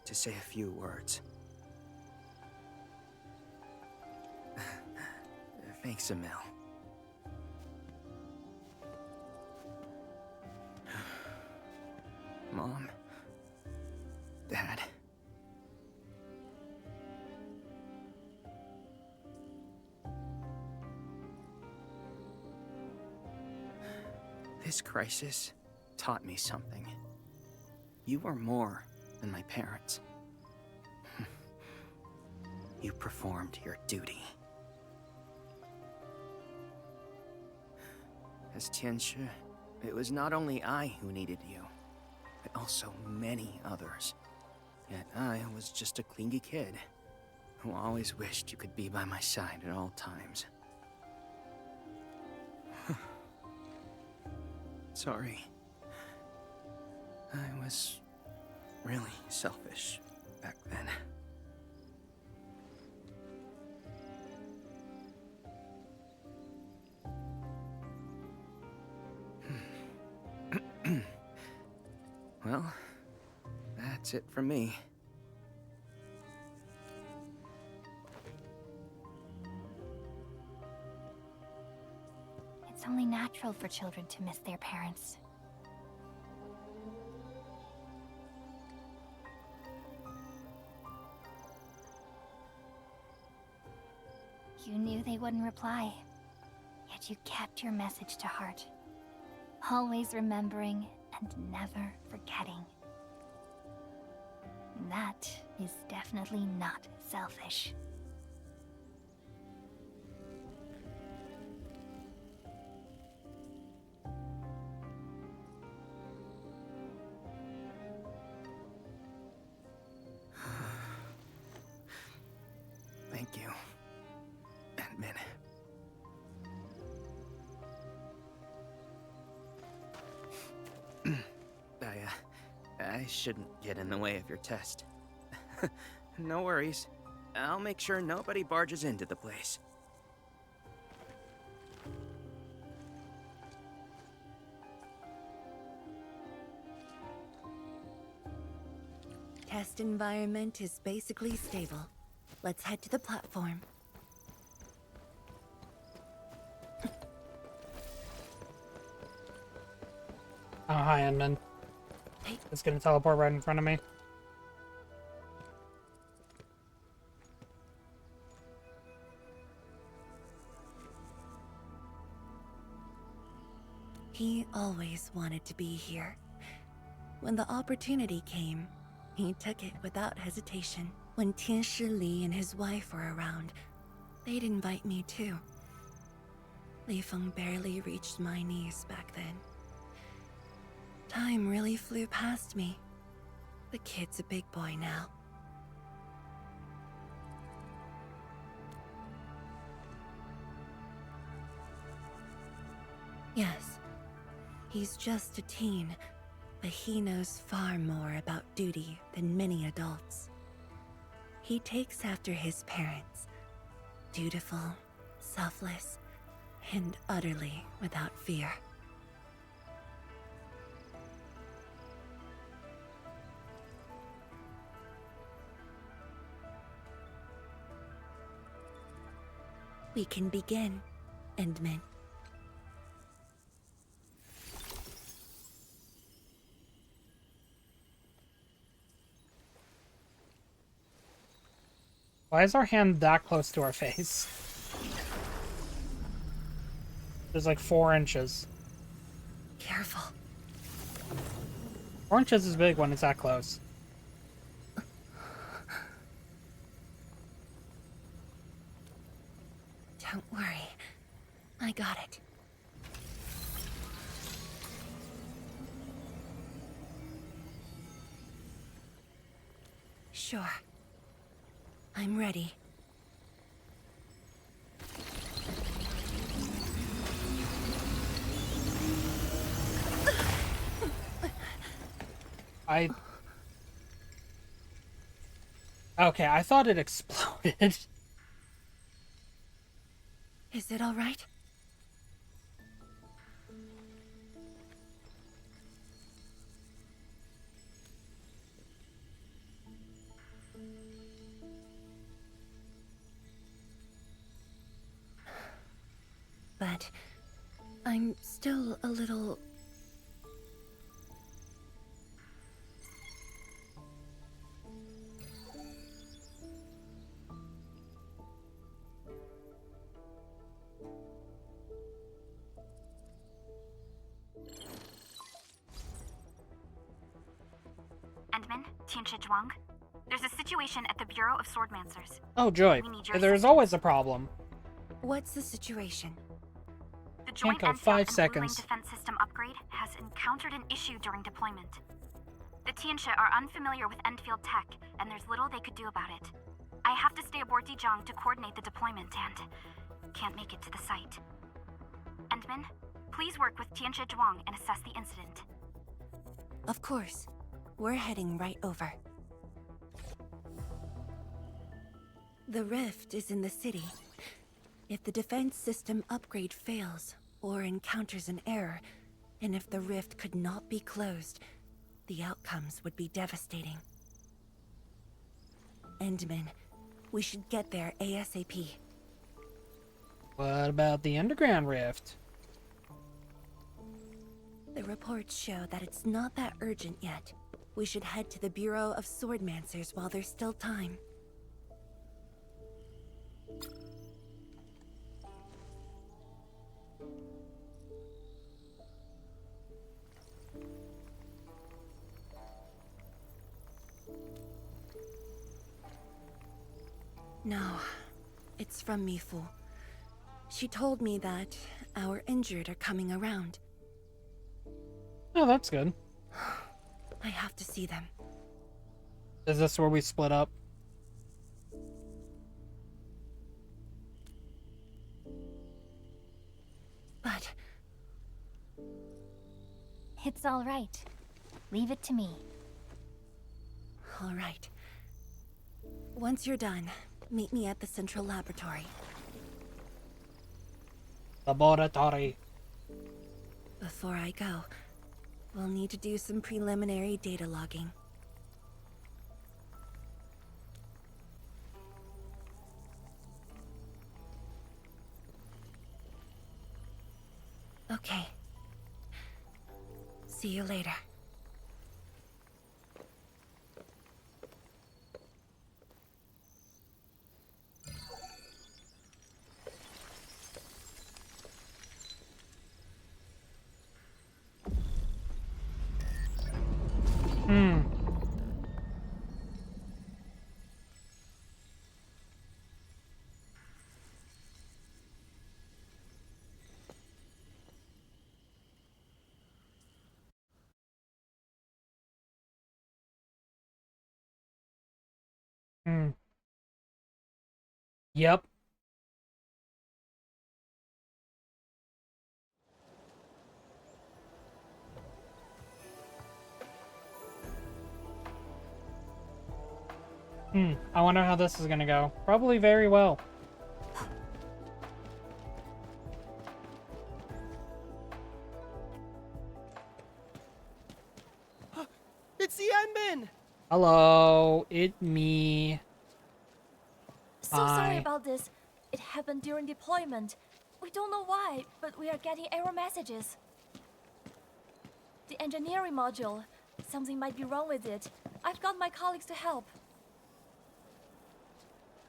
[SPEAKER 10] to say a few words. Thanks, Emil. Mom, Dad. This crisis taught me something. You are more than my parents. You performed your duty. As Tianshi, it was not only I who needed you, but also many others. Yet I was just a clingy kid who always wished you could be by my side at all times. Sorry. I was really selfish back then. Well, that's it from me.
[SPEAKER 6] It's only natural for children to miss their parents. You knew they wouldn't reply, yet you kept your message to heart. Always remembering and never forgetting. That is definitely not selfish.
[SPEAKER 10] Thank you, Admin. I shouldn't get in the way of your test. No worries. I'll make sure nobody barges into the place.
[SPEAKER 19] Test environment is basically stable. Let's head to the platform.
[SPEAKER 1] Oh, hi, Edmund. It's gonna teleport right in front of me.
[SPEAKER 19] He always wanted to be here. When the opportunity came, he took it without hesitation. When Tianshi Li and his wife were around, they'd invite me too. Li Feng barely reached my knees back then. Time really flew past me. The kid's a big boy now. Yes. He's just a teen, but he knows far more about duty than many adults. He takes after his parents. Dutiful, selfless, and utterly without fear. We can begin, Endman.
[SPEAKER 1] Why is our hand that close to our face? There's like 4 inches.
[SPEAKER 19] Careful.
[SPEAKER 1] 4 inches is big when it's that close.
[SPEAKER 19] Don't worry. I got it. Sure. I'm ready.
[SPEAKER 1] Okay, I thought it exploded.
[SPEAKER 19] Is it all right? But I'm still a little...
[SPEAKER 4] Endman, Tianshi Zhuang. There's a situation at the Bureau of Swordmancers.
[SPEAKER 1] Oh, joy.
[SPEAKER 4] We need your
[SPEAKER 1] There's
[SPEAKER 4] assistance.
[SPEAKER 1] always a problem.
[SPEAKER 19] What's the situation?
[SPEAKER 4] The joint
[SPEAKER 1] go
[SPEAKER 4] Endfield
[SPEAKER 1] 5
[SPEAKER 4] and
[SPEAKER 1] seconds.
[SPEAKER 4] Blue Lane defense system upgrade has encountered an issue during deployment. The Tianshi are unfamiliar with Endfield tech, and there's little they could do about it. I have to stay aboard Dijiang to coordinate the deployment and can't make it to the site. Endman, please work with Tianshi Zhuang and assess the incident.
[SPEAKER 19] Of course. We're heading right over. The rift is in the city. If the defense system upgrade fails, or encounters an error, and if the rift could not be closed, the outcomes would be devastating. Endman, we should get there ASAP.
[SPEAKER 1] What about the underground rift?
[SPEAKER 19] The reports show that it's not that urgent yet. We should head to the Bureau of Swordmancers while there's still time. No, it's from Mifu. She told me that our injured are coming around.
[SPEAKER 1] Oh, that's good.
[SPEAKER 19] I have to see them.
[SPEAKER 1] Is this where we split up?
[SPEAKER 19] But...
[SPEAKER 6] It's all right. Leave it to me.
[SPEAKER 19] all right. Once you're done, meet me at the central laboratory.
[SPEAKER 1] Laboratory.
[SPEAKER 19] Before I go, we'll need to do some preliminary data logging. Okay. See you later.
[SPEAKER 1] Yep. I wonder how this is gonna go. Probably very well.
[SPEAKER 11] It's the Endman!
[SPEAKER 1] Hello, it me.
[SPEAKER 17] So sorry
[SPEAKER 1] Hi.
[SPEAKER 17] about this. It happened during deployment. We don't know why, but we are getting error messages. The engineering module. Something might be wrong with it. I've got my colleagues to help.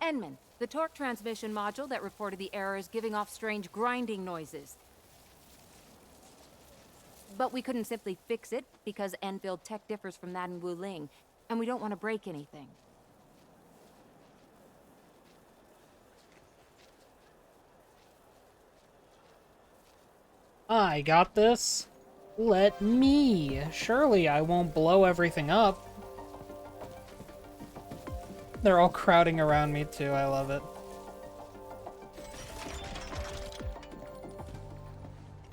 [SPEAKER 13] Enman, the torque transmission module that reported the error is giving off strange grinding noises. But we couldn't simply fix it because Endfield tech differs from that in Wuling, and we don't want to break anything.
[SPEAKER 1] I got this. Let me. Surely I won't blow everything up. They're all crowding around me too. I love it.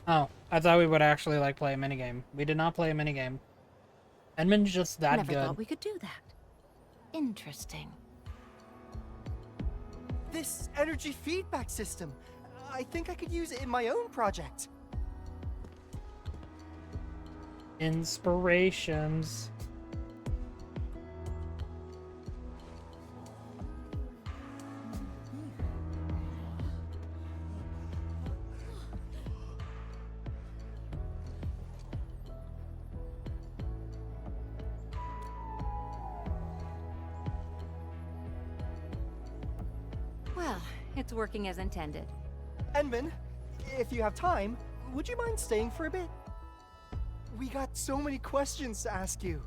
[SPEAKER 1] Oh, I thought we would actually like play a minigame. We did not play a minigame. Edmund's just that
[SPEAKER 6] Never
[SPEAKER 1] good.
[SPEAKER 6] thought we could do that. Interesting.
[SPEAKER 11] This energy feedback system. I think I could use it in my own project.
[SPEAKER 1] Inspirations.
[SPEAKER 13] Well, it's working as intended.
[SPEAKER 11] Endman, if you have time, would you mind staying for a bit? We got so many questions to ask you.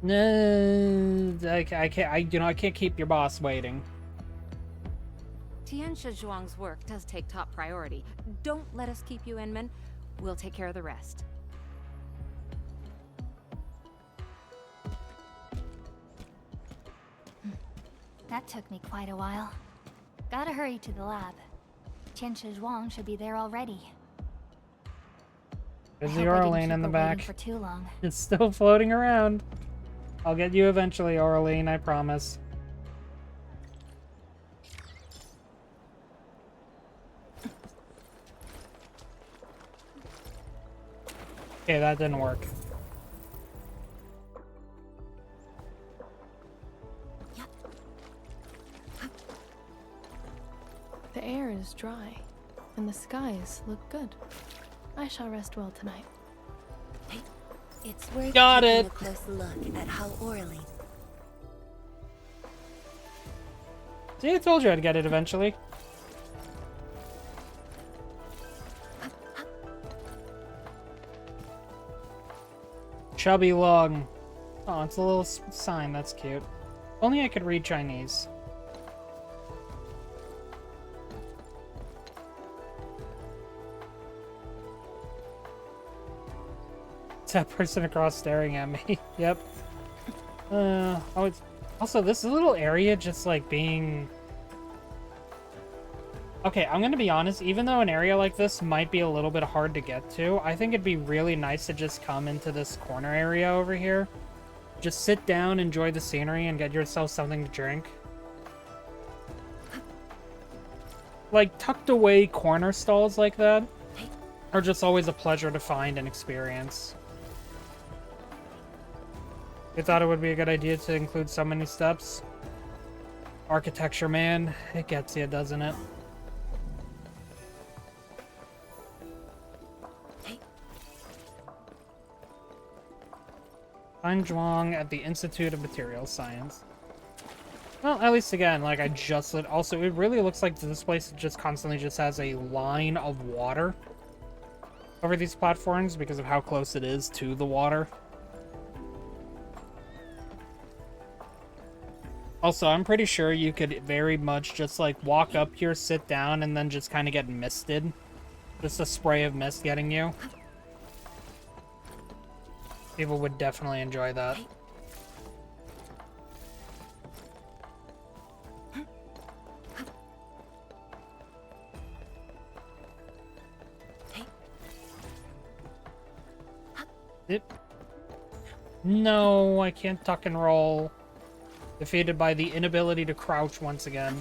[SPEAKER 1] No, I can't. I can't keep your boss waiting.
[SPEAKER 13] Tianxia Zhuang's work does take top priority. Don't let us keep you, Enman. We'll take care of the rest.
[SPEAKER 6] That took me quite a while. Gotta hurry to the lab. Tianxia Zhuang should be there already.
[SPEAKER 1] There's
[SPEAKER 6] I
[SPEAKER 1] the
[SPEAKER 6] hope I didn't
[SPEAKER 1] Orlean
[SPEAKER 6] keep
[SPEAKER 1] in the
[SPEAKER 6] her
[SPEAKER 1] back.
[SPEAKER 6] waiting for too long.
[SPEAKER 1] It's still floating around. I'll get you eventually, Orlean, I promise. Okay, that didn't work.
[SPEAKER 18] The air is dry, and the skies look good. I shall rest well tonight.
[SPEAKER 19] Hey, it's worth
[SPEAKER 1] Got
[SPEAKER 19] taking
[SPEAKER 1] it.
[SPEAKER 19] a close look at how Orly.
[SPEAKER 1] See, I told you I'd get it eventually. Chubby lung. Oh, it's a little sign. That's cute. Only I could read Chinese. It's that person across staring at me. Yep. Oh, it's also this little area just like being. Okay, I'm gonna be honest. Even though an area like this might be a little bit hard to get to, I think it'd be really nice to just come into this corner area over here. Just sit down, enjoy the scenery, and get yourself something to drink. Like, tucked away corner stalls like that are just always a pleasure to find and experience. You thought it would be a good idea to include so many steps? Architecture, man. It gets you, doesn't it? Find Zhuang at the Institute of Materials Science. Well, at least again, like I just lit. Also, it really looks like this place just constantly just has a line of water over these platforms because of how close it is to the water. Also, I'm pretty sure you could very much just like walk up here, sit down, and then just kind of get misted. Just a spray of mist getting you. People would definitely enjoy that. Yep. No, I can't tuck and roll. Defeated by the inability to crouch once again.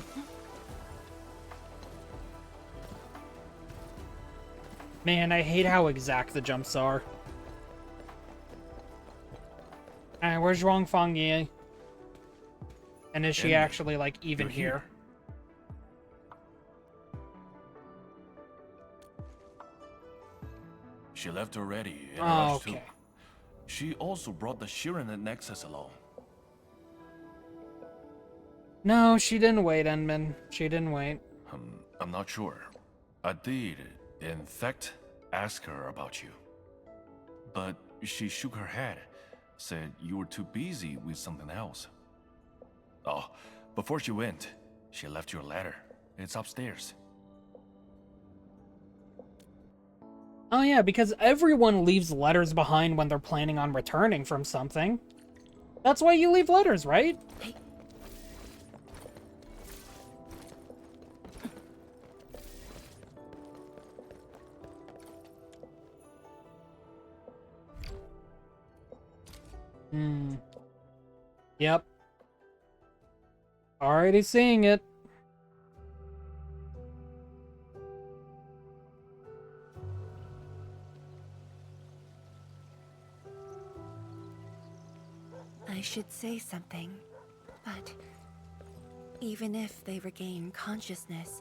[SPEAKER 1] Man, I hate how exact the jumps are. Alright, where's Zhuang Fangyi? And is she actually, like, even here?
[SPEAKER 21] She left already in a
[SPEAKER 1] Oh,
[SPEAKER 21] rush too.
[SPEAKER 1] okay.
[SPEAKER 21] She also brought the Shiren Nexus along.
[SPEAKER 1] No, she didn't wait, Enman. She didn't wait.
[SPEAKER 21] I'm not sure. I did, in fact, ask her about you. But she shook her head, said you were too busy with something else. Oh, before she went, she left you a letter. It's upstairs.
[SPEAKER 1] Oh yeah, because everyone leaves letters behind when they're planning on returning from something. That's why you leave letters, right? Yep. Already seeing it.
[SPEAKER 19] I should say something, but even if they regain consciousness,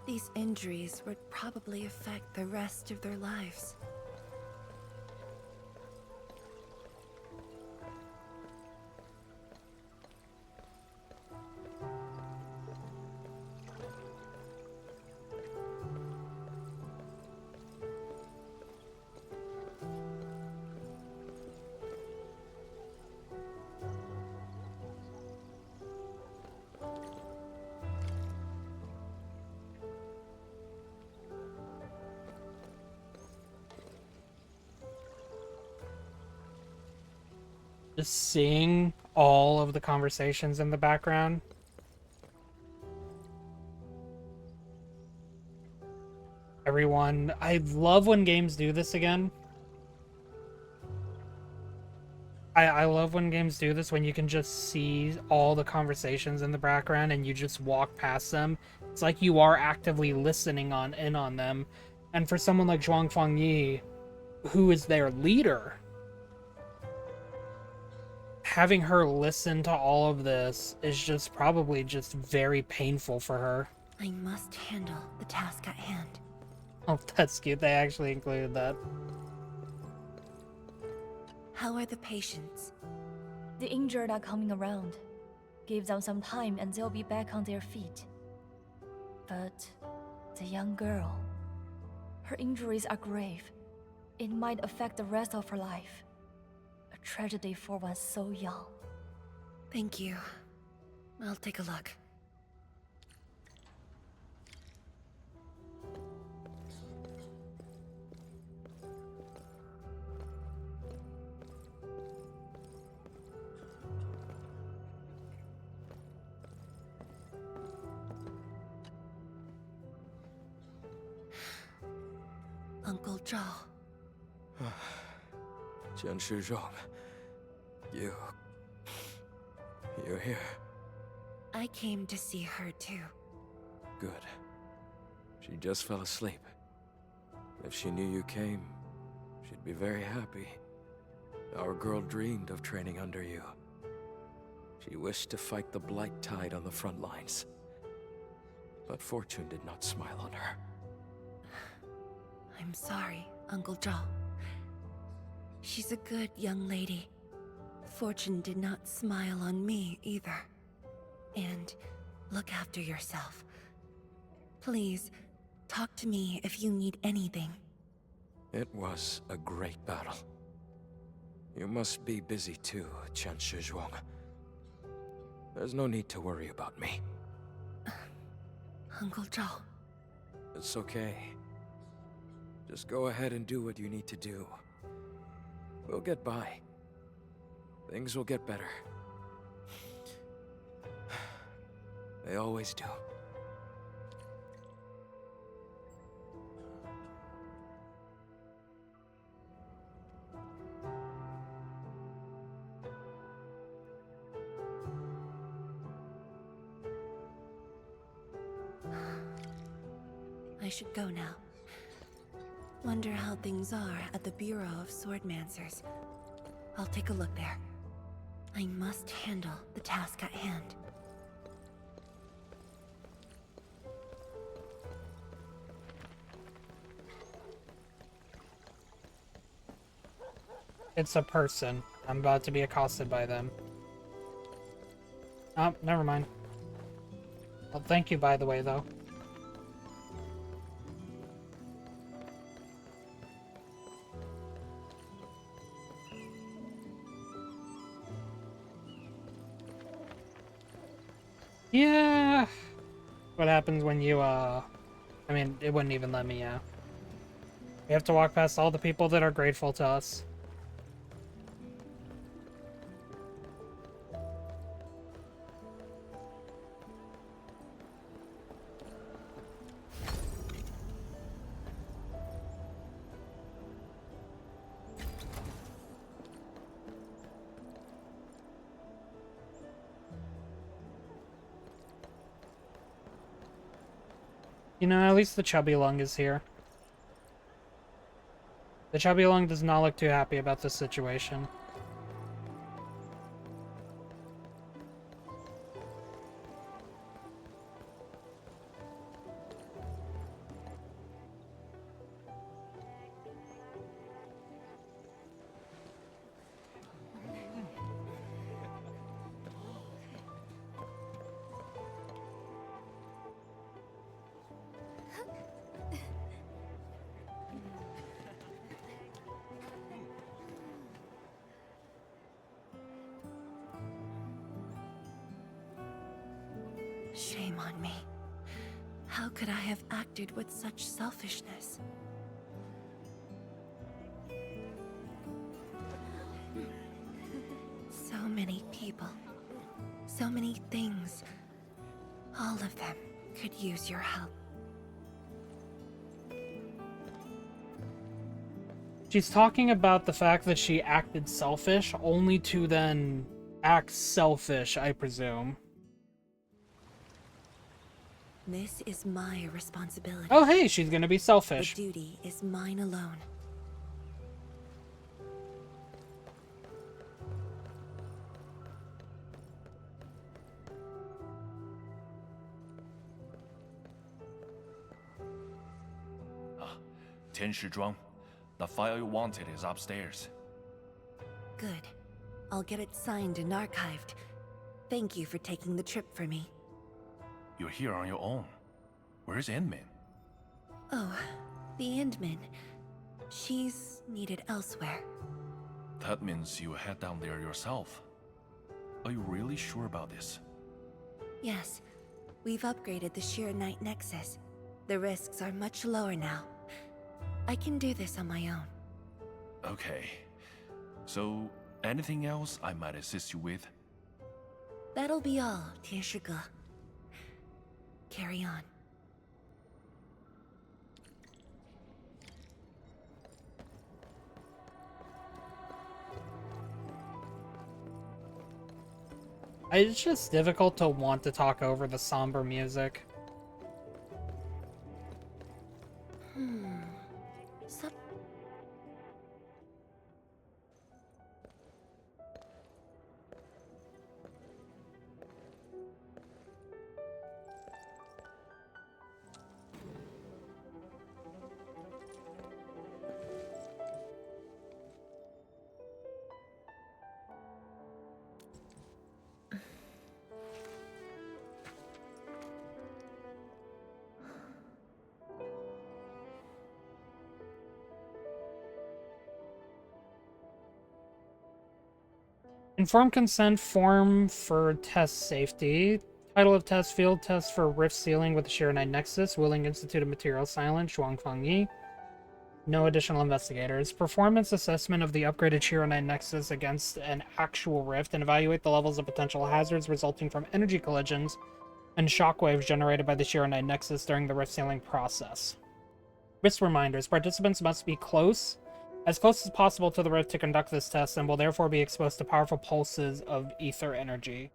[SPEAKER 19] these injuries would probably affect the rest of their lives.
[SPEAKER 1] Just seeing all of the conversations in the background. Everyone, I love when games do this again. I love when games do this, when you can just see all the conversations in the background and you just walk past them. It's like you are actively listening in on them. And for someone like Zhuang Fangyi, who is their leader, having her listen to all of this is just probably just very painful for her.
[SPEAKER 19] I must handle the task at hand.
[SPEAKER 1] Oh, that's cute. They actually included that.
[SPEAKER 19] How are the patients?
[SPEAKER 17] The injured are coming around. Give them some time and they'll be back on their feet. But the young girl, her injuries are grave. It might affect the rest of her life. A tragedy for one so young.
[SPEAKER 19] Thank you. I'll take a look. Uncle Zhao.
[SPEAKER 7] Jian Shizhuang, you're here.
[SPEAKER 19] I came to see her too.
[SPEAKER 7] Good. She just fell asleep. If she knew you came, she'd be very happy. Our girl dreamed of training under you. She wished to fight the Blight Tide on the front lines. But fortune did not smile on her.
[SPEAKER 19] I'm sorry, Uncle Zhao. She's a good young lady. Fortune did not smile on me either. And look after yourself. Please, talk to me if you need anything.
[SPEAKER 7] It was a great battle. You must be busy too, Jian Shizhuang. There's no need to worry about me.
[SPEAKER 19] Uncle Zhao.
[SPEAKER 7] It's okay. Just go ahead and do what you need to do. We'll get by. Things will get better. They always do.
[SPEAKER 19] I should go now. Wonder how things are at the Bureau of Swordmancers. I'll take a look there. I must handle the task at hand.
[SPEAKER 1] It's a person. I'm about to be accosted by them. Oh, never mind. Well, thank you, by the way, though. Yeah. What happens when you, I mean, it wouldn't even let me, yeah. We have to walk past all the people that are grateful to us. You know, at least the chubby lung is here. The chubby lung does not look too happy about this situation.
[SPEAKER 19] Shame on me. How could I have acted with such selfishness? So many people. So many things. All of them could use your help.
[SPEAKER 1] She's talking about the fact that she acted selfish, only to then act selfish, I presume.
[SPEAKER 19] This is my responsibility.
[SPEAKER 1] Oh, hey, she's gonna be selfish.
[SPEAKER 19] The duty is mine alone.
[SPEAKER 21] Tian Shizhuang, the file you wanted is upstairs.
[SPEAKER 19] Good. I'll get it signed and archived. Thank you for taking the trip for me.
[SPEAKER 21] You're here on your own. Where's Endmin?
[SPEAKER 19] Oh, the Endmin. She's needed elsewhere.
[SPEAKER 21] That means you head down there yourself. Are you really sure about this?
[SPEAKER 19] Yes. We've upgraded the Sheer Knight Nexus. The risks are much lower now. I can do this on my own.
[SPEAKER 21] Okay. So, anything else I might assist you with?
[SPEAKER 19] That'll be all, Tian Shige. Carry on.
[SPEAKER 1] It's just difficult to want to talk over the somber music. Informed consent form for test safety. Title of test: field test for rift sealing with the Sheer Knight Nexus. Willing Institute of Material Silence, Zhuang Fangyi. No additional investigators. Performance assessment of the upgraded Sheer Knight Nexus against an actual rift and evaluate the levels of potential hazards resulting from energy collisions and shockwaves generated by the Sheer Knight Nexus during the rift sealing process. Risk reminders. Participants must be as close as possible to the rift to conduct this test, and will therefore be exposed to powerful pulses of ether energy.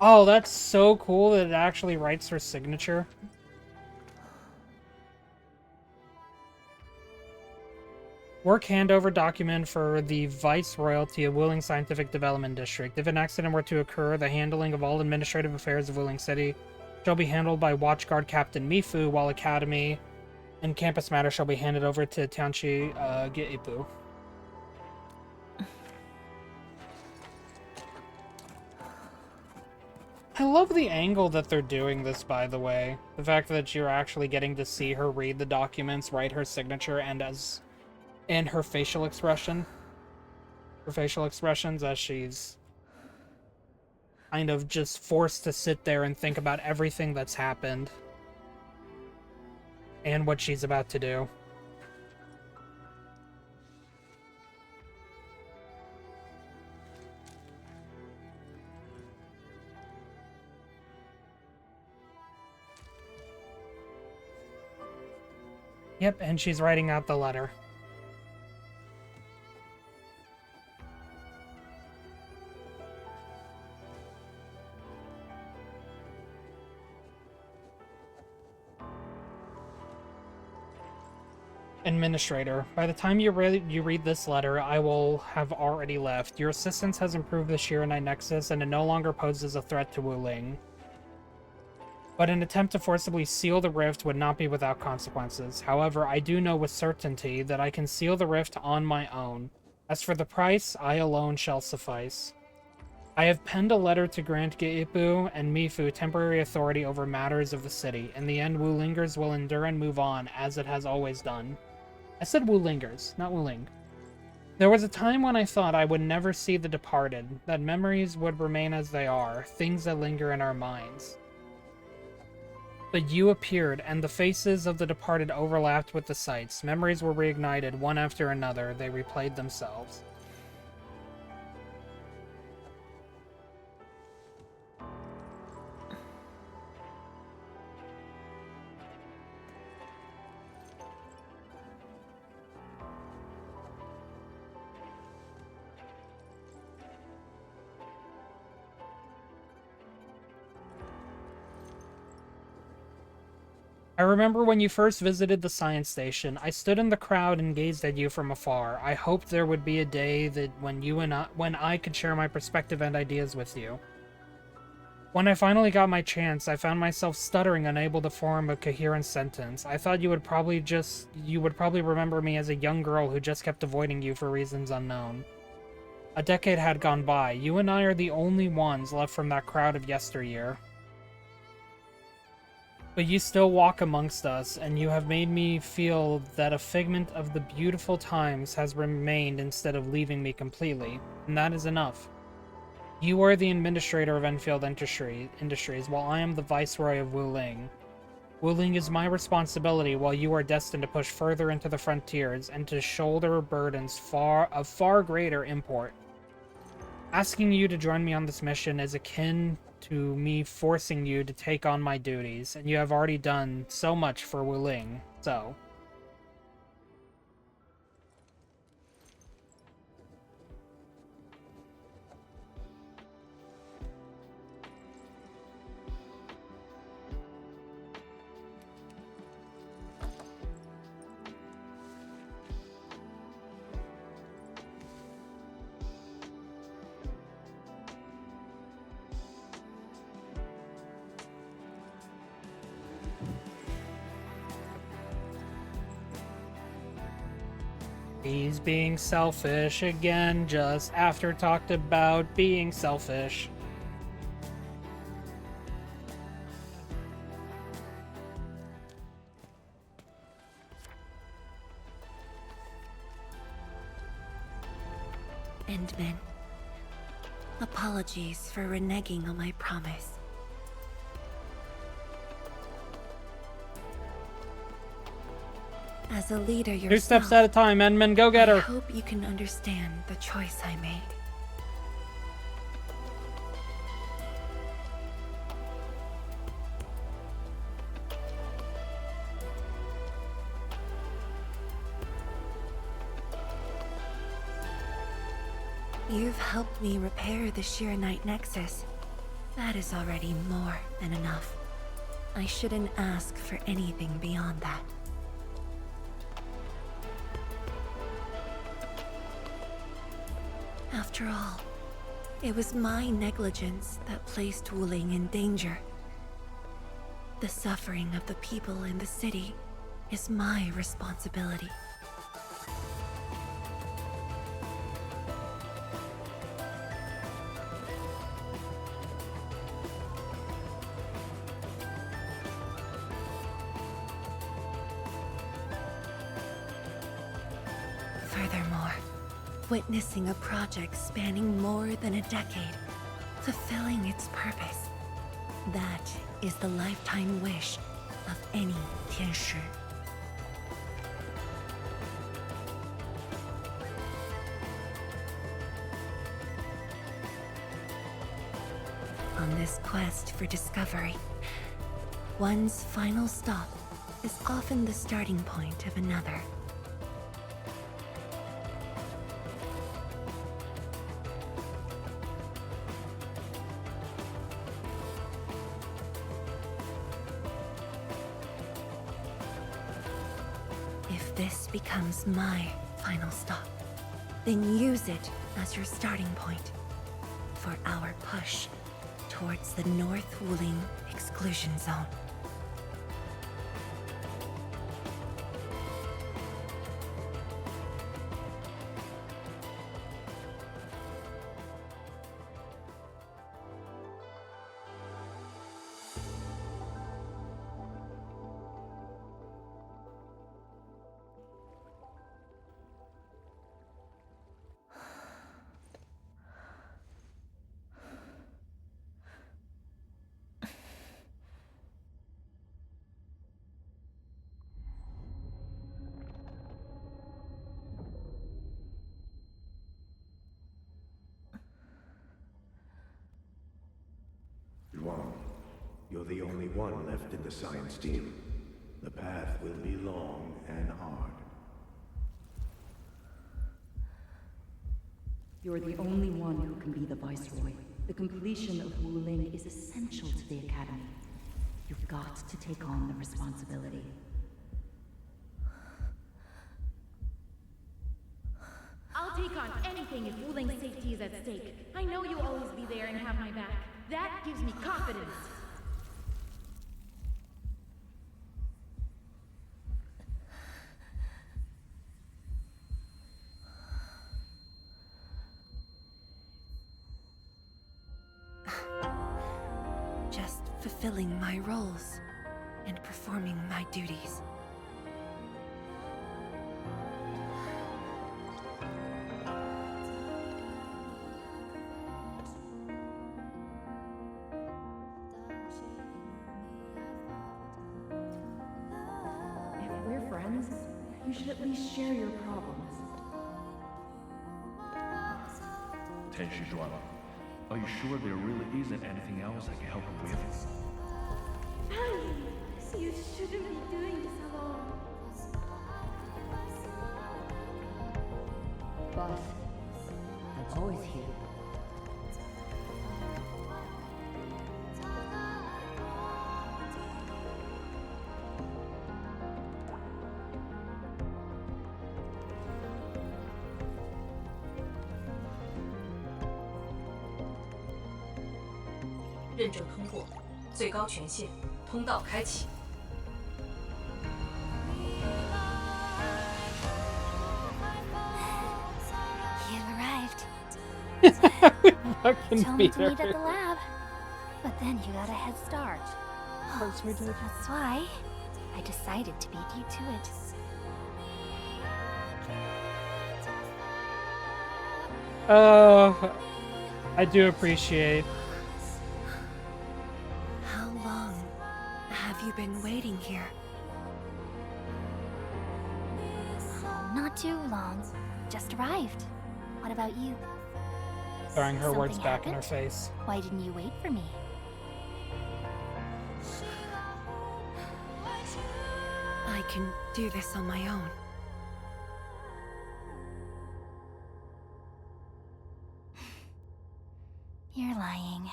[SPEAKER 1] Oh, that's so cool that it actually writes her signature. Work handover document for the Viceroyalty of Wuling Scientific Development District. If an accident were to occur, the handling of all administrative affairs of Wuling City shall be handled by Watchguard Captain Mifu, while Academy and campus matters shall be handed over to Tianchi Geipu. I love the angle that they're doing this, by the way. The fact that you're actually getting to see her read the documents, write her signature, and her facial expression. Her facial expressions as she's kind of just forced to sit there and think about everything that's happened. And what she's about to do. Yep, and she's writing out the letter. Administrator, by the time you read this letter, I will have already left. Your assistance has improved the Shiranite Nexus, and it no longer poses a threat to Wuling. But an attempt to forcibly seal the rift would not be without consequences. However, I do know with certainty that I can seal the rift on my own. As for the price, I alone shall suffice. I have penned a letter to grant Geipu and Mifu temporary authority over matters of the city. In the end, Wulingers will endure and move on, as it has always done. I said Wulingers, not Wuling. There was a time when I thought I would never see the departed, that memories would remain as they are, things that linger in our minds. But you appeared, and the faces of the departed overlapped with the sights. Memories were reignited, one after another. They replayed themselves. I remember when you first visited the science station. I stood in the crowd and gazed at you from afar. I hoped there would be a day that when I could share my perspective and ideas with you. When I finally got my chance, I found myself stuttering, unable to form a coherent sentence. I thought you would probably remember me as a young girl who just kept avoiding you for reasons unknown. A decade had gone by. You and I are the only ones left from that crowd of yesteryear. But you still walk amongst us, and you have made me feel that a figment of the beautiful times has remained instead of leaving me completely, and that is enough. You are the administrator of Enfield Industries, while I am the viceroy of Wuling. Wuling is my responsibility, while you are destined to push further into the frontiers and to shoulder burdens of far greater import. Asking you to join me on this mission is akin to me forcing you to take on my duties, and you have already done so much for Wuling, so... He's being selfish again, just after talked about being selfish.
[SPEAKER 19] Endman, apologies for reneging on my promise. As a leader yourself,
[SPEAKER 1] 2 steps at a time, Endman, go get her.
[SPEAKER 19] I hope you can understand the choice I made. You've helped me repair the Shiranite Nexus, That is already more than enough. I shouldn't ask for anything beyond that. After all, it was my negligence that placed Wuling in danger. The suffering of the people in the city is my responsibility. Furthermore, witnessing a project spanning more than a decade, fulfilling its purpose, that is the lifetime wish of any Tianshi. On this quest for discovery, one's final stop is often the starting point of another. If this becomes my final stop, then use it as your starting point for our push towards the North Wuling exclusion zone.
[SPEAKER 14] Zhuang, you're the only one left in the science team. The path will be long and hard.
[SPEAKER 20] You're the only one who can be the Viceroy. The completion of Wuling is essential to the Academy. You've got to take on the responsibility.
[SPEAKER 22] I'll take on anything if Wuling's safety is at stake. I know you'll always be there and have my back. That gives me confidence.
[SPEAKER 19] Just fulfilling my roles and performing my duties.
[SPEAKER 20] You should at least share your problems.
[SPEAKER 21] Tianshi Zhuang, are you sure there really isn't anything else I can help you with?
[SPEAKER 22] Fangyi, you shouldn't be doing this alone.
[SPEAKER 20] But I'm always here.
[SPEAKER 23] 认证通过，最高权限，通道开启。
[SPEAKER 4] You've arrived.
[SPEAKER 1] Fucking
[SPEAKER 4] Tell me to
[SPEAKER 1] Peter.
[SPEAKER 4] meet at the lab. But then you got a head start.
[SPEAKER 1] Course we did.
[SPEAKER 4] That's why I decided to beat you to it.
[SPEAKER 1] I do appreciate.
[SPEAKER 19] How long have you been waiting here?
[SPEAKER 4] Not too long. Just arrived. What about you?
[SPEAKER 1] Throwing her words
[SPEAKER 4] Something
[SPEAKER 1] back in her
[SPEAKER 4] happened?
[SPEAKER 1] face.
[SPEAKER 4] Why didn't you wait for me?
[SPEAKER 19] I can do this on my own.
[SPEAKER 4] You're lying.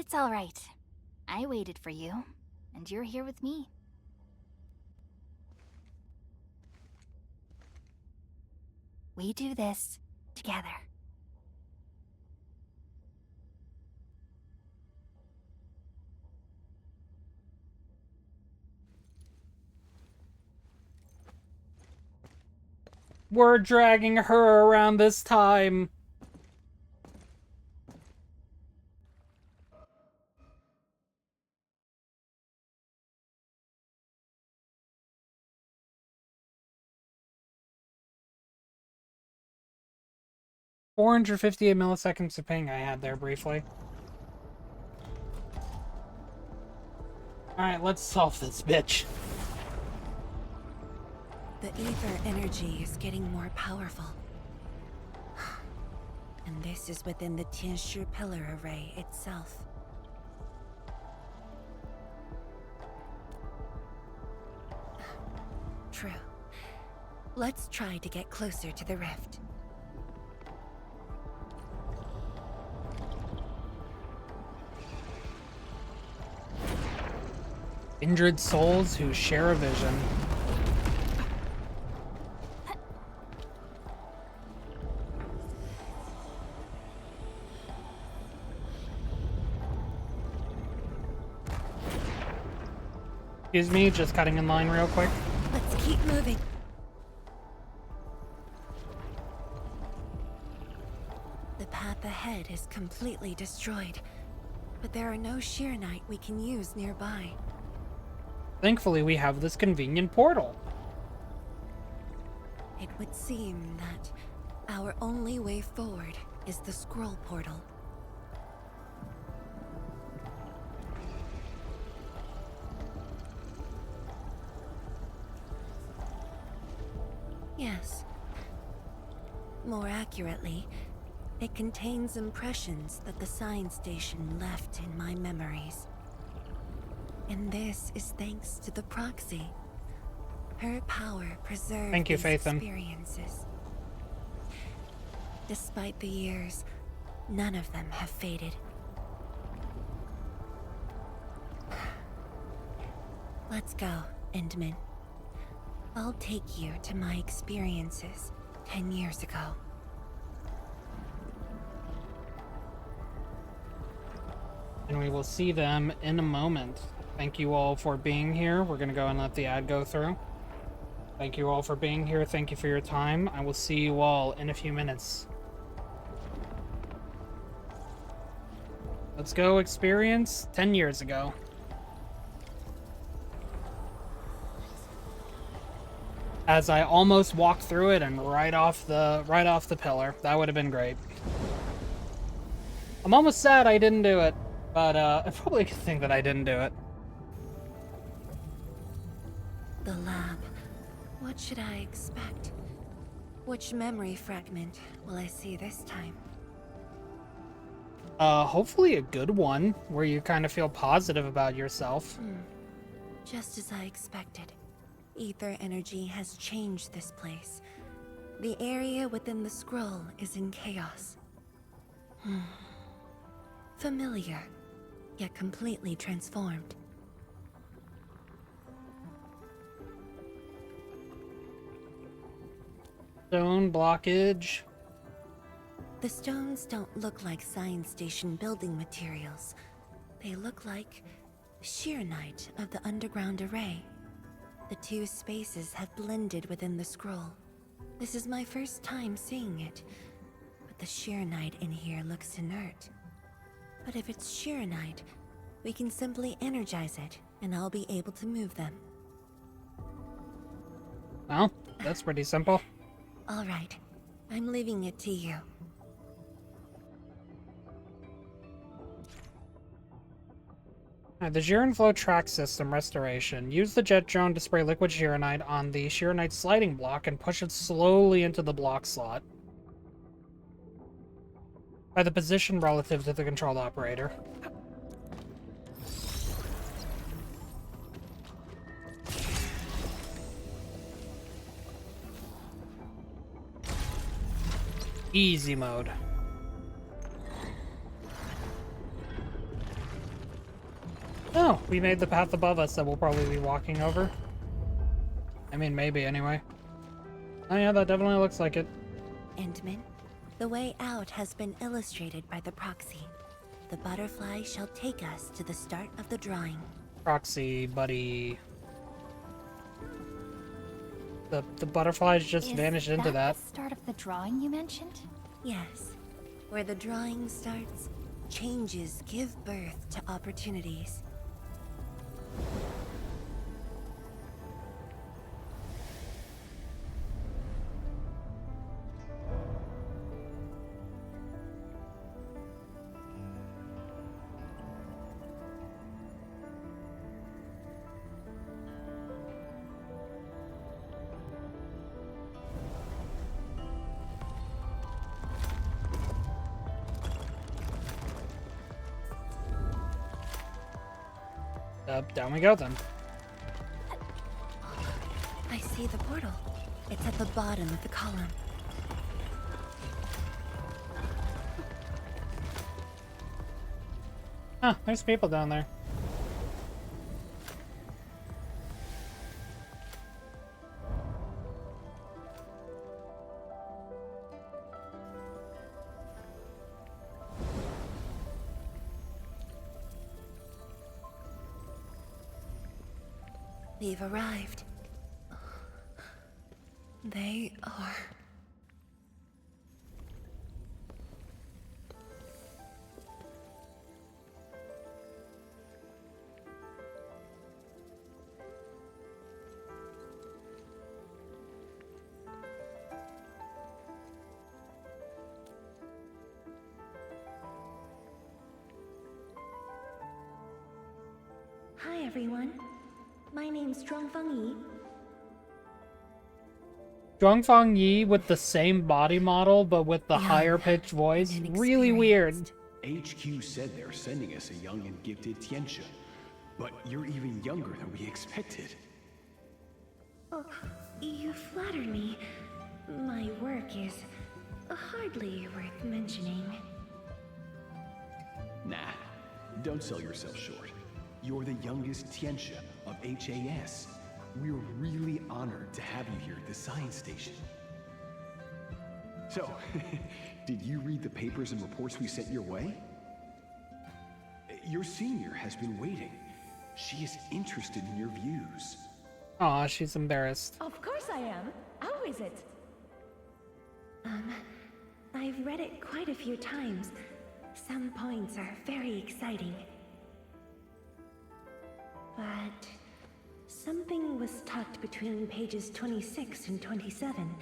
[SPEAKER 6] it's all right. I waited for you, and you're here with me. We do this together.
[SPEAKER 1] We're dragging her around this time. $458 milliseconds of ping I had there briefly. Alright, let's solve this bitch.
[SPEAKER 19] The ether energy is getting more powerful. And this is within the Tianshi pillar array itself. True. Let's try to get closer to the rift.
[SPEAKER 1] Kindred souls who share a vision. Excuse me, just cutting in line real quick.
[SPEAKER 19] Let's keep moving. The path ahead is completely destroyed, but there are no Shiranite we can use nearby.
[SPEAKER 1] Thankfully, we have this convenient portal.
[SPEAKER 19] It would seem that our only way forward is the scroll portal. Yes. More accurately, it contains impressions that the science station left in my memories. And this is thanks to the proxy. Her power preserved
[SPEAKER 1] Thank you,
[SPEAKER 19] these
[SPEAKER 1] Phaethon.
[SPEAKER 19] experiences. Despite the years, none of them have faded. Let's go, Endman. I'll take you to my experiences 10 years ago.
[SPEAKER 1] And we will see them in a moment. Thank you all for being here. We're going to go and let the ad go through. Thank you all for being here. Thank you for your time. I will see you all in a few minutes. Let's go experience 10 years ago. As I almost walked through it and right off the pillar. That would have been great. I'm almost sad I didn't do it, but I probably could think that I didn't do it.
[SPEAKER 19] The lab. What should I expect? Which memory fragment will I see this time?
[SPEAKER 1] Hopefully a good one, where you kind of feel positive about yourself.
[SPEAKER 19] Just as I expected. Ether energy has changed this place. The area within the scroll is in chaos. Familiar, yet completely transformed.
[SPEAKER 1] Stone blockage.
[SPEAKER 19] The stones don't look like science station building materials. They look like Shiranite of the underground array. The two spaces have blended within the scroll. This is my first time seeing it, but the Shiranite in here looks inert. But if it's Shiranite, we can simply energize it, and I'll be able to move them.
[SPEAKER 1] Well, that's pretty simple.
[SPEAKER 19] All right, I'm leaving it to you.
[SPEAKER 1] The Jiren Flow track system restoration. Use the jet drone to spray liquid Shiranite on the Shiranite sliding block and push it slowly into the block slot. By the position relative to the controlled operator. Easy mode. Oh, we made the path above us that we'll probably be walking over. I mean, maybe anyway. Oh yeah, that definitely looks like it.
[SPEAKER 19] Endman, the way out has been illustrated by the proxy. The butterfly shall take us to the start of the drawing.
[SPEAKER 1] Proxy, buddy. The butterflies just vanished into that.
[SPEAKER 6] The start of the drawing you mentioned?
[SPEAKER 19] Yes. Where the drawing starts, changes give birth to opportunities.
[SPEAKER 1] Down we go then.
[SPEAKER 19] I see the portal. It's at the bottom of the column.
[SPEAKER 1] Huh, there's people down there.
[SPEAKER 19] We've arrived. They are...
[SPEAKER 5] Hi everyone. My name's Zhuang Fangyi.
[SPEAKER 1] Zhuang Fangyi with the same body model, but with the higher pitched voice. Really weird.
[SPEAKER 15] HQ said they're sending us a young and gifted Tianxia, but you're even younger than we expected.
[SPEAKER 5] Oh, you flatter me. My work is hardly worth mentioning.
[SPEAKER 15] Nah, don't sell yourself short. You're the youngest Tianxia of HAS. We're really honored to have you here at the science station. So, did you read the papers and reports we sent your way? Your senior has been waiting. She is interested in your views.
[SPEAKER 1] Aw, she's embarrassed.
[SPEAKER 5] Of course I am. How is it? I've read it quite a few times. Some points are very exciting. But something was tucked between pages 26 and 27.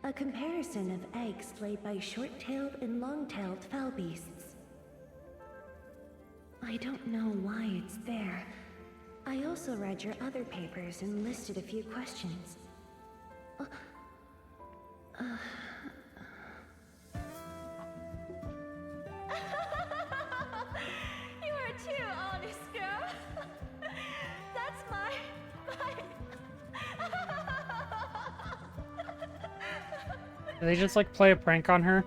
[SPEAKER 5] A comparison of eggs laid by short-tailed and long-tailed fowl beasts. I don't know why it's there. I also read your other papers and listed a few questions.
[SPEAKER 17] You are too honest, girl. That's my...
[SPEAKER 1] Did they just like play a prank on her?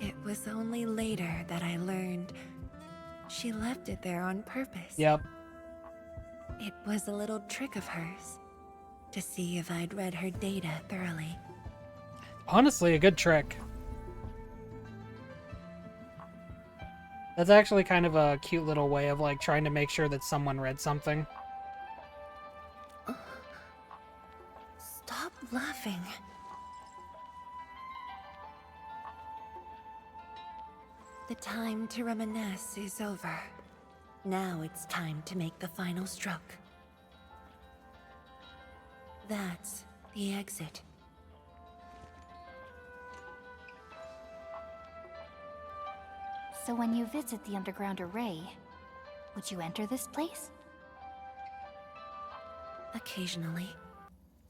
[SPEAKER 19] It was only later that I learned she left it there on purpose.
[SPEAKER 1] Yep.
[SPEAKER 19] It was a little trick of hers to see if I'd read her data thoroughly.
[SPEAKER 1] Honestly, a good trick. That's actually kind of a cute little way of like trying to make sure that someone read something.
[SPEAKER 19] Stop laughing. The time to reminisce is over. Now it's time to make the final stroke. That's the exit.
[SPEAKER 6] So when you visit the underground array, would you enter this place?
[SPEAKER 19] Occasionally,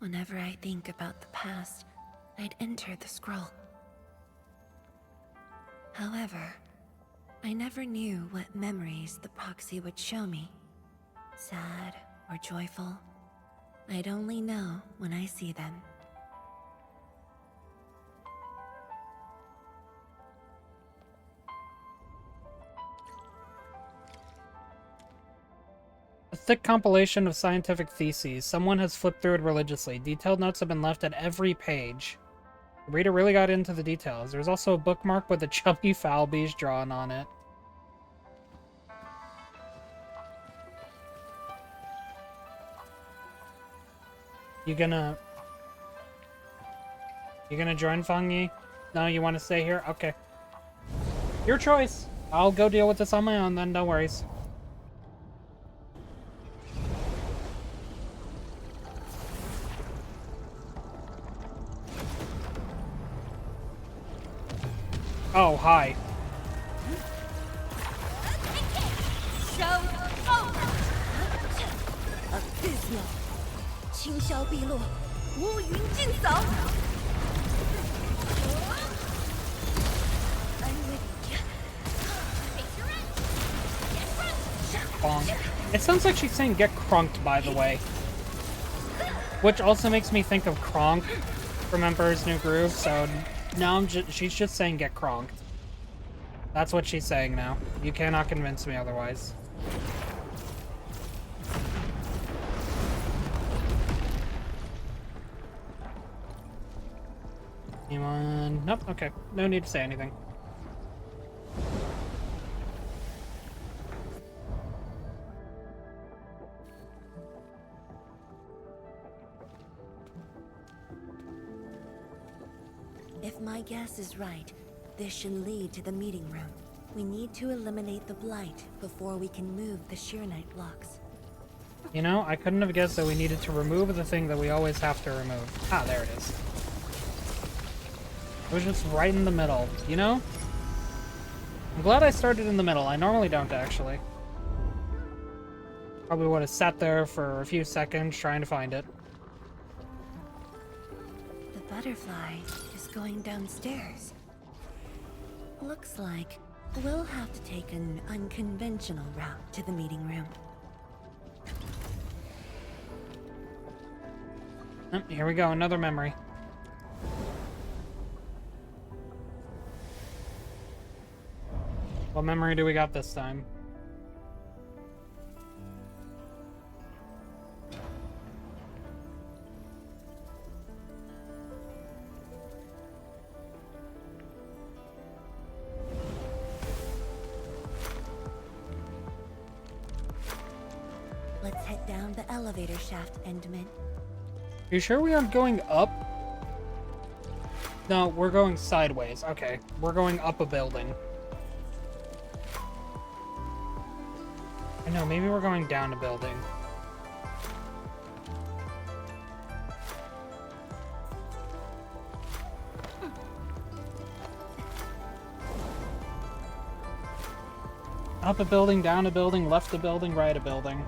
[SPEAKER 19] whenever I think about the past, I'd enter the scroll. However, I never knew what memories the proxy would show me. Sad or joyful, I'd only know when I see them.
[SPEAKER 1] thick compilation of scientific theses. Someone has flipped through it religiously. Detailed notes have been left at every page. The reader really got into the details. There's also a bookmark with a chubby Falbee's drawn on it. You gonna join Fangyi? No, you want to stay here? Okay. Your choice. I'll go deal with this on my own then, no worries. Oh, hi.
[SPEAKER 19] Show over. Abysmal. 轻霄碧落，乌云尽扫。
[SPEAKER 1] Bonk. It sounds like she's saying get crunked, by the way. Which also makes me think of Kronk from Emperor's New Groove, so now she's just saying get cronked. That's what she's saying now. You cannot convince me otherwise. Anyone? Nope, okay. No need to say anything.
[SPEAKER 19] If my guess is right, this should lead to the meeting room. We need to eliminate the blight before we can move the Sheer-Knight blocks.
[SPEAKER 1] You know, I couldn't have guessed that we needed to remove the thing that we always have to remove. Ah, there it is. It was just right in the middle, you know? I'm glad I started in the middle. I normally don't, actually. Probably would have sat there for a few seconds trying to find it.
[SPEAKER 19] The butterfly is going downstairs. Looks like we'll have to take an unconventional route to the meeting room.
[SPEAKER 1] Oh, here we go, another memory. What memory do we got this time?
[SPEAKER 19] Let's head down the elevator shaft, Endman.
[SPEAKER 1] You sure we aren't going up? No, we're going sideways. Okay, we're going up a building. I know, maybe we're going down a building. Up a building, down a building, left a building, right a building.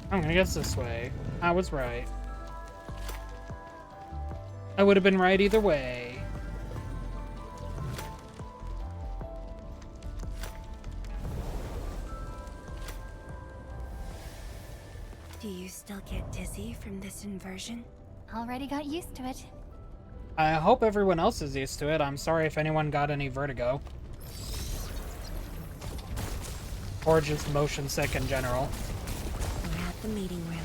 [SPEAKER 1] I'm gonna guess this way. I was right. I would have been right either way.
[SPEAKER 19] Do you still get dizzy from this inversion?
[SPEAKER 6] Already got used to it.
[SPEAKER 1] I hope everyone else is used to it. I'm sorry if anyone got any vertigo. Or just motion sick in general.
[SPEAKER 19] We're at the meeting room.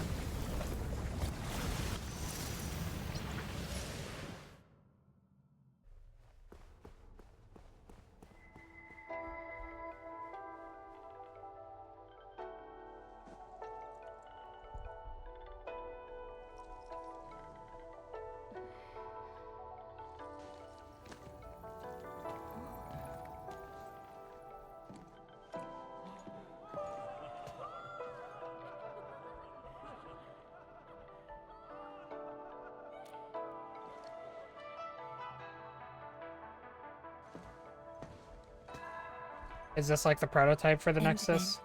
[SPEAKER 1] Is this like the prototype for the Nexus?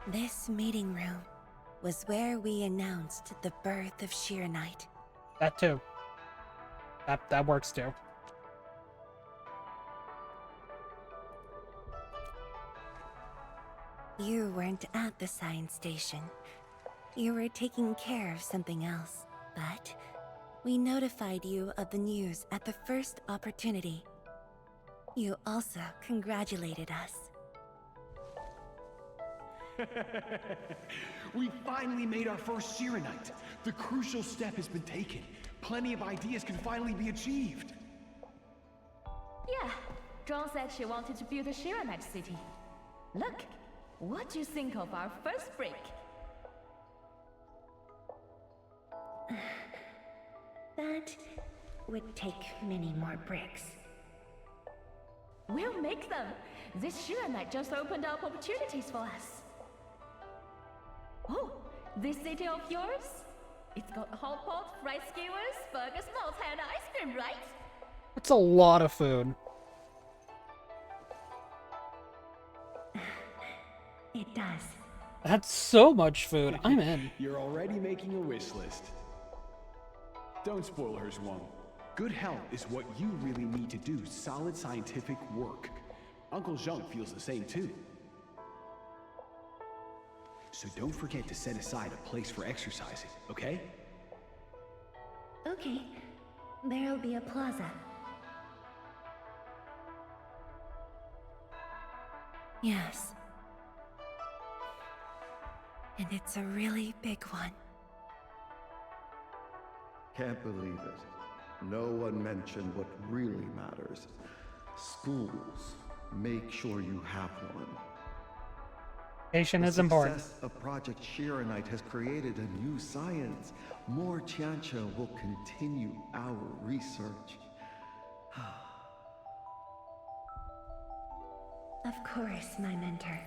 [SPEAKER 19] This meeting room was where we announced the birth of Sheer-Knight.
[SPEAKER 1] That too. That works too.
[SPEAKER 19] You weren't at the science station. You were taking care of something else, but we notified you of the news at the first opportunity. You also congratulated us.
[SPEAKER 15] We finally made our first Shiranite. The crucial step has been taken. Plenty of ideas can finally be achieved.
[SPEAKER 22] Yeah, Zhuang said she wanted to build a Shiranite city. Look, what do you think of our first break?
[SPEAKER 5] That would take many more bricks.
[SPEAKER 22] We'll make them. This Shiranite just opened up opportunities for us. Oh, this city of yours? It's got a hot pot, fried skewers, burgers, nuts, and ice cream, right?
[SPEAKER 1] That's a lot of food.
[SPEAKER 5] It does.
[SPEAKER 1] That's so much food. I'm in.
[SPEAKER 15] You're already making a wish list. Don't spoil her, Zhuang. Good health is what you really need to do solid scientific work. Uncle Zheng feels the same too. So don't forget to set aside a place for exercising, okay?
[SPEAKER 5] Okay. There'll be a plaza.
[SPEAKER 19] Yes. And it's a really big one.
[SPEAKER 14] Can't believe it. No one mentioned what really matters. Schools. Make sure you have one.
[SPEAKER 1] Education is important.
[SPEAKER 14] The success of Project Shiranite has created a new science. More Tiantia will continue our research.
[SPEAKER 5] Of course, my mentor.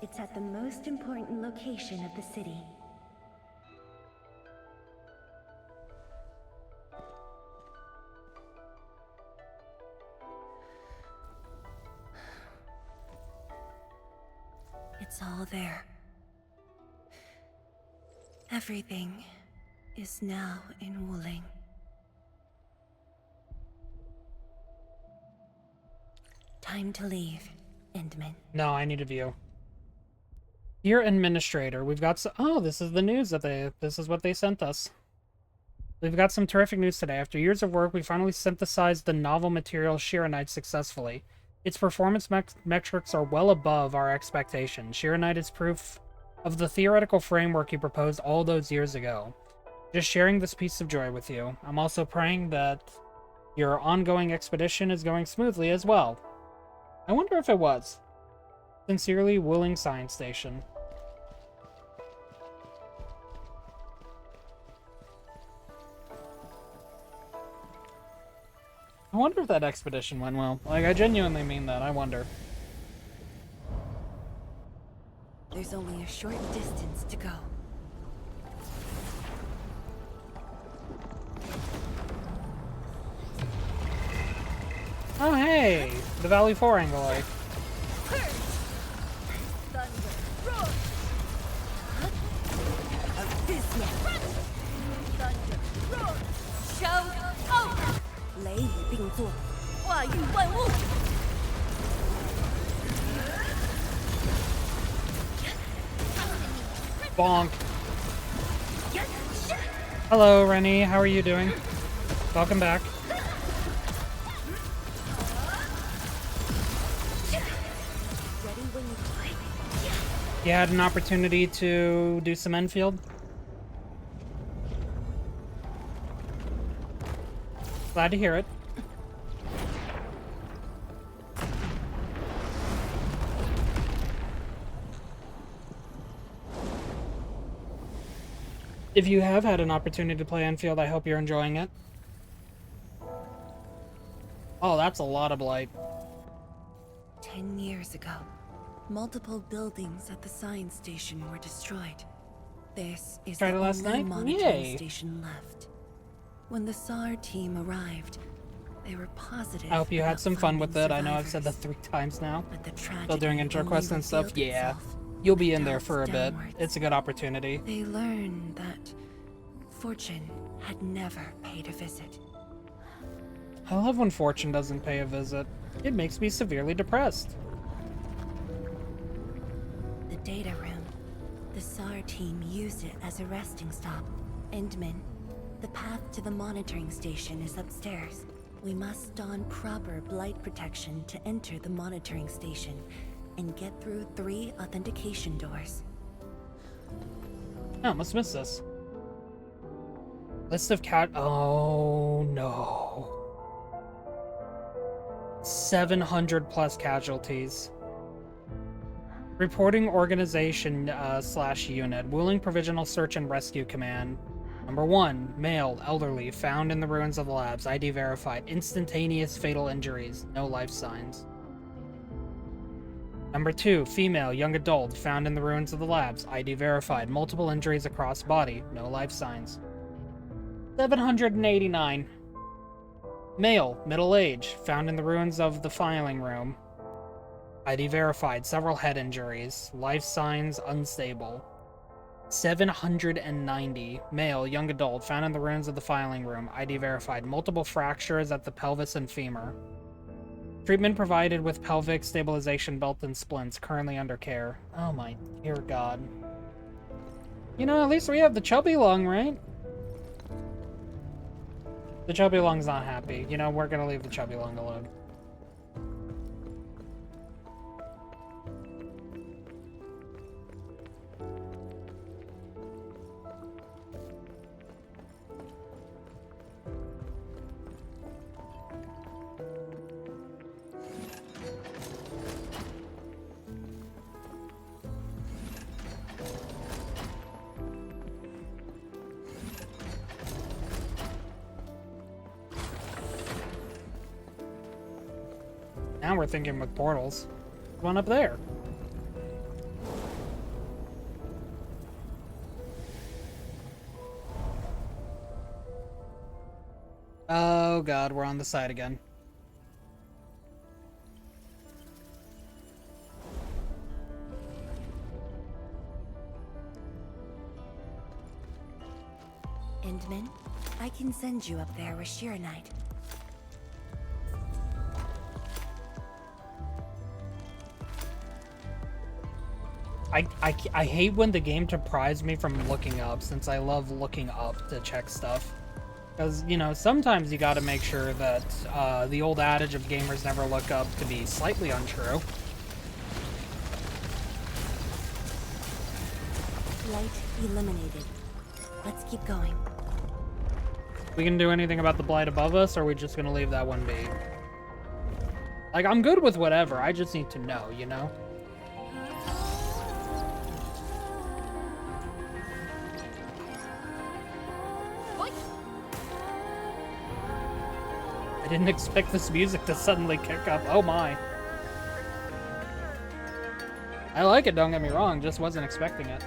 [SPEAKER 5] It's at the most important location of the city.
[SPEAKER 19] It's all there. Everything is now in Wuling. Time to leave, Endman.
[SPEAKER 1] No, I need a view. Dear Administrator, we've got some... Oh, this is the news that this is what they sent us. We've got some terrific news today. After years of work, we finally synthesized the novel material Shiranite successfully. Its performance metrics are well above our expectations. Shiranite is proof of the theoretical framework you proposed all those years ago. Just sharing this piece of joy with you. I'm also praying that your ongoing expedition is going smoothly as well. I wonder if it was. Sincerely, Wuling Science Station. I wonder if that expedition went well. Like, I genuinely mean that. I wonder.
[SPEAKER 19] There's only a short distance to go.
[SPEAKER 1] Oh, hey! The Valley 4 angle, like. Bonk. Hello, Rennie. How are you doing? Welcome back. You had an opportunity to do some Endfield? Glad to hear it. If you have had an opportunity to play Endfield, I hope you're enjoying it. Oh, that's a lot of blight.
[SPEAKER 19] 10 years ago, multiple buildings at the science station were destroyed. This is
[SPEAKER 1] Tried
[SPEAKER 19] the
[SPEAKER 1] it last
[SPEAKER 19] only
[SPEAKER 1] night?
[SPEAKER 19] monitoring
[SPEAKER 1] Yay.
[SPEAKER 19] station left. When the SAR team arrived, they were positive.
[SPEAKER 1] I hope you had
[SPEAKER 19] about
[SPEAKER 1] some fun with it.
[SPEAKER 19] finding
[SPEAKER 1] I know I've said that
[SPEAKER 19] survivors.
[SPEAKER 1] 3 times now.
[SPEAKER 19] But the
[SPEAKER 1] Still doing
[SPEAKER 19] tragedy
[SPEAKER 1] intro
[SPEAKER 19] only
[SPEAKER 1] quests and stuff.
[SPEAKER 19] revealed
[SPEAKER 1] Yeah.
[SPEAKER 19] itself
[SPEAKER 1] You'll be in there
[SPEAKER 19] doubts
[SPEAKER 1] for a bit.
[SPEAKER 19] downwards.
[SPEAKER 1] It's a good opportunity.
[SPEAKER 19] They learned that fortune had never paid a visit.
[SPEAKER 1] I love when fortune doesn't pay a visit. It makes me severely depressed.
[SPEAKER 19] The data room. The SAR team used it as a resting stop. Endman, the path to the monitoring station is upstairs. We must don proper blight protection to enter the monitoring station and get through 3 authentication doors.
[SPEAKER 1] Oh, must miss this. List of oh no. 700 plus casualties. Reporting organization / unit. Wuling Provisional Search and Rescue Command. Number 1, male, elderly, found in the ruins of the labs. ID verified. Instantaneous fatal injuries. No life signs. Number 2, female, young adult, found in the ruins of the labs. ID verified. Multiple injuries across body. No life signs. 789. Male, middle age, found in the ruins of the filing room. ID verified. Several head injuries. Life signs unstable. 790. Male, young adult, found in the ruins of the filing room. ID verified. Multiple fractures at the pelvis and femur. Treatment provided with pelvic stabilization belt and splints. Currently under care. Oh my dear God. You know, at least we have the chubby lung, right? The chubby lung's not happy. You know, we're gonna leave the chubby lung alone. Now we're thinking with portals. One up there. Oh God, we're on the side again.
[SPEAKER 19] Endman, I can send you up there with Shiranite.
[SPEAKER 1] I hate when the game deprives me from looking up, since I love looking up to check stuff. Because, you know, sometimes you gotta make sure that the old adage of gamers never look up to be slightly untrue.
[SPEAKER 19] Light eliminated. Let's keep going.
[SPEAKER 1] We can do anything about the blight above us, or are we just gonna leave that one be? Like, I'm good with whatever, I just need to know, you know? I didn't expect this music to suddenly kick up. Oh my. I like it, don't get me wrong, just wasn't expecting it.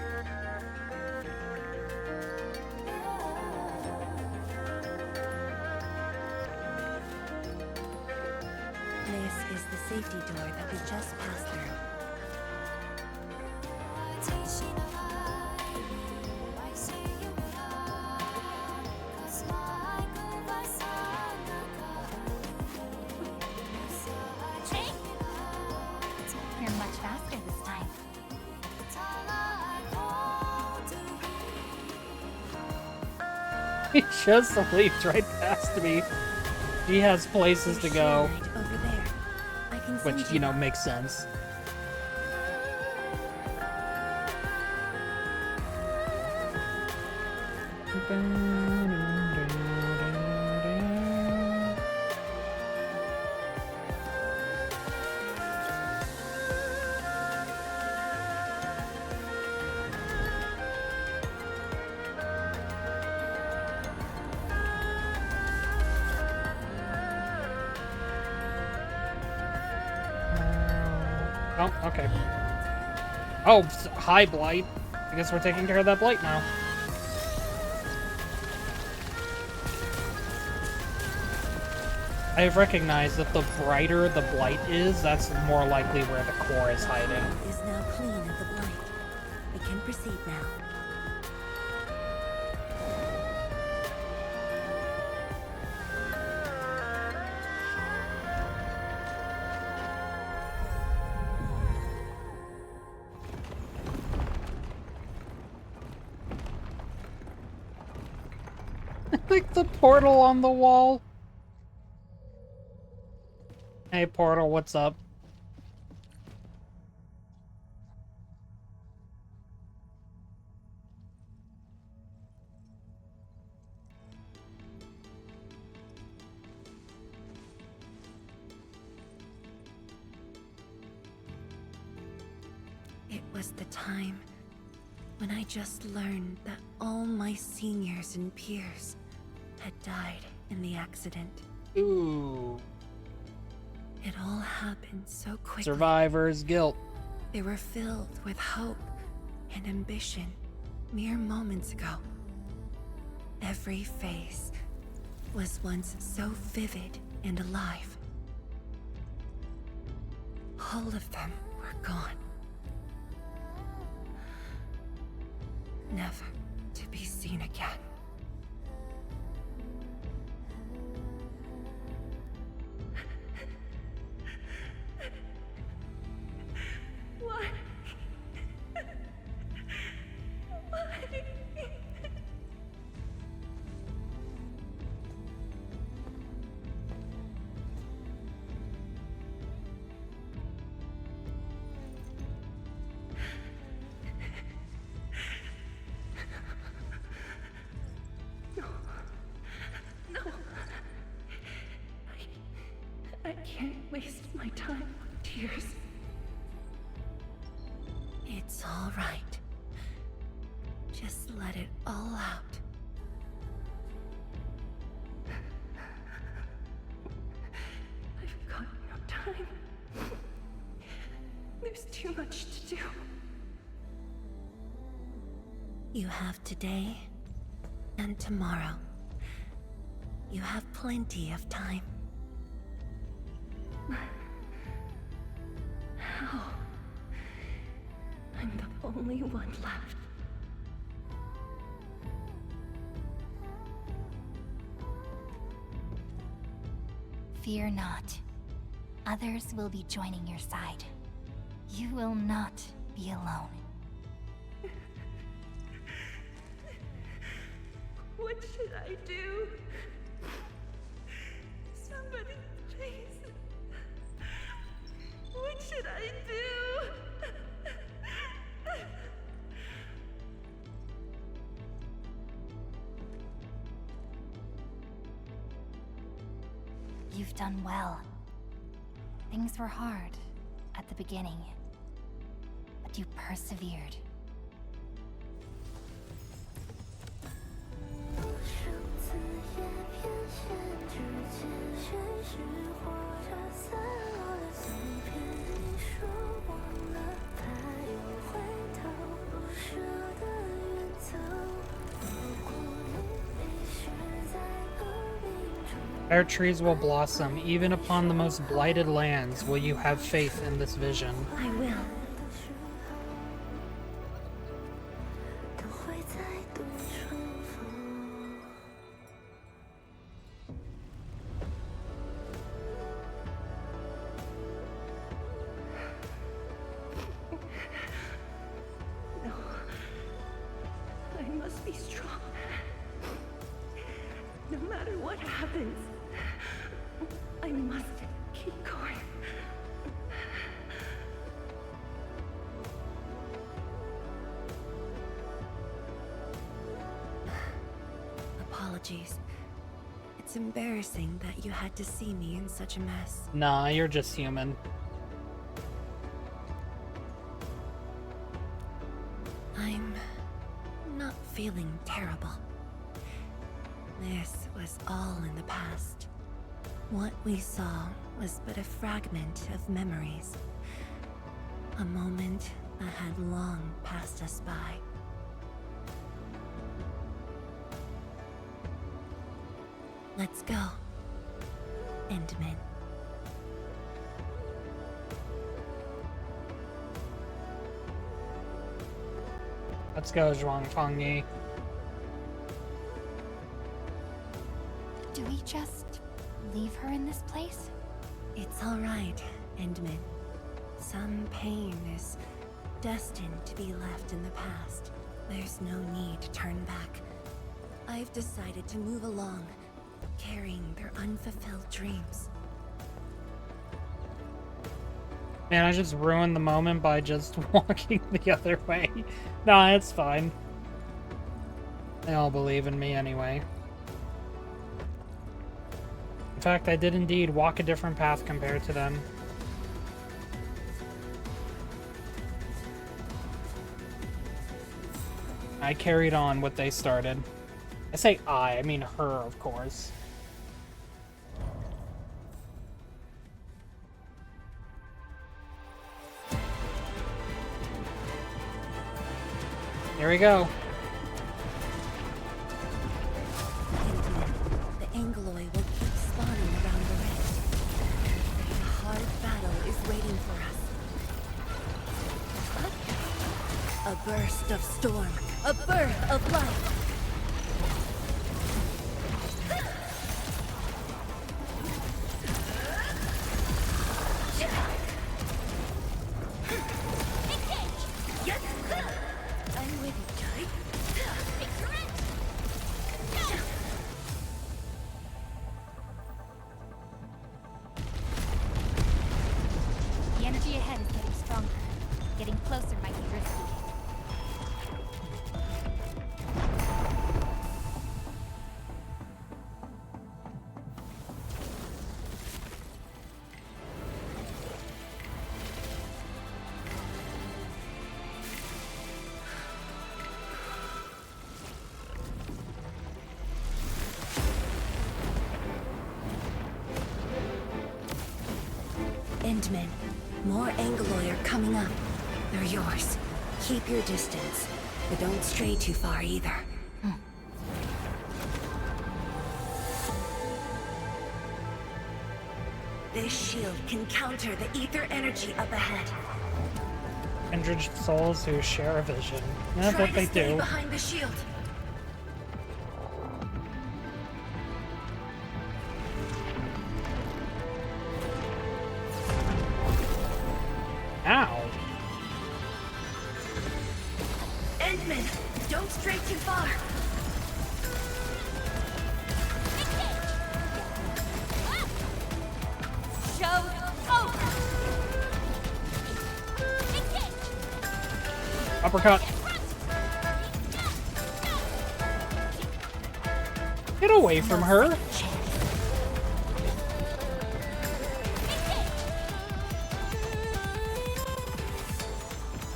[SPEAKER 19] This is the safety door that we just passed through.
[SPEAKER 6] You're much faster this time.
[SPEAKER 1] He just leaped right past me. He has places to go.
[SPEAKER 19] Over there. I can send
[SPEAKER 1] Which, you know, makes sense. Oh, okay. Oh, hi, Blight. I guess we're taking care of that Blight now. I have recognized that the brighter the Blight is, that's more likely where the core is hiding.
[SPEAKER 19] Is now clean of the blight. We can proceed now.
[SPEAKER 1] Like the portal on the wall. Hey, Portal, what's up?
[SPEAKER 19] It was the time when I just learned that all my seniors and peers had died in the accident.
[SPEAKER 1] Ooh.
[SPEAKER 19] It all happened so quickly.
[SPEAKER 1] Survivor's guilt.
[SPEAKER 19] They were filled with hope and ambition mere moments ago. Every face was once so vivid and alive. All of them were gone. Never to be seen again. Why? Why? No. No. I can't waste my time on tears. It's all right. Just let it all out. I've got no time. There's too much to do. You have today and tomorrow. You have plenty of time. How? I'm the only one left.
[SPEAKER 6] Fear not. Others will be joining your side. You will not be alone.
[SPEAKER 19] What should I do? Somebody, please. What should I do?
[SPEAKER 6] You've done well. Things were hard at the beginning, but you persevered.
[SPEAKER 1] Fair trees will blossom, even upon the most blighted lands. Will you have faith in this vision?
[SPEAKER 19] I will. No. I must be strong. No matter what happens, I must keep going. Apologies. It's embarrassing that you had to see me in such a mess.
[SPEAKER 1] Nah, you're just human.
[SPEAKER 19] I'm not feeling terrible. This was all in the past. What we saw was but a fragment of memories. A moment that had long passed us by. Let's go, Endman.
[SPEAKER 1] Let's go, Zhuang Fangyi.
[SPEAKER 6] Do we just leave her in this place?
[SPEAKER 19] It's all right, Endman. Some pain is destined to be left in the past. There's no need to turn back. I've decided to move along, carrying their unfulfilled dreams.
[SPEAKER 1] Man, I just ruined the moment by just walking the other way. Nah, it's fine. They all believe in me anyway. In fact, I did indeed walk a different path compared to them. I carried on what they started. I say I mean her, of course. Here we go.
[SPEAKER 19] The Angloy will keep spawning around the rift. A hard battle is waiting for us. A burst of storm, a birth of life.
[SPEAKER 6] The energy ahead is getting stronger. Getting closer might be risky.
[SPEAKER 19] Endmen, more Angloy are coming up. They're yours. Keep your distance, but don't stray too far either. This shield can counter the ether energy up ahead.
[SPEAKER 1] Kindred souls who share a vision. That's
[SPEAKER 19] Try
[SPEAKER 1] what they
[SPEAKER 19] to stay
[SPEAKER 1] do.
[SPEAKER 19] behind the shield.
[SPEAKER 1] Ow.
[SPEAKER 19] Endman, don't stray too far.
[SPEAKER 17] Show over!
[SPEAKER 1] Uppercut. Get away from her.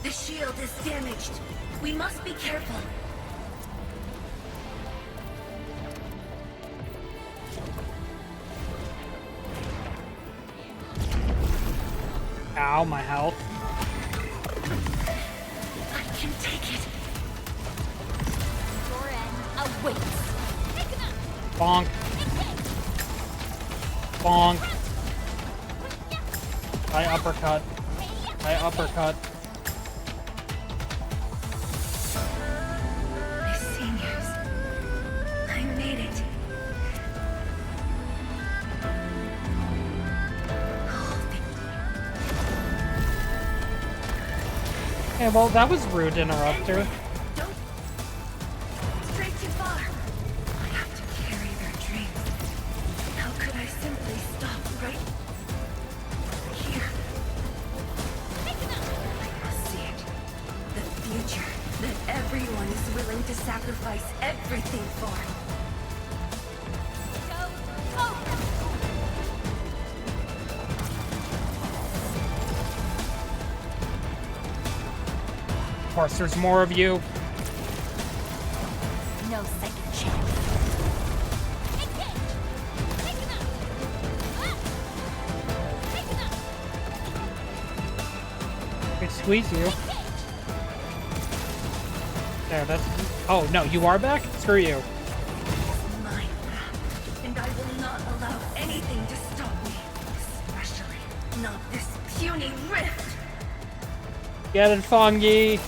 [SPEAKER 19] The shield is damaged. We must be careful.
[SPEAKER 1] Ow, my health.
[SPEAKER 19] I can take it.
[SPEAKER 17] Your end awaits.
[SPEAKER 1] Bonk. Bonk. I uppercut. I uppercut.
[SPEAKER 19] My seniors. I made it.
[SPEAKER 1] Yeah, well, that was rude to interrupt her.
[SPEAKER 19] Straight too far. I have to carry their dreams. How could I simply stop right here? I must see it. The future that everyone is willing to sacrifice everything for.
[SPEAKER 1] Of course, there's more of you.
[SPEAKER 17] No second chance.
[SPEAKER 1] I could squeeze you. There, that's... Oh, no, you are back? Screw you.
[SPEAKER 19] It's my path, and I will not allow anything to stop me. Especially not this puny rift.
[SPEAKER 1] Get it, Fangyi.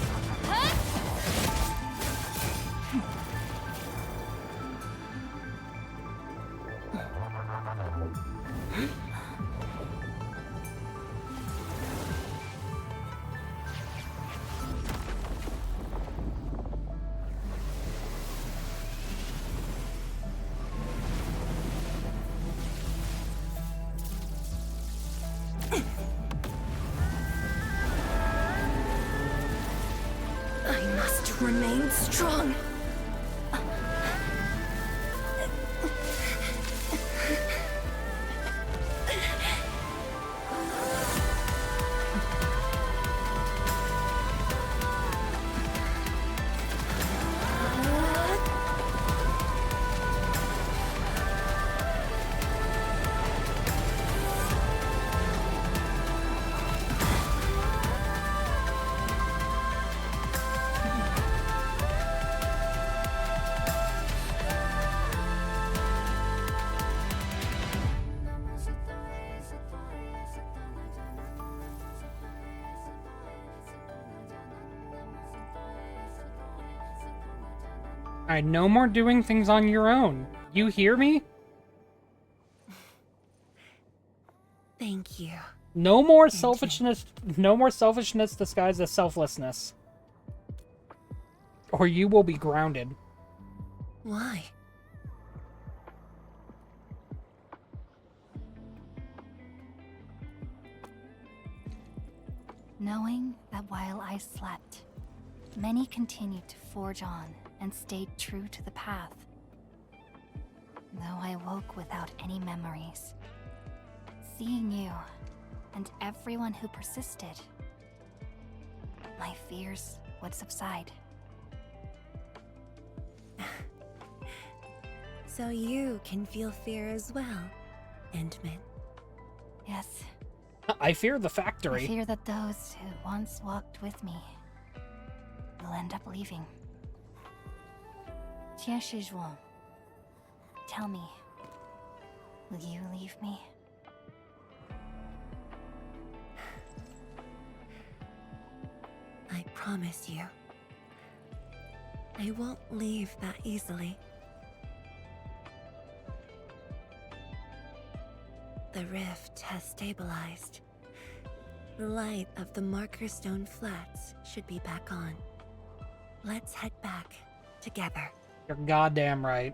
[SPEAKER 19] Remain strong.
[SPEAKER 1] Alright, no more doing things on your own. You hear me?
[SPEAKER 19] Thank you.
[SPEAKER 1] No more selfishness. No more selfishness disguised as selflessness. Or you will be grounded.
[SPEAKER 19] Why?
[SPEAKER 6] Knowing that while I slept, many continued to forge on and stayed true to the path. Though I woke without any memories, seeing you and everyone who persisted, my fears would subside.
[SPEAKER 19] So you can feel fear as well, Endman.
[SPEAKER 6] Yes.
[SPEAKER 1] I fear the factory.
[SPEAKER 6] I fear that those who once walked with me will end up leaving. Tianshi Zhuang, tell me, will you leave me?
[SPEAKER 19] I promise you, I won't leave that easily. The rift has stabilized. The light of the Marker Stone Flats should be back on. Let's head back together.
[SPEAKER 1] You're goddamn right.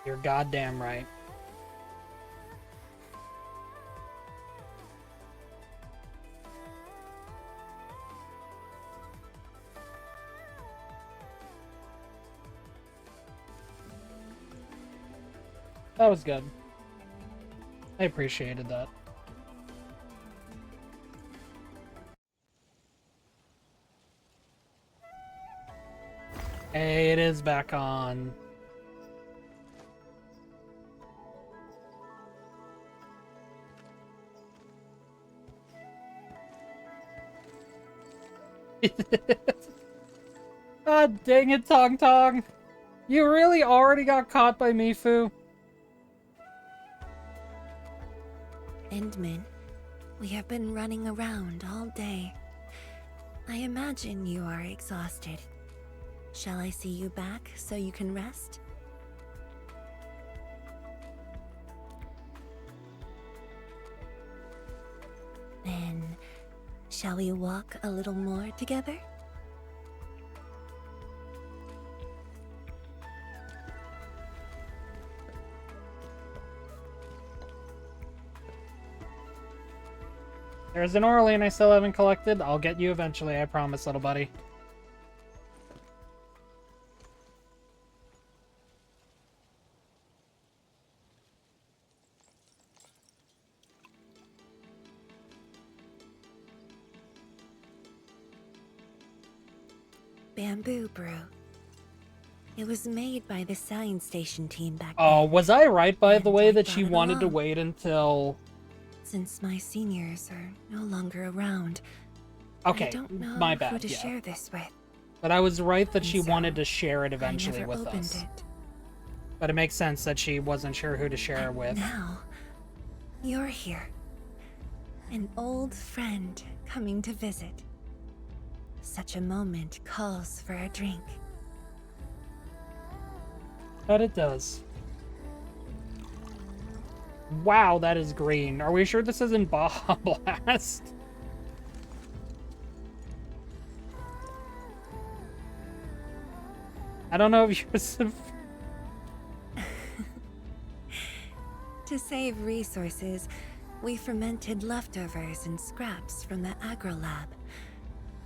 [SPEAKER 1] You're goddamn right. That was good. I appreciated that. Hey, it is back on. God dang it, Tong Tong. You really already got caught by Mifu?
[SPEAKER 19] Endman, we have been running around all day. I imagine you are exhausted. Shall I see you back so you can rest? Then, shall we walk a little more together?
[SPEAKER 1] There's an Orlean I still haven't collected. I'll get you eventually, I promise, little buddy.
[SPEAKER 19] Bamboo brew. It was made by the science station team back
[SPEAKER 1] Oh, was I right, by the way, that
[SPEAKER 19] brought
[SPEAKER 1] she
[SPEAKER 19] it
[SPEAKER 1] wanted to
[SPEAKER 19] along.
[SPEAKER 1] wait until...
[SPEAKER 19] Since my seniors are no longer around,
[SPEAKER 1] Okay,
[SPEAKER 19] I don't know
[SPEAKER 1] my
[SPEAKER 19] who
[SPEAKER 1] bad,
[SPEAKER 19] to
[SPEAKER 1] yeah.
[SPEAKER 19] share this with.
[SPEAKER 1] But I was right that
[SPEAKER 19] And
[SPEAKER 1] she
[SPEAKER 19] so,
[SPEAKER 1] wanted to share it
[SPEAKER 19] I
[SPEAKER 1] eventually
[SPEAKER 19] never
[SPEAKER 1] with
[SPEAKER 19] opened
[SPEAKER 1] us.
[SPEAKER 19] it.
[SPEAKER 1] But it makes sense that she wasn't sure who to share it with.
[SPEAKER 19] Now, you're here. An old friend coming to visit. Such a moment calls for a drink.
[SPEAKER 1] But it does. Wow, that is green. Are we sure this isn't Baja Blast? I don't know if you're...
[SPEAKER 19] To save resources, We fermented leftovers and scraps from the agro lab.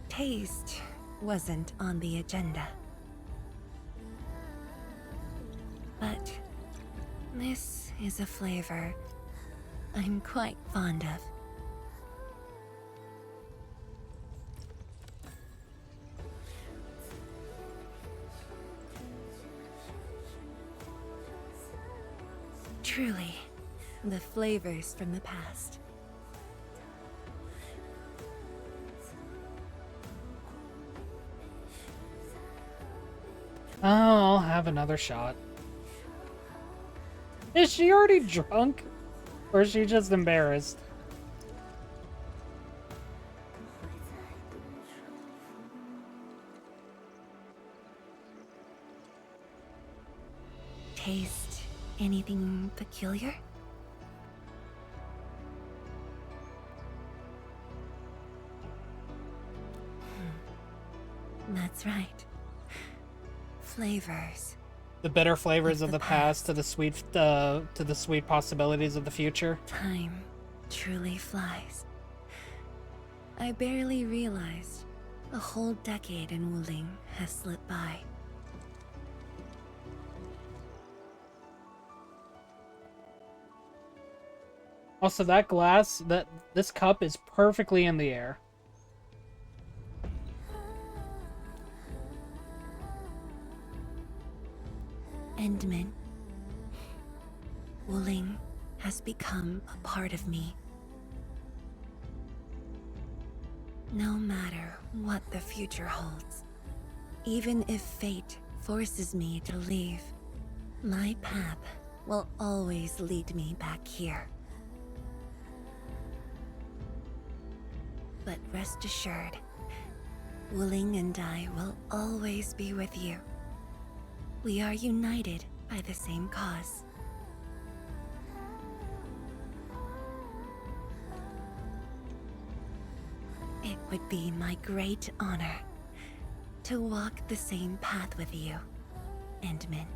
[SPEAKER 19] Taste wasn't on the agenda. But this is a flavor I'm quite fond of. Truly, the flavors from the past.
[SPEAKER 1] Oh, I'll have another shot. Is she already drunk? Or is she just embarrassed?
[SPEAKER 19] Taste anything peculiar? That's right. Flavors.
[SPEAKER 1] The bitter flavors of the past to the sweet possibilities of the future.
[SPEAKER 19] Time truly flies. I barely realized a whole decade in Wuling has slipped by.
[SPEAKER 1] Also, that glass, this cup is perfectly in the air.
[SPEAKER 19] Endman. Wuling has become a part of me. No matter what the future holds, even if fate forces me to leave, my path will always lead me back here. But rest assured, Wuling and I will always be with you. We are united by the same cause. It would be my great honor to walk the same path with you, Endman.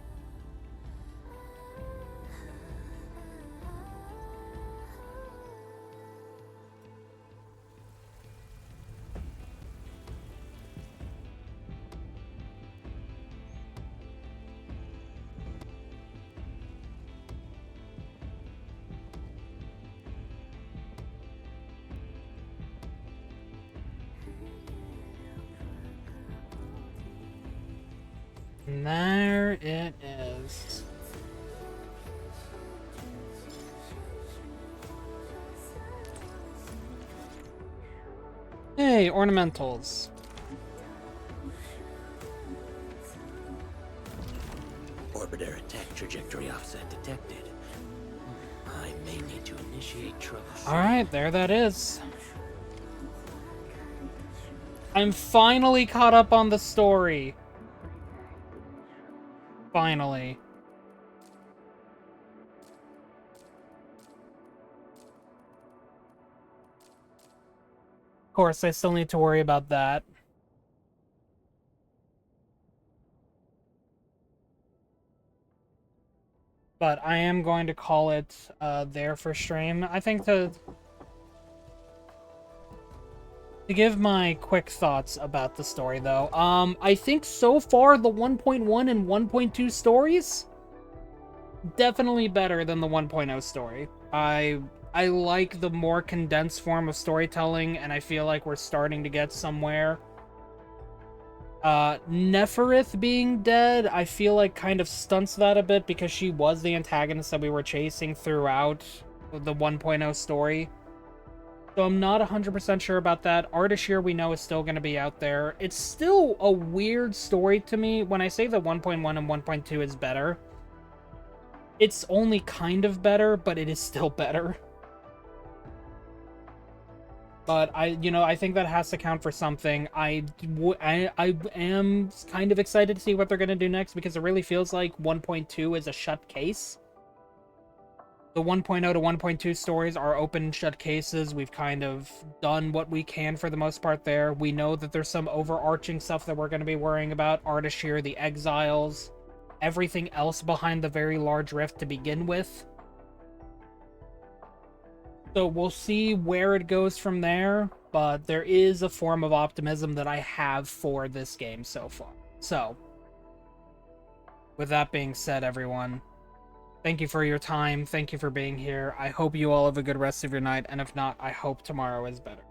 [SPEAKER 1] And there it is. Hey, ornamentals.
[SPEAKER 8] Orbiter attack trajectory offset detected. I may need to initiate troubleshooting.
[SPEAKER 1] Alright, there that is. I'm finally caught up on the story. Finally. Of course, I still need to worry about that. But I am going to call it there for stream. I think to give my quick thoughts about the story, though, I think so far the 1.1 and 1.2 stories definitely better than the 1.0 story. I like the more condensed form of storytelling, and I feel like we're starting to get somewhere. Neferith being dead, I feel like kind of stunts that a bit because she was the antagonist that we were chasing throughout the 1.0 story. So I'm not 100% sure about that. Ardashir we know is still going to be out there. It's still a weird story to me. When I say that 1.1 and 1.2 is better, it's only kind of better, but it is still better. But I think that has to count for something. I am kind of excited to see what they're going to do next because it really feels like 1.2 is a shut case. The 1.0 to 1.2 stories are open and shut cases. We've kind of done what we can for the most part there. We know that there's some overarching stuff that we're going to be worrying about. Ardashir, the exiles, everything else behind the very large rift to begin with. So we'll see where it goes from there, but there is a form of optimism that I have for this game so far. So, with that being said, everyone, thank you for your time. Thank you for being here. I hope you all have a good rest of your night, and if not, I hope tomorrow is better.